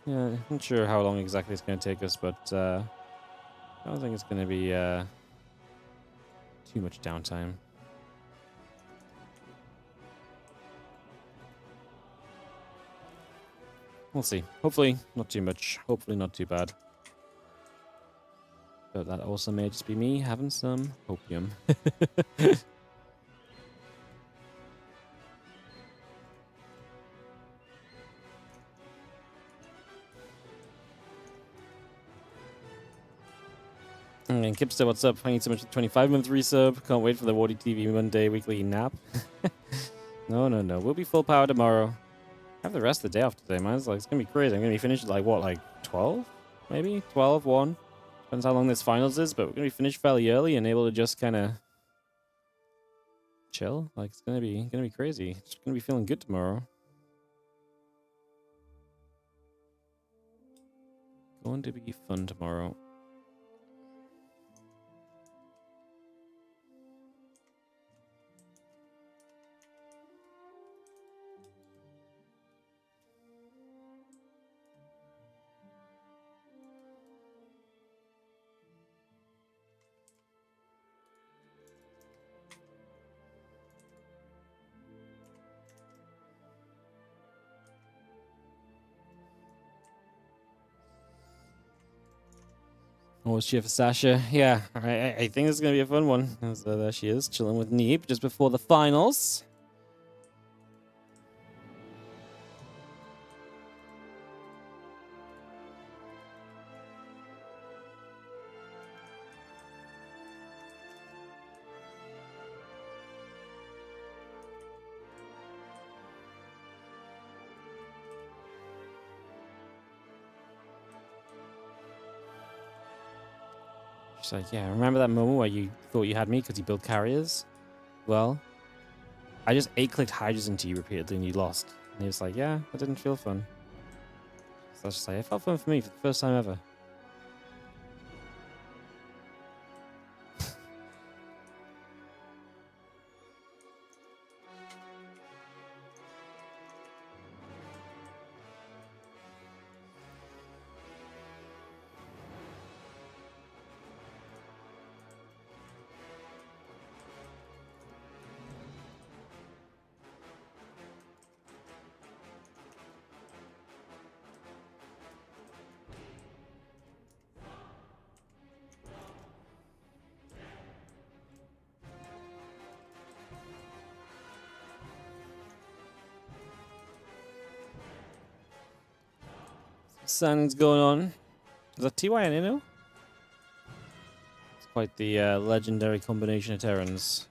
Yeah, not sure how long exactly it's going to take us, but I don't think it's going to be too much downtime. We'll see. Hopefully not too much. Hopefully not too bad. But that also may just be me having some opium. And Kipster, what's up? Thank you so much for the 25-month resub. Can't wait for the WardiTV Monday weekly nap. No. We'll be full power tomorrow. Have the rest of the day off today, man. It's going to be crazy. I'm going to be finished at like 12? Maybe? 12, 1? Depends how long this finals is, but we're going to be finished fairly early and able to just kind of chill. Like, it's going to be crazy. It's going to be feeling good tomorrow. Going to be fun tomorrow. Oh, it's cheer for Sasha. Yeah, I think it's going to be a fun one. So there she is, chilling with Neeb just before the finals. She's like, yeah, remember that moment where you thought you had me because you built carriers? Well, I just 8-clicked Hydras into you repeatedly and you lost. And he was like, yeah, that didn't feel fun. So I was just like, it felt fun for me for the first time ever. Something's going on. Is that TY and Inno? It's quite the legendary combination of Terrans.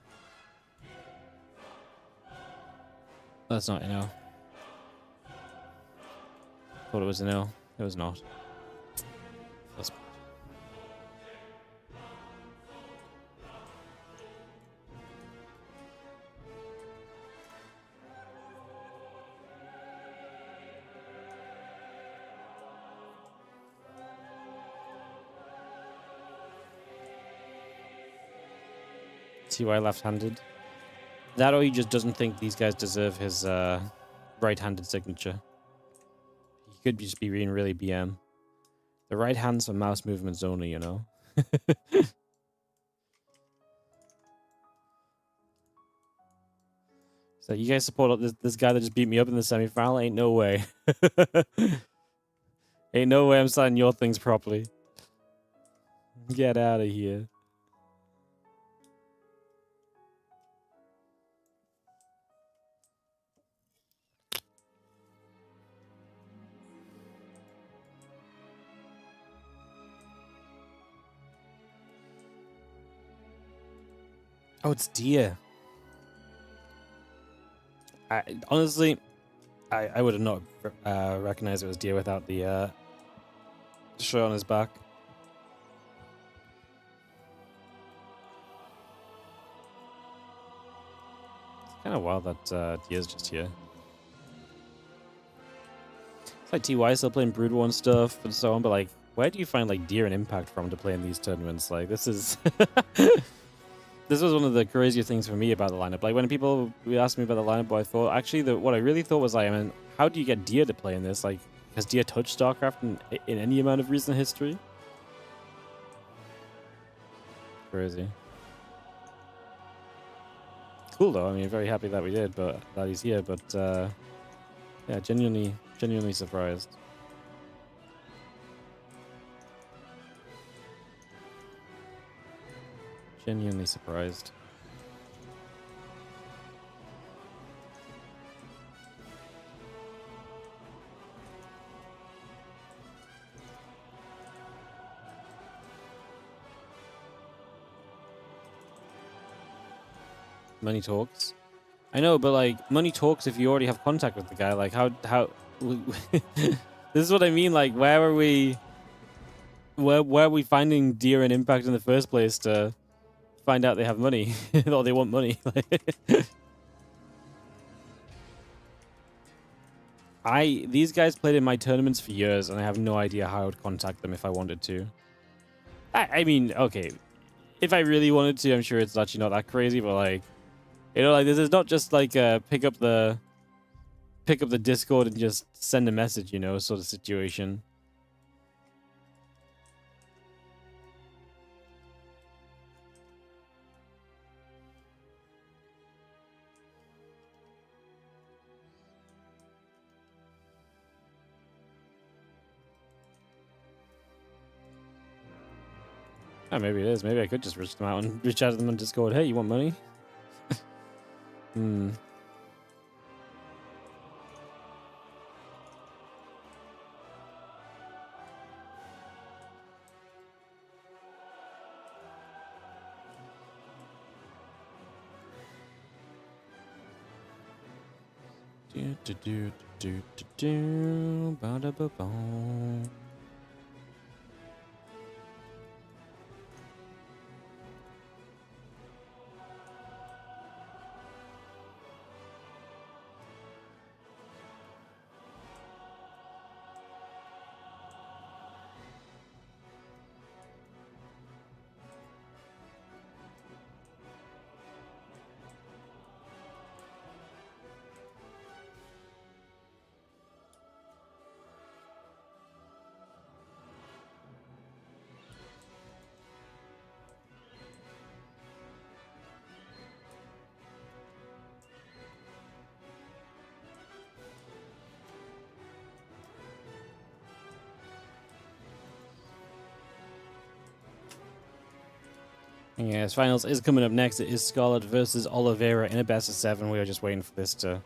That's not Inno. Thought it was Inno. It was not. That's TY left-handed. That or he just doesn't think these guys deserve his right-handed signature. He could just be being really BM. The right hand's for mouse movements only, you know? So you guys support this guy that just beat me up in the semi-final? Ain't no way. Ain't no way I'm signing your things properly. Get out of here. Oh, it's Dia. Honestly, I would have not recognized it was Dia without the shirt on his back. It's kind of wild that Dia's just here. It's like TY still playing Brood War and stuff and so on, but like, where do you find like Dia and Impact from to play in these tournaments? Like, this is... This was one of the crazier things for me about the lineup. Like, when people asked me about the lineup, what I thought, actually, what I really thought was, like, I mean, how do you get Dia to play in this? Like, has Dia touched StarCraft in any amount of recent history? Crazy. Cool, though. I mean, very happy that we did, but that he's here. But, yeah, genuinely Genuinely surprised. Genuinely surprised. Money talks. I know, but like money talks if you already have contact with the guy. Like how this is what I mean. Like where are we finding Deer and Impact in the first place to find out they have money or they want money? These guys played in my tournaments for years, and I have no idea how I would contact them if I wanted to. I mean, okay, if I really wanted to, I'm sure it's actually not that crazy, but like, you know, like this is not just like pick up the Discord and just send a message, you know, sort of situation. Oh, maybe it is. Maybe I could just reach them out and reach out to them on Discord. Hey, you want money? Hmm. Ba-da-ba-bum. Yes, finals is coming up next. It is Scarlett versus Oliveira in a best of 7. We are just waiting for this to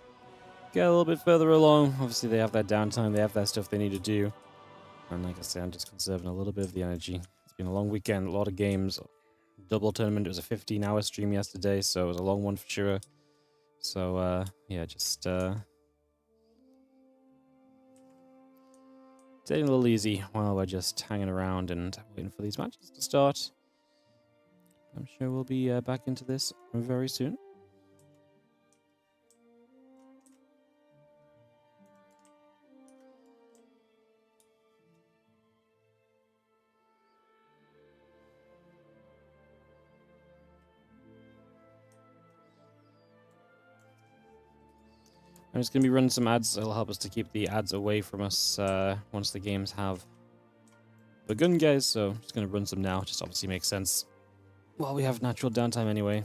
get a little bit further along. Obviously, they have their downtime. They have their stuff they need to do. And like I say, I'm just conserving a little bit of the energy. It's been a long weekend, a lot of games. Double tournament. It was a 15-hour stream yesterday, so it was a long one for sure. So, yeah, just taking a little easy while we're just hanging around and waiting for these matches to start. I'm sure we'll be back into this very soon. I'm just going to be running some ads. It'll help us to keep the ads away from us once the games have begun, guys. So I'm just going to run some now. Just obviously makes sense while we have natural downtime anyway.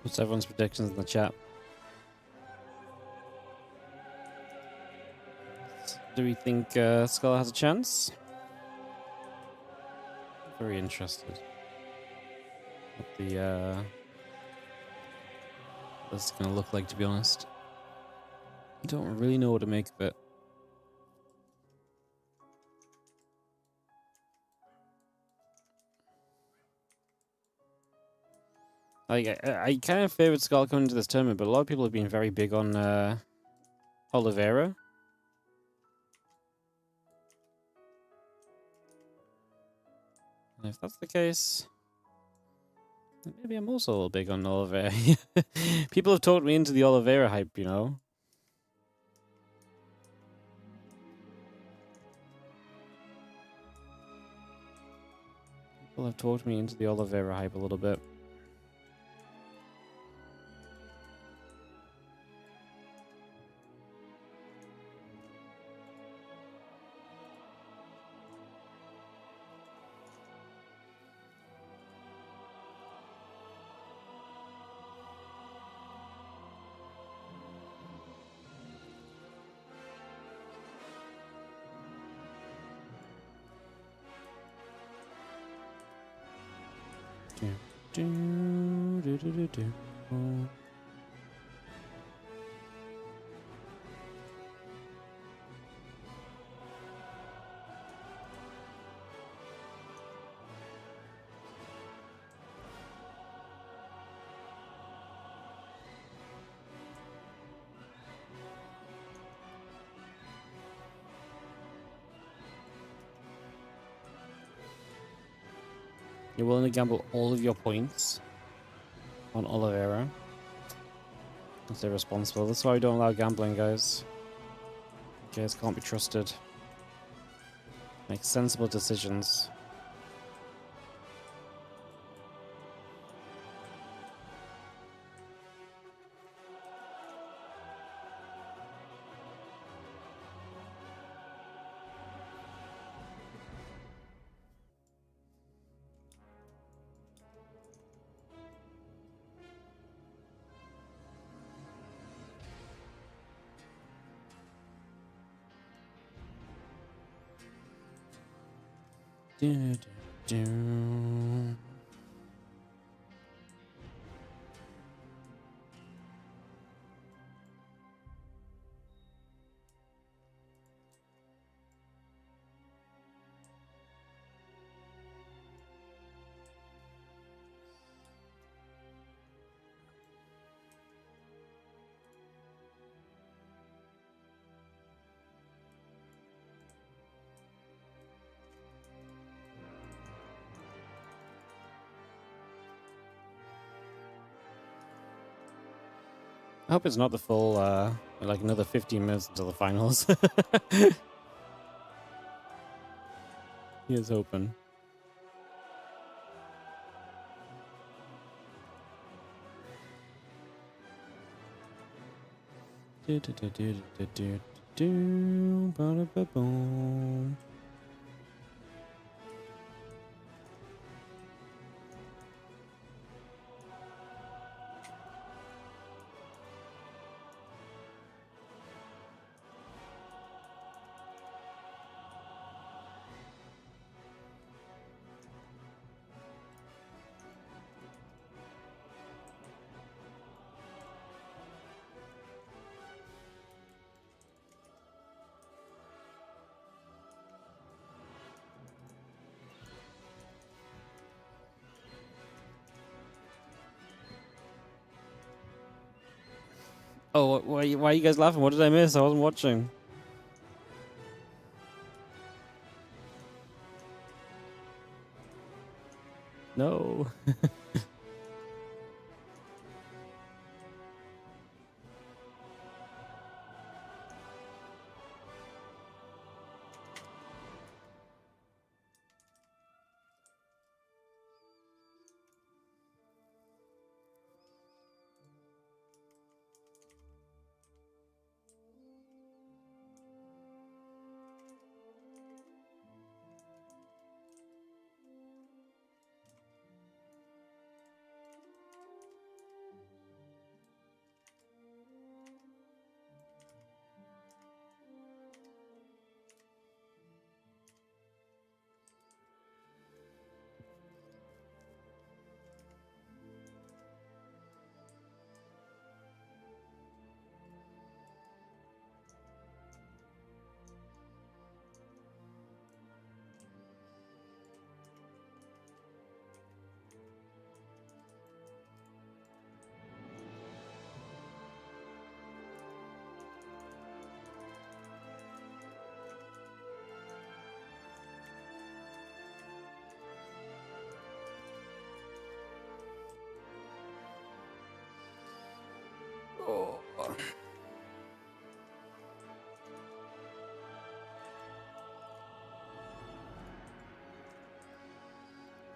What's everyone's predictions in the chat? Do we think Scarlett has a chance? Very interested. What this is gonna look like, to be honest. I don't really know what to make of it. Like, I kind of favored Scarlett coming into this tournament, but a lot of people have been very big on Oliveira. And if that's the case, then maybe I'm also a little big on Oliveira. People have talked me into the Oliveira hype, you know? People have talked me into the Oliveira hype a little bit. You're willing to gamble all of your points on Oliveira? That's irresponsible. That's why we don't allow gambling, guys. You guys can't be trusted. Make sensible decisions. Do, do, do. I hope it's not the full, like another 15 minutes until the finals. Here's hoping. Do do do do do do do ba ba boom. Oh, why are you guys laughing? What did I miss? I wasn't watching. No.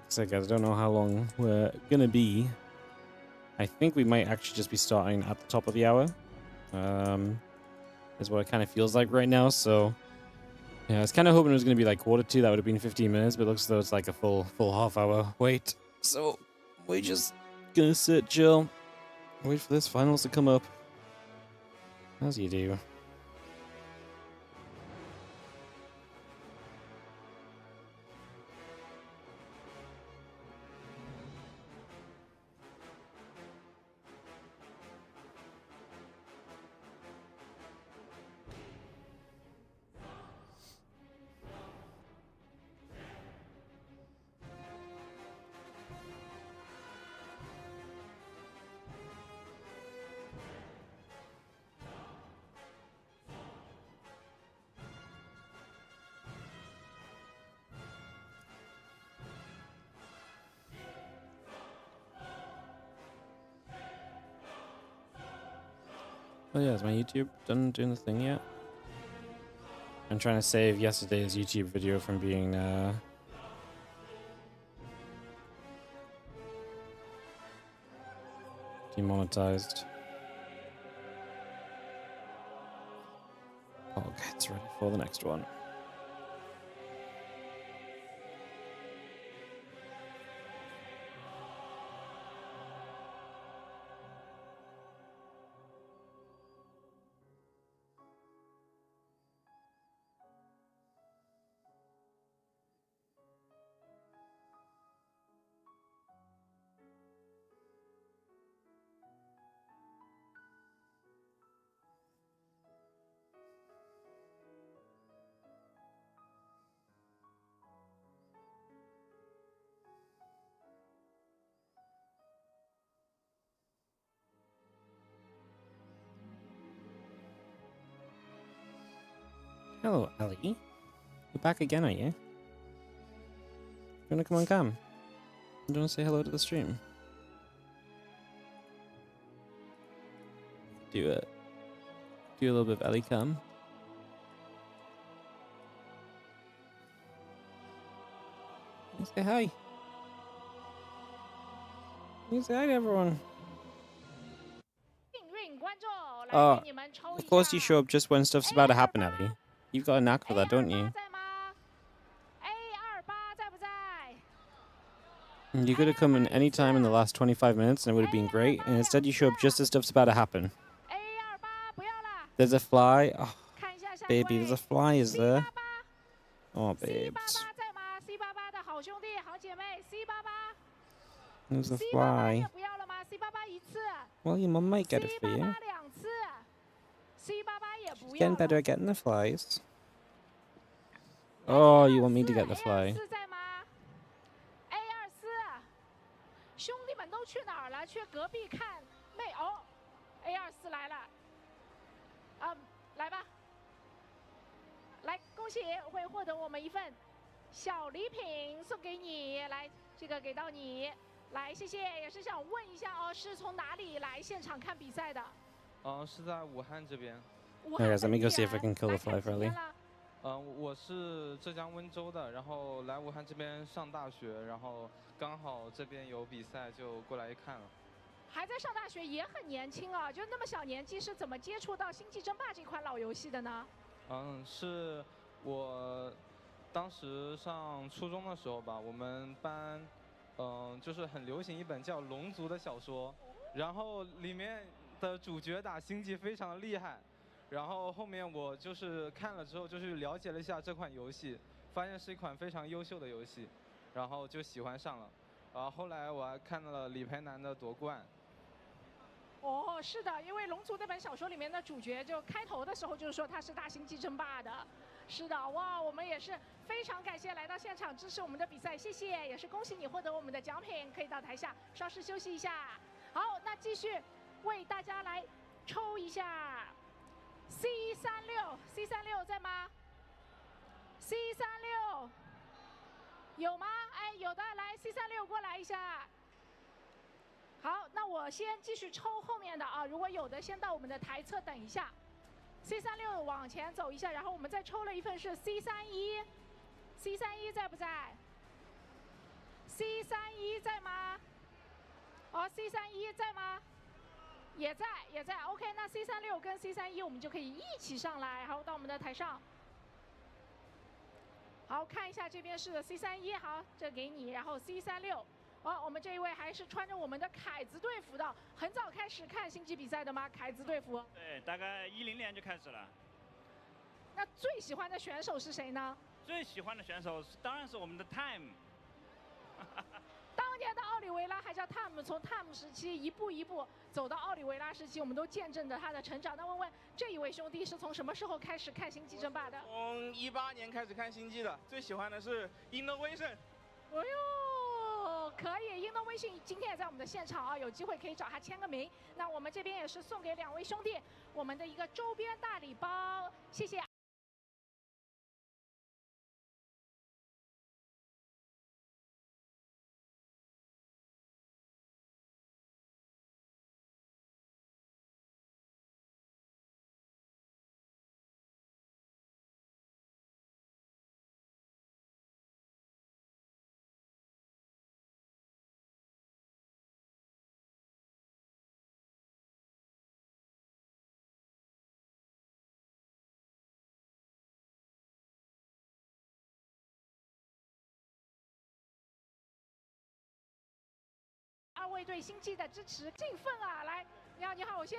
So guys, I don't know how long we're gonna be. I think we might actually just be starting at the top of the hour. Is what it kind of feels like right now. So yeah, I was kind of hoping it was gonna be like 1:45. That would have been 15 minutes, but it looks as though it's like a full half-hour wait. So we're just gonna sit, chill, wait for this finals to come up. As you do. Oh yeah, is my YouTube done doing the thing yet? I'm trying to save yesterday's YouTube video from being demonetized. Oh, okay, it's ready for the next one. Hello, Ellie. You're back again, are you? You wanna come on cam? You wanna say hello to the stream? Do it. Do a little bit of Ellie cam. You say hi. You say hi to everyone. Of course you show up just when stuff's about to happen, Ellie. You've got a knack for that, don't you? You could have come in any time in the last 25 minutes and it would have been great, and instead you show up just as stuff's about to happen. There's a fly. Oh, baby, there's a fly, is there? Oh, babes. There's a fly. Well, your mum might get it for you. She's getting better at getting the flies. Oh, you want me to get the fly? 兄弟们都去哪儿了？去隔壁看妹哦 ，A24 来了，来吧，来，恭喜会获得我们一份小礼品送给你，来，这个给到你，来，谢谢，也是想问一下哦，是从哪里来现场看比赛的？是在武汉这边。Okay, guys, let me go see if I can kill the fly for Ellie. 我是浙江温州的，然后来武汉这边上大学，然后刚好这边有比赛，就过来一看了。还在上大学，也很年轻啊，就那么小年纪，是怎么接触到《星际争霸》这款老游戏的呢？是我当时上初中的时候吧，我们班就是很流行一本叫《龙族》的小说，然后里面的主角打星际非常的厉害。 然后后面我就是看了之后，就是了解了一下这款游戏，发现是一款非常优秀的游戏，然后就喜欢上了。然后后来我还看到了李培南的夺冠。哦，是的，因为《龙族》那本小说里面的主角，就开头的时候就是说他是大星际争霸的。是的，哇，我们也是非常感谢来到现场支持我们的比赛，谢谢，也是恭喜你获得我们的奖品，可以到台下稍事休息一下。好，那继续为大家来抽一下。 C36 在吗 ？C36 有吗？哎，有的，来 C36过来一下。好，那我先继续抽后面的啊，如果有的先到我们的台侧等一下。C36往前走一下，然后我们再抽了一份是 C31 在不在 ？C31 C31在吗？也在。OK， 那 C36跟 C31我们就可以一起上来，好，到我们的台上。好，看一下这边是 C31，好，这给你，然后 C36。哦，我们这一位还是穿着我们的凯子队服的，很早开始看星际比赛的吗？凯子队服？对，大概10年就开始了。那最喜欢的选手是谁呢？最喜欢的选手当然是我们的 Time。当年的奥利维拉还叫 Time， 从 Time 时期一步一步走到奥利维拉时期，我们都见证着他的成长。那问问这一位兄弟是从什么时候开始看星际争霸的？从18年开始看星际的，最喜欢的是 Innovation。哎呦，可以 ，Innovation 今天也在我们的现场啊，有机会可以找他签个名。那我们这边也是送给2位兄弟我们的一个周边大礼包，谢谢。2位对星际的支持，兴奋啊！来，你好，我先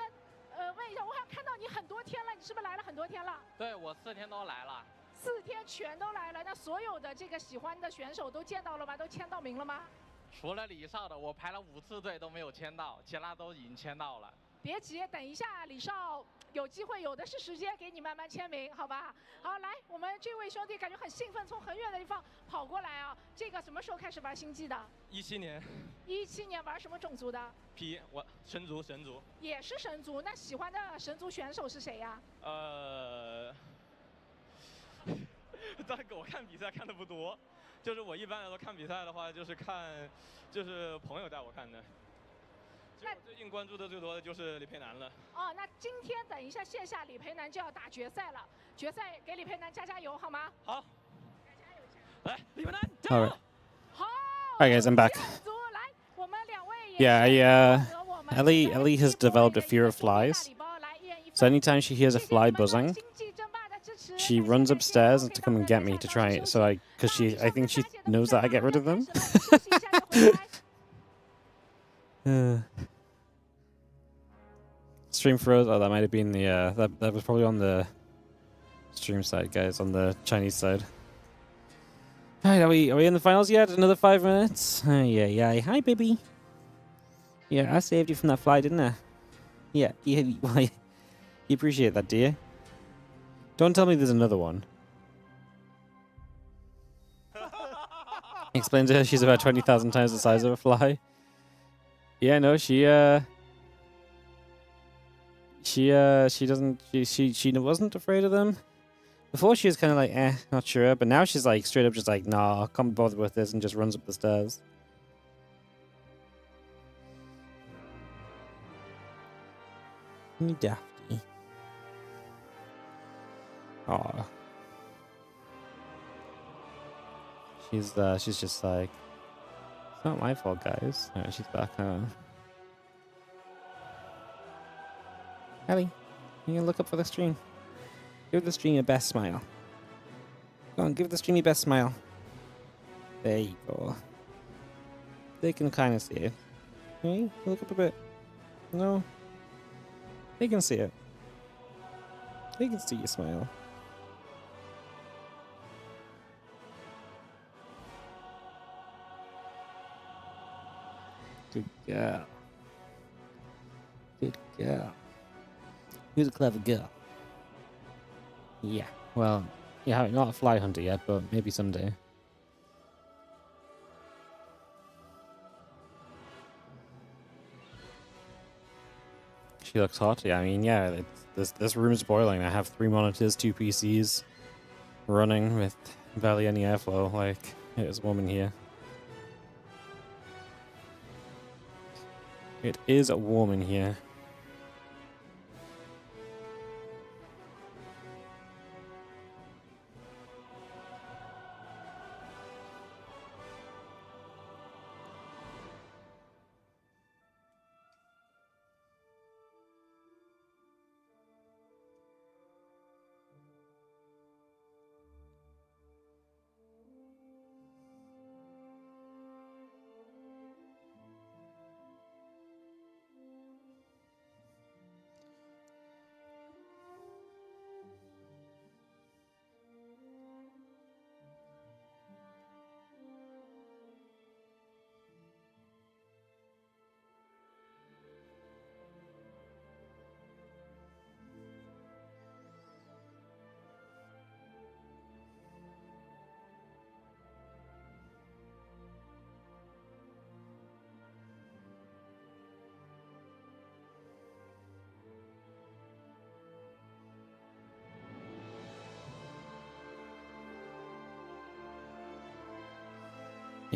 问一下，我好像看到你很多天了，你是不是来了很多天了？对，我4天都来了。4天全都来了，那所有的这个喜欢的选手都见到了吗？都签到名了吗？除了李少的，我排了5次队都没有签到，其他都已经签到了。别急，等一下李少有机会，有的是时间给你慢慢签名，好吧？好，来，我们这位兄弟感觉很兴奋，从很远的地方跑过来啊！这个什么时候开始玩星际的17年。17年玩什么种族的 P， 我神族。也是神族，那喜欢的神族选手是谁呀？但我看比赛看的不多，就是我一般来说看比赛的话，就是朋友带我看的。我最近关注的最多的就是李佩南了。哦，那今天等一下线下李培南就要打决赛了，决赛给李培南加油好吗？好。来，李培南 All right. Hi guys, I'm back. 来，我们2位 Yeah, Ellie has developed a fear of flies. So anytime she hears a fly buzzing, she runs upstairs to come and get me to try it. So I think she knows that I get rid of them. Stream froze. Oh, that might have been the that was probably on the stream side, guys, on the Chinese side. Alright, are we in the finals yet? Another 5 minutes? Yeah. Hi, baby. Yeah, I saved you from that fly, didn't I? Yeah, you appreciate that, do you? Don't tell me there's another one. Explain to her she's about 20,000 times the size of a fly. Yeah, no, she wasn't afraid of them. Before she was kind of like, not sure, but now she's like straight up just like, nah, I can't be bothered with this, and just runs up the stairs. Daphne. Aw. She's just like, it's not my fault, guys. Alright, she's back home. Ellie, you can look up for the stream. Give the stream your best smile. Go on, give the stream your best smile. There you go. They can kind of see it. Hey, look up a bit. No. They can see it. They can see your smile. Good girl. Good girl. Who's a clever girl? Yeah, well, yeah, not a fly hunter yet, but maybe someday. She looks hot. Yeah, I mean, yeah, this room's boiling. I have 3 monitors, 2 PCs running with barely any airflow. Like, there's a woman here. It is warm in here.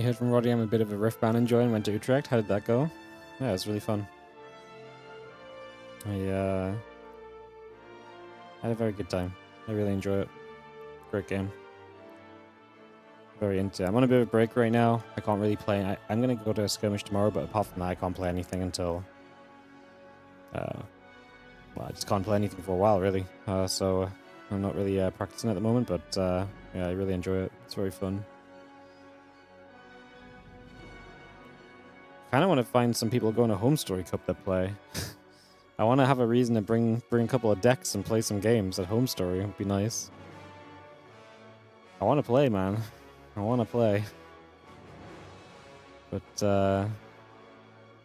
You heard from Roddy I'm a bit of a Riftbound enjoyer and went to Utrecht. How did that go? Yeah, it was really fun. I had a very good time. I really enjoy it. Great game. Very into it. I'm on a bit of a break right now. I can't really play. I'm going to go to a skirmish tomorrow, but apart from that, I can't play anything until... well, I just can't play anything for a while, really. So I'm not really practicing at the moment, but yeah, I really enjoy it. It's very fun. Kind of want to find some people going to Home Story Cup that play. I want to have a reason to bring a couple of decks and play some games at Home Story. It would be nice. I want to play, man. I want to play. But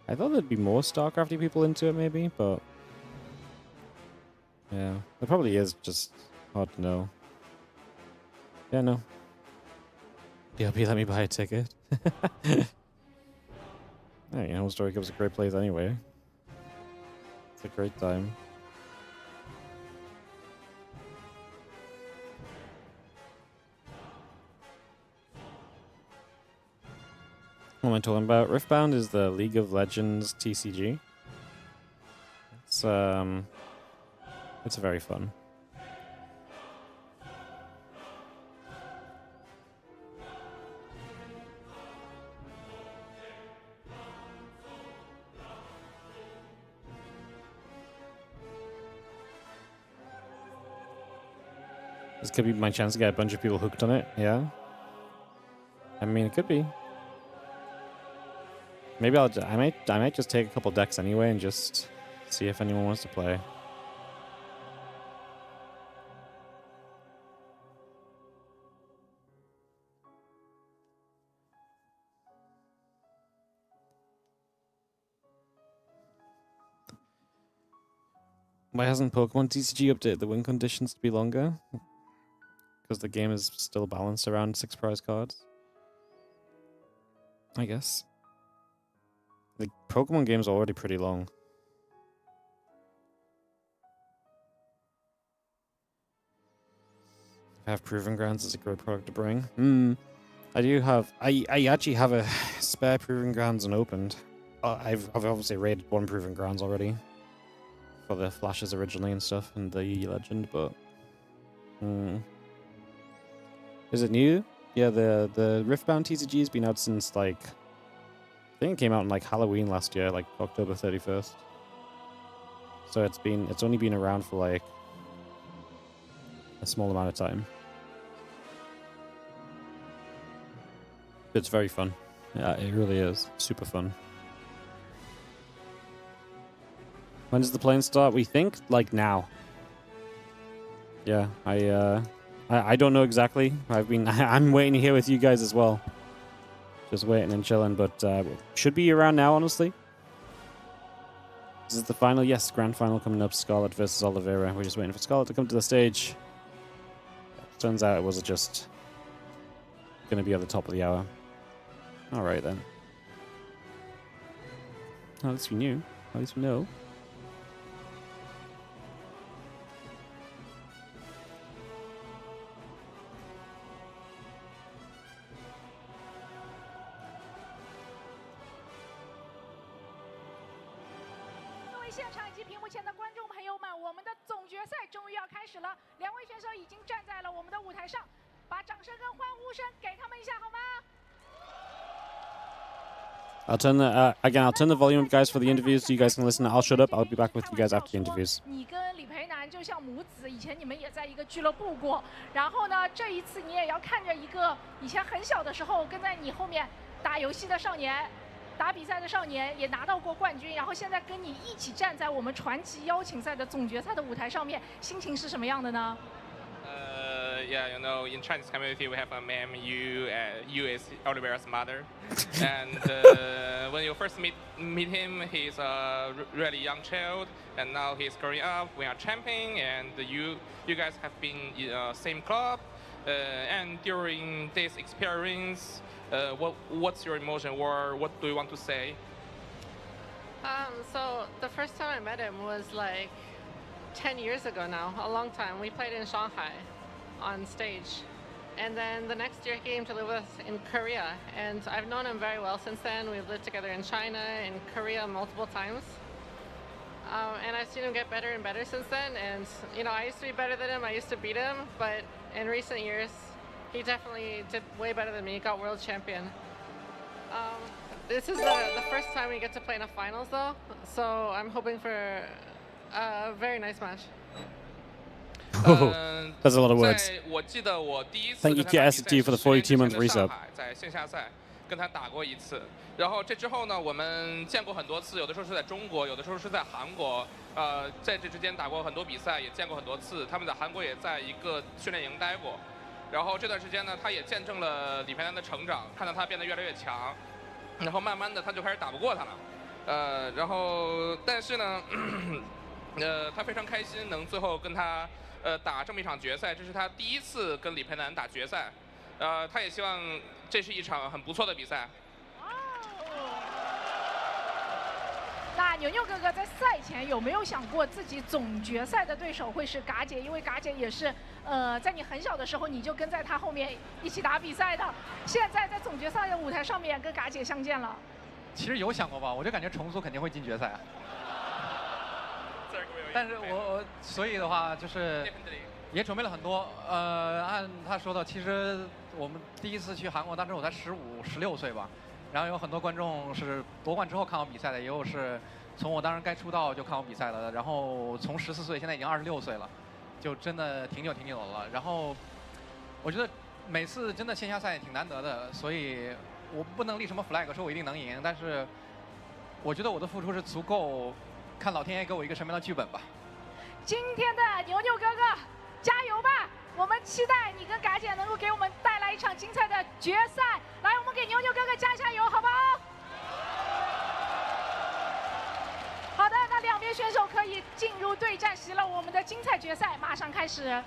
I thought there'd be more StarCrafty people into it, maybe, but yeah, there probably is. Just hard to know. Yeah, no. DLP, let me buy a ticket. Hey, Home Story Cup's a great place anyway. It's a great time. What am I talking about? Riftbound is the League of Legends TCG. It's very fun. This could be my chance to get a bunch of people hooked on it, yeah? I mean, it could be. Maybe I might just take a couple decks anyway and just see if anyone wants to play. Why hasn't Pokemon TCG updated the win conditions to be longer? Because the game is still balanced around 6 prize cards. I guess. The Pokemon game's already pretty long. I have Proving Grounds as a great product to bring. I do have... I actually have a spare Proving Grounds unopened. I've obviously raided 1 Proving Grounds already. For the flashes originally and stuff, and the legend, but... Is it new? Yeah, the Riftbound TCG has been out since, like... I think it came out on, like, Halloween last year, like, October 31st. So it's only been around for, like... a small amount of time. But it's very fun. Yeah, it really is. Super fun. When does the plane start? We think, like, now. Yeah, I don't know exactly. I'm waiting here with you guys as well. Just waiting and chilling, but should be around now, honestly. This is the final. Yes, grand final coming up. Scarlett versus Oliveira. We're just waiting for Scarlett to come to the stage. Turns out it was just going to be at the top of the hour. All right, then. At least we knew. At least we know. I'll turn the volume up, guys, for the interviews so you guys can listen. I'll shut up. I'll be back with you guys after the interviews. 你跟李培南就像母子，以前你们也在一个俱乐部过，然后呢，这一次你也要看着一个以前很小的时候跟在你后面打游戏的少年，打比赛的少年，也拿到过冠军，然后现在跟你一起站在我们传奇邀请赛的总决赛的舞台上面，心情是什么样的呢？ Yeah, you know, in Chinese community we have a meme. You is Oliveira's mother, and when you first meet him, he's a really young child, and now he's growing up. We are champion, and you guys have been in same club, and during this experience, what's your emotion, or what do you want to say? So the first time I met him was like 10 years ago now, a long time. We played in Shanghai on stage. And then the next year he came to live with us in Korea. And I've known him very well since then. We've lived together in China, in Korea multiple times. And I've seen him get better and better since then. And, you know, I used to be better than him. I used to beat him. But in recent years, he definitely did way better than me. He got world champion. This is the first time we get to play in a finals, though. So I'm hoping for a very nice match. Oh, that's a lot of words. 我记得我第一次 Thank you, 跟他打比赛 KST, for the 42-month 是之前 resub. 在上海，在线下赛跟他打过一次。然后这之后呢，我们见过很多次，有的时候是在中国，有的时候是在韩国。在这之间打过很多比赛，也见过很多次。他们在韩国也在一个训练营待过。然后这段时间呢，他也见证了李培南的成长，看到他变得越来越强。然后慢慢的他就开始打不过他了。然后但是呢，他非常开心能最后跟他。打这么一场决赛，这是他第一次跟李培南打决赛，他也希望这是一场很不错的比赛。那牛牛哥哥在赛前有没有想过自己总决赛的对手会是嘎姐？因为嘎姐也是在你很小的时候你就跟在她后面一起打比赛的，现在在总决赛的舞台上面跟嘎姐相见了。其实有想过吧，我就感觉重塑肯定会进决赛啊。但是所以的话就是也准备了很多。按他说的，其实我们第一次去韩国，当时我才15、16岁吧。然后有很多观众是夺冠之后看我比赛的，也有是从我当时该出道就看我比赛了。然后从14岁，现在已经26岁了，就真的挺久了。然后我觉得每次真的线下赛也挺难得的，所以我不能立什么 flag 说我一定能赢，但是我觉得我的付出是足够。看老天爷给我一个什么样的剧本吧。今天的牛牛哥哥，加油吧！我们期待你跟嘎姐能够给我们带来一场精彩的决赛。来，我们给牛牛哥哥加油，好不好？好的，那两边选手可以进入对战席了。我们的精彩决赛马上开始。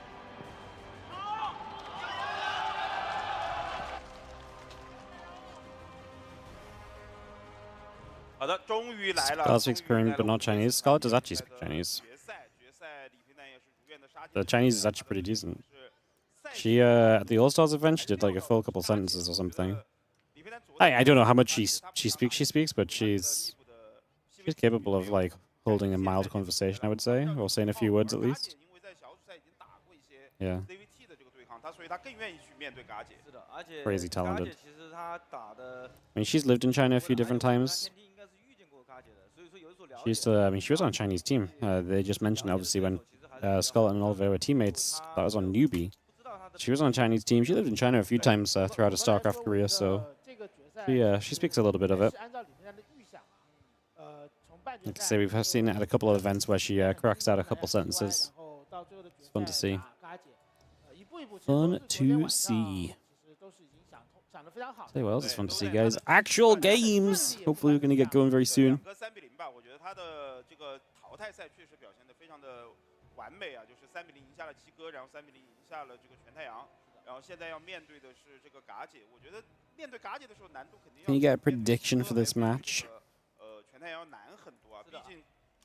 好的，终于来了。 Scarlett speaks Korean, but not Chinese. Scarlett does actually speak Chinese. The Chinese is actually pretty decent. She, at the All-Stars event, she did like a full couple sentences or something. I don't know how much she speaks, but she's capable of like holding a mild conversation, I would say, or saying a few words at least. Yeah. Crazy talented. I mean, she's lived in China a few different times. She used to, I mean, she was on a Chinese team. They just mentioned, obviously, when Scarlett and Oliveira were teammates, that was on Newbie. She was on a Chinese team. She lived in China a few times throughout her StarCraft career, so she speaks a little bit of it. Like I say, we've seen it at a couple of events where she cracks out a couple sentences. It's fun to see. Fun to see. Say what else is fun to see, guys? Actual games! Hopefully we're going to get going very soon. 完美啊，就是3-0赢下了七哥，然后3-0赢下了这个全太阳，然后现在要面对的是这个嘎姐。我觉得面对嘎姐的时候难度肯定要。Can you get a prediction for this match? 全太阳难很多啊，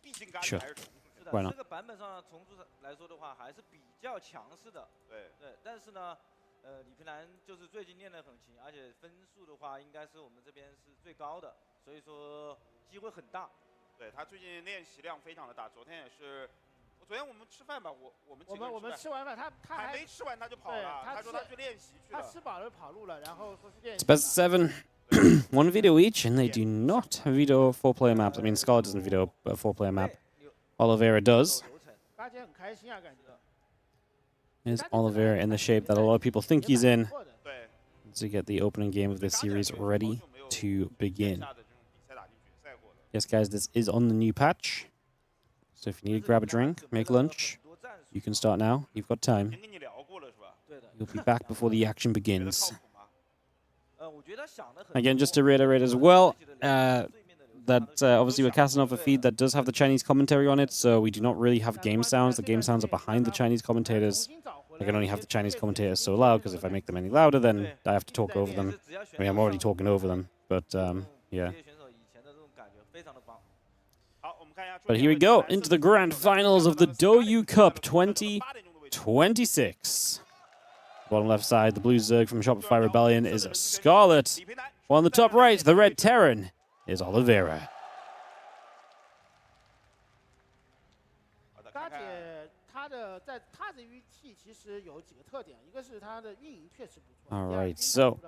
毕竟嘎姐 Sure. 还是重塑。Why not? 这个版本上重塑来说的话，还是比较强势的。对，但是呢，李培南就是最近练得很勤，而且分数的话，应该是我们这边是最高的，所以说机会很大。对他最近练习量非常的大，昨天也是。 昨天我们吃饭吧，我们吃完饭，他还没吃完他就跑了，他说他去练习去了。他吃饱了跑路了，然后说去练习。It's best 7. 1 veto each, and they do not veto 4-player maps. I mean, Scarlett doesn't veto a 4-player map. Oliveira does. Is Oliveira in the shape that a lot of people think he's in to get the opening game of this series ready to begin? Yes, guys, this is on the new patch. So if you need to grab a drink, make lunch, you can start now. You've got time. You'll be back before the action begins. Again, just to reiterate as well, that obviously we're casting off a feed that does have the Chinese commentary on it, so we do not really have game sounds. The game sounds are behind the Chinese commentators. I can only have the Chinese commentators so loud, because if I make them any louder, then I have to talk over them. I mean, I'm already talking over them, but yeah. But here we go, into the grand finals of the Douyu Cup 2026. Bottom left side, the blue Zerg from Shopify Rebellion is Scarlett. While on the top right, the red Terran is Oliveira. 嘎姐它的运气其实有几个特点，一个是它的运营确实不错。 All right, so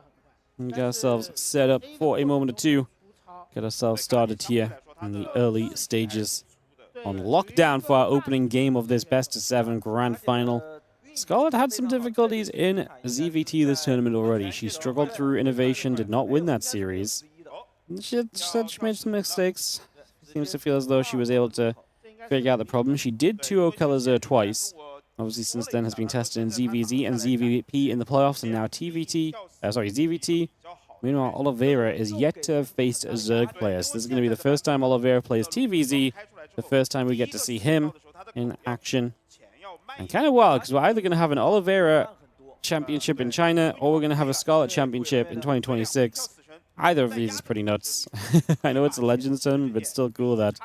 we got ourselves set up for a moment or two. Get ourselves started here in the early stages on lockdown for our opening game of this best-of-7 grand final. Scarlett had some difficulties in ZVT this tournament already. She struggled through innovation, did not win that series. She said she made some mistakes. Seems to feel as though she was able to figure out the problem. She did 2-0 Kelazur twice. Obviously, since then has been tested in ZVZ and ZVP in the playoffs, and now ZVT. Meanwhile, Oliveira is yet to have faced a Zerg player. So this is going to be the first time Oliveira plays TVZ, the first time we get to see him in action. And kind of wild, because we're either going to have an Oliveira championship in China, or we're going to have a Scarlett championship in 2026. Either of these is pretty nuts. I know it's a Legends tournament, but it's still cool that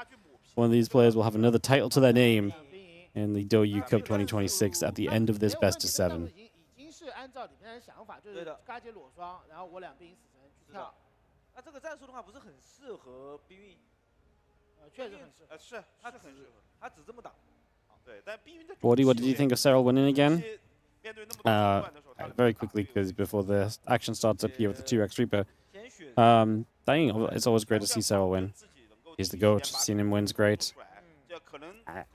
one of these players will have another title to their name in the Douyu Cup 2026 at the end of this best-of-7. 按照里面的想法，就是嘎姐裸双，然后我两兵死神去跳。那这个战术的话，不是很适合冰运。确实很适合。是，他很适合。他只这么打。对，但冰运的。Wardy, what did you think of Cyril winning again? Very quickly, because before the action starts up here with the 2x Reaper. It's always great to see Cyril win. He's the GOAT. Seeing him win's great.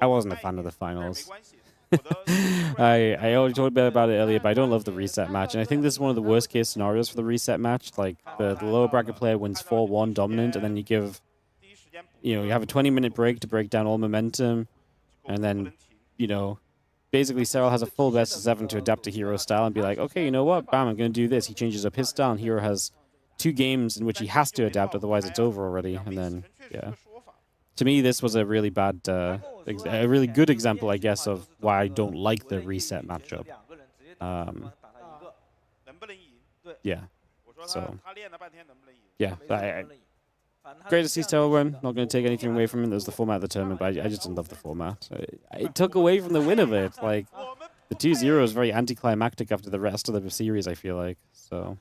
I wasn't a fan of the finals. I already talked a bit about it earlier, but I don't love the reset match. And I think this is one of the worst case scenarios for the reset match. Like, the lower bracket player wins 4-1 dominant, and then you have a 20-minute break to break down all momentum. And then, basically Cyril has a full best-of-7 to adapt to Hero style and be like, okay, you know what? Bam, I'm going to do this. He changes up his style, and Hero has 2 games in which he has to adapt, otherwise it's over already. And then, yeah. To me, this was a really bad, a really good example, I guess, of why I don't like the reset matchup. Yeah. So, yeah. Great to see Cyril win. Not going to take anything away from him. That was the format of the tournament, but I just didn't love the format. It took away from the win of it. Like, the 2-0 is very anticlimactic after the rest of the series, I feel like. So.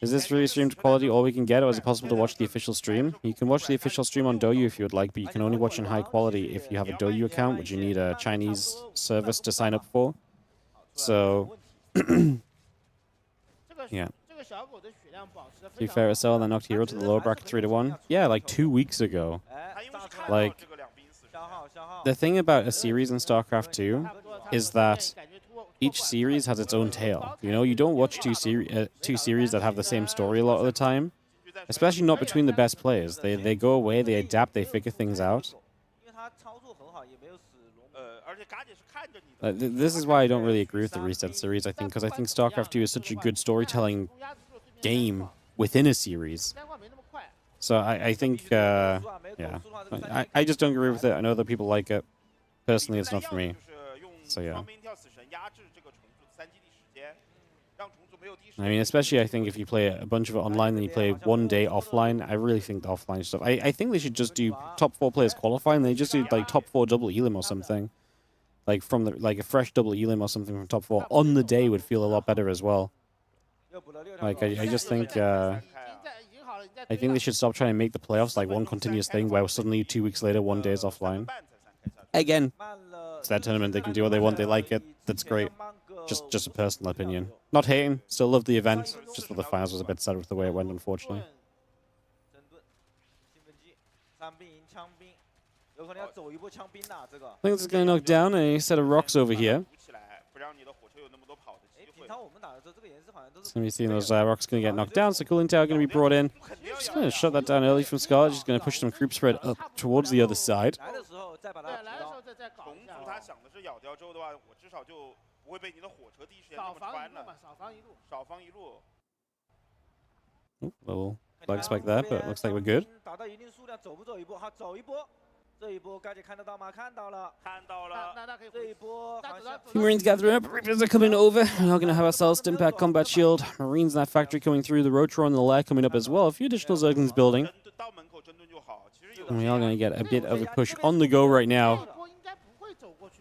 Is this really streamed quality all we can get, or is it possible to watch the official stream? You can watch the official stream on Douyu if you would like, but you can only watch in high quality if you have a Douyu account, which you need a Chinese service to sign up for. So, yeah. To be fair, Acel then knocked Hero to the lower bracket 3-1. Yeah, like 2 weeks ago. Like, the thing about a series in StarCraft 2 is that each series has its own tale. You don't watch two series that have the same story a lot of the time, especially not between the best players. They go away, they adapt, they figure things out. This is why I don't really agree with the reset series, I think, because I think StarCraft 2 is such a good storytelling game within a series. So I think, yeah, I just don't agree with it. I know other people like it. Personally, it's not for me. So yeah. I mean, especially I think if you play a bunch of it online, then you play 1 day offline. I really think the offline stuff. I think they should just do top 4 players qualify, and they just do like top 4 double elim or something. Like from a fresh double elim or something from top 4 on the day would feel a lot better as well. Like I just think I think they should stop trying to make the playoffs like one continuous thing where suddenly 2 weeks later 1 day is offline. Again, it's their tournament. They can do what they want. They like it. That's great. Just a personal opinion. Not hating. Still love the event. Just that the finals was a bit sad with the way it went, unfortunately. I think this is going to knock down a set of rocks over here. So we see those rocks going to get knocked down. So cooling tower going to be brought in. Just going to shut that down early from Scarlett. She's going to push some creep spread up towards the other side. Little bug spike there, but looks like we're good. Few Marines gathering up, Reapers are coming over. We're now going to have ourselves Stimpack Combat Shield. Marines in that factory coming through, the Rotron and the Lair coming up as well. A few additional Zerglings building. And we are going to get a bit of a push on the go right now.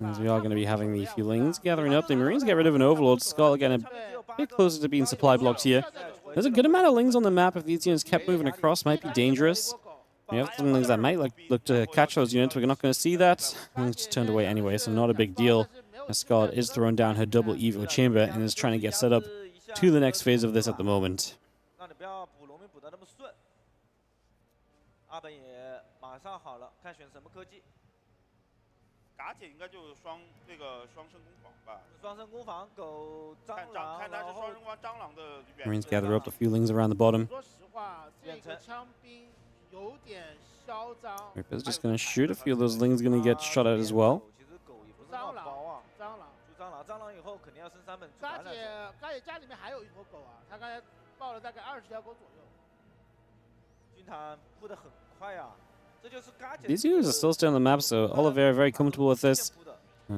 As we are going to be having the feelings gathering up. The Marines get rid of an Overlord. Scarlett getting a bit closer to being supply blocked here. There's a good amount of Lings on the map. If these units kept moving across, might be dangerous. We have some Lings that might look to catch those units. We're not going to see that. Lings just turned away anyway, so not a big deal. As Scarlett is throwing down her double Evo chamber and is trying to get set up to the next phase of this at the moment. 阿本也马上好了，看选什么科技。嘎姐应该就双生攻防吧。双生攻防狗蟑螂，看他是双生攻防蟑螂的远。 Marines gather up a few Lings around the bottom. 说实话，这个枪兵有点嚣张。Reaper's just going to shoot a few of those Lings, going to get shot at as well. 蟑螂以后肯定要升3本。嘎姐家里面还有一坨狗啊，她刚才抱了大概20条狗左右。军团铺得很快啊。 These units are still on the map, so Oliveira very comfortable with this.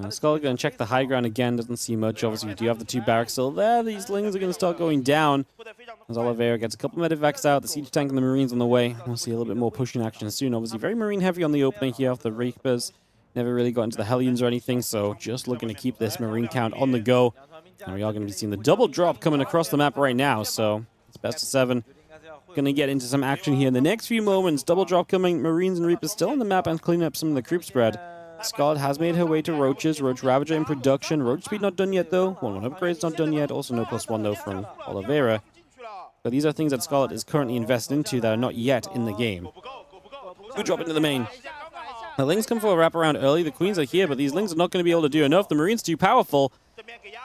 Scarlett going to check the high ground again. Doesn't see much. Obviously, you do have the 2 barracks still there. These Lings are going to start going down. As Oliveira gets a couple of medevacs out, the siege tank and the Marines on the way. We'll see a little bit more pushing action soon. Obviously, very Marine heavy on the opening here off the Reapers. Never really got into the Hellions or anything, so just looking to keep this Marine count on the go. And we are going to be seeing the double drop coming across the map right now, so it's best of 7. Going to get into some action here in the next few moments. Double drop coming. Marines and Reapers still on the map and cleaning up some of the creep spread. Scarlett has made her way to Roaches. Roach Ravager in production. Roach speed not done yet, though. 1-1 upgrades not done yet. Also no +1, though, from Oliveira. But these are things that Scarlett is currently invested into that are not yet in the game. Good drop into the main. The Lings come for a wraparound early. The Queens are here, but these Lings are not going to be able to do enough. The Marines too powerful.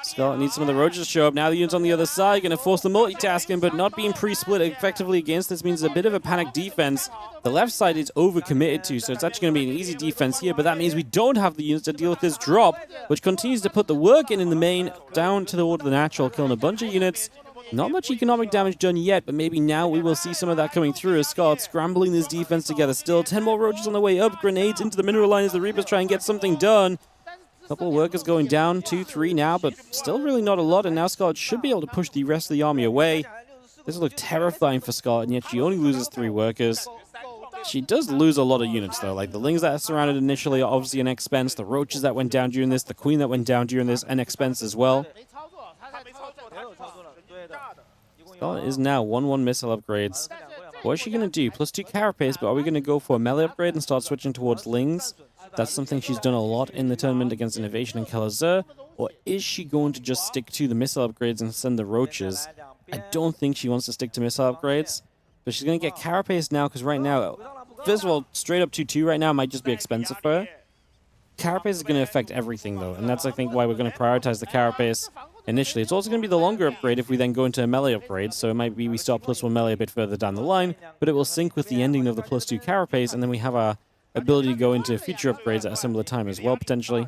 Scarlett needs some of the Roaches to show up. Now the units on the other side going to force the multitasking, but not being pre-split effectively against this means a bit of a panic defense. The left side is overcommitted to, so it's actually going to be an easy defense here, but that means we don't have the units to deal with this drop, which continues to put the work in the main, down toward the natural, killing a bunch of units. Not much economic damage done yet, but maybe now we will see some of that coming through as Scarlett scrambling this defense together still. 10 more Roaches on the way up, grenades into the mineral line as the Reapers try and get something done. Couple of workers going down, 2-3 now, but still really not a lot, and now Scarlett should be able to push the rest of the army away. This will look terrifying for Scarlett, and yet she only loses 3 workers. She does lose a lot of units, though. Like, the Lings that are surrounded initially are obviously an expense. The Roaches that went down during this, the Queen that went down during this, an expense as well. Scarlett is now 1-1 missile upgrades. What is she going to do? +2 carapace, but are we going to go for a melee upgrade and start switching towards Lings? That's something she's done a lot in the tournament against Innovation and Kalazur. Or is she going to just stick to the missile upgrades and send the Roaches? I don't think she wants to stick to missile upgrades. But she's going to get carapace now, because right now, first of all, straight up 2-2 right now might just be expensive for her. Carapace is going to affect everything, though, and that's, I think, why we're going to prioritize the carapace initially. It's also going to be the longer upgrade if we then go into a melee upgrade, so it might be we start +1 melee a bit further down the line, but it will sync with the ending of the +2 carapace, and then we have our ability to go into future upgrades at a similar time as well, potentially.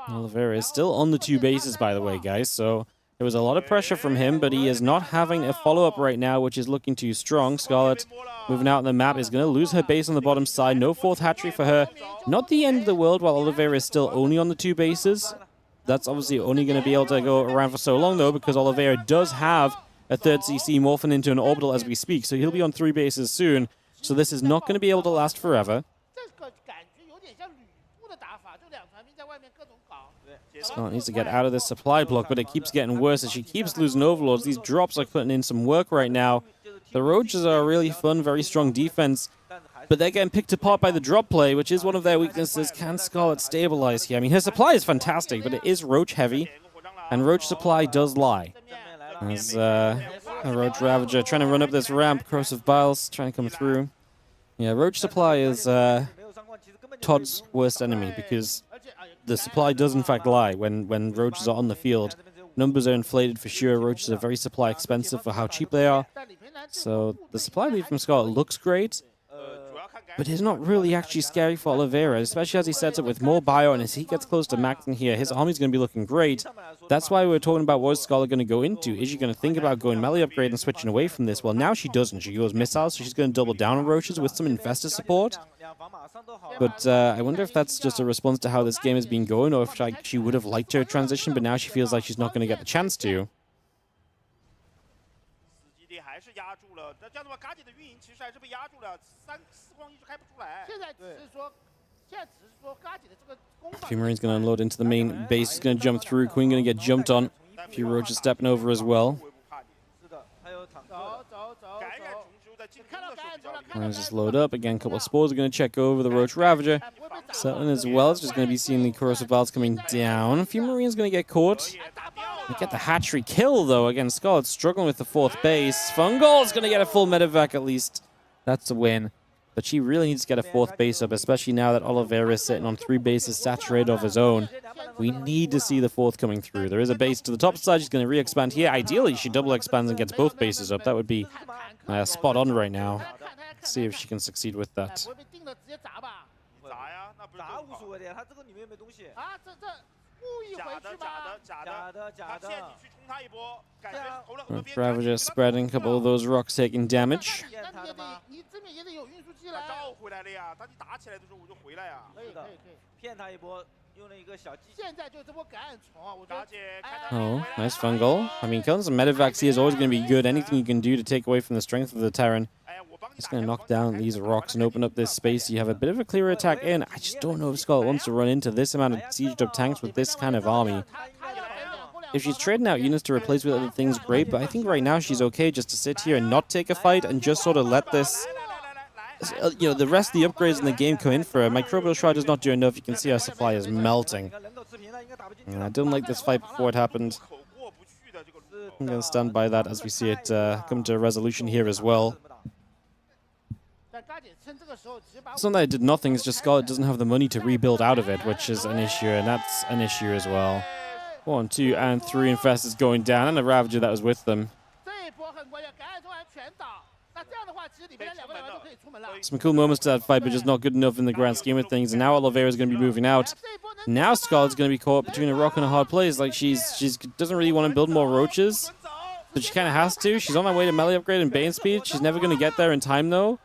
Oliveira is still on the 2 bases, by the way, guys, so there was a lot of pressure from him, but he is not having a follow-up right now, which is looking too strong. Scarlett, moving out on the map, is going to lose her base on the bottom side. No 4th hatchery for her. Not the end of the world, while Oliveira is still only on the 2 bases. That's obviously only going to be able to go around for so long, though, because Oliveira does have a 3rd CC morphing into an orbital as we speak, so he'll be on 3 bases soon. So this is not going to be able to last forever. Scarlett needs to get out of this supply block, but it keeps getting worse as she keeps losing Overlords. These drops are putting in some work right now. The Roaches are a really fun, very strong defense, but they're getting picked apart by the drop play, which is one of their weaknesses. Can Scarlett stabilize here? I mean, her supply is fantastic, but it is Roach heavy, and Roach supply does lie. As a Roach Ravager trying to run up this ramp, Corrosive Biles trying to come through. Yeah, Roach supply is Todd's worst enemy, because the supply does in fact lie when Roaches are on the field. Numbers are inflated for sure. Roaches are very supply expensive for how cheap they are. So the supply lead from Scarlett looks great, but it's not really actually scary for Oliveira, especially as he sets up with more bio, and as he gets close to maxing here, his army's going to be looking great. That's why we're talking about what is Scarlett going to go into. Is she going to think about going melee upgrade and switching away from this? Well, now she doesn't. She goes missiles, so she's going to double down on Roaches with some Infestor support. But I wonder if that's just a response to how this game has been going, or if she would have liked her transition, but now she feels like she's not going to get the chance to. Few Marines going to unload into the main base. He's going to jump through. Queen going to get jumped on. A few roaches stepping over as well. Let's just load up. Again, a couple of spores are going to check over. The Roach Ravager settling as well. It's just going to be seeing the Corrosive Vials coming down. A few Marines going to get caught. They get the hatchery kill, though. Again, Scarlett struggling with the 4th base. Fungal is going to get a full medevac at least. That's a win. But she really needs to get a 4th base up, especially now that Oliveira is sitting on 3 bases saturated of his own. We need to see the 4th coming through. There is a base to the top side. She's going to re-expand here. Ideally, she double expands and gets both bases up. That would be spot on right now. Let's see if she can succeed with that. Ravager spreading, a couple of those rocks taking damage. Oh, nice fungal. I mean, killing some medevacs here is always going to be good. Anything you can do to take away from the strength of the Terran. It's going to knock down these rocks and open up this space. You have a bit of a clear attack in. I just don't know if Scarlett wants to run into this amount of sieged up tanks with this kind of army. If she's trading out units to replace with other things, great. But I think right now she's okay just to sit here and not take a fight and just sort of let this... the rest of the upgrades in the game come in for her. Microbial Shroud does not do enough. You can see our supply is melting. And I didn't like this fight before it happened. I'm going to stand by that as we see it come to a resolution here as well. It's not that it did nothing, it's just Scarlett doesn't have the money to rebuild out of it, which is an issue, and that's an issue as well. 1, 2, and 3 Infestors going down, and the Ravager that was with them. Some cool moments to that fight, but just not good enough in the grand scheme of things. And now Oliveira is going to be moving out. Now Scarlett's going to be caught between a rock and a hard place. Like she doesn't really want to build more roaches, but she kind of has to. She's on her way to melee upgrade and Bane speed. She's never going to get there in time though.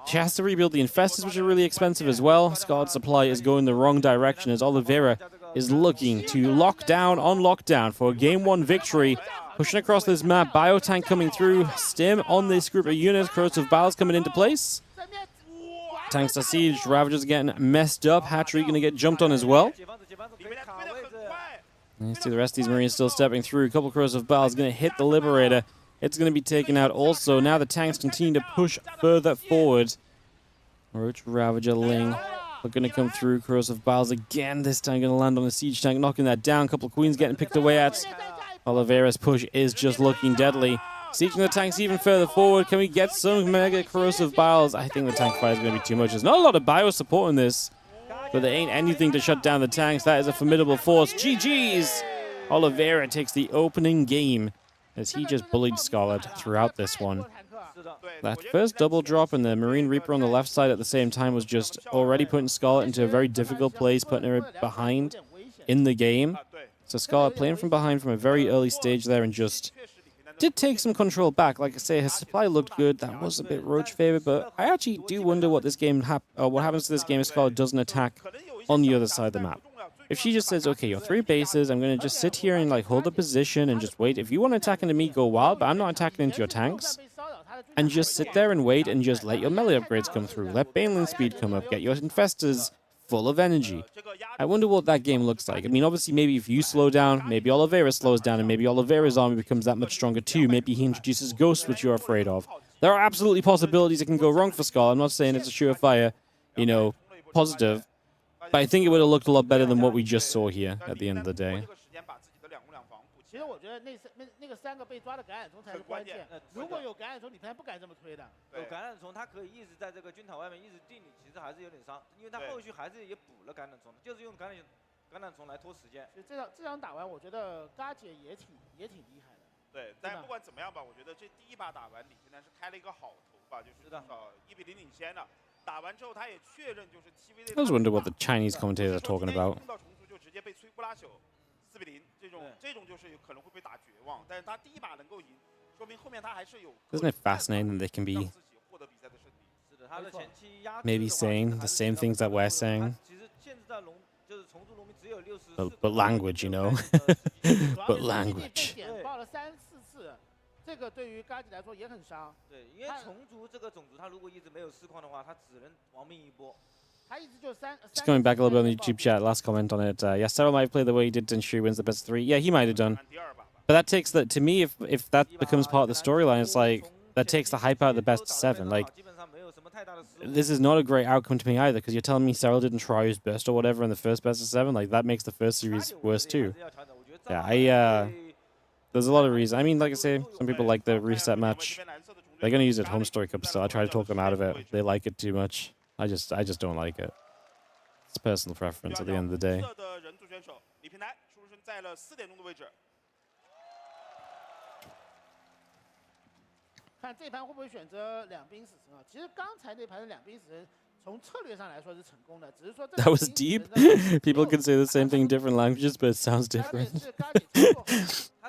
She has to rebuild the Infestors, which are really expensive as well. Scarlett's supply is going the wrong direction as Oliveira is looking to lock down on lockdown for a Game 1 victory. Pushing across this map, Biotank coming through. Stim on this group of units. Corrosive Vials coming into place. Tanks are sieged. Ravagers getting messed up. Hatchery going to get jumped on as well. You see the rest of these Marines still stepping through. A couple of Corrosive Vials going to hit the Liberator. It's going to be taken out also. Now the tanks continue to push further forward. Roach Ravager Ling are going to come through. Corrosive Vials again. This time going to land on the siege tank, knocking that down. A couple of Queens getting picked away at. Oliveira's push is just looking deadly. Sieging the tanks even further forward. Can we get some mega Corrosive Vials? I think the tank fire is going to be too much. There's not a lot of bio support in this, but there ain't anything to shut down the tanks. That is a formidable force. GG's! Oliveira takes the opening game as he just bullied Scarlett throughout this one. That first double drop and the Marine Reaper on the left side at the same time was just already putting Scarlett into a very difficult place, putting her behind in the game. So Scarlett playing from behind from a very early stage there and just did take some control back. Like I say, her supply looked good. That was a bit Roach favored, but I actually do wonder what this game what happens to this game if Scarlett doesn't attack on the other side of the map. If she just says, okay, you're 3 bases, I'm going to just sit here and like hold a position and just wait. If you want to attack into me, go wild, but I'm not attacking into your tanks. And just sit there and wait and just let your melee upgrades come through. Let Baneling speed come up. Get your Infestors full of energy. I wonder what that game looks like. I mean, obviously, maybe if you slow down, maybe Oliveira slows down, and maybe Oliveira's army becomes that much stronger too. Maybe he introduces ghosts, which you're afraid of. There are absolutely possibilities that can go wrong for Scarlett. I'm not saying it's a surefire, positive. But I think it would have looked a lot better than what we just saw here at the end of the day. 其实我觉得那个3个被抓的感染虫才是关键。如果有感染虫，李培不敢这么推的。有感染虫，他可以一直在这个军塔外面一直定你，其实还是有点伤，因为他后续还是也补了感染虫，就是用感染虫来拖时间。这场打完，我觉得嘎姐也挺厉害的。对，但不管怎么样吧，我觉得这第一把打完，李培南是开了一个好头吧，就是至少1比0领先了。打完之后，他也确认就是 TV。I was wondering what the Chinese commentators are talking about. 到重组就直接被摧枯拉朽，4比0，这种就是可能会被打绝望，但是他第一把能够赢，说明后面他还是有。Isn't it fascinating that they can be maybe saying the same things that we're saying? But language, but language. 爆了3、4次，这个对于嘎姐来说也很伤。对，因为虫族这个种族，他如果一直没有市况的话，他只能亡命一波。Just going back a little bit on the YouTube chat, last comment on it. Yeah, Cyril might play the way he did Shui wins the best of 3. Yeah, he might have done. But that takes that, to me, if that becomes part of the storyline, it's like, that takes the hype out of the best of 7. Like, this is not a great outcome to me either, because you're telling me Cyril didn't try his best or whatever in the first best of 7. Like, that makes the first series worse too. Yeah, there's a lot of reasons. I mean, like I say, some people like the reset match. They're going to use it home story cup still. I try to talk them out of it. They like it too much. I just don't like it. It's personal preference at the end of the day. 看这盘会不会选择两兵死神啊？其实刚才那盘的两兵死神，从策略上来说是成功的，只是说 That was deep. People can say the same thing in different languages, but it sounds different.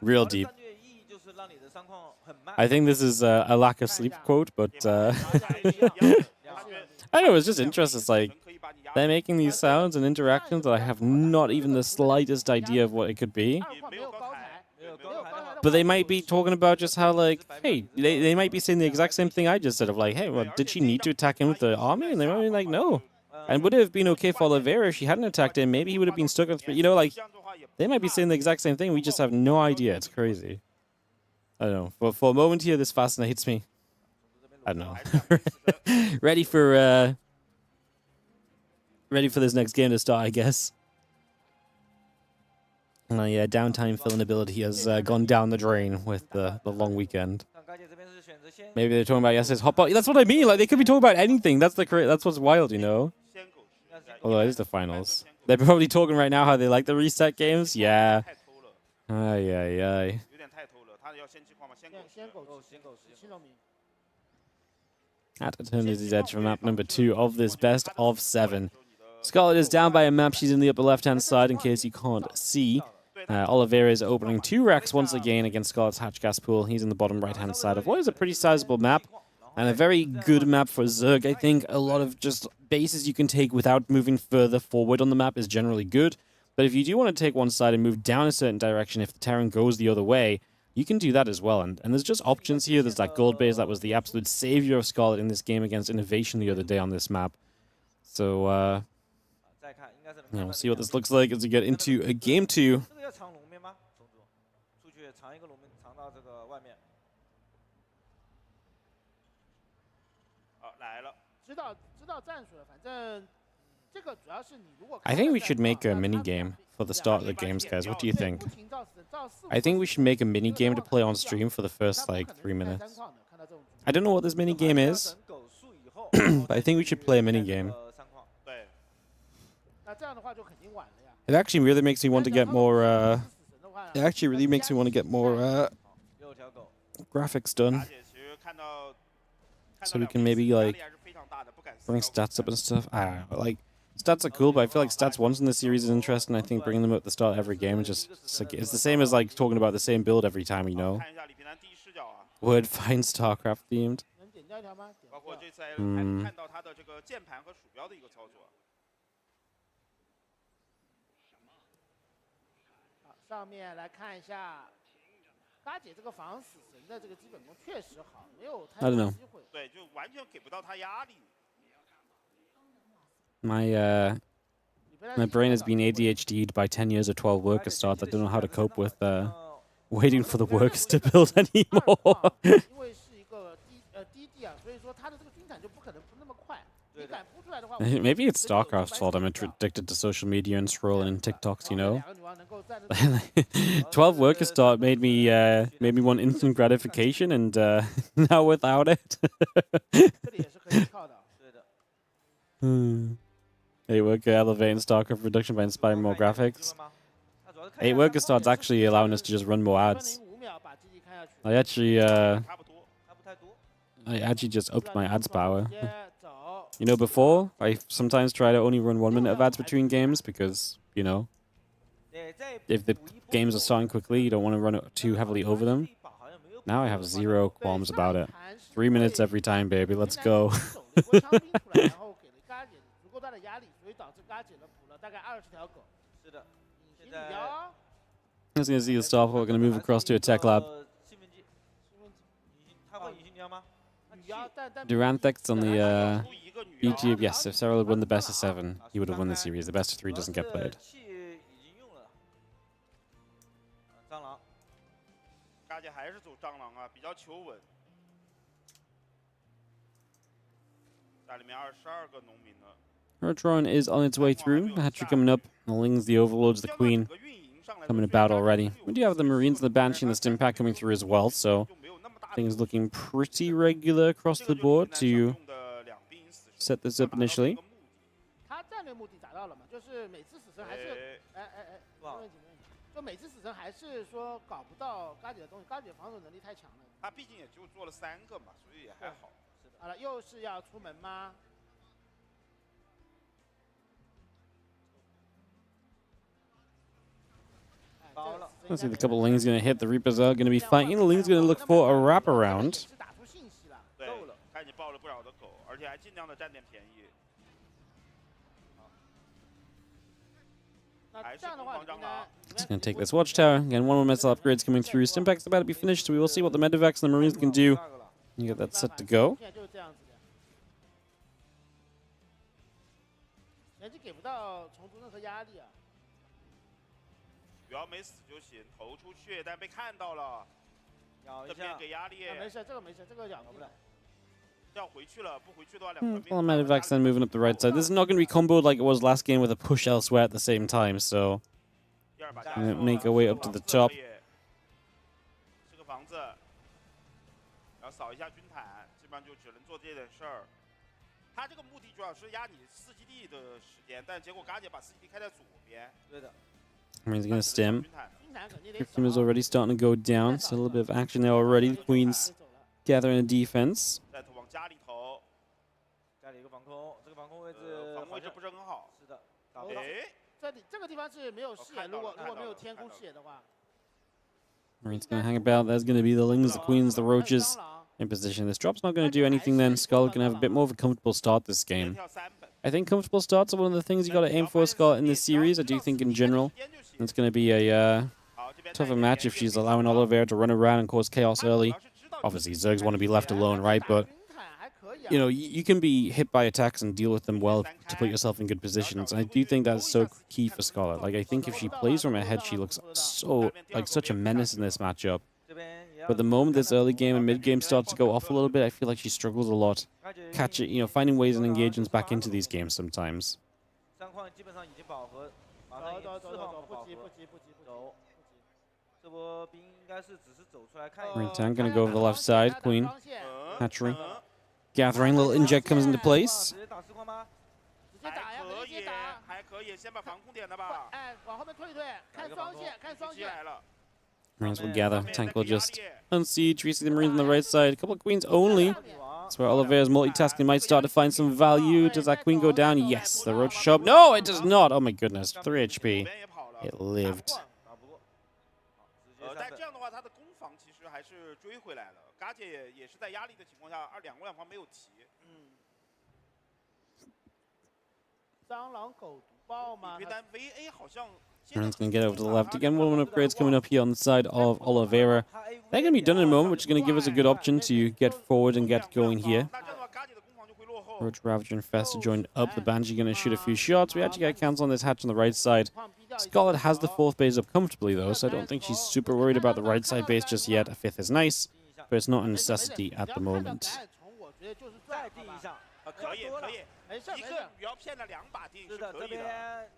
Real deep. I think this is a lack of sleep quote, but I don't know, it's just interesting. It's like they're making these sounds and interactions that I have not even the slightest idea of what it could be. But they might be talking about just how, like, hey, they might be saying the exact same thing I just said of, like, hey, well, did she need to attack him with the army? And they might be like, no. And would it have been okay for Oliveira if she hadn't attacked him? Maybe he would have been stuck with, you know, like, they might be saying the exact same thing. We just have no idea. It's crazy. I don't know. But for a moment here, this fascinates me. I don't know. Ready for this next game to start, I guess. My downtime filling ability has gone down the drain with the long weekend. Maybe they're talking about yesterday's hot pot. That's what I mean. Like, they could be talking about anything. That's what's wild, you know. Although it is the finals. They're probably talking right now how they like the reset games. Yeah. Ay. At Eternity's Edge for map number 2 of this best of 7. Scarlett is down by a map. She's in the upper left-hand side in case you can't see. Oliveira is opening 2 racks once again against Scarlett's hatch gas pool. He's in the bottom right-hand side of what is a pretty sizable map. And a very good map for Zerg. I think a lot of just bases you can take without moving further forward on the map is generally good. But if you do want to take one side and move down a certain direction, if the Terran goes the other way, you can do that as well. And there's just options here. There's that gold base that was the absolute savior of Scarlett in this game against Innovation the other day on this map. So, yeah, we'll see what this looks like as we get into a game 2. I think we should make a mini game for the start of the games, guys. What do you think? I think we should make a mini game to play on stream for the first, like, 3 minutes. I don't know what this mini game is, but I think we should play a mini game. It actually really makes me want to get more, graphics done. So we can maybe, like, bring stats up and stuff. I don't know, like, stats are cool, but I feel like stats once in the series is interesting. I think bringing them up at the start of every game is just, it's the same as, like, talking about the same build every time, you know? Word fine StarCraft themed. I don't know. My brain has been ADHD'd by 10 years of 12 worker starts. I don't know how to cope with waiting for the workers to build anymore. Maybe it's StarCraft's fault. I'm addicted to social media and scrolling and TikToks, you know? 12 worker start made me want instant gratification, and now without it. 8 worker elevating StarCraft reduction by inspiring more graphics. 8 worker starts actually allowing us to just run more ads. I actually just upped my ads power. You know, before, I sometimes try to only run 1 minute of ads between games because, you know, if the games are starting quickly, you don't want to run it too heavily over them. Now I have 0 qualms about it. 3 minutes every time, baby. Let's go. I was going to see the Starport going to move across to a tech lab. Duranthex on the YouTube. Yes, if Sarah had won the best of 7, he would have won the series. The best of 3 doesn't get played. 蟑螂，大家还是走蟑螂啊，比较求稳。家里面22个农民呢。Rotron is on its way through. The hatchery coming up. The Lings, the Overlords, the Queen coming about already. We do have the Marines, the Banshee, and the Stim Pack coming through as well, so things looking pretty regular across the board to set this up initially. 他战略目的达到了嘛？就是每次死神还是就每次死神还是说搞不到嘎姐的东西，嘎姐防守能力太强了。他毕竟也就做了3个嘛，所以也还好。是的。好了，又是要出门吗？ Let's see, the couple Lings going to hit. The Reapers are going to be fighting. The Lings going to look for a wraparound. 对，看你抱了不少的狗，而且还尽量的占点便宜。还是攻防蟑螂。 Just going to take this watchtower. Again, one more missile upgrades coming through. Stimpack's about to be finished, so we will see what the Medivacs and the Marines can do. You get that set to go. 前期给不到虫族任何压力啊。 只要没死就行，投出去，但被看到了，这边给压力。没事，这个没事，这个咬不了。要回去了，不回去的话，2个 Well, Medivacs then moving up the right side. This is not going to be comboed like it was last game with a push elsewhere at the same time, so make our way up to the top. 这个房子，然后扫一下军毯，基本上就只能做这点事儿。他这个目的主要是压你4基地的时间，但结果嘎姐把4基地开在左边。对的。 Marines going to stem. Team is already starting to go down, so a little bit of action there already. The Queen's gathering a defense. 再往家里投。家里一个防空，这个防空位置防空位置不是很好。是的。哎，这个地方是没有视野，如果没有天空视野的话。Marines going to hang about. There's going to be the Lings, the Queens, the Roaches in position. This drop's not going to do anything then. Scarlett going to have a bit more of a comfortable start this game. I think comfortable starts are one of the things you got to aim for, Scarlett, in this series. I do think in general. It's going to be a tougher match if she's allowing Oliveira to run around and cause chaos early. Obviously, Zergs want to be left alone, right? But, you know, you can be hit by attacks and deal with them well to put yourself in good positions. And I do think that's so key for Scarlett. Like, I think if she plays from ahead, she looks such a menace in this matchup. But the moment this early game and mid game starts to go off a little bit, I feel like she struggles a lot. Finding ways and engagements back into these games sometimes. Marine tank gonna go over the left side. Queen, hatchery, gathering. Little inject comes into place. Marines will gather. Tank will just unsiege. We see the Marines on the right side. A couple of Queens only. That's where Oliveira's multitasking might start to find some value. Does that Queen go down? Yes. The Roach shop. No, it does not. Oh my goodness. 3 HP. It lived. 但这样的话，他的攻防其实还是追回来了。嘎姐也是在压力的情况下，两方没有提。蟑螂狗毒爆吗？别单 VA 好像。 Marines going to get over to the left. Again, one upgrades coming up here on the side of Oliveira. They're going to be done in a moment, which is going to give us a good option to get forward and get going here. Roach, Ravager, and Fester joined up. The Banshee going to shoot a few shots. We actually get cancel on this hatch on the right side. Scarlett has the 4th base up comfortably, though, so I don't think she's super worried about the right side base just yet. A 5th is nice, but it's not a necessity at the moment. 可以，一个女妖骗了2把定是可以的。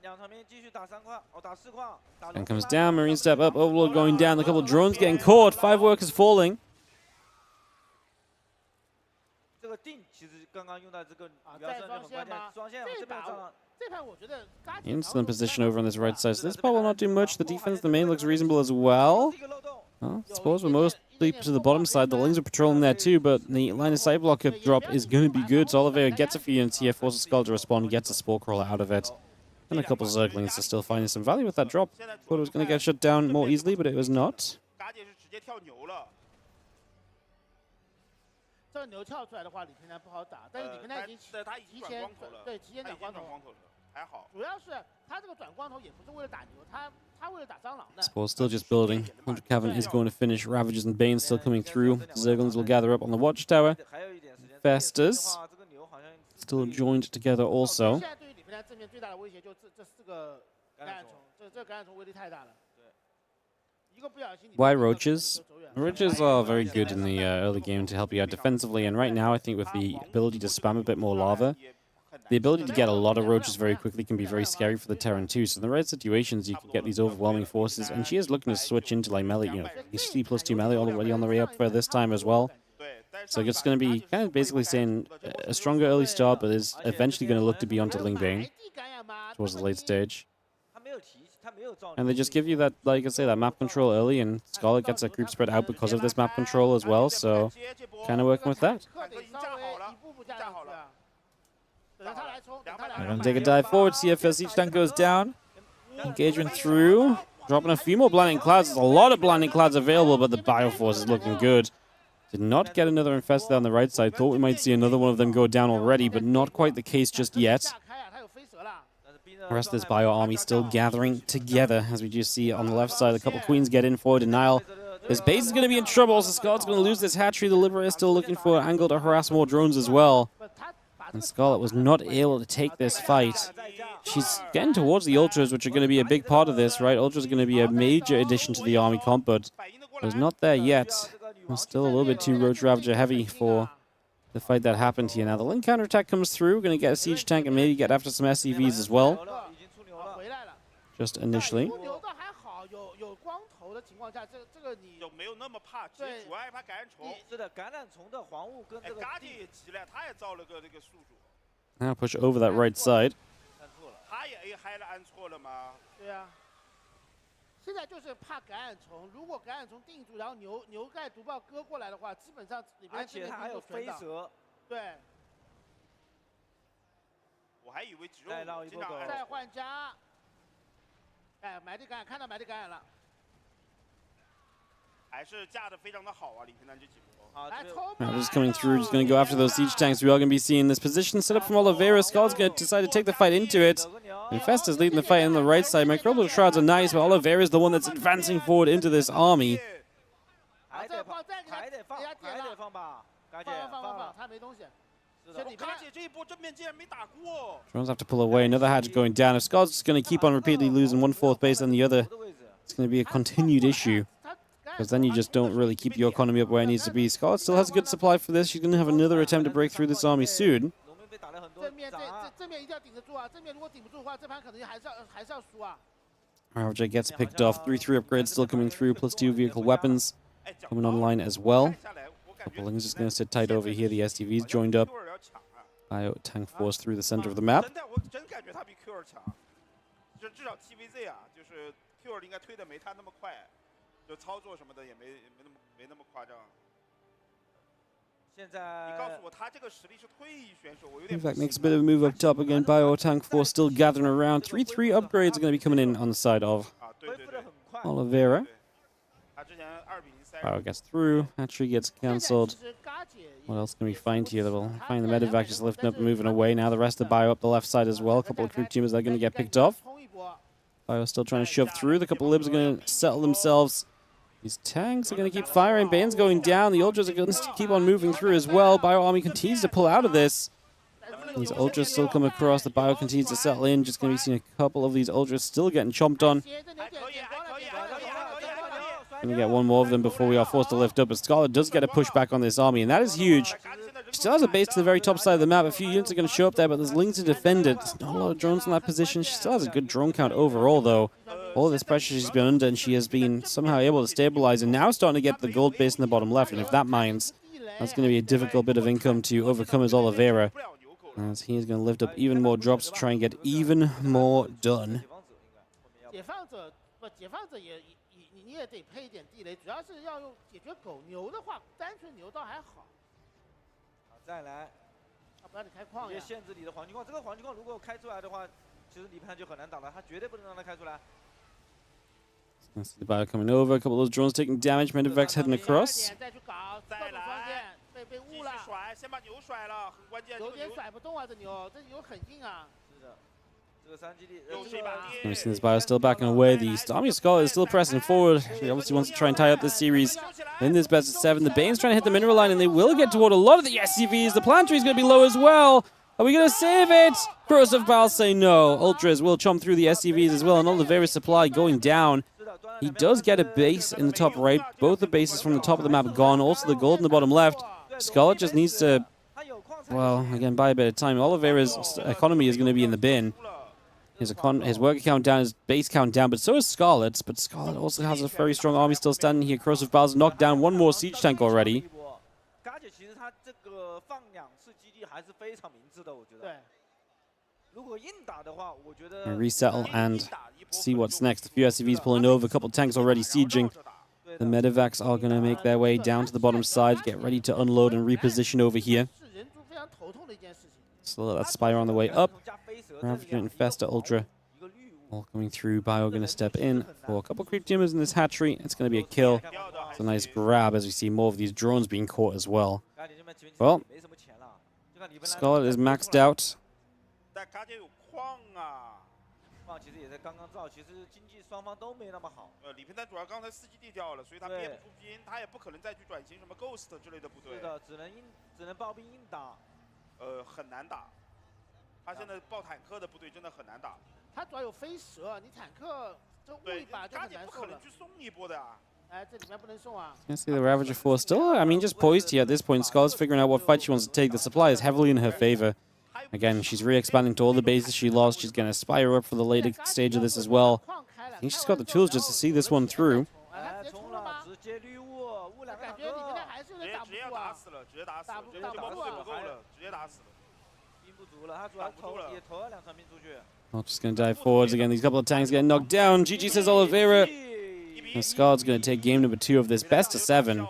2场面继续打3矿，打4矿。And comes down, Marine step up, Overlord going down, a couple of drones getting caught, 5 workers falling. 这个定其实刚刚用到这个女妖阵就很关键，双线这边蟑螂。 Instant position over on this right side. So this part will not do much. The defense, the main, looks reasonable as well. I suppose we're mostly to the bottom side. The Lings are patrolling there too, but the line of sight blocker drop is going to be good. So Oliveira gets a few units here, forces Skull to respond, gets a Spore Crawler out of it. And a couple of Zerglings are still finding some value with that drop. Thought it was going to get shut down more easily, but it was not. 这个牛跳出来的话，李平南不好打，但是李平南已经提前转光头了，还好。主要是他这个转光头也不是为了打牛，他为了打蟑螂的。Spore still just building. 100 Cavern is going to finish. Ravagers and Banes still coming through. Zerglings will gather up on the watchtower. Infestors still joined together also. 现在对于李培南正面最大的威胁就这4个橄榄虫，这橄榄虫威力太大了。 Why roaches? Roaches are very good in the early game to help you out defensively, and right now I think with the ability to spam a bit more lava, the ability to get a lot of roaches very quickly can be very scary for the Terran too. So in the right situations, you can get these overwhelming forces, and she is looking to switch into like melee, you know, C+2 melee already on the way up for this time as well. So it's going to be kind of basically saying a stronger early start, but is eventually going to look to be onto Ling Bane towards the late stage. And they just give you that, like I say, that map control early, and Scarlett gets that group spread out because of this map control as well, so kind of working with that. They're going to take a dive forward, see if each tank goes down. Engagement through. Dropping a few more blinding clouds. There's a lot of blinding clouds available, but the Bioforce is looking good. Did not get another Infested on the right side. Thought we might see another one of them go down already, but not quite the case just yet. The rest of this Bio army still gathering together, as we just see on the left side. A couple Queens get in for denial. This base is going to be in trouble, so Scarlett's going to lose this hatchery. The Liberator is still looking for an angle to harass more drones as well. And Scarlett was not able to take this fight. She's getting towards the Ultras, which are going to be a big part of this, right? Ultras are going to be a major addition to the army comp, but was not there yet. We're still a little bit too Roach Ravager heavy for the fight that happened here. Now the Link counterattack comes through. We're going to get a siege tank and maybe get after some SCVs as well. Just initially. Now push over that right side. 现在就是怕橄榄虫，如果橄榄虫定住，然后牛盖毒爆割过来的话，基本上里边而且它还有飞蛇，对。我还以为只有再换家，哎，埋地橄榄看到埋地橄榄了，还是架得非常的好啊，李平南这几波。 Now just coming through, just going to go after those siege tanks. We are going to be seeing this position set up from Oliveira. Scarlett's going to decide to take the fight into it. Infesta's leading the fight on the right side. Microbial Shrouds are nice, but Oliveira is the one that's advancing forward into this army. 还得放吧，放，他没东西。 Drones have to pull away. Another hatch going down. If Scarlett's just going to keep on repeatedly losing 1/4 base and the other, it's going to be a continued issue. Because then you just don't really keep your economy up where it needs to be. Scarlett still has a good supply for this. She's going to have another attempt to break through this army soon. Ravager gets picked off. 3/3 upgrades still coming through, plus 2 vehicle weapons coming online as well. Ling's just going to sit tight over here. The STV's joined up. Bio tank force through the center of the map. 就操作什么的也没那么夸张。现在你告诉我他这个实力是退役选手，我有点。 In fact, makes a bit of a move up top again. Bio tank force still gathering around. 3/3 upgrades are going to be coming in on the side of Oliveira. Bio gets through. Hatchery gets cancelled. What else can we find here? We'll find the medevac just lifting up and moving away. Now the rest of Bio up the left side as well. A couple of crew teamers that are going to get picked off. Bio still trying to shove through. The couple of libs are going to settle themselves. These tanks are going to keep firing. Bane's going down. The Ultras are going to keep on moving through as well. Bio Army continues to pull out of this. These Ultras still come across. The Bio continues to settle in. Just going to be seeing a couple of these Ultras still getting chomped on. Going to get one more of them before we are forced to lift up. But Scarlett does get a pushback on this army, and that is huge. She still has a base to the very top side of the map. A few units are going to show up there, but there's Ling to defend it. There's not a lot of drones in that position. She still has a good drone count overall, though. All this pressure she's been under, and she has been somehow able to stabilize, and now starting to get the gold base in the bottom left. And if that mines, that's going to be a difficult bit of income to overcome as Oliveira, as he is going to lift up even more drops to try and get even more done. 你也得配一点地雷，主要是要用解决狗牛的话，单纯牛倒还好。好，再来，不让你开矿呀。限制你的黄金矿，这个黄金矿如果开出来的话，其实李佩就很难打了，他绝对不能让他开出来。See the Bio coming over, a couple of those drones taking damage. Medevacs heading across. 再去搞，再来，被误了。甩，先把牛甩了，很关键。有点甩不动啊，这牛很硬啊。是的。We've seen this bio still backing away. The Army of Scarlett is still pressing forward. She obviously wants to try and tie up this series in this best of 7. The Bane's trying to hit the mineral line, and they will get toward a lot of the SCVs. The planetary is going to be low as well. Are we going to save it? Cross of Baal say no. Ultras will chomp through the SCVs as well, and Oliveira's supply going down. He does get a base in the top right. Both the bases from the top of the map gone. Also the gold in the bottom left. Scarlett just needs to, well, again, buy a bit of time. Oliveira's economy is going to be in the bin. His worker count down, his base count down, but so is Scarlett's. But Scarlett also has a very strong army still standing here. Cross of Baal's knocked down one more siege tank already. Resettle and see what's next. A few SCVs pulling over, a couple tanks already sieging. The medevacs are going to make their way down to the bottom side, get ready to unload and reposition over here. So that Spire on the way up. Ravagent and Festa Ultra all coming through. Bio going to step in for a couple creep jammers in this hatchery. It's going to be a kill. It's a nice grab as we see more of these drones being caught as well. Well, Scarlett is maxed out. 其实也在刚刚造，其实经济双方都没那么好。李平丹主要刚才4基地掉了，所以他憋不出兵，他也不可能再去转型什么 Ghost 之类的部队。是的，只能抱兵硬打。很难打。他现在抱坦克的部队真的很难打。他主要有飞蛇，你坦克这误一把就很难受了。不可能去送一波的啊。哎，这里面不能送啊。You see the Ravager force still, I mean, just poised here at this point. Scarlett's figuring out what fight she wants to take. The supply is heavily in her favor. Again, she's re-expanding to all the bases she lost. She's going to Spire up for the later stage of this as well. I think she's got the tools just to see this one through. Well, just going to dive forwards again. These couple of tanks getting knocked down. GG says Oliveira. And Scarlett's going to take game number 2 of this best of 7.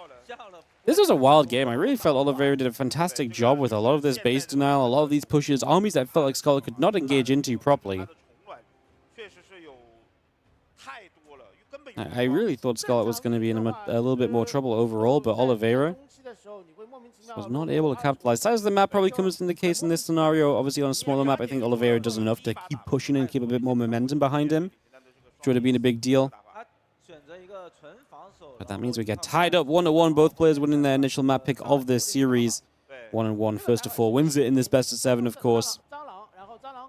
This was a wild game. I really felt Oliveira did a fantastic job with a lot of this base denial, a lot of these pushes, armies that felt like Scarlett could not engage into properly. I really thought Scarlett was going to be in a little bit more trouble overall, but Oliveira was not able to capitalize. Size of the map probably comes in the case in this scenario. Obviously, on a smaller map, I think Oliveira does enough to keep pushing and keep a bit more momentum behind him, which would have been a big deal. But that means we get tied up 1-1. Both players winning their initial map pick of this series. 1-1. First of 4 wins it in this best of 7, of course.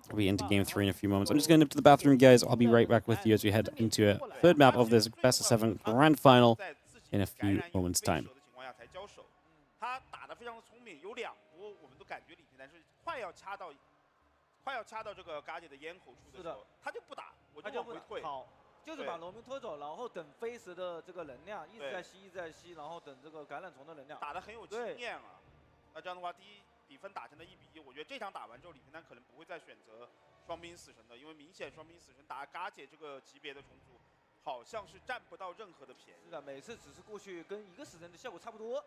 We'll be into game 3 in a few moments. I'm just going to nip to the bathroom, guys. I'll be right back with you as we head into a third map of this best of 7 grand final in a few moments' time. 他打得非常的聪明，有2波我们都感觉李平南是快要掐到这个嘎姐的咽喉处的时候，他就不打，我就往回退。好，就是把农民拖走，然后等飞蛇的这个能量一直在吸，一直在吸，然后等这个橄榄虫的能量。打得很有经验啊。那这样的话，比分打成了1比1，我觉得这场打完之后，李平南可能不会再选择双兵死神的，因为明显双兵死神打嘎姐这个级别的重组，好像是占不到任何的便宜。是的，每次只是过去跟一个死神的效果差不多。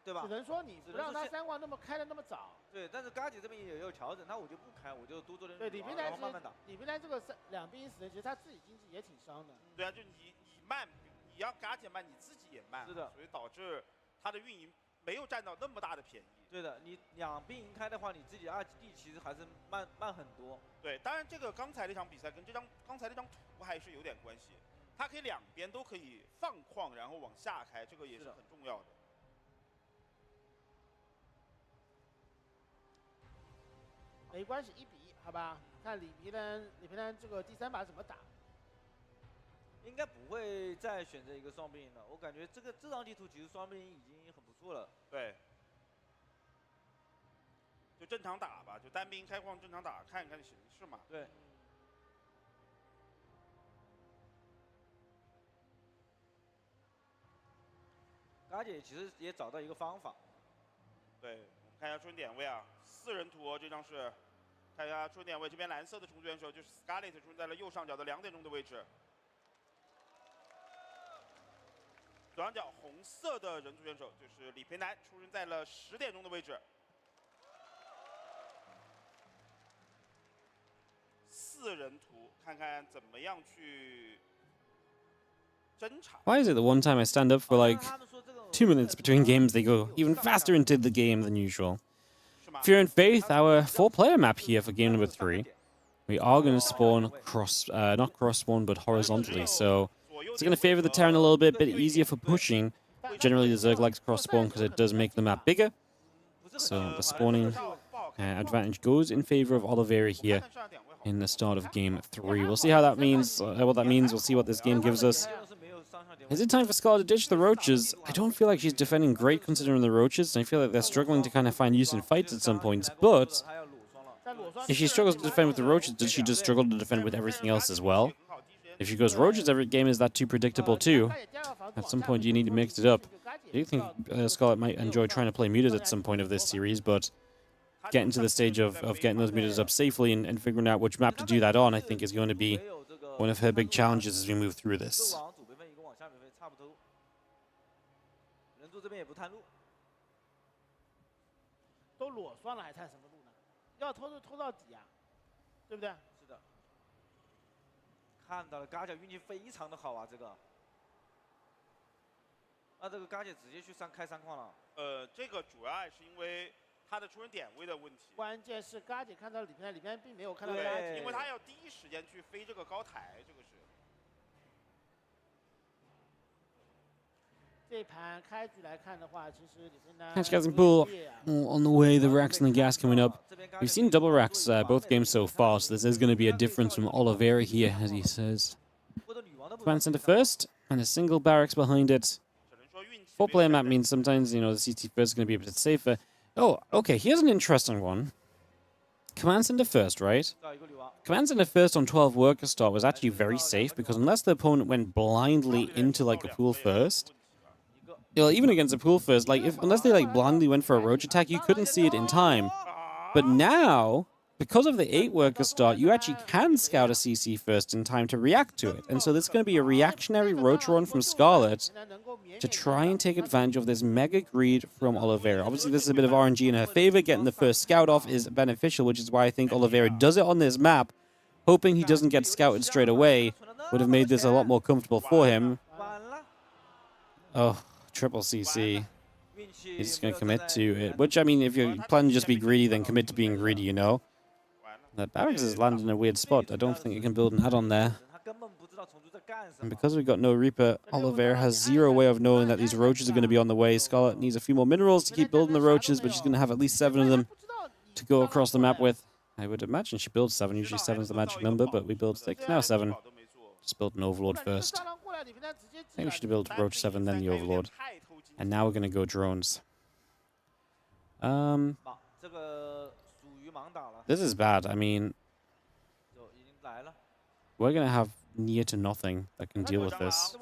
对吧？只能说你不让他3冠那么开的那么早。对，但是嘎姐这边也有调整，那我就不开，我就多做点。对，李平南慢慢打。李平南这个2兵1死神，其实他自己经济也挺伤的。对啊，就你慢，你要嘎姐慢，你自己也慢。是的，所以导致他的运营没有占到那么大的便宜。对的，你2兵营开的话，你自己2基地其实还是慢很多。对，当然这个刚才那场比赛跟刚才那张图还是有点关系，它可以2边都可以放矿，然后往下开，这个也是很重要的。 没关系，1比1，好吧？看李平南这个第3把怎么打。应该不会再选择一个双兵营了，我感觉这张地图其实双兵营已经很不错了。对，就正常打吧，就单兵开矿正常打，看一看形势嘛。对。嘎姐其实也找到一个方法。对，我们看一下出生点位啊，4人图哦，这张是。 看一下出生点位，这边蓝色的重组选手就是 Scarlett 出现在了右上角的2点钟的位置。左上角红色的人族选手就是李培南，出生在了10点钟的位置。4人图，看看怎么样去侦查。 Why is it the one time I stand up for like 2 minutes between games, they go even faster into the game than usual? Fear and Faith, our 4-player map here for game number 3. We are going to spawn not cross spawn, but horizontally. So it's going to favor the Terran a little bit easier for pushing. Generally, the Zerg likes cross spawn because it does make the map bigger. So the spawning advantage goes in favor of Oliveira here in the start of game 3. We'll see how that means. What that means. We'll see what this game gives us. Is it time for Scarlett to ditch the roaches? I don't feel like she's defending great considering the roaches. I feel like they're struggling to kind of find use in fights at some points. But if she struggles to defend with the roaches, does she just struggle to defend with everything else as well? If she goes roaches every game, is that too predictable too? At some point, you need to mix it up. I do think Scarlett might enjoy trying to play mutas at some point of this series, but getting to the stage of getting those mutas up safely and figuring out which map to do that on, I think is going to be one of her big challenges as we move through this. 都裸酸了，还探什么路呢？要偷就偷到底啊，对不对？是的。看到了，嘎姐运气非常的好啊，这个。那这个嘎姐直接去开3矿了。这个主要是因为他的出生点位的问题。关键是嘎姐看到里边并没有看到嘎姐，因为他要第一时间去飞这个高台，这个是。 Catch gas and pull on the way, the racks and the gas coming up. We've seen double racks both games so far, so this is going to be a difference from Oliveira here, as he says. Command center first, and a single barracks behind it. 4-player map means sometimes, you know, the CT first is going to be a bit safer. Oh, okay, here's an interesting one. Command center first, right? Command center first on 12 worker start was actually very safe, because unless the opponent went blindly into, like, a pool first, you know, even against a pool first, like, unless they, like, blindly went for a roach attack, you couldn't see it in time. But now, because of the 8-worker start, you actually can scout a CC first in time to react to it. And so this is going to be a reactionary roach run from Scarlett to try and take advantage of this mega greed from Oliveira. Obviously, this is a bit of RNG in her favor. Getting the first scout off is beneficial, which is why I think Oliveira does it on this map, hoping he doesn't get scouted straight away. Would have made this a lot more comfortable for him. Oh. Triple CC. He's just going to commit to it. Which, I mean, if you're planning to just be greedy, then commit to being greedy, you know? That barracks is landed in a weird spot. I don't think you can build an add-on there. And because we've got no Reaper, Oliveira has zero way of knowing that these roaches are going to be on the way. Scarlett needs a few more minerals to keep building the roaches, but she's going to have at least 7 of them to go across the map with. I would imagine she builds 7. Usually 7 is the magic number, but we build 6. Now 7. Just build an Overlord first. I think we should build Roach 7, then the Overlord. And now we're going to go drones. This is bad. I mean, we're going to have near to nothing that can deal with this.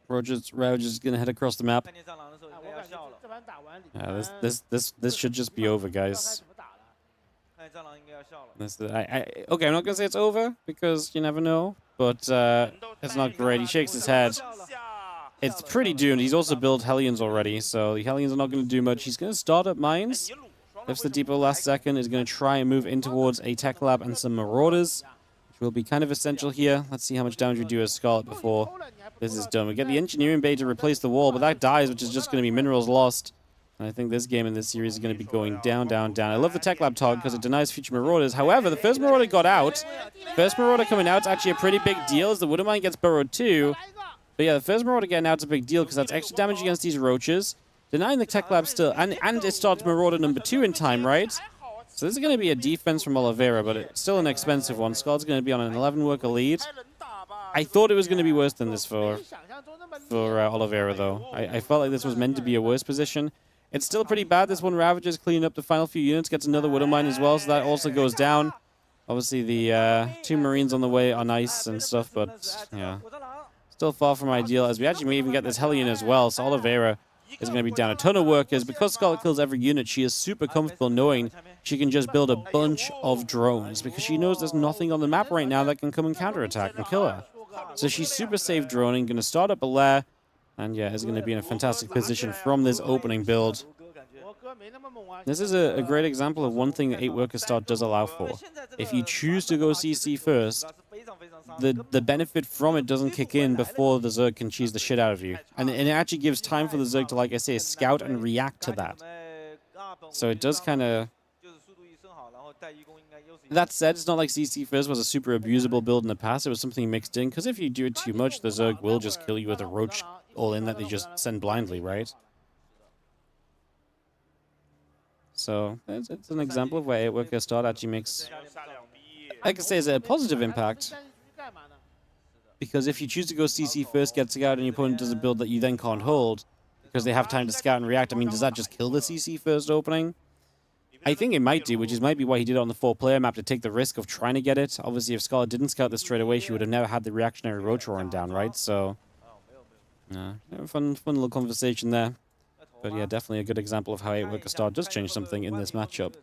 Roger's going to head across the map. Yeah, this should just be over, guys. Okay, I'm not going to say it's over, because you never know, but it's not great. He shakes his head. It's pretty doomed. He's also built Hellions already, so the Hellions are not going to do much. He's going to start up mines. Lifts the depot last second, is going to try and move in towards a tech lab and some marauders, which will be kind of essential here. Let's see how much damage we do as Scarlett before this is done. We get the engineering bay to replace the wall, but that dies, which is just going to be minerals lost. And I think this game in this series is going to be going down, down, down. I love the tech lab target because it denies future marauders. However, the first marauder got out. First marauder coming out is actually a pretty big deal as the Wooden Mine gets burrowed too. But yeah, the first marauder getting out is a big deal because that's extra damage against these roaches. Denying the tech lab still, and it starts marauder number 2 in time, right? So this is going to be a defense from Oliveira, but it's still an expensive one. Scarlett's going to be on an 11-worker lead. I thought it was going to be worse than this for Oliveira, though. I felt like this was meant to be a worse position. It's still pretty bad. This one Ravager's cleaning up the final few units, gets another Wooden Mine as well, so that also goes down. Obviously, the 2 Marines on the way are nice and stuff, but yeah. Still far from ideal, as we actually may even get this Hellion as well, so Oliveira is going to be down a ton of workers. Because Scarlett kills every unit, she is super comfortable knowing she can just build a bunch of drones, because she knows there's nothing on the map right now that can come and counterattack and kill her. So she's super safe droning, going to start up a lair, and yeah, is going to be in a fantastic position from this opening build. This is a great example of one thing that 8-worker start does allow for. If you choose to go CC first, the benefit from it doesn't kick in before the Zerg can cheese the shit out of you. And it actually gives time for the Zerg to, like I say, scout and react to that. So it does kind of... That said, it's not like CC First was a super abusable build in the past. It was something mixed in, because if you do it too much, the Zerg will just kill you with a Roach all-in that they just send blindly, right? So it's an example of where 8-worker start actually makes, like I say, is a positive impact. Because if you choose to go CC First, get Scout, and your opponent does a build that you then can't hold, because they have time to scout and react, I mean, does that just kill the CC First opening? I think it might do, which might be why he did it on the 4-player map, to take the risk of trying to get it. Obviously, if Scarlett didn't scout this straight away, she would have never had the reactionary Roach roaring down, right? So, fun little conversation there. But yeah, definitely a good example of how 8-worker start does change something in this matchup.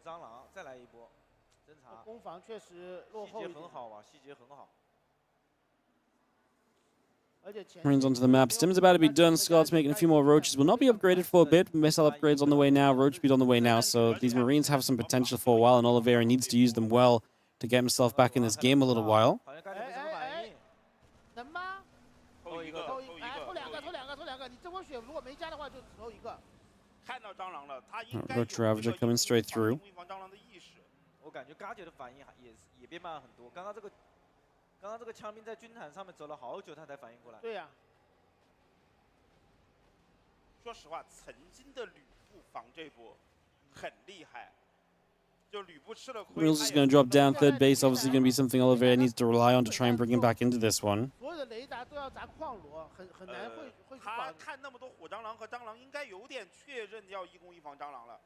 Marines onto the map. Stim's about to be done. Scarlett's making a few more Roaches. Will not be upgraded for a bit. Missile upgrades on the way now. Roach speed on the way now. So these Marines have some potential for a while, and Oliveira needs to use them well to get himself back in this game a little while. Roach Ravager coming straight through. 刚刚这个枪兵在军毯上面走了好久，他才反应过来。对呀。说实话，曾经的吕布防这波很厉害，就吕布吃了亏。Reels is going to drop down third base. Obviously, going to be something Oliveira needs to rely on to try and bring him back into this one. 所有的雷达都要砸矿罗，很难会他看那么多火蟑螂和蟑螂，应该有点确认要1攻1防蟑螂了。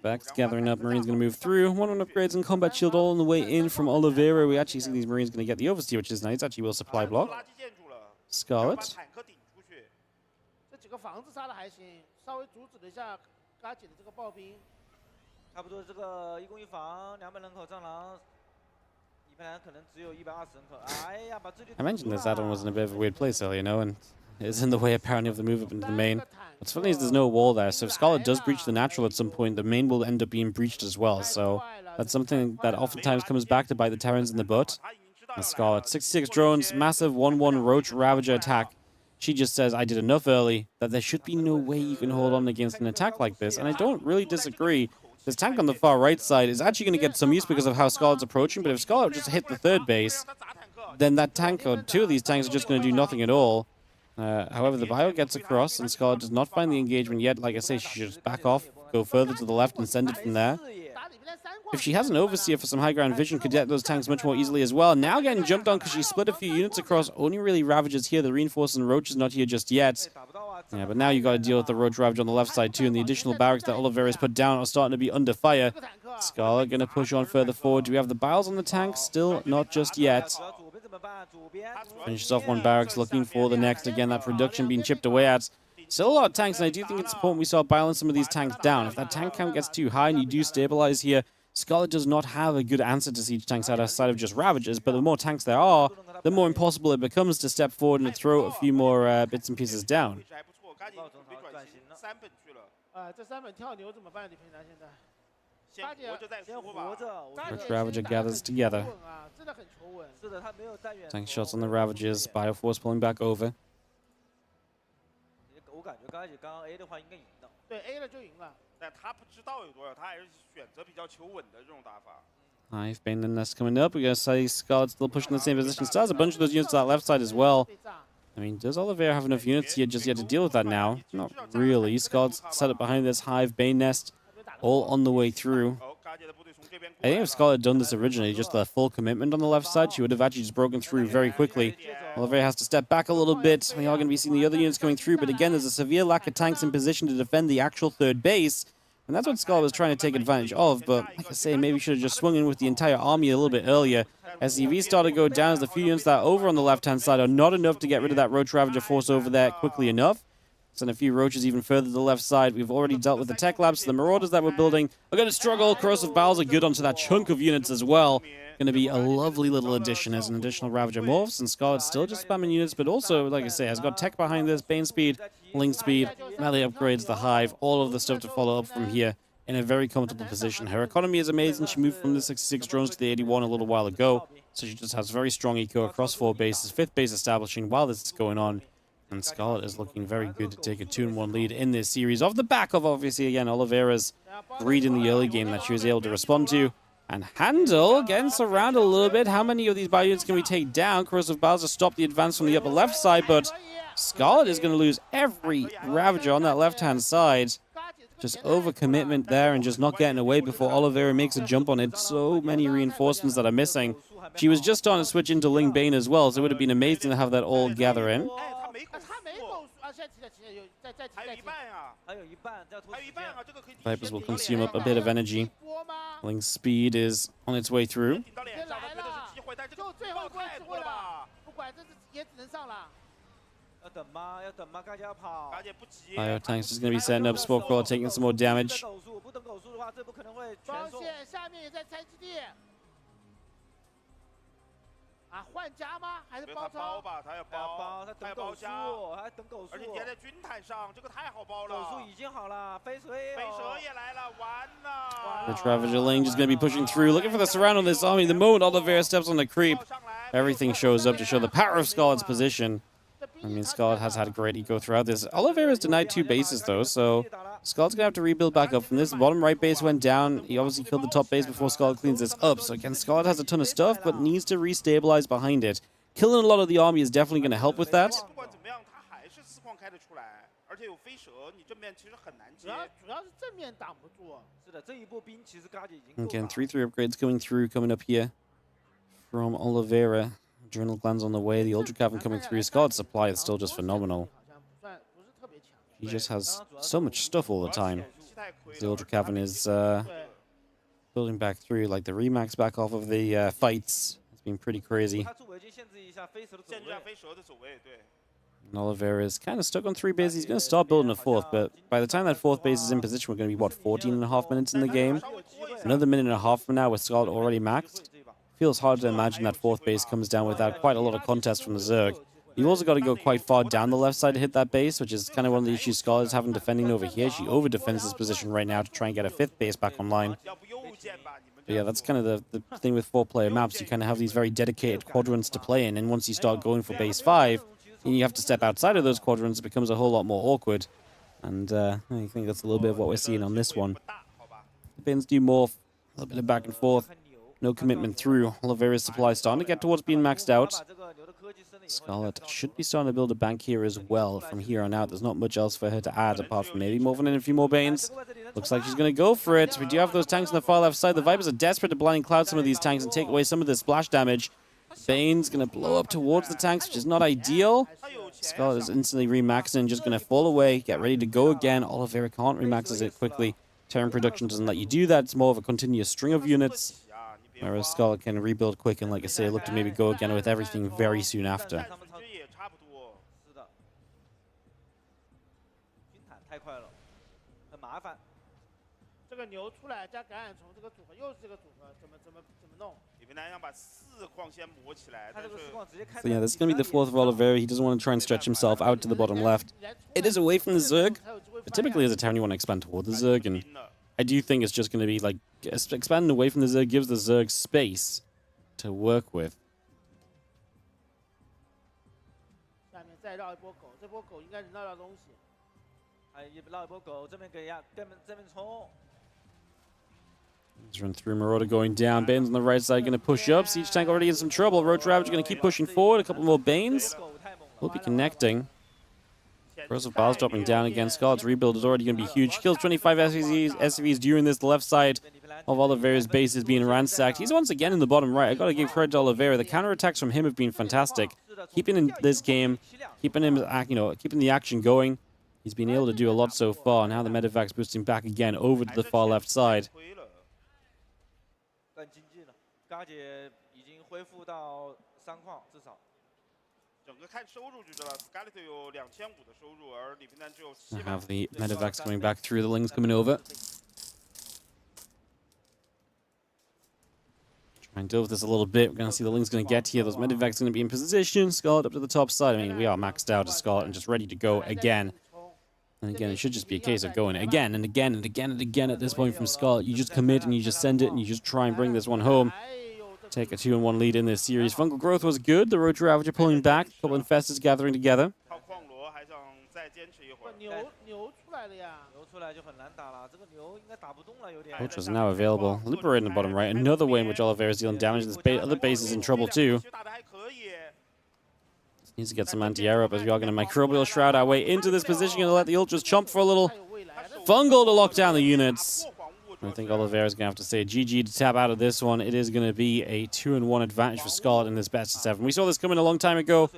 Back's gathering up. Marine's going to move through. 1-1 upgrades and combat shield all on the way in from Oliveira. We actually see these Marines going to get the oversteer, which is nice. Actually, will supply block. Scarlett. 这几个房子杀的还行，稍微阻止了一下嘎姐的这个暴兵。差不多这个1攻1防200人口蟑螂，李佩兰可能只有120人口。哎呀，把这里。I mentioned this add-on was in a bit of a weird place earlier, you know, and it's in the way apparently of the move up into the main. What's funny is there's no wall there, so if Scarlett does breach the natural at some point, the main will end up being breached as well. So that's something that oftentimes comes back to bite the Terrans in the butt. And Scarlett, 66 drones, massive 1-1 Roach Ravager attack. She just says, I did enough early that there should be no way you can hold on against an attack like this. And I don't really disagree. This tank on the far right side is actually going to get some use because of how Scarlett's approaching, but if Scarlett just hit the third base, then that tank, or two of these tanks, are just going to do nothing at all. However, the bio gets across, and Scarlett does not find the engagement yet. Like I say, she should just back off, go further to the left, and send it from there. If she has an overseer for some high ground vision, could get those tanks much more easily as well. Now getting jumped on because she split a few units across. Only really Ravagers here. The Reinforced and Roach is not here just yet. Yeah, but now you got to deal with the Roach Ravager on the left side too, and the additional barracks that Oliveira has put down are starting to be under fire. Scarlett going to push on further forward. Do we have the biles on the tank? Still not just yet. Finishes off one barracks, looking for the next. Again, that production being chipped away at. Still a lot of tanks, and I do think it's important we start biling some of these tanks down. If that tank count gets too high and you do stabilize here, Scarlett does not have a good answer to siege tanks outside of just Ravagers, but the more tanks there are, the more impossible it becomes to step forward and to throw a few more bits and pieces down. Roach Ravager gathers together. Tank shots on the Ravagers. Bioforce pulling back over. Hive Bane then that's coming up. We're going to see Scarlett still pushing the same position. Still has a bunch of those units to that left side as well. I mean, does Oliveira have enough units here just yet to deal with that now? Not really. Scarlett's set up behind this Hive Bane nest, all on the way through. I think if Scarlett had done this originally, just the full commitment on the left side, she would have actually just broken through very quickly. Oliveira has to step back a little bit. We are going to be seeing the other units coming through, but again, there's a severe lack of tanks in position to defend the actual third base. And that's what Scarlett was trying to take advantage of, but like I say, maybe should have just swung in with the entire army a little bit earlier. SCV started to go down as the few units that are over on the left-hand side are not enough to get rid of that Roach Ravager force over there quickly enough. Send a few Roaches even further to the left side. We've already dealt with the Tech Labs, so the Marauders that we're building are going to struggle. Corrosive Bowels are good onto that chunk of units as well. Going to be a lovely little addition as an additional Ravager morphs, and Scarlett's still just spamming units, but also, like I say, has got tech behind this, Bane speed, Link speed, melee upgrades, the Hive, all of the stuff to follow up from here. in a very comfortable position. Her economy is amazing. She moved from the 66 drones to the 81 a little while ago, so she just has very strong eco across 4 bases. 5th base establishing while this is going on, and Scarlett is looking very good to take a 2-1 lead in this series off the back of, obviously, again, Oliveira's read in the early game that she was able to respond to and handle. Getting surrounded a little bit. How many of these bio units can we take down? Corrosive Bowser stopped the advance from the upper left side, but Scarlett is going to lose every Ravager on that left-hand side. Just overcommitment there and just not getting away before Oliveira makes a jump on it. So many reinforcements that are missing. She was just starting to switch into Ling Bane as well, so it would have been amazing to have that all gather in. Vipers will consume up a bit of energy. Ling's speed is on its way through. Bio Tank's just going to be setting up. Sport Crawler taking some more damage. The Ravager Ling just going to be pushing through, looking for the surround on this army. The moment Oliveira steps on the creep, everything shows up to show the power of Scarlett's position. I mean, Scarlett has had a great eco throughout this. Oliveira's denied 2 bases, though, so Scarlett's going to have to rebuild back up from this. The bottom right base went down. He obviously killed the top base before Scarlett cleans this up. So, again, Scarlett has a ton of stuff, but needs to restabilize behind it. Killing a lot of the army is definitely going to help with that. Again, 3-3 upgrades coming up here from Oliveira. Adrenal glands on the way. The Ultra Cavern coming through. Scarlett's supply is still just phenomenal. He just has so much stuff all the time. The Ultra Cavern is building back through, like the Remax back off of the fights. It's been pretty crazy. And Oliveira is kind of stuck on 3 bases. He's going to start building a 4th, but by the time that 4th base is in position, we're going to be, what, 14.5 minutes in the game? Another minute and a half from now with Scarlett already maxed. Feels hard to imagine that 4th base comes down without quite a lot of contest from the Zerg. You've also got to go quite far down the left side to hit that base, which is kind of one of the issues Scarlett is having defending over here. She over-defends this position right now to try and get a 5th base back online. But yeah, that's kind of the thing with 4-player maps. You kind of have these very dedicated quadrants to play in, and once you start going for base 5, and you have to step outside of those quadrants, it becomes a whole lot more awkward. And I think that's a little bit of what we're seeing on this one. The Bins do morph, a little bit of back and forth. No commitment through. Oliveira's supply starting to get towards being maxed out. Scarlett should be starting to build a bank here as well. From here on out, there's not much else for her to add apart from maybe moving in a few more Banes. Looks like she's going to go for it. We do have those tanks on the far left side. The Vipers are desperate to blinding cloud some of these tanks and take away some of the splash damage. Bane's going to blow up towards the tanks, which is not ideal. Scarlett is instantly remaxing, just going to fall away, get ready to go again. Oliveira can't remax it quickly. Terran production doesn't let you do that. It's more of a continuous string of units. Whereas Scarlett can rebuild quick and, like I say, look to maybe go again with everything very soon after. So yeah, this is going to be the 4th of Oliveira. He doesn't want to try and stretch himself out to the bottom left. It is away from the Zerg, but typically as a town you want to expand toward the Zerg, and I do think it's just going to be like expanding away from the Zerg gives the Zerg space to work with. Let's run through. Marauder going down. Bane's on the right side going to push up. Siege Tank already in some trouble. Roach Ravager going to keep pushing forward. A couple more Banes. Will be connecting. Corrosive Bars dropping down again. Scarlett's rebuild is already going to be huge. Kills 25 SCVs during this. The left side of Oliveira's base is being ransacked. He's once again in the bottom right. I got to give credit to Oliveira. The counterattacks from him have been fantastic. Keeping in this game, keeping him, keeping the action going. He's been able to do a lot so far. Now the medevac's boosting back again over to the far left side. I have the medevacs coming back through, the Lings coming over. Try and deal with this a little bit. We're going to see the Lings going to get here. Those medevacs going to be in position. Scarlett up to the top side. I mean, we are maxed out as Scarlett and just ready to go again. And again, it should just be a case of going again and again and again and again at this point from Scarlett. You just commit and you just send it and you just try and bring this one home. Take a 2-1 lead in this series. Fungal growth was good. The Road to Ravager pulling back. A couple of infestors gathering together. Ultra's now available. Liberator in the bottom right. Another way in which Oliveira is dealing damage. This other base is in trouble too. Needs to get some anti-air up as we are going to microbial shroud our way into this position and let the Ultras chomp for a little. Fungal to lock down the units. I think Oliveira is going to have to say GG to tap out of this one. It is going to be a 2-1 advantage for Scarlett in this best of 7. We saw this coming a long time ago.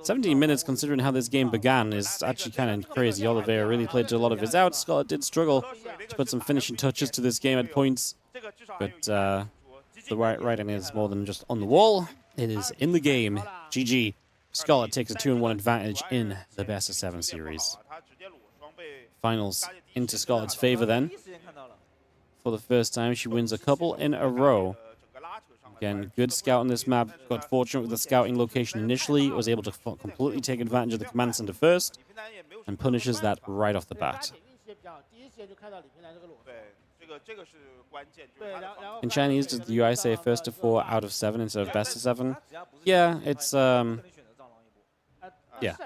17 minutes, considering how this game began, is actually kind of crazy. Oliveira really played to a lot of his outs. Scarlett did struggle to put some finishing touches to this game at points. But the writing is more than just on the wall. It is in the game. GG. Scarlett takes a 2-1 advantage in the best of 7 series. Finals into Scarlett's favor then. For the first time, she wins a couple in a row. Again, good scout on this map. Got fortunate with the scouting location initially. Was able to completely take advantage of the command center first. And punishes that right off the bat. In Chinese, does the UI say first to 4 out of 7 instead of best of 7? Yeah, it's yeah,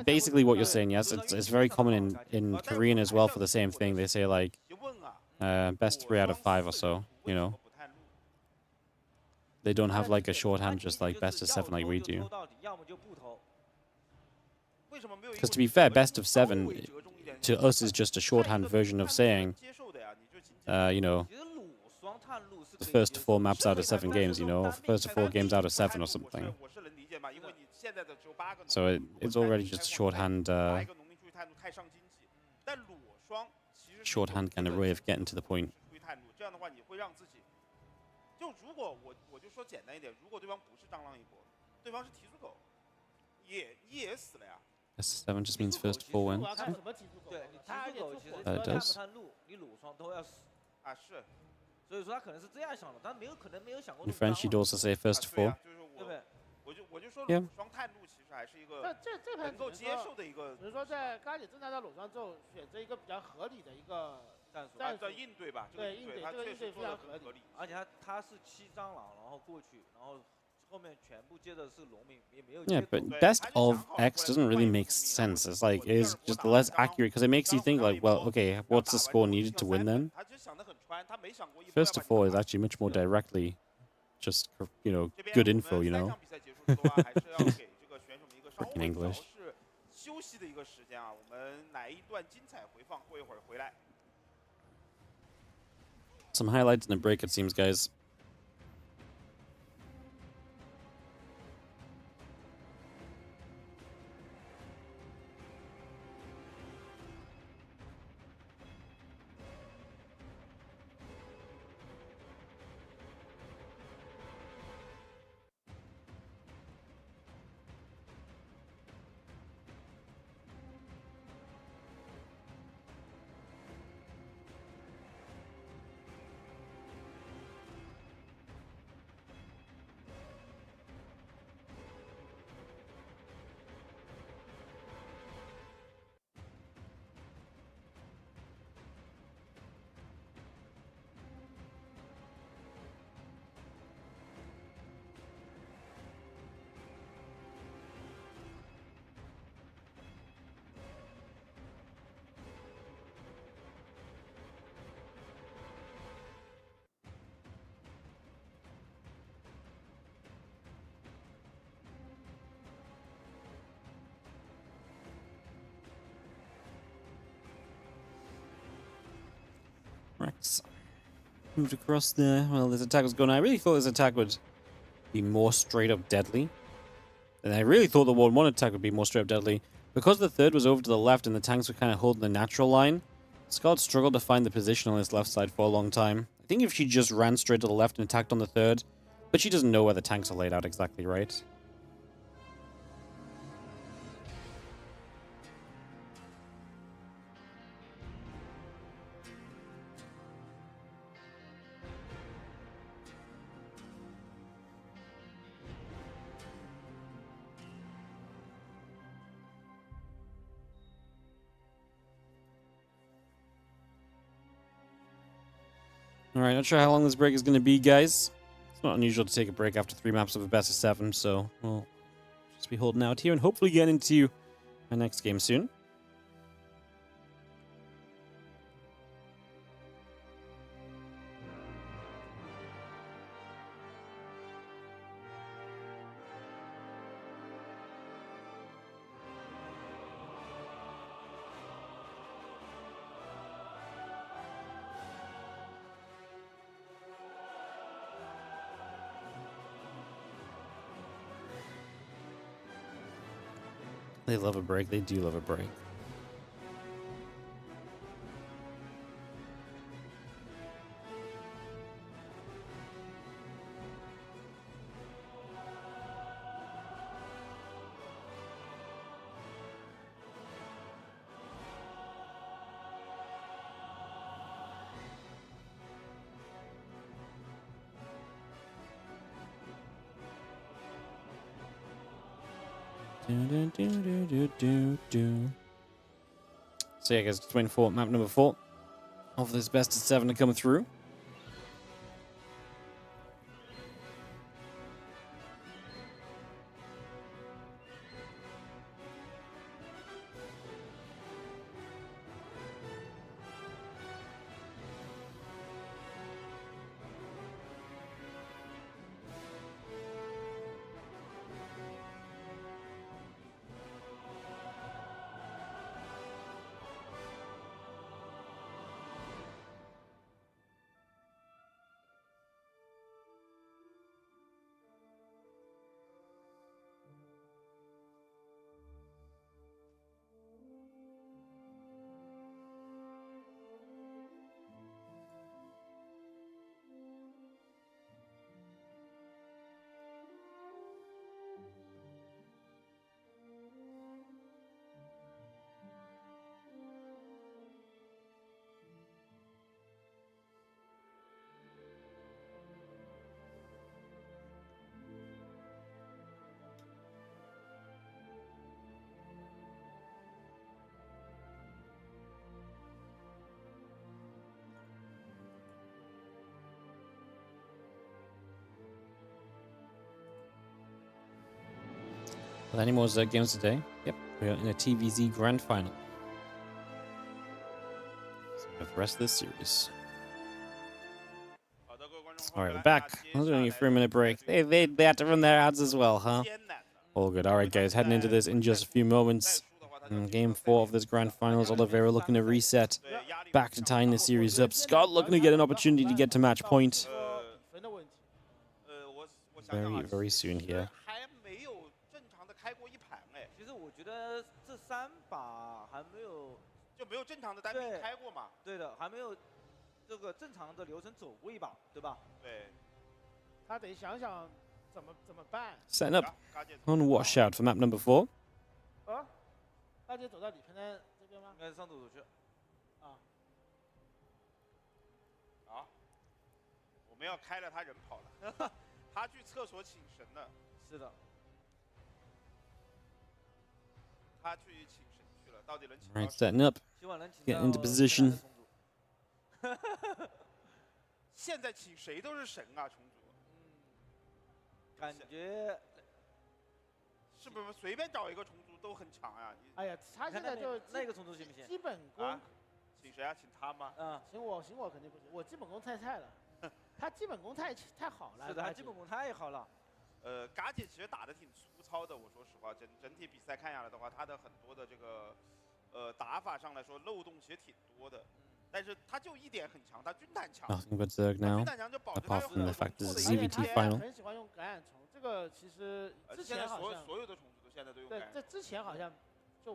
basically what you're saying. Yes, it's very common in Korean as well for the same thing. They say like best 3 out of 5 or so. You know, they don't have like a shorthand just like best of 7 like we do. Because to be fair, best of 7 to us is just a shorthand version of saying, you know, the first 4 maps out of 7 games. You know, or first 4 games out of 7 or something. So it's already just a shorthand kind of way of getting to the point. Best 7 just means first 4 wins. It does. In French, you'd also say first 4. Yeah. 能够接受的一个，只是说在咖喱正常到裸双之后，选择一个比较合理的一个战术应对吧，对应对，这个应对非常合理，而且他是7蟑螂，然后过去，然后后面全部接的是农民，也没有。Yeah, but best of X doesn't really make sense. It's like it is just less accurate because it makes you think like, well, okay, what's the score needed to win then? First to 4 is actually much more directly, just you know, good info, you know. Freaking English. Some highlights in the break, it seems, guys. Rex moved across there. Well, this attack was going on. I really thought this attack would be more straight up deadly. And I really thought the Ward 1 attack would be more straight up deadly. Because the third was over to the left and the tanks were kind of holding the natural line, Scarlett struggled to find the position on his left side for a long time. I think if she just ran straight to the left and attacked on the third, but she doesn't know where the tanks are laid out exactly, right? All right, not sure how long this break is going to be, guys. It's not unusual to take a break after 3 maps of a best of 7, so we'll just be holding out here and hopefully get into our next game soon. They love a break. They do love a break. So yeah, guys, just waiting for map number 4 of this best of 7 to come through. With any more games today? Yep, we're in a TVZ Grand Final. So we have the rest of this series. Alright, we're back. I was doing a 3-minute break. They had to run their ads as well, huh? All good. Alright, guys, heading into this in just a few moments. Game 4 of this Grand Finals. Oliveira looking to reset. Back to tying the series up. Scott looking to get an opportunity to get to match point. Very, very soon here. 其实我觉得这3把还没有就没有正常的单兵开过嘛？对的，还没有这个正常的流程走过一把，对吧？对。他得想想怎么办。Setting up on washout for map number 4. 啊，大姐走到李平安这边吗？应该是上厕所去。啊。啊？我们要开了，他人跑了，他去厕所请神了。是的。 Alright, setting up. Getting into position. 现在请谁都是神啊，虫族。感觉是不是随便找一个虫族都很强呀？哎呀，他现在就那个虫族行不行？基本功。请谁啊？请他吗？请我肯定不行，我基本功太菜了。他基本功太好了。是的，他基本功太好了。嘎姐其实打得挺粗糙的，我说实话，整体比赛看下来的话，他的很多的这个打法上来说漏洞其实挺多的，但是他就一点很强，他军坦强。 Nothing but Zerg now, apart from the fact this is a ZVT final. 很喜欢用感染虫，这个其实之前好像所有的虫子都现在都用感染。对，这之前好像就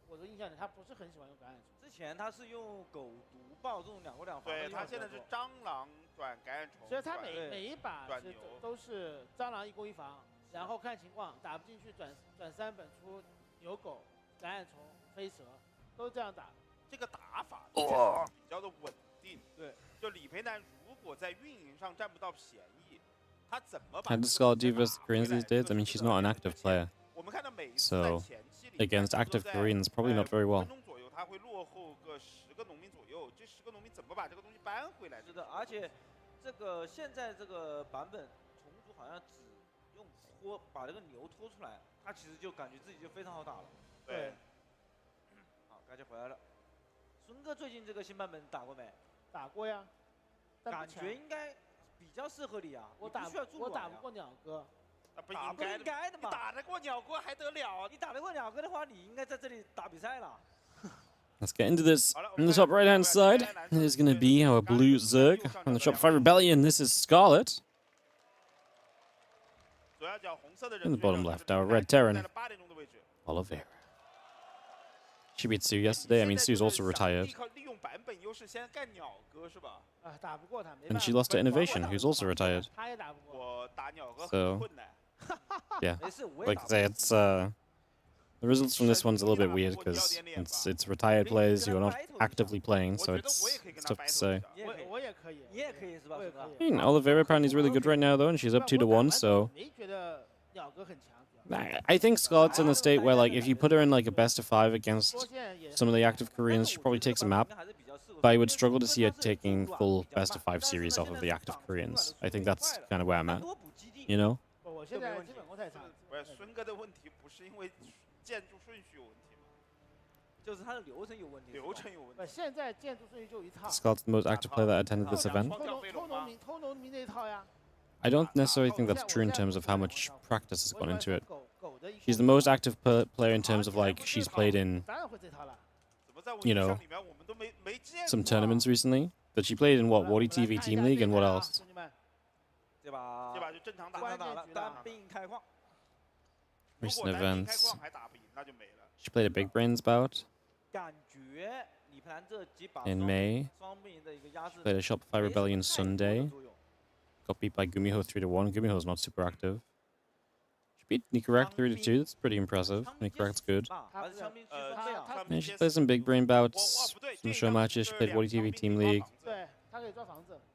我的印象里，他不是很喜欢用感染虫。之前他是用狗毒爆这种2过2防。对，他现在是蟑螂转感染虫。所以他每一把都是蟑螂1攻1防。 然后看情况，打不进去转3本出牛狗、感染虫、飞蛇，都这样打。这个打法比较的稳定。对，就李培南如果在运营上占不到便宜，他怎么把？ How does Scarlett do versus Koreans these days? I mean, she's not an active player, so against active Koreans, probably not very well. 个农民左右，这10个农民怎么把这个东西搬回来？是的，而且这个现在这个版本重组好像只用把这个牛拖出来，他其实就感觉自己就非常好打了。对。好，感觉回来了。孙哥最近这个新版本打过没？打过呀。感觉应该比较适合你啊。我打不过鸟哥。不应该的嘛。你打得过鸟哥还得了？你打得过鸟哥的话，你应该在这里打比赛了。 Let's get into this. On the top right-hand side, there's going to be our blue Zerg. On the Shopify Rebellion, this is Scarlett. In the bottom left, our red Terran, Oliveira. She beat Sue yesterday. I mean, Sue's also retired. And she lost to Innovation, who's also retired. So, yeah. Like I say, it's... The results from this one's a little bit weird because it's retired players who are not actively playing, so it's tough to say. I mean, Oliveira apparently is really good right now, though, and she's up 2-1, so... I think Scarlett's in a state where, like, if you put her in, like, a best-of-5 against some of the active Koreans, she probably takes a map. But I would struggle to see her taking full best-of-5 series off of the active Koreans. I think that's kind of where I'm at, you know? 建筑顺序有问题吗？就是它的流程有问题。流程有问题。现在建筑顺序就一套。 Scarlett's the most active player that attended this event. 偷农民那一套呀。 I don't necessarily think that's true in terms of how much practice has gone into it. She's the most active player in terms of, like, she's played in, you know, some tournaments recently. But she played in, what, WardiTV Team League and what else? Recent events. She played a Big Brains bout in May. She played a Shopify Rebellion Sunday. Got beat by Gumiho 3-1. Gumiho's not super active. She beat Nicorette 3-2. That's pretty impressive. Nicorette's good. Yeah, she played some Big Brain bouts, some show matches. She played WardiTV Team League.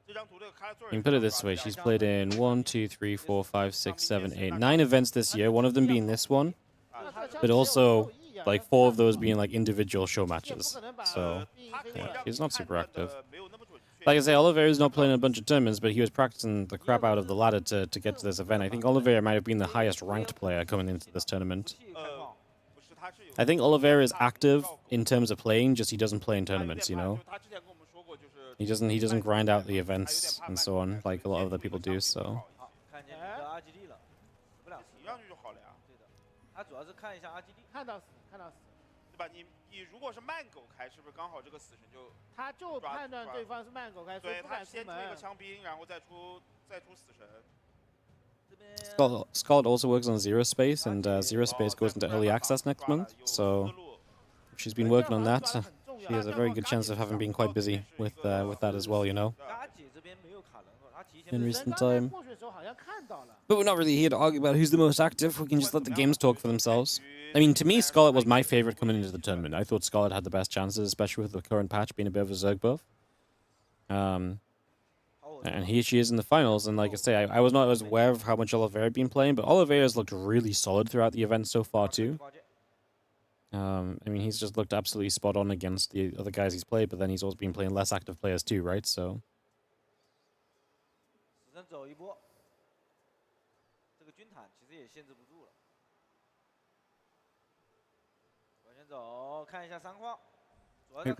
You can put it this way, she's played in 1, 2, 3, 4, 5, 6, 7, 8, 9 events this year, one of them being this one, but also like 4 of those being like individual show matches. So yeah, she's not super active. Like I say, Oliveira's not playing a bunch of tournaments, but he was practicing the crap out of the ladder to get to this event. I think Oliveira might have been the highest ranked player coming into this tournament. I think Oliveira is active in terms of playing, just he doesn't play in tournaments, you know? He doesn't grind out the events and so on like a lot of other people do, so. Scarlett also works on Zero Space, and Zero Space goes into early access next month, so she's been working on that. She has a very good chance of having been quite busy with that as well, you know, in recent time. But we're not really here to argue about who's the most active. We can just let the games talk for themselves. I mean, to me, Scarlett was my favorite coming into the tournament. I thought Scarlett had the best chances, especially with the current patch being a bit of a Zerg buff. And here she is in the finals, and like I say, I was not as aware of how much Oliveira had been playing, but Oliveira's looked really solid throughout the event so far too. I mean, he's just looked absolutely spot on against the other guys he's played, but then he's also been playing less active players too, right? So.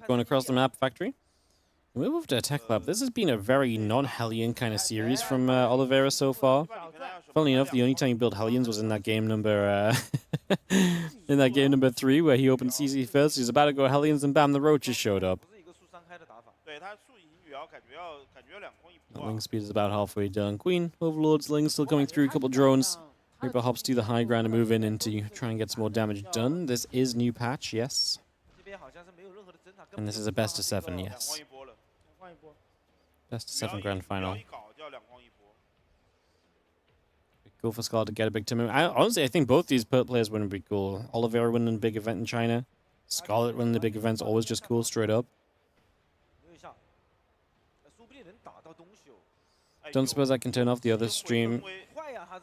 Going across the map, Factory. We move to Tech Lab. This has been a very non-Hellion kind of series from Oliveira so far. Funnily enough, the only time he built Hellions was in that game number in that game number 3, where he opened CC first. He's about to go Hellions, and bam, the Roaches showed up. The wing speed is about halfway done. Queen, Overlord's Ling still coming through. A couple drones. Reaper hops to the high ground to move in to try and get some more damage done. This is new patch, yes. And this is a best of 7, yes. Best of 7 grand final. Cool for Scarlett to get a big tournament. Honestly, I think both these players wouldn't be cool. Oliveira winning a big event in China. Scarlett winning the big event's always just cool, straight up. Don't suppose I can turn off the other stream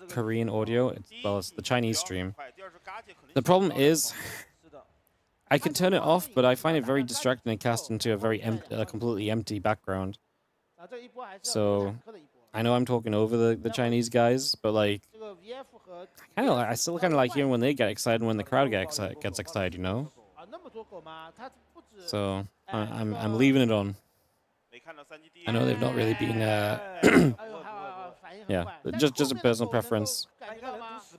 Korean audio? Well, it's the Chinese stream. The problem is, I can turn it off, but I find it very distracting and cast into a very completely empty background. So I know I'm talking over the Chinese guys, but like, I still kind of like hearing when they get excited and when the crowd gets excited, you know. So I'm leaving it on. I know they've not really been. Yeah, just a personal preference.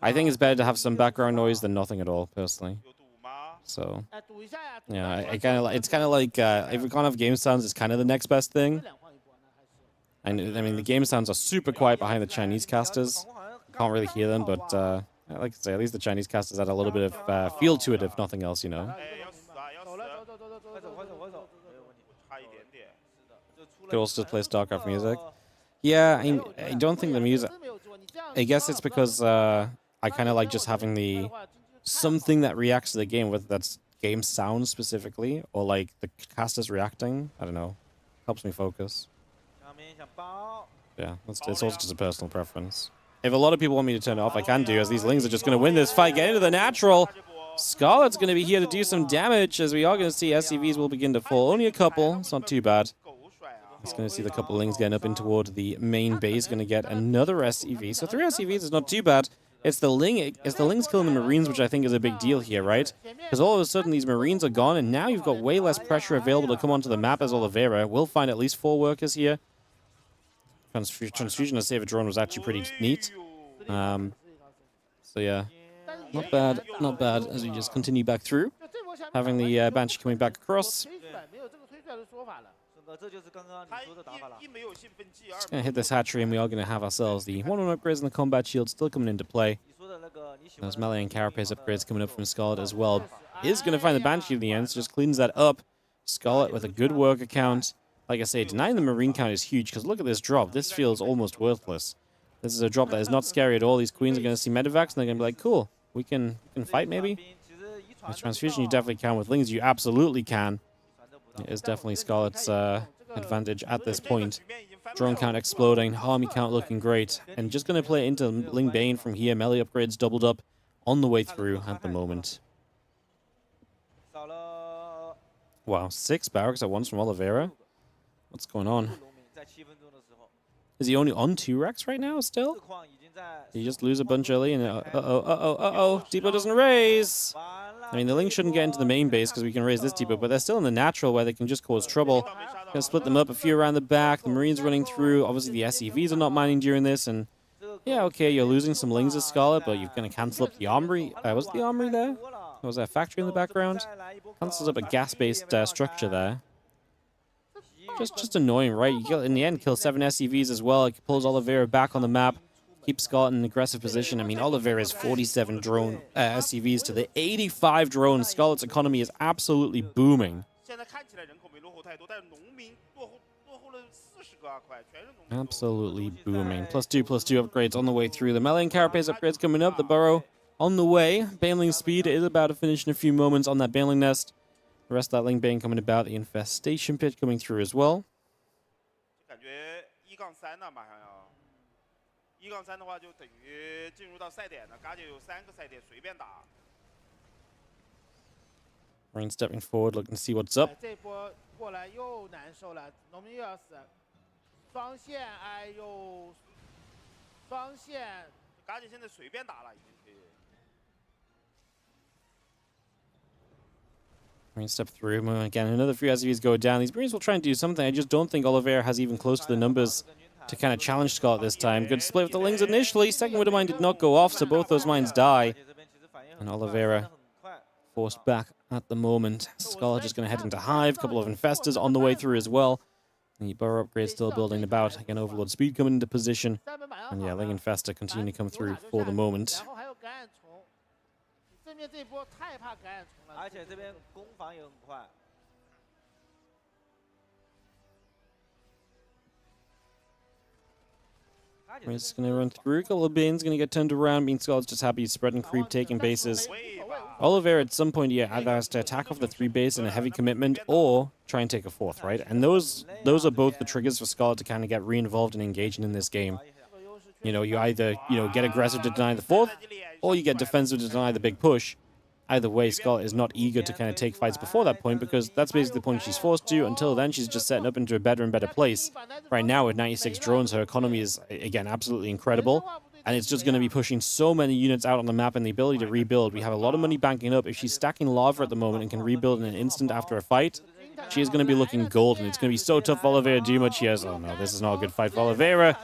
I think it's better to have some background noise than nothing at all, personally. So, yeah, it's kind of like if we can't have game sounds, it's kind of the next best thing. And I mean, the game sounds are super quiet behind the Chinese casters. Can't really hear them, but like I say, at least the Chinese casters had a little bit of feel to it, if nothing else, you know. Could also play StarCraft music. Yeah, I don't think the music. I guess it's because I kind of like just having something that reacts to the game, whether that's game sound specifically or like the casters reacting. I don't know. Helps me focus. Yeah, it's also just a personal preference. If a lot of people want me to turn it off, I can do, as these Lings are just going to win this fight. Get into the natural. Scarlett's going to be here to do some damage, as we are going to see SCVs will begin to fall. Only a couple. It's not too bad. Just going to see the couple of Lings getting up in toward the main base. Going to get another SCV. So 3 SCVs is not too bad. It's the Lings killing the Marines, which I think is a big deal here, right? Because all of a sudden these Marines are gone, and now you've got way less pressure available to come onto the map as Oliveira. We'll find at least 4 workers here. Transfusion to save a drone was actually pretty neat. So yeah, not bad as we just continue back through. Having the Banshee coming back across. Just gonna hit this hatchery and we are gonna have ourselves the 1-1 upgrades and the combat shield still coming into play. Those melee and carapace upgrades coming up from Scarlett as well. Is gonna find the Banshee in the end, so just cleans that up. Scarlett with a good work account. Like I say, denying the Marine count is huge, because look at this drop. This feels almost worthless. This is a drop that is not scary at all. These queens are going to see medevacs, and they're going to be like, cool, we can fight maybe? With Transfusion, you definitely can. With Lings, you absolutely can. It is definitely Scarlett's advantage at this point. Drone count exploding, army count looking great, and just going to play into Ling Bane from here. Melee upgrades doubled up on the way through at the moment. Wow, 6 barracks at once from Oliveira. What's going on? Is he only on 2 racks right now still? Did he just lose a bunch early? And Depot doesn't raise. I mean, the Lings shouldn't get into the main base because we can raise this Depot, but they're still in the natural where they can just cause trouble. Gonna split them up, a few around the back. The Marines running through. Obviously, the SCVs are not mining during this, and yeah, okay, you're losing some Lings as Scarlett, but you're gonna cancel up the Armory. Was the Armory there? Or was there a factory in the background? Cancels up a gas-based structure there. Just annoying, right? You in the end kill 7 SCVs as well. It pulls Oliveira back on the map, keeps Scarlett in an aggressive position. I mean, Oliveira's 47 drone SCVs to the 85 drones. Scarlett's economy is absolutely booming. Absolutely booming. +2/+2 upgrades on the way through. The melee and carapace upgrades coming up. The burrow on the way. Baneling speed is about to finish in a few moments on that Baneling nest. The rest of that Ling Bane coming about. The infestation pit coming through as well. Marine stepping forward, looking to see what's up. Marine step through. Again, another few SCVs go down. These Marines will try and do something. I just don't think Oliveira has even close to the numbers to kind of challenge Scarlett this time. Good split with the Lings initially. Second Widow Mine did not go off, so both those mines die. And Oliveira forced back at the moment. Scarlett just going to head into Hive. A couple of Infestors on the way through as well. The burrow upgrade still building about. Again, Overlord speed coming into position. And yeah, Ling Infestor continue to come through for the moment. We're just going to run through. A couple of bins going to get turned around. Being Scarlett's just happy spreading creep, taking bases. Oliveira at some point, yeah, either has to attack off the 3 base in a heavy commitment or try and take a 4th, right? And those are both the triggers for Scarlett to kind of get re-involved and engaging in this game. You know, you either, get aggressive to deny the 4th, or you get defensive to deny the big push. either way, Scarlett is not eager to kind of take fights before that point, because that's basically the point she's forced to. Until then, she's just setting up into a better and better place. Right now, with 96 drones, her economy is, again, absolutely incredible. And it's just going to be pushing so many units out on the map, and the ability to rebuild. We have a lot of money banking up. If she's stacking lava at the moment and can rebuild in an instant after a fight, she is going to be looking golden. It's going to be so tough for Oliveira to do much. She has, oh no, this is not a good fight for Oliveira.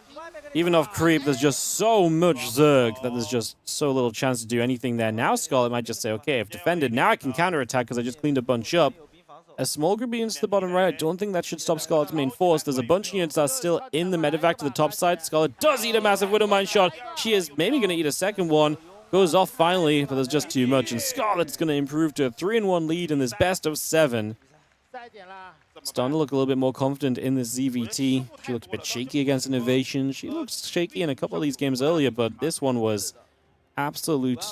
Even off creep, there's just so much Zerg that there's just so little chance to do anything there. Now Scarlett might just say, okay, I've defended, now I can counterattack because I just cleaned a bunch up. A small group of units to the bottom right, I don't think that should stop Scarlett's main force. There's a bunch of units that are still in the medevac to the top side. Scarlett does eat a massive Widowmine shot. She is maybe going to eat a second one. Goes off finally, but there's just too much. And Scarlett's going to improve to a 3-1 lead in this best of 7. Starting to look a little bit more confident in this ZVT. She looked a bit shaky against Innovation. She looked shaky in a couple of these games earlier, but this one was absolute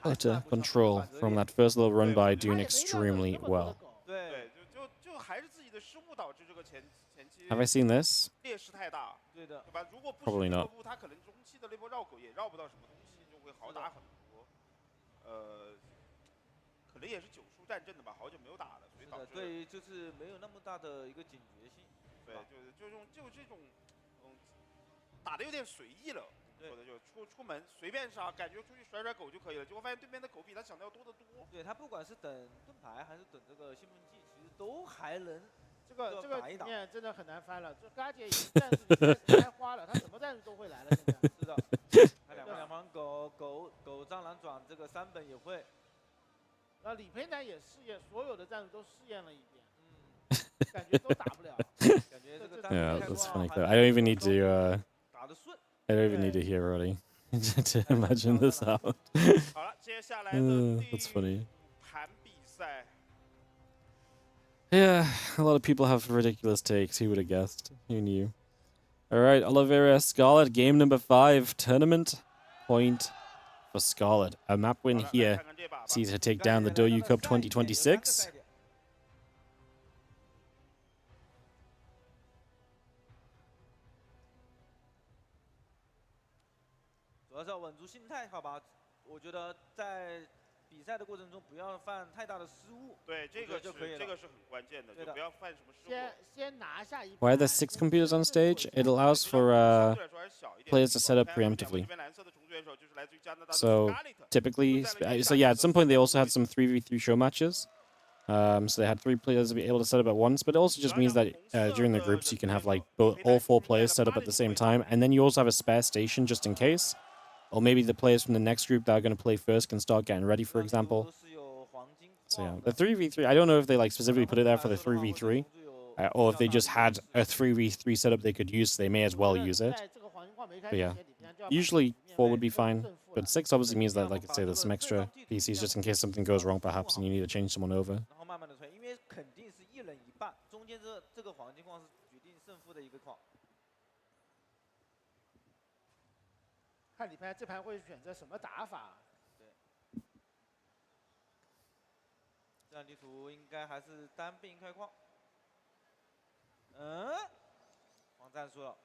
utter control from that first little run by, doing extremely well. Have I seen this? Probably not. Yeah, that's funny. I don't even need to. I don't even need to hear Roddy to imagine this out. That's funny. Yeah, a lot of people have ridiculous takes. Who would have guessed? Who knew? All right, Oliveira, Scarlett, game number 5, tournament point for Scarlett. A map win here sees her take down the Douyu Cup 2026. Why are there 6 computers on stage? It allows for players to set up preemptively. So typically, yeah, at some point they also had some 3v3 show matches. So they had 3 players be able to set up at once, but it also just means that during the groups you can have like all 4 players set up at the same time, and then you also have a spare station just in case. Or maybe the players from the next group that are going to play first can start getting ready, for example. So yeah, the 3v3, I don't know if they like specifically put it there for the 3v3, or if they just had a 3v3 setup they could use, so they may as well use it. But yeah, usually 4 would be fine, but 6 obviously means that, like I say, there's some extra PCs just in case something goes wrong perhaps and you need to change someone over.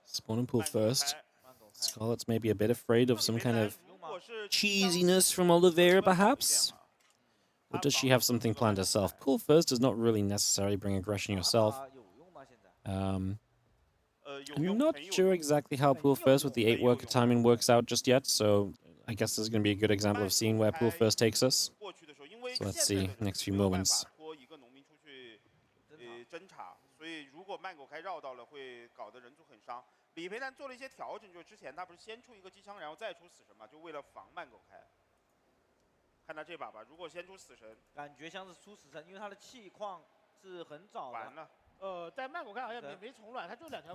Spawn and pull first. Scarlett's maybe a bit afraid of some kind of cheesiness from Oliveira, perhaps? Or does she have something planned herself? Pull first does not really necessarily bring aggression yourself. I'm not sure exactly how pull first with the 8 worker timing works out just yet, so I guess this is going to be a good example of seeing where pull first takes us. So let's see next few moments.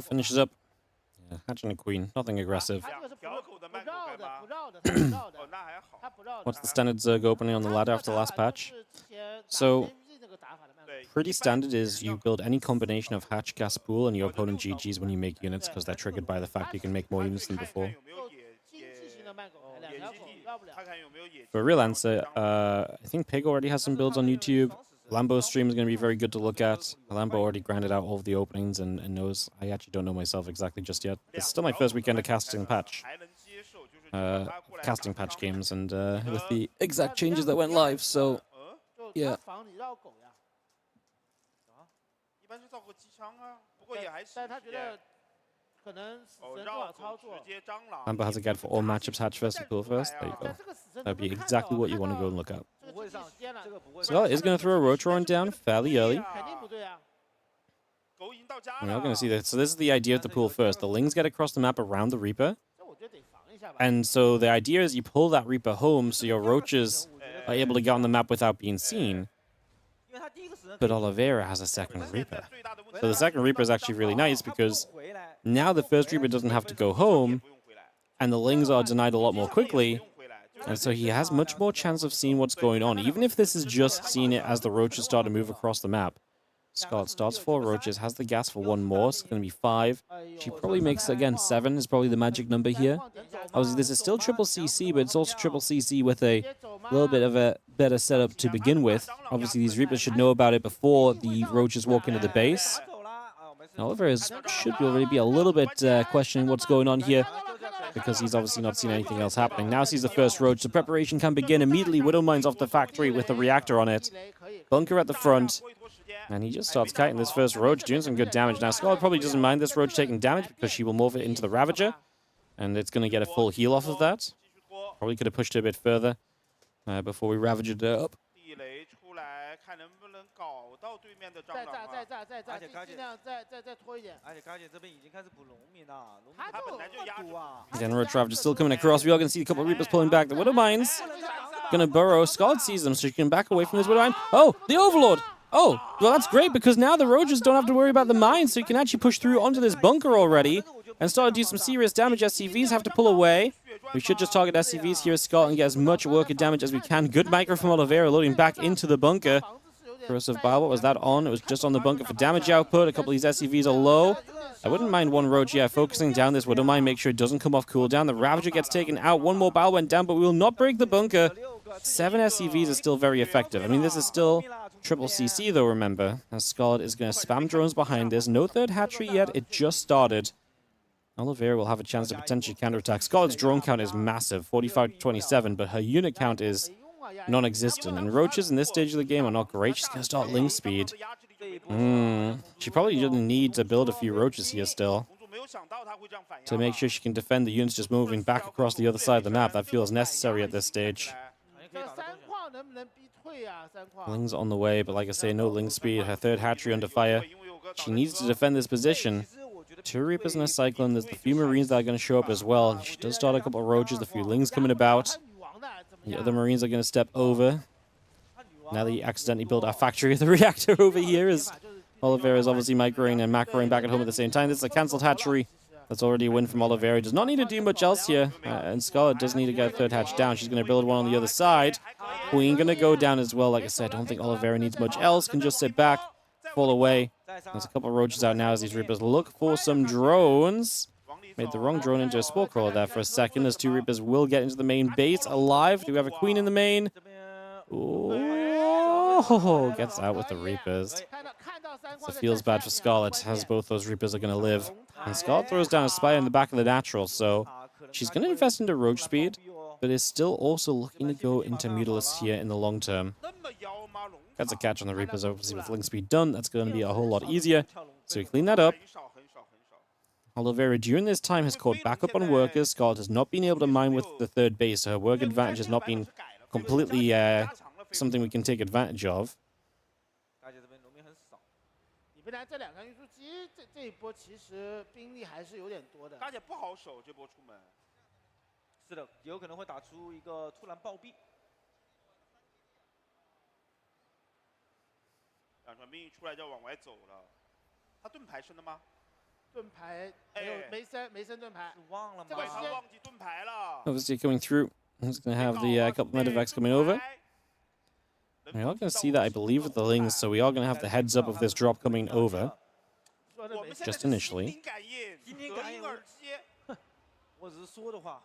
Finishes up. Yeah, Hatch and a Queen. Nothing aggressive. What's the standard Zerg opening on the ladder after the last patch? So, pretty standard is you build any combination of Hatch, Gas Pool, and your opponent GG's when you make units, because they're triggered by the fact you can make more units than before. For a real answer, I think Pig already has some builds on YouTube. Lambo's stream is going to be very good to look at. Lambo already grinded out all of the openings and knows. I actually don't know myself exactly just yet. It's still my first weekend of casting patch. casting patch games and with the exact changes that went live. So, yeah. 一般是造个机枪啊，不过也还是。但是他觉得可能死神多少操作。Amber has a guide for all matchups, hatch first and pool first. There you go. That'd be exactly what you want to go and look up. Scarlett is going to throw a Rotoron down fairly early. We're not going to see this. So this is the idea of the pool first. The Lings get across the map around the Reaper. And so the idea is you pull that Reaper home so your Roaches are able to get on the map without being seen. But Oliveira has a second Reaper. So the second Reaper is actually really nice because now the first Reaper doesn't have to go home and the Lings are denied a lot more quickly. And so he has much more chance of seeing what's going on, even if this is just seeing it as the Roaches start to move across the map. Scarlett starts 4 Roaches, has the gas for 1 more, so it's going to be 5. She probably makes, again, 7 is probably the magic number here. Obviously, this is still triple CC, but it's also triple CC with a little bit of a better setup to begin with. Obviously, these Reapers should know about it before the Roaches walk into the base. Oliveira should already be a little bit questioning what's going on here, because he's obviously not seen anything else happening. Now sees the first Roach. The preparation can begin immediately. Widowmine's off the factory with the reactor on it. Bunker at the front. And he just starts kiting this first Roach, doing some good damage. Now, Scarlett probably doesn't mind this Roach taking damage because she will morph it into the Ravager. And it's going to get a full heal off of that. Probably could have pushed it a bit further before we ravaged it up. Again, Roach Ravager still coming across. We are going to see a couple of Reapers pulling back. The Widowmines going to burrow. Scarlett sees them, so she can back away from this Widowmine. Oh, the Overlord! Oh, well, that's great, because now the Roaches don't have to worry about the mines, so you can actually push through onto this bunker already and start to do some serious damage. SCVs have to pull away. We should just target SCVs here as Scarlett and get as much worker damage as we can. Good micro from Oliveira loading back into the bunker. Corrosive Bile, what was that on? It was just on the bunker for damage output. A couple of these SCVs are low. I wouldn't mind one Roach, yeah, focusing down this Widowmine, make sure it doesn't come off cooldown. The Ravager gets taken out. One more Bile went down, but we will not break the bunker. 7 SCVs is still very effective. I mean, this is still triple CC, though, remember. As Scarlett is going to spam drones behind this. No third hatchery yet. It just started. Oliveira will have a chance to potentially counterattack. Scarlett's drone count is massive, 45 to 27, but her unit count is non-existent. And Roaches in this stage of the game are not great. She's going to start Ling speed. She probably doesn't need to build a few Roaches here still to make sure she can defend the units just moving back across the other side of the map. That feels necessary at this stage. Ling's on the way, but like I say, no Ling speed. Her third hatchery under fire. She needs to defend this position. 2 Reapers and a Cyclone. There's the few Marines that are going to show up as well. And she does start a couple of Roaches, a few Lings coming about. The other Marines are going to step over. Now that he accidentally built our factory of the reactor over here, as Oliveira is obviously microing and macroing back at home at the same time. This is a cancelled hatchery. That's already a win from Oliveira. Does not need to do much else here. And Scarlett does need to get a third hatch down. She's going to build one on the other side. Queen going to go down as well. Like I said, I don't think Oliveira needs much else. Can just sit back, fall away. There's a couple of Roaches out now as these Reapers look for some drones. Made the wrong drone into a Spore Crawler there for a second, as 2 Reapers will get into the main base alive. Do we have a Queen in the main? Oh, gets out with the Reapers. So it feels bad for Scarlett, as both those Reapers are going to live. And Scarlett throws down a Spire in the back of the Natural, so she's going to invest into Roach speed, but is still also looking to go into Mutalisk here in the long term. That's a catch on the Reapers, obviously, with Link speed done. That's going to be a whole lot easier. So we clean that up. Oliveira, during this time, has caught back up on workers. Scarlett has not been able to mine with the third base, so her work advantage has not been completely something we can take advantage of. 本来这2个运输机这一波其实兵力还是有点多的，大姐不好守这波出门。是的，有可能会打出一个突然暴毙。两船兵一出来就要往外走了。他盾牌升的吗？盾牌没升盾牌，忘了吗？这个时间忘记盾牌了。 Obviously coming through. He's going to have the couple medevacs coming over. We are going to see that, I believe, with the Lings, so we are going to have the heads up of this drop coming over. Just initially. 我只是说的话，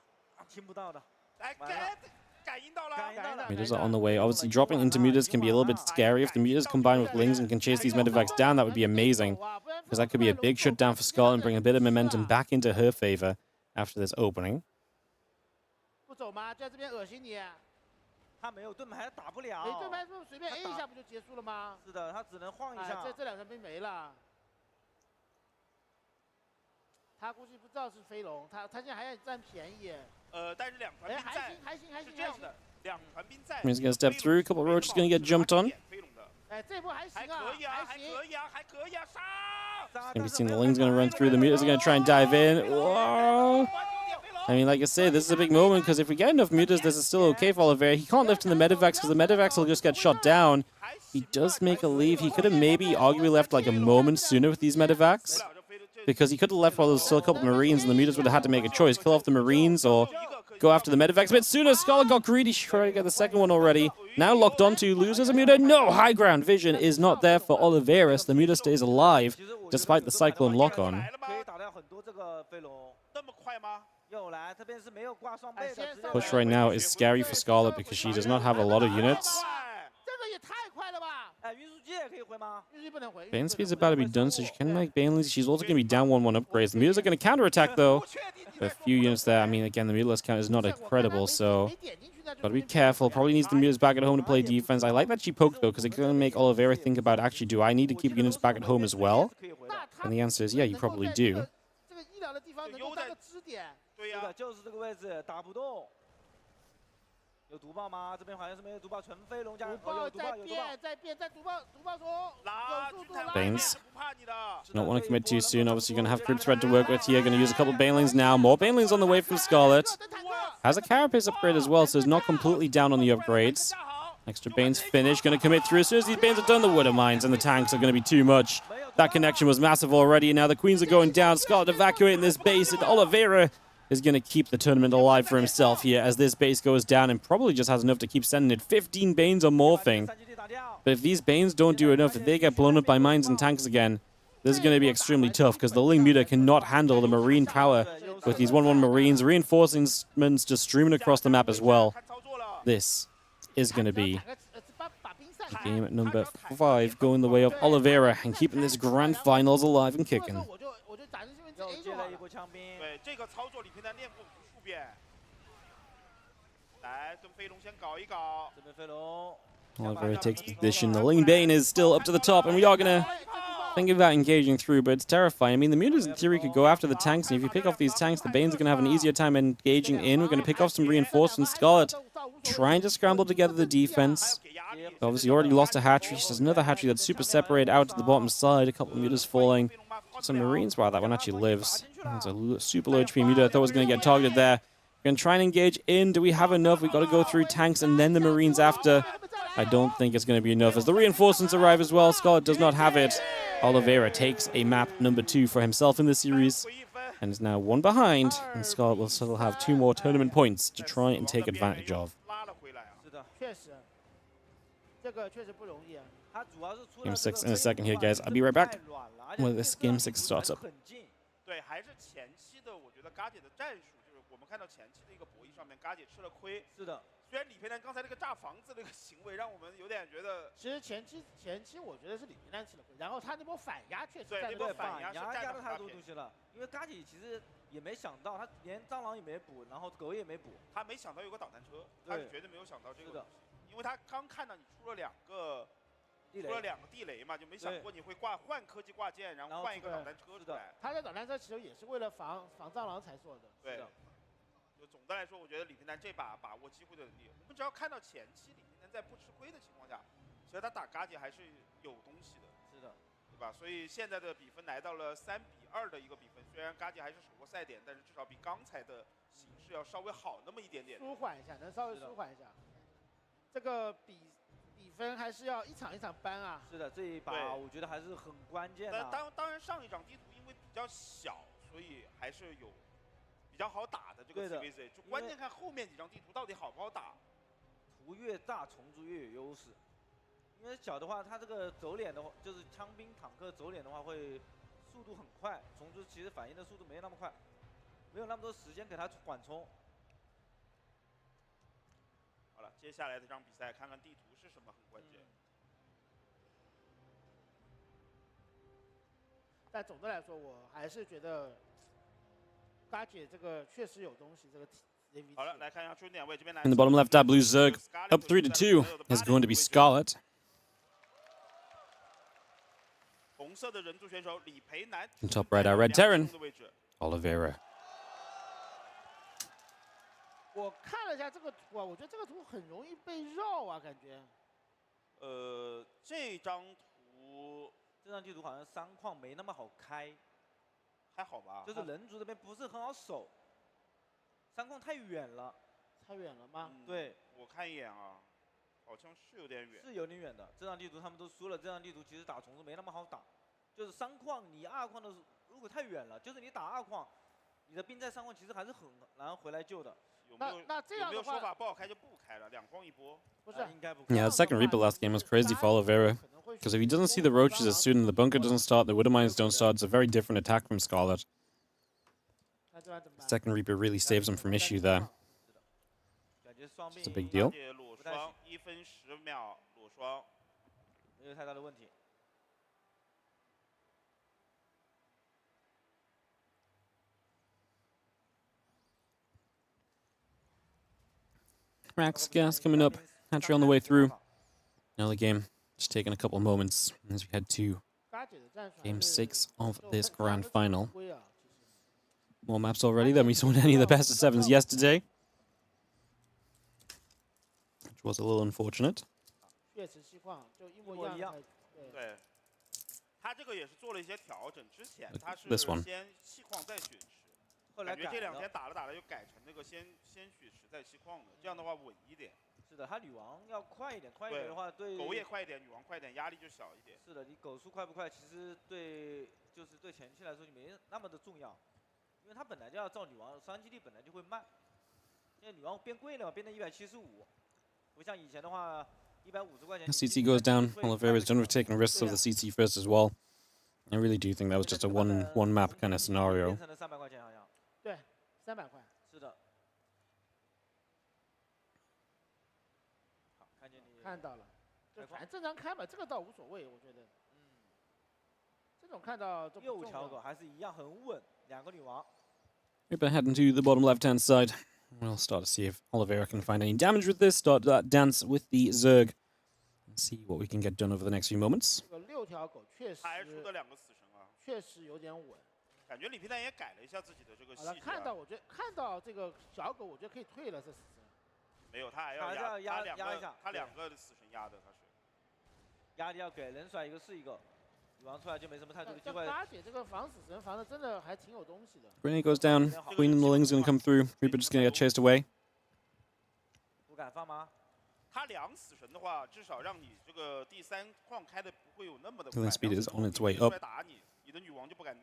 听不到的。 Mutas are on the way. Obviously, dropping into Mutas can be a little bit scary. If the Mutas combine with Lings and can chase these medevacs down, that would be amazing. Because that could be a big shutdown for Scarlett and bring a bit of momentum back into her favor after this opening. 不走吗？就在这边恶心你。他没有盾牌，打不了。没盾牌，随便 A 一下不就结束了吗？是的，他只能晃一下。这两条兵没了。他估计不知道是飞龙，他现在还想占便宜。但是2团兵在，还行。是这样的，2团兵在。He's gonna step through. A couple of roaches gonna get jumped on. 这波还行啊，还可以啊，杀！ Maybe seeing the Ling's gonna run through. The Mutas are gonna try and dive in. Whoa! I mean, like I say, this is a big moment because if we get enough Mutas, this is still okay for Oliveira. He can't lift in the Medivacs because the Medivacs will just get shot down. He does make a leave. He could have maybe arguably left like a moment sooner with these Medivacs. Because he could have left while there was still a couple of Marines and the Mutas would have had to make a choice. Kill off the Marines or go after the Medivacs a bit sooner. Scarlett got greedy. She tried to get the second one already. Now locked onto, loses a Muta. No, high ground vision is not there for Oliveira. So the Muta stays alive despite the Cyclone lock-on. Push right now is scary for Scarlett because she does not have a lot of units. Bane speed's about to be done, so she can make Banelings. She's also going to be down 1-1 upgrades. The Mutas are going to counterattack, though. A few units there. I mean, again, the Mutalist count is not incredible, so got to be careful. Probably needs the Mutas back at home to play defense. I like that she poked, though, because it's going to make Oliveira think about, actually, do I need to keep units back at home as well? And the answer is, yeah, you probably do. Banes. Not want to commit too soon. Obviously, going to have group threat to work with here. Going to use a couple of Banelings now. More Banelings on the way from Scarlett. Has a Carapace upgrade as well, so is not completely down on the upgrades. Extra Banes finish. Going to commit through. As soon as these Banes are done, the Widow Mines and the tanks are going to be too much. That connection was massive already, and now the Queens are going down. Scarlett evacuating this base, and Oliveira is going to keep the tournament alive for himself here as this base goes down and probably just has enough to keep sending it. 15 Banes are morphing. But if these Banes don't do enough, if they get blown up by mines and tanks again, this is going to be extremely tough because the Ling Muta cannot handle the Marine power with these 1-1 Marines. Reinforcements just streaming across the map as well. This is going to be game number 5 going the way of Oliveira and keeping this grand finals alive and kicking. Oliveira takes position. The Ling Bane is still up to the top, and we are going to think about engaging through, but it's terrifying. I mean, the Mutas in theory could go after the tanks, and if you pick off these tanks, the Banes are going to have an easier time engaging in. We're going to pick off some reinforcements. Scarlett trying to scramble together the defense. Obviously, already lost a hatchery. She has another hatchery that's super separated out to the bottom side. A couple of Mutas falling. Some Marines. Wow, that one actually lives. That's a super low HP Muta. I thought was going to get targeted there. We're going to try and engage in. Do we have enough? We've got to go through tanks and then the Marines after. I don't think it's going to be enough. As the reinforcements arrive as well, Scarlett does not have it. Oliveira takes a map number 2 for himself in the series and is now 1 behind. And Scarlett will still have 2 more tournament points to try and take advantage of. Game 6 in a second here, guys. I'll be right back when this Game 6 starts up. 对，还是前期的，我觉得嘎姐的战术，就是我们看到前期的一个博弈上面，嘎姐吃了亏。是的，虽然李培南刚才那个炸房子那个行为，让我们有点觉得，其实前期我觉得是李培南吃了亏，然后他那波反压确实对那波反压压了太多东西了，因为嘎姐其实也没想到，他连蟑螂也没补，然后狗也没补，他没想到有个导弹车，他是绝对没有想到这个，因为他刚看到你出了2个。 出了2个地雷嘛，就没想过你会换科技挂件，然后换一个导弹车出来。他的导弹车其实也是为了防蟑螂才做的。对。就总的来说，我觉得李培南这把把握机会的能力，我们只要看到前期李培南在不吃亏的情况下，其实他打嘎姐还是有东西的。是的，对吧？所以现在的比分来到了3比2的一个比分，虽然嘎姐还是手握赛点，但是至少比刚才的形势要稍微好那么一点点。舒缓一下，能稍微舒缓一下。这个比分还是要一场一场扳啊。是的，这一把我觉得还是很关键的。当然上一场地图因为比较小，所以还是有比较好打的这个 CVC。就关键看后面几张地图到底好不好打。图越大，虫族越有优势。因为小的话，它这个走脸的话，就是枪兵、坦克走脸的话会速度很快，虫族其实反应的速度没有那么快，没有那么多时间给它缓冲。 好了，接下来的这场比赛，看看地图是什么，很关键。但总的来说，我还是觉得嘎姐这个确实有东西，这个好了，来看一下出点位这边来。 In the bottom left, that blue Zerg up 3-2 is going to be Scarlett. 红色的人族选手李培南。 In top right, our red Terran, Oliveira. 我看了一下这个图啊，我觉得这个图很容易被绕啊，感觉。这张图，这张地图好像三矿没那么好开，还好吧？就是人族这边不是很好守，三矿太远了。太远了吗？对，我看一眼啊，好像是有点远。是有点远的。这张地图他们都输了，这张地图其实打虫子没那么好打，就是三矿你二矿的如果太远了，就是你打二矿，你的兵在三矿其实还是很难回来救的。 那这样的话，有没有说法不好开就不开了，两矿一波？不是，应该不。 Yeah, the second Reaper last game was crazy for Oliveira. Because if he doesn't see the roaches as soon and the bunker doesn't start, the Widowmines don't start, it's a very different attack from Scarlett. Second Reaper really saves him from issue there. It's a big deal. 裸双1分10秒裸双，没有太大的问题。 Rax gas coming up. Hatchery on the way through. Now the game just taking a couple moments as we head to Game 6 of this grand final. More maps already than we saw in any of the best of sevens yesterday, which was a little unfortunate. 确实情况就一模一样。对，他这个也是做了一些调整。之前他是 This one. 先细矿再血池，感觉这两天打着打着又改成那个先血池再细矿的，这样的话稳一点。是的，他女王要快一点，快一点的话对狗也快一点，女王快一点，压力就小一点。是的，你狗速快不快，其实就是对前期来说就没那么的重要，因为他本来就要造女王，伤基地本来就会慢。现在女王变贵了嘛，变成175，不像以前的话。 CT goes down. Oliveira is done with taking risks of the CT first as well. I really do think that was just a one map kind of scenario. 对，300块。是的。看到了，就反正正常开嘛，这个倒无所谓，我觉得。这种看到都右条狗还是一样很稳，两个女王。 Reaper heading to the bottom left-hand side. We'll start to see if Oliveira can find any damage with this. Start that dance with the Zerg. And see what we can get done over the next few moments. 这个6条狗确实。排出的2个死神啊。确实有点稳。感觉李皮蛋也改了一下自己的这个细节。看到我觉得看到这个小狗，我觉得可以退了这死神。没有，他还要压一下，他2个死神压的他是。压力要给人甩一个是一个。 女王出来就没什么太多的机会。八姐这个防死神防的真的还挺有东西的。Grenade goes down. Queen and the Ling's gonna come through. Reaper just gonna get chased away. 不敢放吗？他2死神的话，至少让你这个第3矿开的不会有那么的快。 Killing speed is on its way up. 打你，你的女王就不敢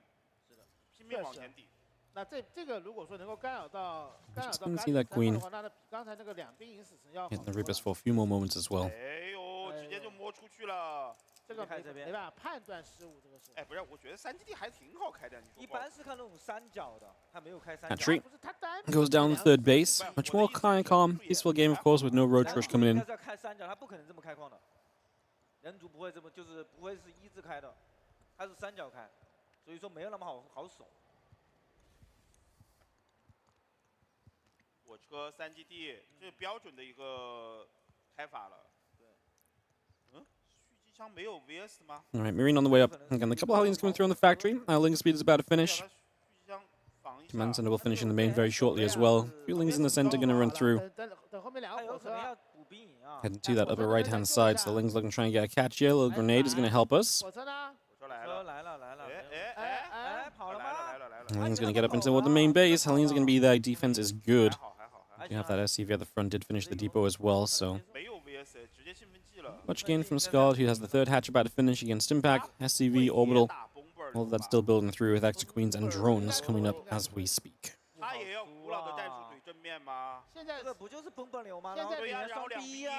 拼命往前抵。那这个如果说能够干扰到 see that Queen 的话，那比刚才那个2兵营死神要好。 Hit the Reapers for a few more moments as well. 哎呦，直接就摸出去了。 这个没办法判断失误，这个是。哎，不是，我觉得3基地还挺好开的。一般是看那种3角的，他没有开3角。Hatchery goes down the third base. Much more kind of calm, peaceful game, of course, with no roach rush coming in. 他是要开3角，他不可能这么开矿的。人族不会这么，就是不会是1字开的，他是3角开，所以说没有那么好守。火车3基地，这是标准的一个开法了。 All right, Marine on the way up. Again, a couple of Hellions coming through on the factory. Link speed is about to finish. Command Center will finish in the main very shortly as well. Few Lings in the center going to run through. Heading to that upper right-hand side, so the Ling's looking to try and get a catch here. A little grenade is going to help us. Hellion's going to get up into the main base. Hellion's going to be there. Defense is good. You have that SCV at the front, did finish the depot as well, so... Much gain from Scarlett, who has the 3rd hatch about to finish against Impact, SCV, Orbital. All of that still building through with extra Queens and drones coming up as we speak. 他也要古老的战术怼正面吗？现在这个不就是崩崩流吗？现在对呀，双逼呀。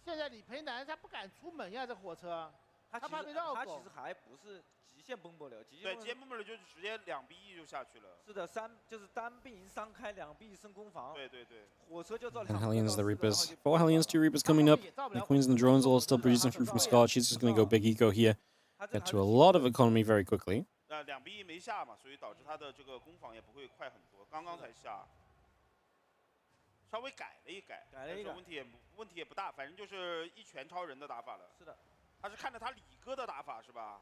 现在李培南他不敢出门呀，这火车，他怕被绕狗。他其实还不是极限崩崩流，对，极限崩崩流就直接2逼1就下去了。是的，就是单兵营3开，2逼1升攻防。对对对。火车就造2。And Hellions, the Reapers. 4 Hellions, 2 Reapers coming up. The Queens and the drones all still producing fruit from Scarlett. She's just going to go big eco here. Get to a lot of economy very quickly. 2逼1没下嘛，所以导致他的这个攻防也不会快很多，刚刚才下。稍微改了一改，但是问题也不大，反正就是一拳超人的打法了。是的，他是看着他李哥的打法是吧？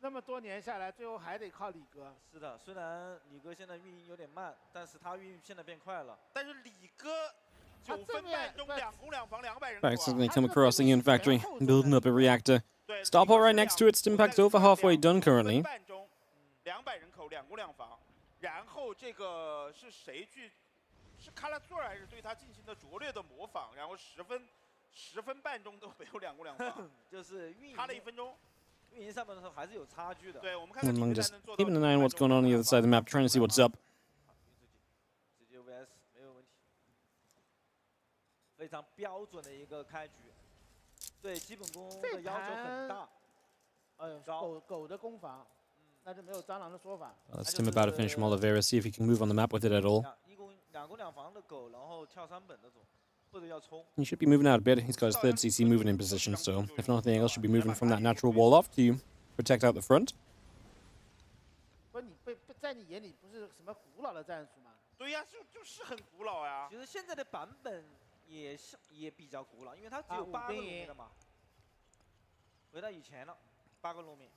那么多年下来，最后还得靠李哥。是的，虽然李哥现在运营有点慢，但是他运营现在变快了。但是李哥9分半钟2攻2防200人口、Accidentally come across the Ion Factory, building up a reactor. Starport right next to it. Stimpak's over halfway done currently. 200人口2攻2防，然后这个是谁去？是卡拉佐尔还是对他进行的拙劣的模仿？然后10分半钟都没有2攻2防，就是运营差了1分钟。运营上面的时候还是有差距的。对，我们看看 I'm just keeping an eye on what's going on the other side of the map, trying to see what's up. 直接 VS 没有问题，非常标准的一个开局。对基本功的要求很大。狗的攻防，那就没有蟑螂的说法。Let's Tim about to finish from Oliveira, see if he can move on the map with it at all. 2攻2防的狗，然后跳3本那种，或者要冲。 He should be moving out a bit. He's got his third CC moving in position, so if nothing else, should be moving from that natural wall off to protect out the front. 不，你在你眼里不是什么古老的战术吗？对呀，就是很古老呀。其实现在的版本也比较古老，因为它只有8个路面的嘛。回到以前了，8个路面。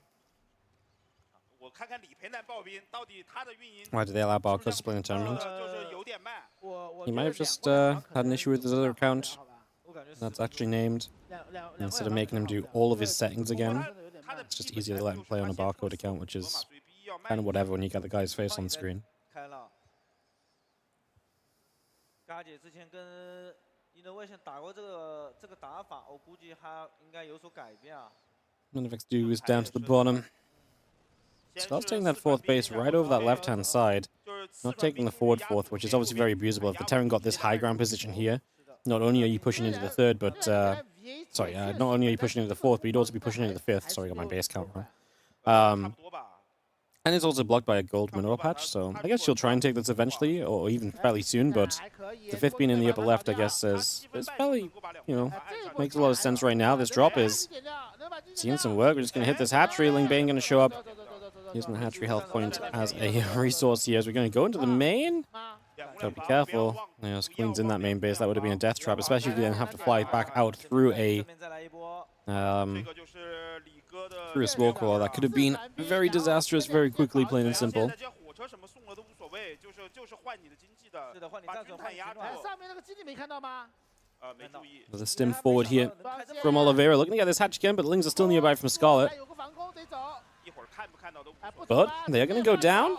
我看看李培南暴兵到底他的运营。 Why did they allow Barcos to play in the tournament? 就是有点慢。He might have just had an issue with his other account. That's actually named. Instead of making him do all of his settings again, it's just easier to let him play on a barcode account, which is kind of whatever when you get the guy's face on the screen. 开了。嘎姐之前跟 Innovation 打过这个打法，我估计他应该有所改变啊。 Nunavix Douyu is down to the bottom. Scarlett's taking that fourth base right over that left-hand side. Not taking the forward fourth, which is obviously very abusable. If the Terran got this high ground position here, not only are you pushing into the third, but... not only are you pushing into the fourth, but you'd also be pushing into the fifth. Sorry, I got my base count wrong. And it's also blocked by a gold mineral patch, so I guess she'll try and take this eventually, or even fairly soon, but the fifth being in the upper left, I guess, is fairly, makes a lot of sense right now. This drop is seeing some work. We're just going to hit this hatchery. Ling Bane going to show up. Using the hatchery health point as a resource here as we're going to go into the main. Gotta be careful. Queen's in that main base. That would have been a death trap, especially if you then have to fly back out through a smoke wall. That could have been very disastrous very quickly, plain and simple. There's a stim forward here from Oliveira. Looking to get this hatch again, but the Lings are still nearby from Scarlett. But they're going to go down.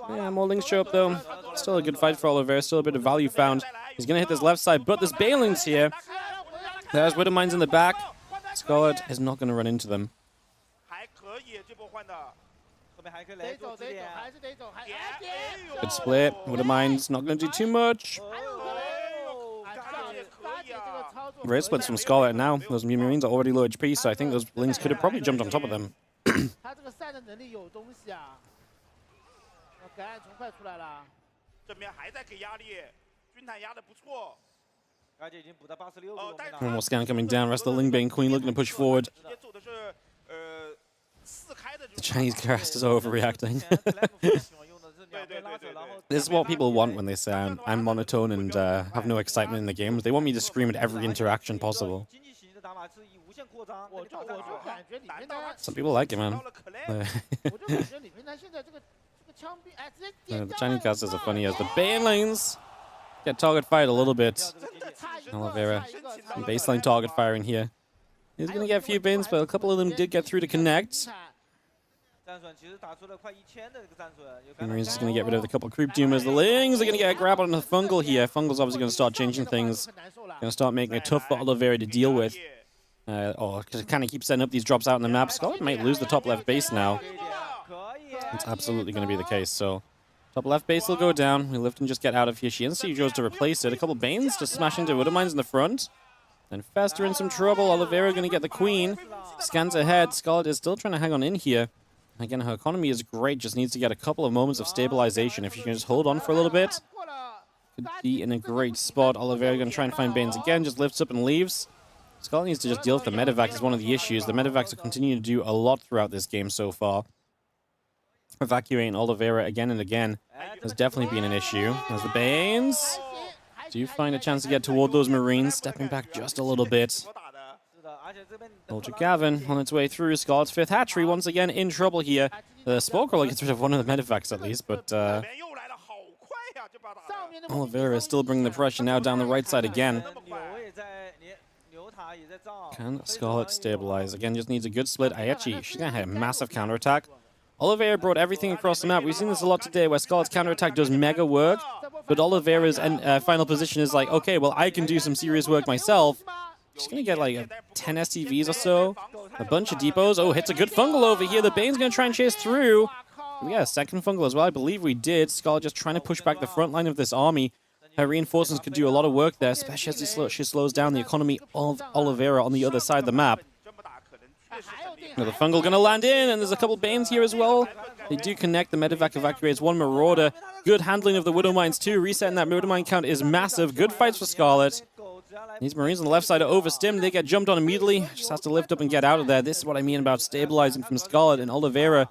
Yeah, more Lings show up though. Still a good fight for Oliveira. Still a bit of value found. He's going to hit this left side, but there's Balings here. There's Widowmines in the back. Scarlett is not going to run into them. Good split. Widowmines not going to do too much. Great splits from Scarlett now. Those Marines are already low HP, so I think those Lings could have probably jumped on top of them. One more scan coming down. Rest of the Lingbane Queen looking to push forward. The Chinese cast is overreacting. This is what people want when they say I'm monotone and have no excitement in the games. They want me to scream at every interaction possible. Some people like it, man. The Chinese casters are funny as the Banelings get target fired a little bit. Oliveira, baseline target firing here. He's going to get a few bins, but a couple of them did get through to connect. Marines is going to get rid of a couple of creep doomers. The Lings are going to get a grab on the Fungal here. Fungal's obviously going to start changing things. Going to start making it tough for Oliveira to deal with. Or kind of keep setting up these drops out on the map. Scarlett might lose the top left base now. It's absolutely going to be the case. So top left base will go down. We lift and just get out of here. She instantly goes to replace it. A couple Banes just smash into Widowmines in the front. And Fester in some trouble. Oliveira going to get the Queen. Scans ahead. Scarlett is still trying to hang on in here. Again, her economy is great. Just needs to get a couple of moments of stabilization. If she can just hold on for a little bit, could be in a great spot. Oliveira going to try and find Banes again. Just lifts up and leaves. Scarlett needs to just deal with the medevacs is one of the issues. The medevacs are continuing to do a lot throughout this game so far. evacuating Oliveira again and again has definitely been an issue. As the Banes do find a chance to get toward those Marines, stepping back just a little bit. Ultra Gavin on its way through. Scarlett's 5th hatchery once again in trouble here. The Smoke Roller gets rid of one of the medevacs at least, but Oliveira is still bringing the pressure now down the right side again. Can Scarlett stabilize? Again, just needs a good split. Aechi, she's going to have a massive counterattack. Oliveira brought everything across the map. We've seen this a lot today where Scarlett's counterattack does mega work, but Oliveira's final position is like, okay, well, I can do some serious work myself. She's going to get like 10 STVs or so. A bunch of depots. Oh, hits a good fungal over here. The Bane's going to try and chase through. We got a second fungal as well. I believe we did. Scarlett just trying to push back the front line of this army. Her reinforcements could do a lot of work there, especially as she slows down the economy of Oliveira on the other side of the map. Another fungal going to land in, and there's a couple Banes here as well. They do connect. The medevac evacuates one Marauder. Good handling of the Widow Mines too. Resetting that Widow Mine count is massive. Good fights for Scarlett. These Marines on the left side are overstimmed. They get jumped on immediately. Just has to lift up and get out of there. This is what I mean about stabilizing from Scarlett. And Oliveira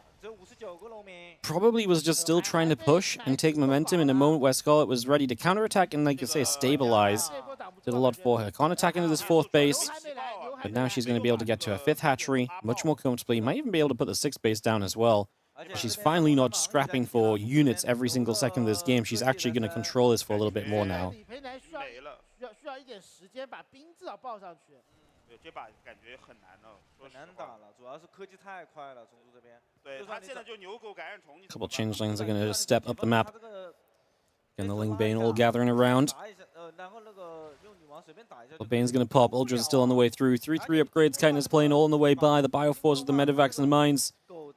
probably was just still trying to push and take momentum in a moment where Scarlett was ready to counterattack and, like you say, stabilize. Did a lot for her. Can't attack into this 4th base. But now she's going to be able to get to her 5th hatchery much more comfortably. Might even be able to put the 6th base down as well. She's finally not scrapping for units every single second of this game. She's actually going to control this for a little bit more now. A couple changelings are going to step up the map. And the Ling Bane all gathering around. The Bane's going to pop. Ultra's still on the way through. 3-3 upgrades. Kindness playing all on the way by. The Bioforce with the medevacs and the mines.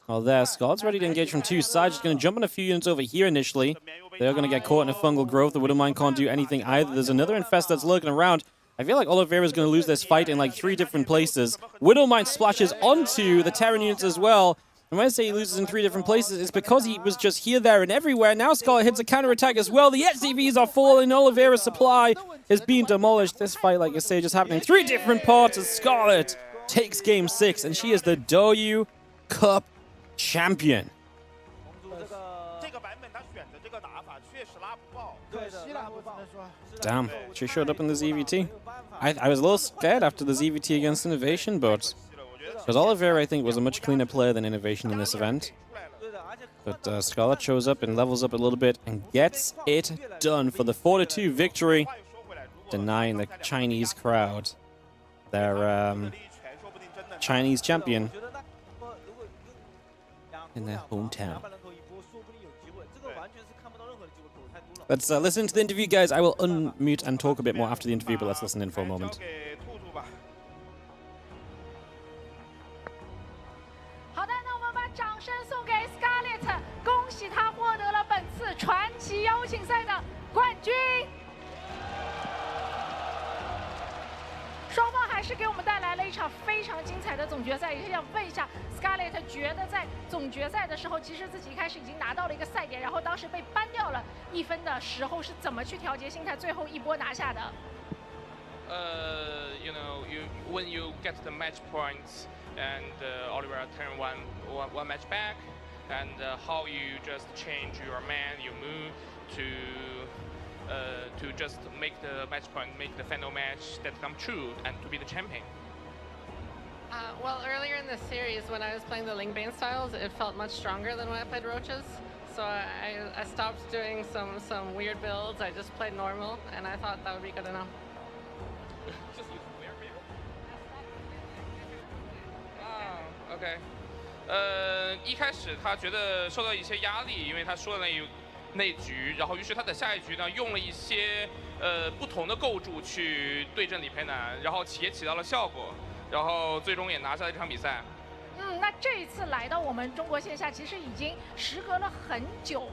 Oh, there. Scarlett's ready to engage from 2 sides. Just going to jump on a few units over here initially. They're going to get caught in a fungal growth. The Widow Mine can't do anything either. There's another infest that's lurking around. I feel like Oliveira's going to lose this fight in like 3 different places. Widow Mine splashes onto the Terran units as well. And when I say he loses in 3 different places, it's because he was just here, there, and everywhere. Now Scarlett hits a counterattack as well. The SCVs are falling. Oliveira's supply is being demolished. This fight, like I say, just happening in 3 different parts as Scarlett takes Game 6, and she is the Douyu Cup champion. Damn, she showed up in the ZVT. I was a little scared after the ZVT against Innovation, but because Oliveira, I think, was a much cleaner player than Innovation in this event. But Scarlett shows up and levels up a little bit and gets it done for the 4-2 victory, denying the Chinese crowd their Chinese champion in their hometown. Let's listen to the interview, guys. I will unmute and talk a bit more after the interview, but let's listen in for a moment. 好的，那我们把掌声送给 Scarlett， 恭喜她获得了本次传奇邀请赛的冠军。双方还是给我们带来了一场非常精彩的总决赛。也想问一下 ，Scarlett 觉得在总决赛的时候，其实自己一开始已经拿到了一个赛点，然后当时被扳掉了1分的时候，是怎么去调节心态，最后一波拿下的？You know, when you get the match points and Oliveira turn one match back, and how you just change your man, you move to just make the match point, make the final match that come true, and to be the champion. Well, earlier in this series, when I was playing the Ling Bane styles, it felt much stronger than when I played Roaches. So I stopped doing some weird builds. I just played normal, and I thought that would be good enough. OK， 一开始他觉得受到一些压力，因为他输了那一局，然后于是他的下一局呢用了一些不同的构筑去对阵李培南，然后也起到了效果，然后最终也拿下了这场比赛。那这一次来到我们中国线下，其实已经时隔了很久，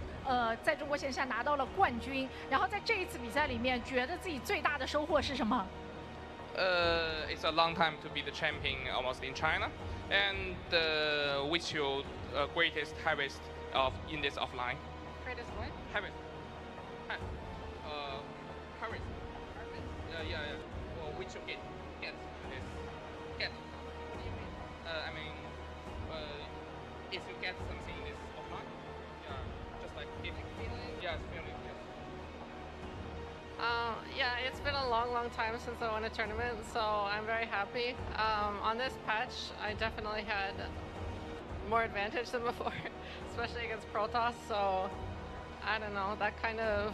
在中国线下拿到了冠军。然后在这一次比赛里面，觉得自己最大的收获是什么？It's a long time to be the champion almost in China, and what's your greatest harvest in this offline? Greatest what? Harvest. Harvest. Yeah. Well, which you get this get. I mean, if you get something in this offline. it's been a long time since I won a tournament, so I'm very happy. On this patch, I definitely had more advantage than before, especially against Protoss, so I don't know, that kind of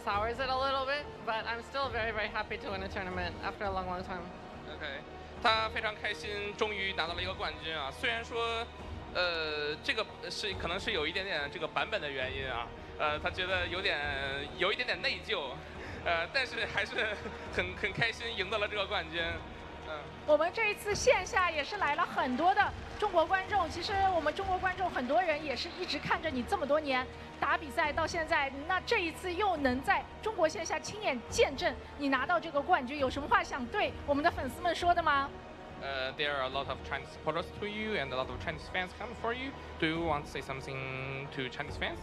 sours it a little bit, but I'm still very happy to win a tournament after a long time. OK， 他非常开心，终于拿到了一个冠军啊！虽然说，这个可能是有一点点这个版本的原因啊，他觉得有一点点内疚，但是还是很开心赢得了这个冠军。我们这一次线下也是来了很多的中国观众，其实我们中国观众很多人也是一直看着你这么多年打比赛到现在，那这一次又能在中国线下亲眼见证你拿到这个冠军，有什么话想对我们的粉丝们说的吗？There are a lot of Chinese supporters to you and a lot of Chinese fans coming for you. Do you want to say something to Chinese fans?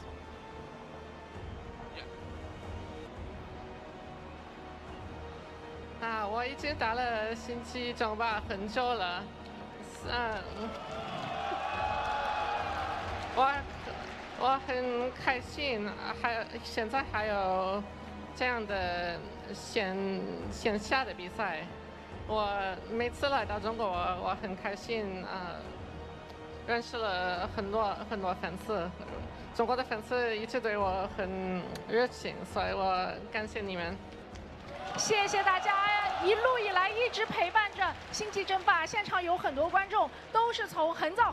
我已经打了星际争霸很久了，我很开心，现在还有这样的线下的比赛，我每次来到中国，我很开心，认识了很多粉丝，中国的粉丝一直对我很热情，所以我感谢你们。谢谢大家一路以来一直陪伴着星际争霸，现场有很多观众都是从很早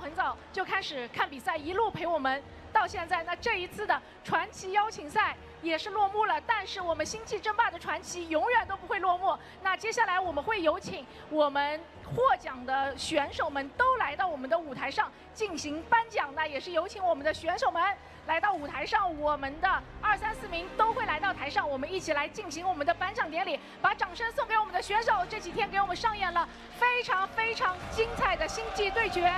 就开始看比赛，一路陪我们到现在。那这一次的传奇邀请赛也是落幕了，但是我们星际争霸的传奇永远都不会落幕。那接下来我们会有请我们获奖的选手们都来到我们的舞台上进行颁奖，那也是有请我们的选手们来到舞台上，我们的2、3、4名都会来到台上，我们一起来进行我们的颁奖典礼，把掌声送给我们的选手。这几天给我们上演了非常精彩的星际对决。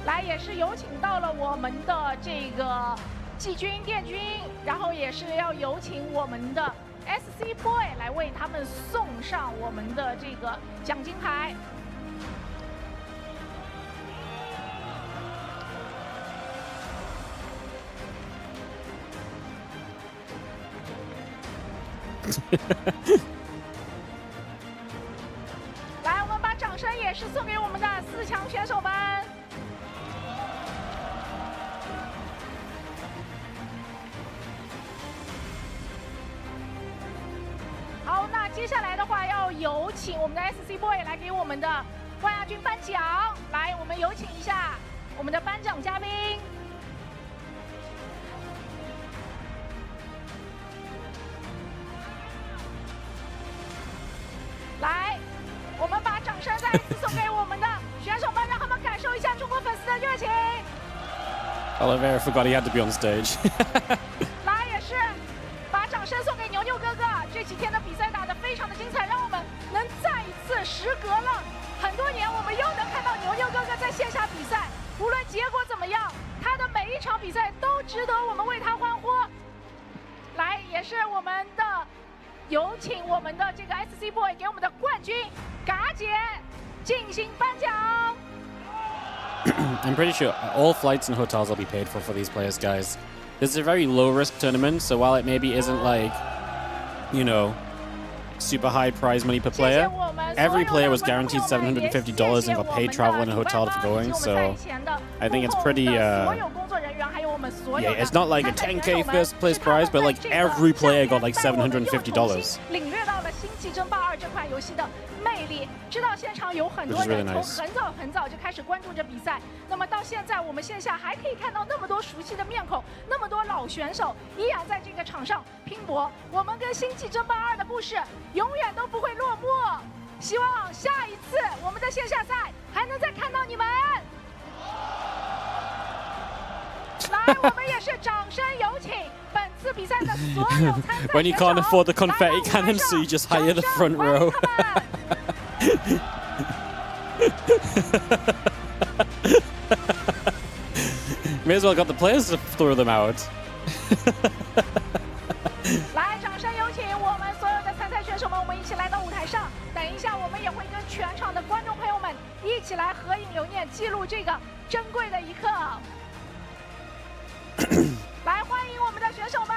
来，也是有请到了我们的这个季军、殿军，然后也是要有请我们的 SC Boy 来为他们送上我们的这个奖金牌。来，我们把掌声也是送给我们的4强选手们。好，那接下来的话要有请我们的 SC Boy 来给我们的冠亚军颁奖。来，我们有请一下我们的颁奖嘉宾。来，我们把掌声再一次送给我们的选手们，让他们感受一下中国粉丝的热情。Oliveira forgot he had to be on stage. 来，也是把掌声送给牛牛哥哥，这几天的比赛打得非常的精彩，让我们能再一次时隔了很多年，我们又能看到牛牛哥哥在线下比赛，无论结果怎么样，他的每一场比赛都值得我们为他欢呼。来，也是我们的有请我们的这个 SC Boy 给我们的冠军嘎姐进行颁奖。I'm pretty sure all flights and hotels will be paid for these players, guys. This is a very low-risk tournament, so while it maybe isn't like, you know, super high prize money per player, every player was guaranteed $750 and got paid travel and a hotel for going, so I think it's pretty, yeah, it's not like a 10K first place prize, but like every player got like $750. 领略到了星际争霸2这款游戏的魅力，知道现场有很多人从很早就开始关注着比赛，那么到现在我们线下还可以看到那么多熟悉的面孔，那么多老选手依然在这个场上拼搏，我们跟星际争霸2的故事永远都不会落幕，希望下一次我们的线下赛还能再看到你们。来，我们也是掌声有请本次比赛的所有参赛选手。 When you can't afford the confetti cannon, so you just hire the front row. May as well got the players to throw them out. 来，掌声有请我们所有的参赛选手们，我们一起来到舞台上。等一下，我们也会跟全场的观众朋友们一起来合影留念，记录这个珍贵的一刻。来，欢迎我们的选手们！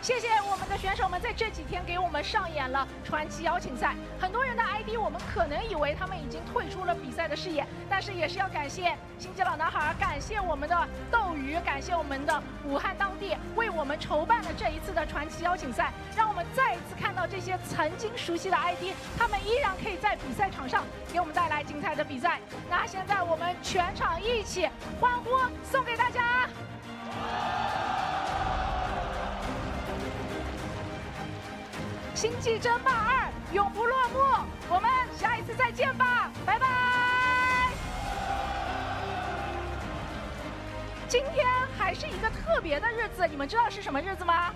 谢谢我们的选手们在这几天给我们上演了传奇邀请赛。很多人的 ID 我们可能以为他们已经退出了比赛的视野，但是也是要感谢星际老男孩，感谢我们的斗鱼，感谢我们的武汉当地为我们筹办了这一次的传奇邀请赛，让我们再一次看到这些曾经熟悉的 ID， 他们依然可以在比赛场上给我们带来精彩的比赛。那现在我们全场一起欢呼，送给大家！星际争霸2永不落幕，我们下一次再见吧，拜拜。今天还是一个特别的日子，你们知道是什么日子吗？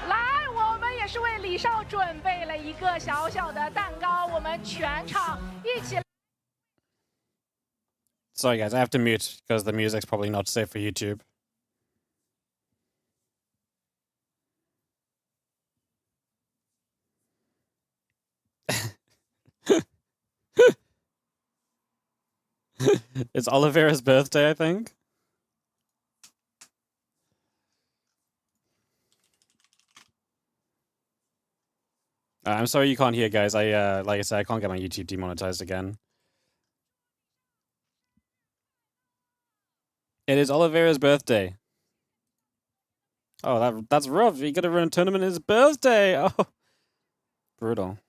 来，我们也是为李少准备了一个小小的蛋糕，我们全场一起。Sorry guys, I have to mute because the music's probably not safe for YouTube. It's Oliveira's birthday, I think. I'm sorry you can't hear, guys. Like I said, I can't get my YouTube demonetized again. It is Oliveira's birthday. Oh, that's rough. You gotta run a tournament on his birthday. Oh, brutal.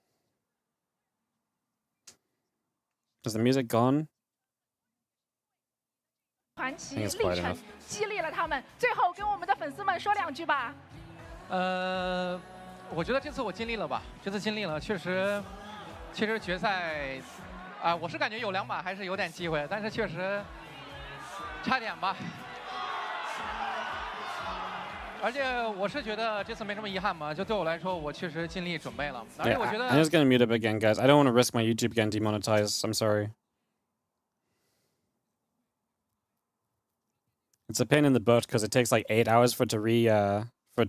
Is the music gone? 传奇历程激励了他们，最后跟我们的粉丝们说两句吧。我觉得这次我尽力了吧，这次尽力了，确实决赛，我是感觉有2把还是有点机会，但是确实差点吧。而且我是觉得这次没什么遗憾嘛，就对我来说，我确实尽力准备了。而且我觉得 I'm just gonna mute up again, guys. I don't want to risk my YouTube getting demonetized. I'm sorry. It's a pain in the butt because it takes like 8 hours for it to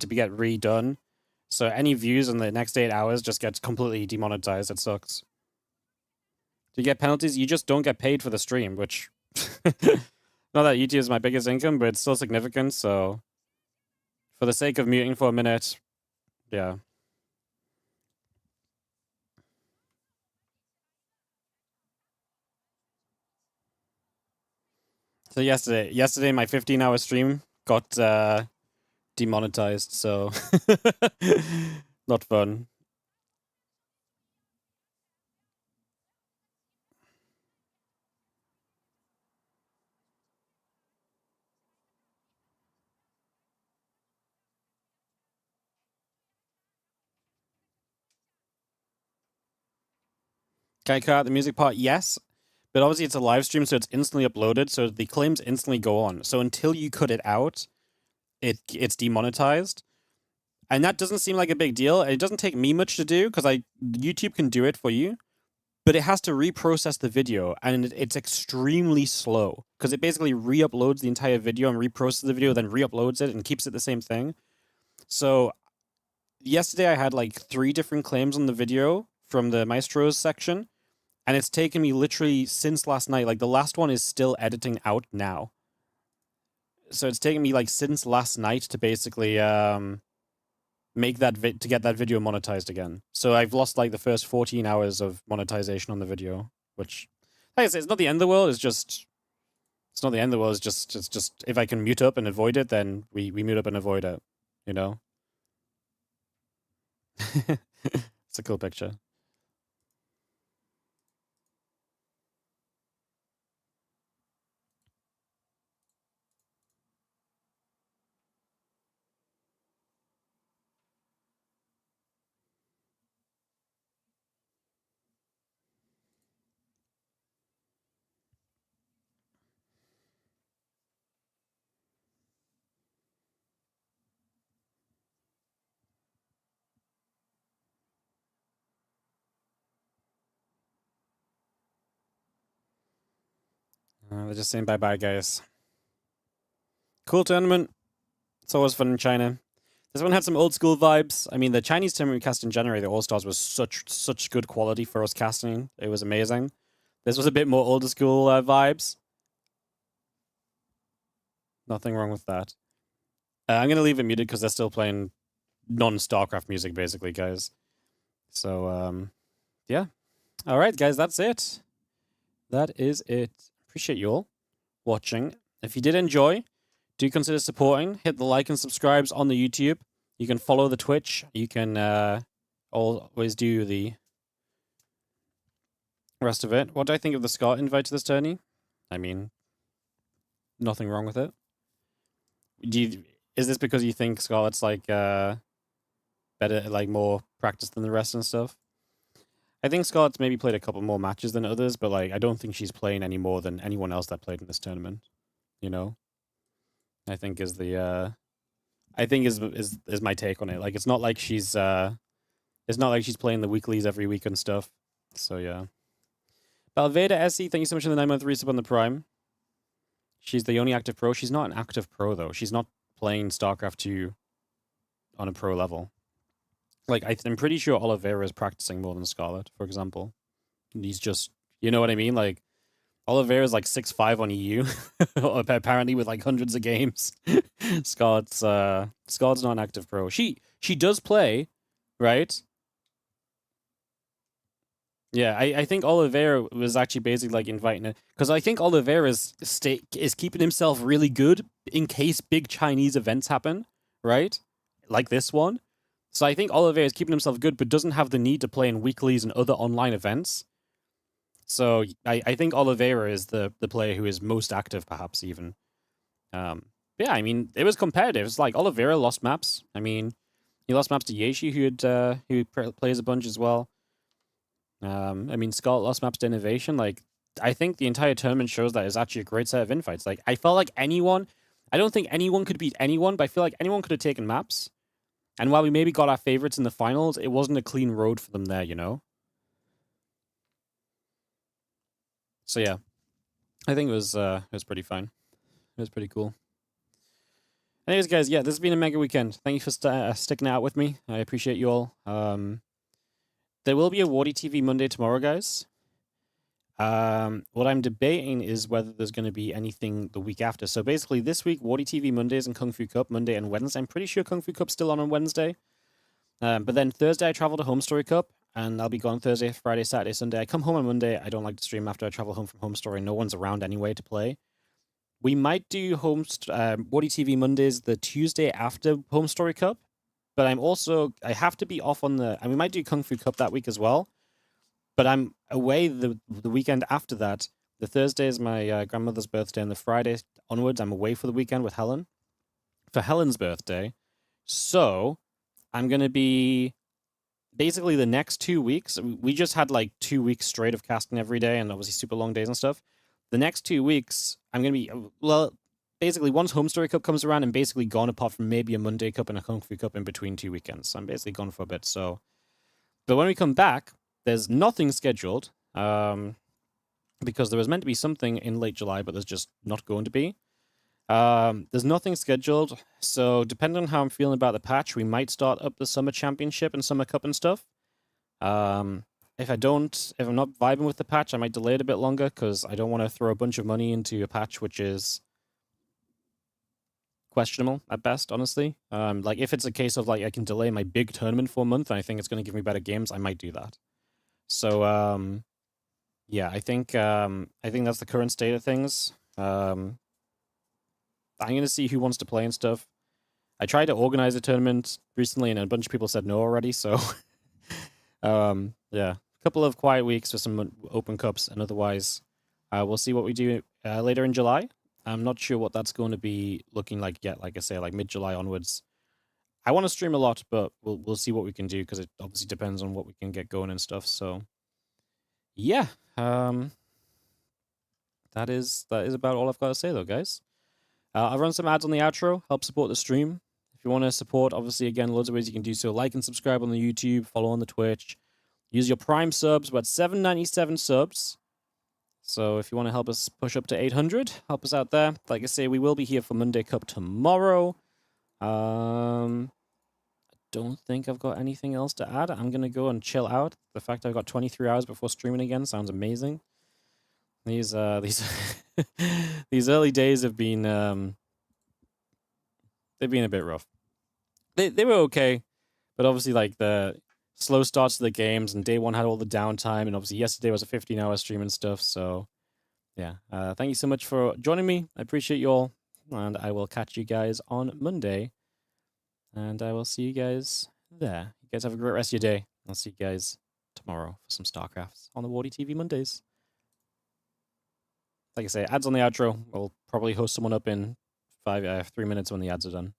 get redone. So any views in the next 8 hours just gets completely demonetized. It sucks. Do you get penalties? You just don't get paid for the stream, which not that YouTube is my biggest income, but it's still significant. So for the sake of muting for a minute, yeah. So yesterday my 15-hour stream got demonetized, so not fun. Can I cut out the music part? Yes. But obviously it's a live stream, so it's instantly uploaded, so the claims instantly go on. So until you cut it out, it's demonetized. And that doesn't seem like a big deal. It doesn't take me much to do, because YouTube can do it for you. But it has to reprocess the video, and it's extremely slow. Because it basically re-uploads the entire video and reprocesses the video, then re-uploads it and keeps it the same thing. So yesterday I had like 3 different claims on the video from the Maestros section. And it's taken me literally since last night. Like, the last one is still editing out now. So it's taken me, like, since last night to basically make that to get that video monetized again. So I've lost, like, the first 14 hours of monetization on the video. Which, like I said, it's not the end of the world. It's just... It's not the end of the world. It's just if I can mute up and avoid it, then we mute up and avoid it. You know? It's a cool picture. They're just saying bye-bye, guys. Cool tournament. It's always fun in China. This one had some old school vibes. I mean, the Chinese tournament we cast in January, the All-Stars, was such good quality for us casting. It was amazing. This was a bit more older school vibes. Nothing wrong with that. I'm going to leave it muted because they're still playing non-StarCraft music, basically, guys. So, yeah. All right, guys, that's it. That is it. Appreciate you all watching. If you did enjoy, do consider supporting. Hit the like and subscribes on the YouTube. You can follow the Twitch. You can always do the rest of it. What do I think of the Scott invite to this tourney? I mean, nothing wrong with it. Is this because you think Scarlett's like better, like more practiced than the rest and stuff? I think Scarlett's maybe played a couple more matches than others, but like I don't think she's playing any more than anyone else that played in this tournament. You know, I think is the is my take on it. Like it's not like she's playing the weeklies every week and stuff. So yeah. Oliveira SE, thank you so much for the 9-month resub on the Prime. She's the only active pro. She's not an active pro though. She's not playing StarCraft 2 on a pro level. Like I'm pretty sure Oliveira is practicing more than Scarlett, for example. And he's just, you know what I mean? Like Oliveira's like 6'5" on EU, apparently with like hundreds of games. Scarlett's not an active pro. She does play, right? Yeah, I think Oliveira was actually basically like inviting her because I think Oliveira is keeping himself really good in case big Chinese events happen, right? Like this one. So I think Oliveira is keeping himself good, but doesn't have the need to play in weeklies and other online events. So I think Oliveira is the player who is most active, perhaps even. Yeah, I mean it was competitive. It's like Oliveira lost maps. I mean, he lost maps to Yeshi, who plays a bunch as well. I mean, Scarlett lost maps to Innovation. Like, I think the entire tournament shows that it's actually a great set of infights. Like, I felt like I don't think anyone could beat anyone, but I feel like anyone could have taken maps. And while we maybe got our favorites in the finals, it wasn't a clean road for them there, you know? So yeah, I think it was pretty fine. It was pretty cool. Anyways, guys, yeah, this has been a mega weekend. Thank you for sticking out with me. I appreciate you all. There will be a WardiTV Monday tomorrow, guys. What I'm debating is whether there's going to be anything the week after. So basically, this week, WardiTV Mondays and Kung Fu Cup, Monday and Wednesday. I'm pretty sure Kung Fu Cup's still on Wednesday. But then Thursday, I travel to Home Story Cup, and I'll be gone Thursday, Friday, Saturday, Sunday. I come home on Monday. I don't like to stream after I travel home from Home Story. No one's around anyway to play. We might do WardiTV Mondays the Tuesday after Home Story Cup. But I have to be off on and we might do Kung Fu Cup that week as well. But I'm away the weekend after that. The Thursday is my grandmother's birthday, and the Friday onwards, I'm away for the weekend with Helen. For Helen's birthday. So, I'm going to be basically the next 2 weeks. We just had like 2 weeks straight of casting every day, and obviously super long days and stuff. The next 2 weeks, I'm going to be, basically, once Home Story Cup comes around, I'm basically gone apart from maybe a Monday Cup and a Kung Fu Cup in between 2 weekends. So I'm basically gone for a bit. So, but when we come back, there's nothing scheduled because there was meant to be something in late July, but there's just not going to be. There's nothing scheduled. So depending on how I'm feeling about the patch, we might start up the Summer Championship and Summer Cup and stuff. If I'm not vibing with the patch, I might delay it a bit longer because I don't want to throw a bunch of money into a patch which is questionable at best, honestly. Like if it's a case of like I can delay my big tournament for a month and I think it's going to give me better games, I might do that. So yeah, I think that's the current state of things. I'm gonna see who wants to play and stuff. I tried to organize a tournament recently and a bunch of people said no already, so yeah, a couple of quiet weeks for some open cups, and otherwise we'll see what we do later in July. I'm not sure what that's going to be looking like yet. Like I say, like mid-July onwards. I want to stream a lot, but we'll see what we can do because it obviously depends on what we can get going and stuff. So, yeah, that is about all I've got to say though, guys. I'll run some ads on the outro. Help support the stream. If you want to support, obviously, again, loads of ways you can do so. Like and subscribe on the YouTube. Follow on the Twitch. Use your Prime subs. We're at 797 subs. So if you want to help us push up to 800, help us out there. Like I say, we will be here for Monday Cup tomorrow. I don't think I've got anything else to add. I'm going to go and chill out. The fact I've got 23 hours before streaming again sounds amazing. These these early days have been they've been a bit rough. They were okay, but obviously like the slow starts to the games and day one had all the downtime, and obviously yesterday was a 15-hour stream and stuff. So yeah, thank you so much for joining me. I appreciate you all, and I will catch you guys on Monday. And I will see you guys there. You guys have a great rest of your day. I'll see you guys tomorrow for some StarCrafts on the WardiTV Mondays. Like I say, ads on the outro. We'll probably host someone up in 3 minutes when the ads are done.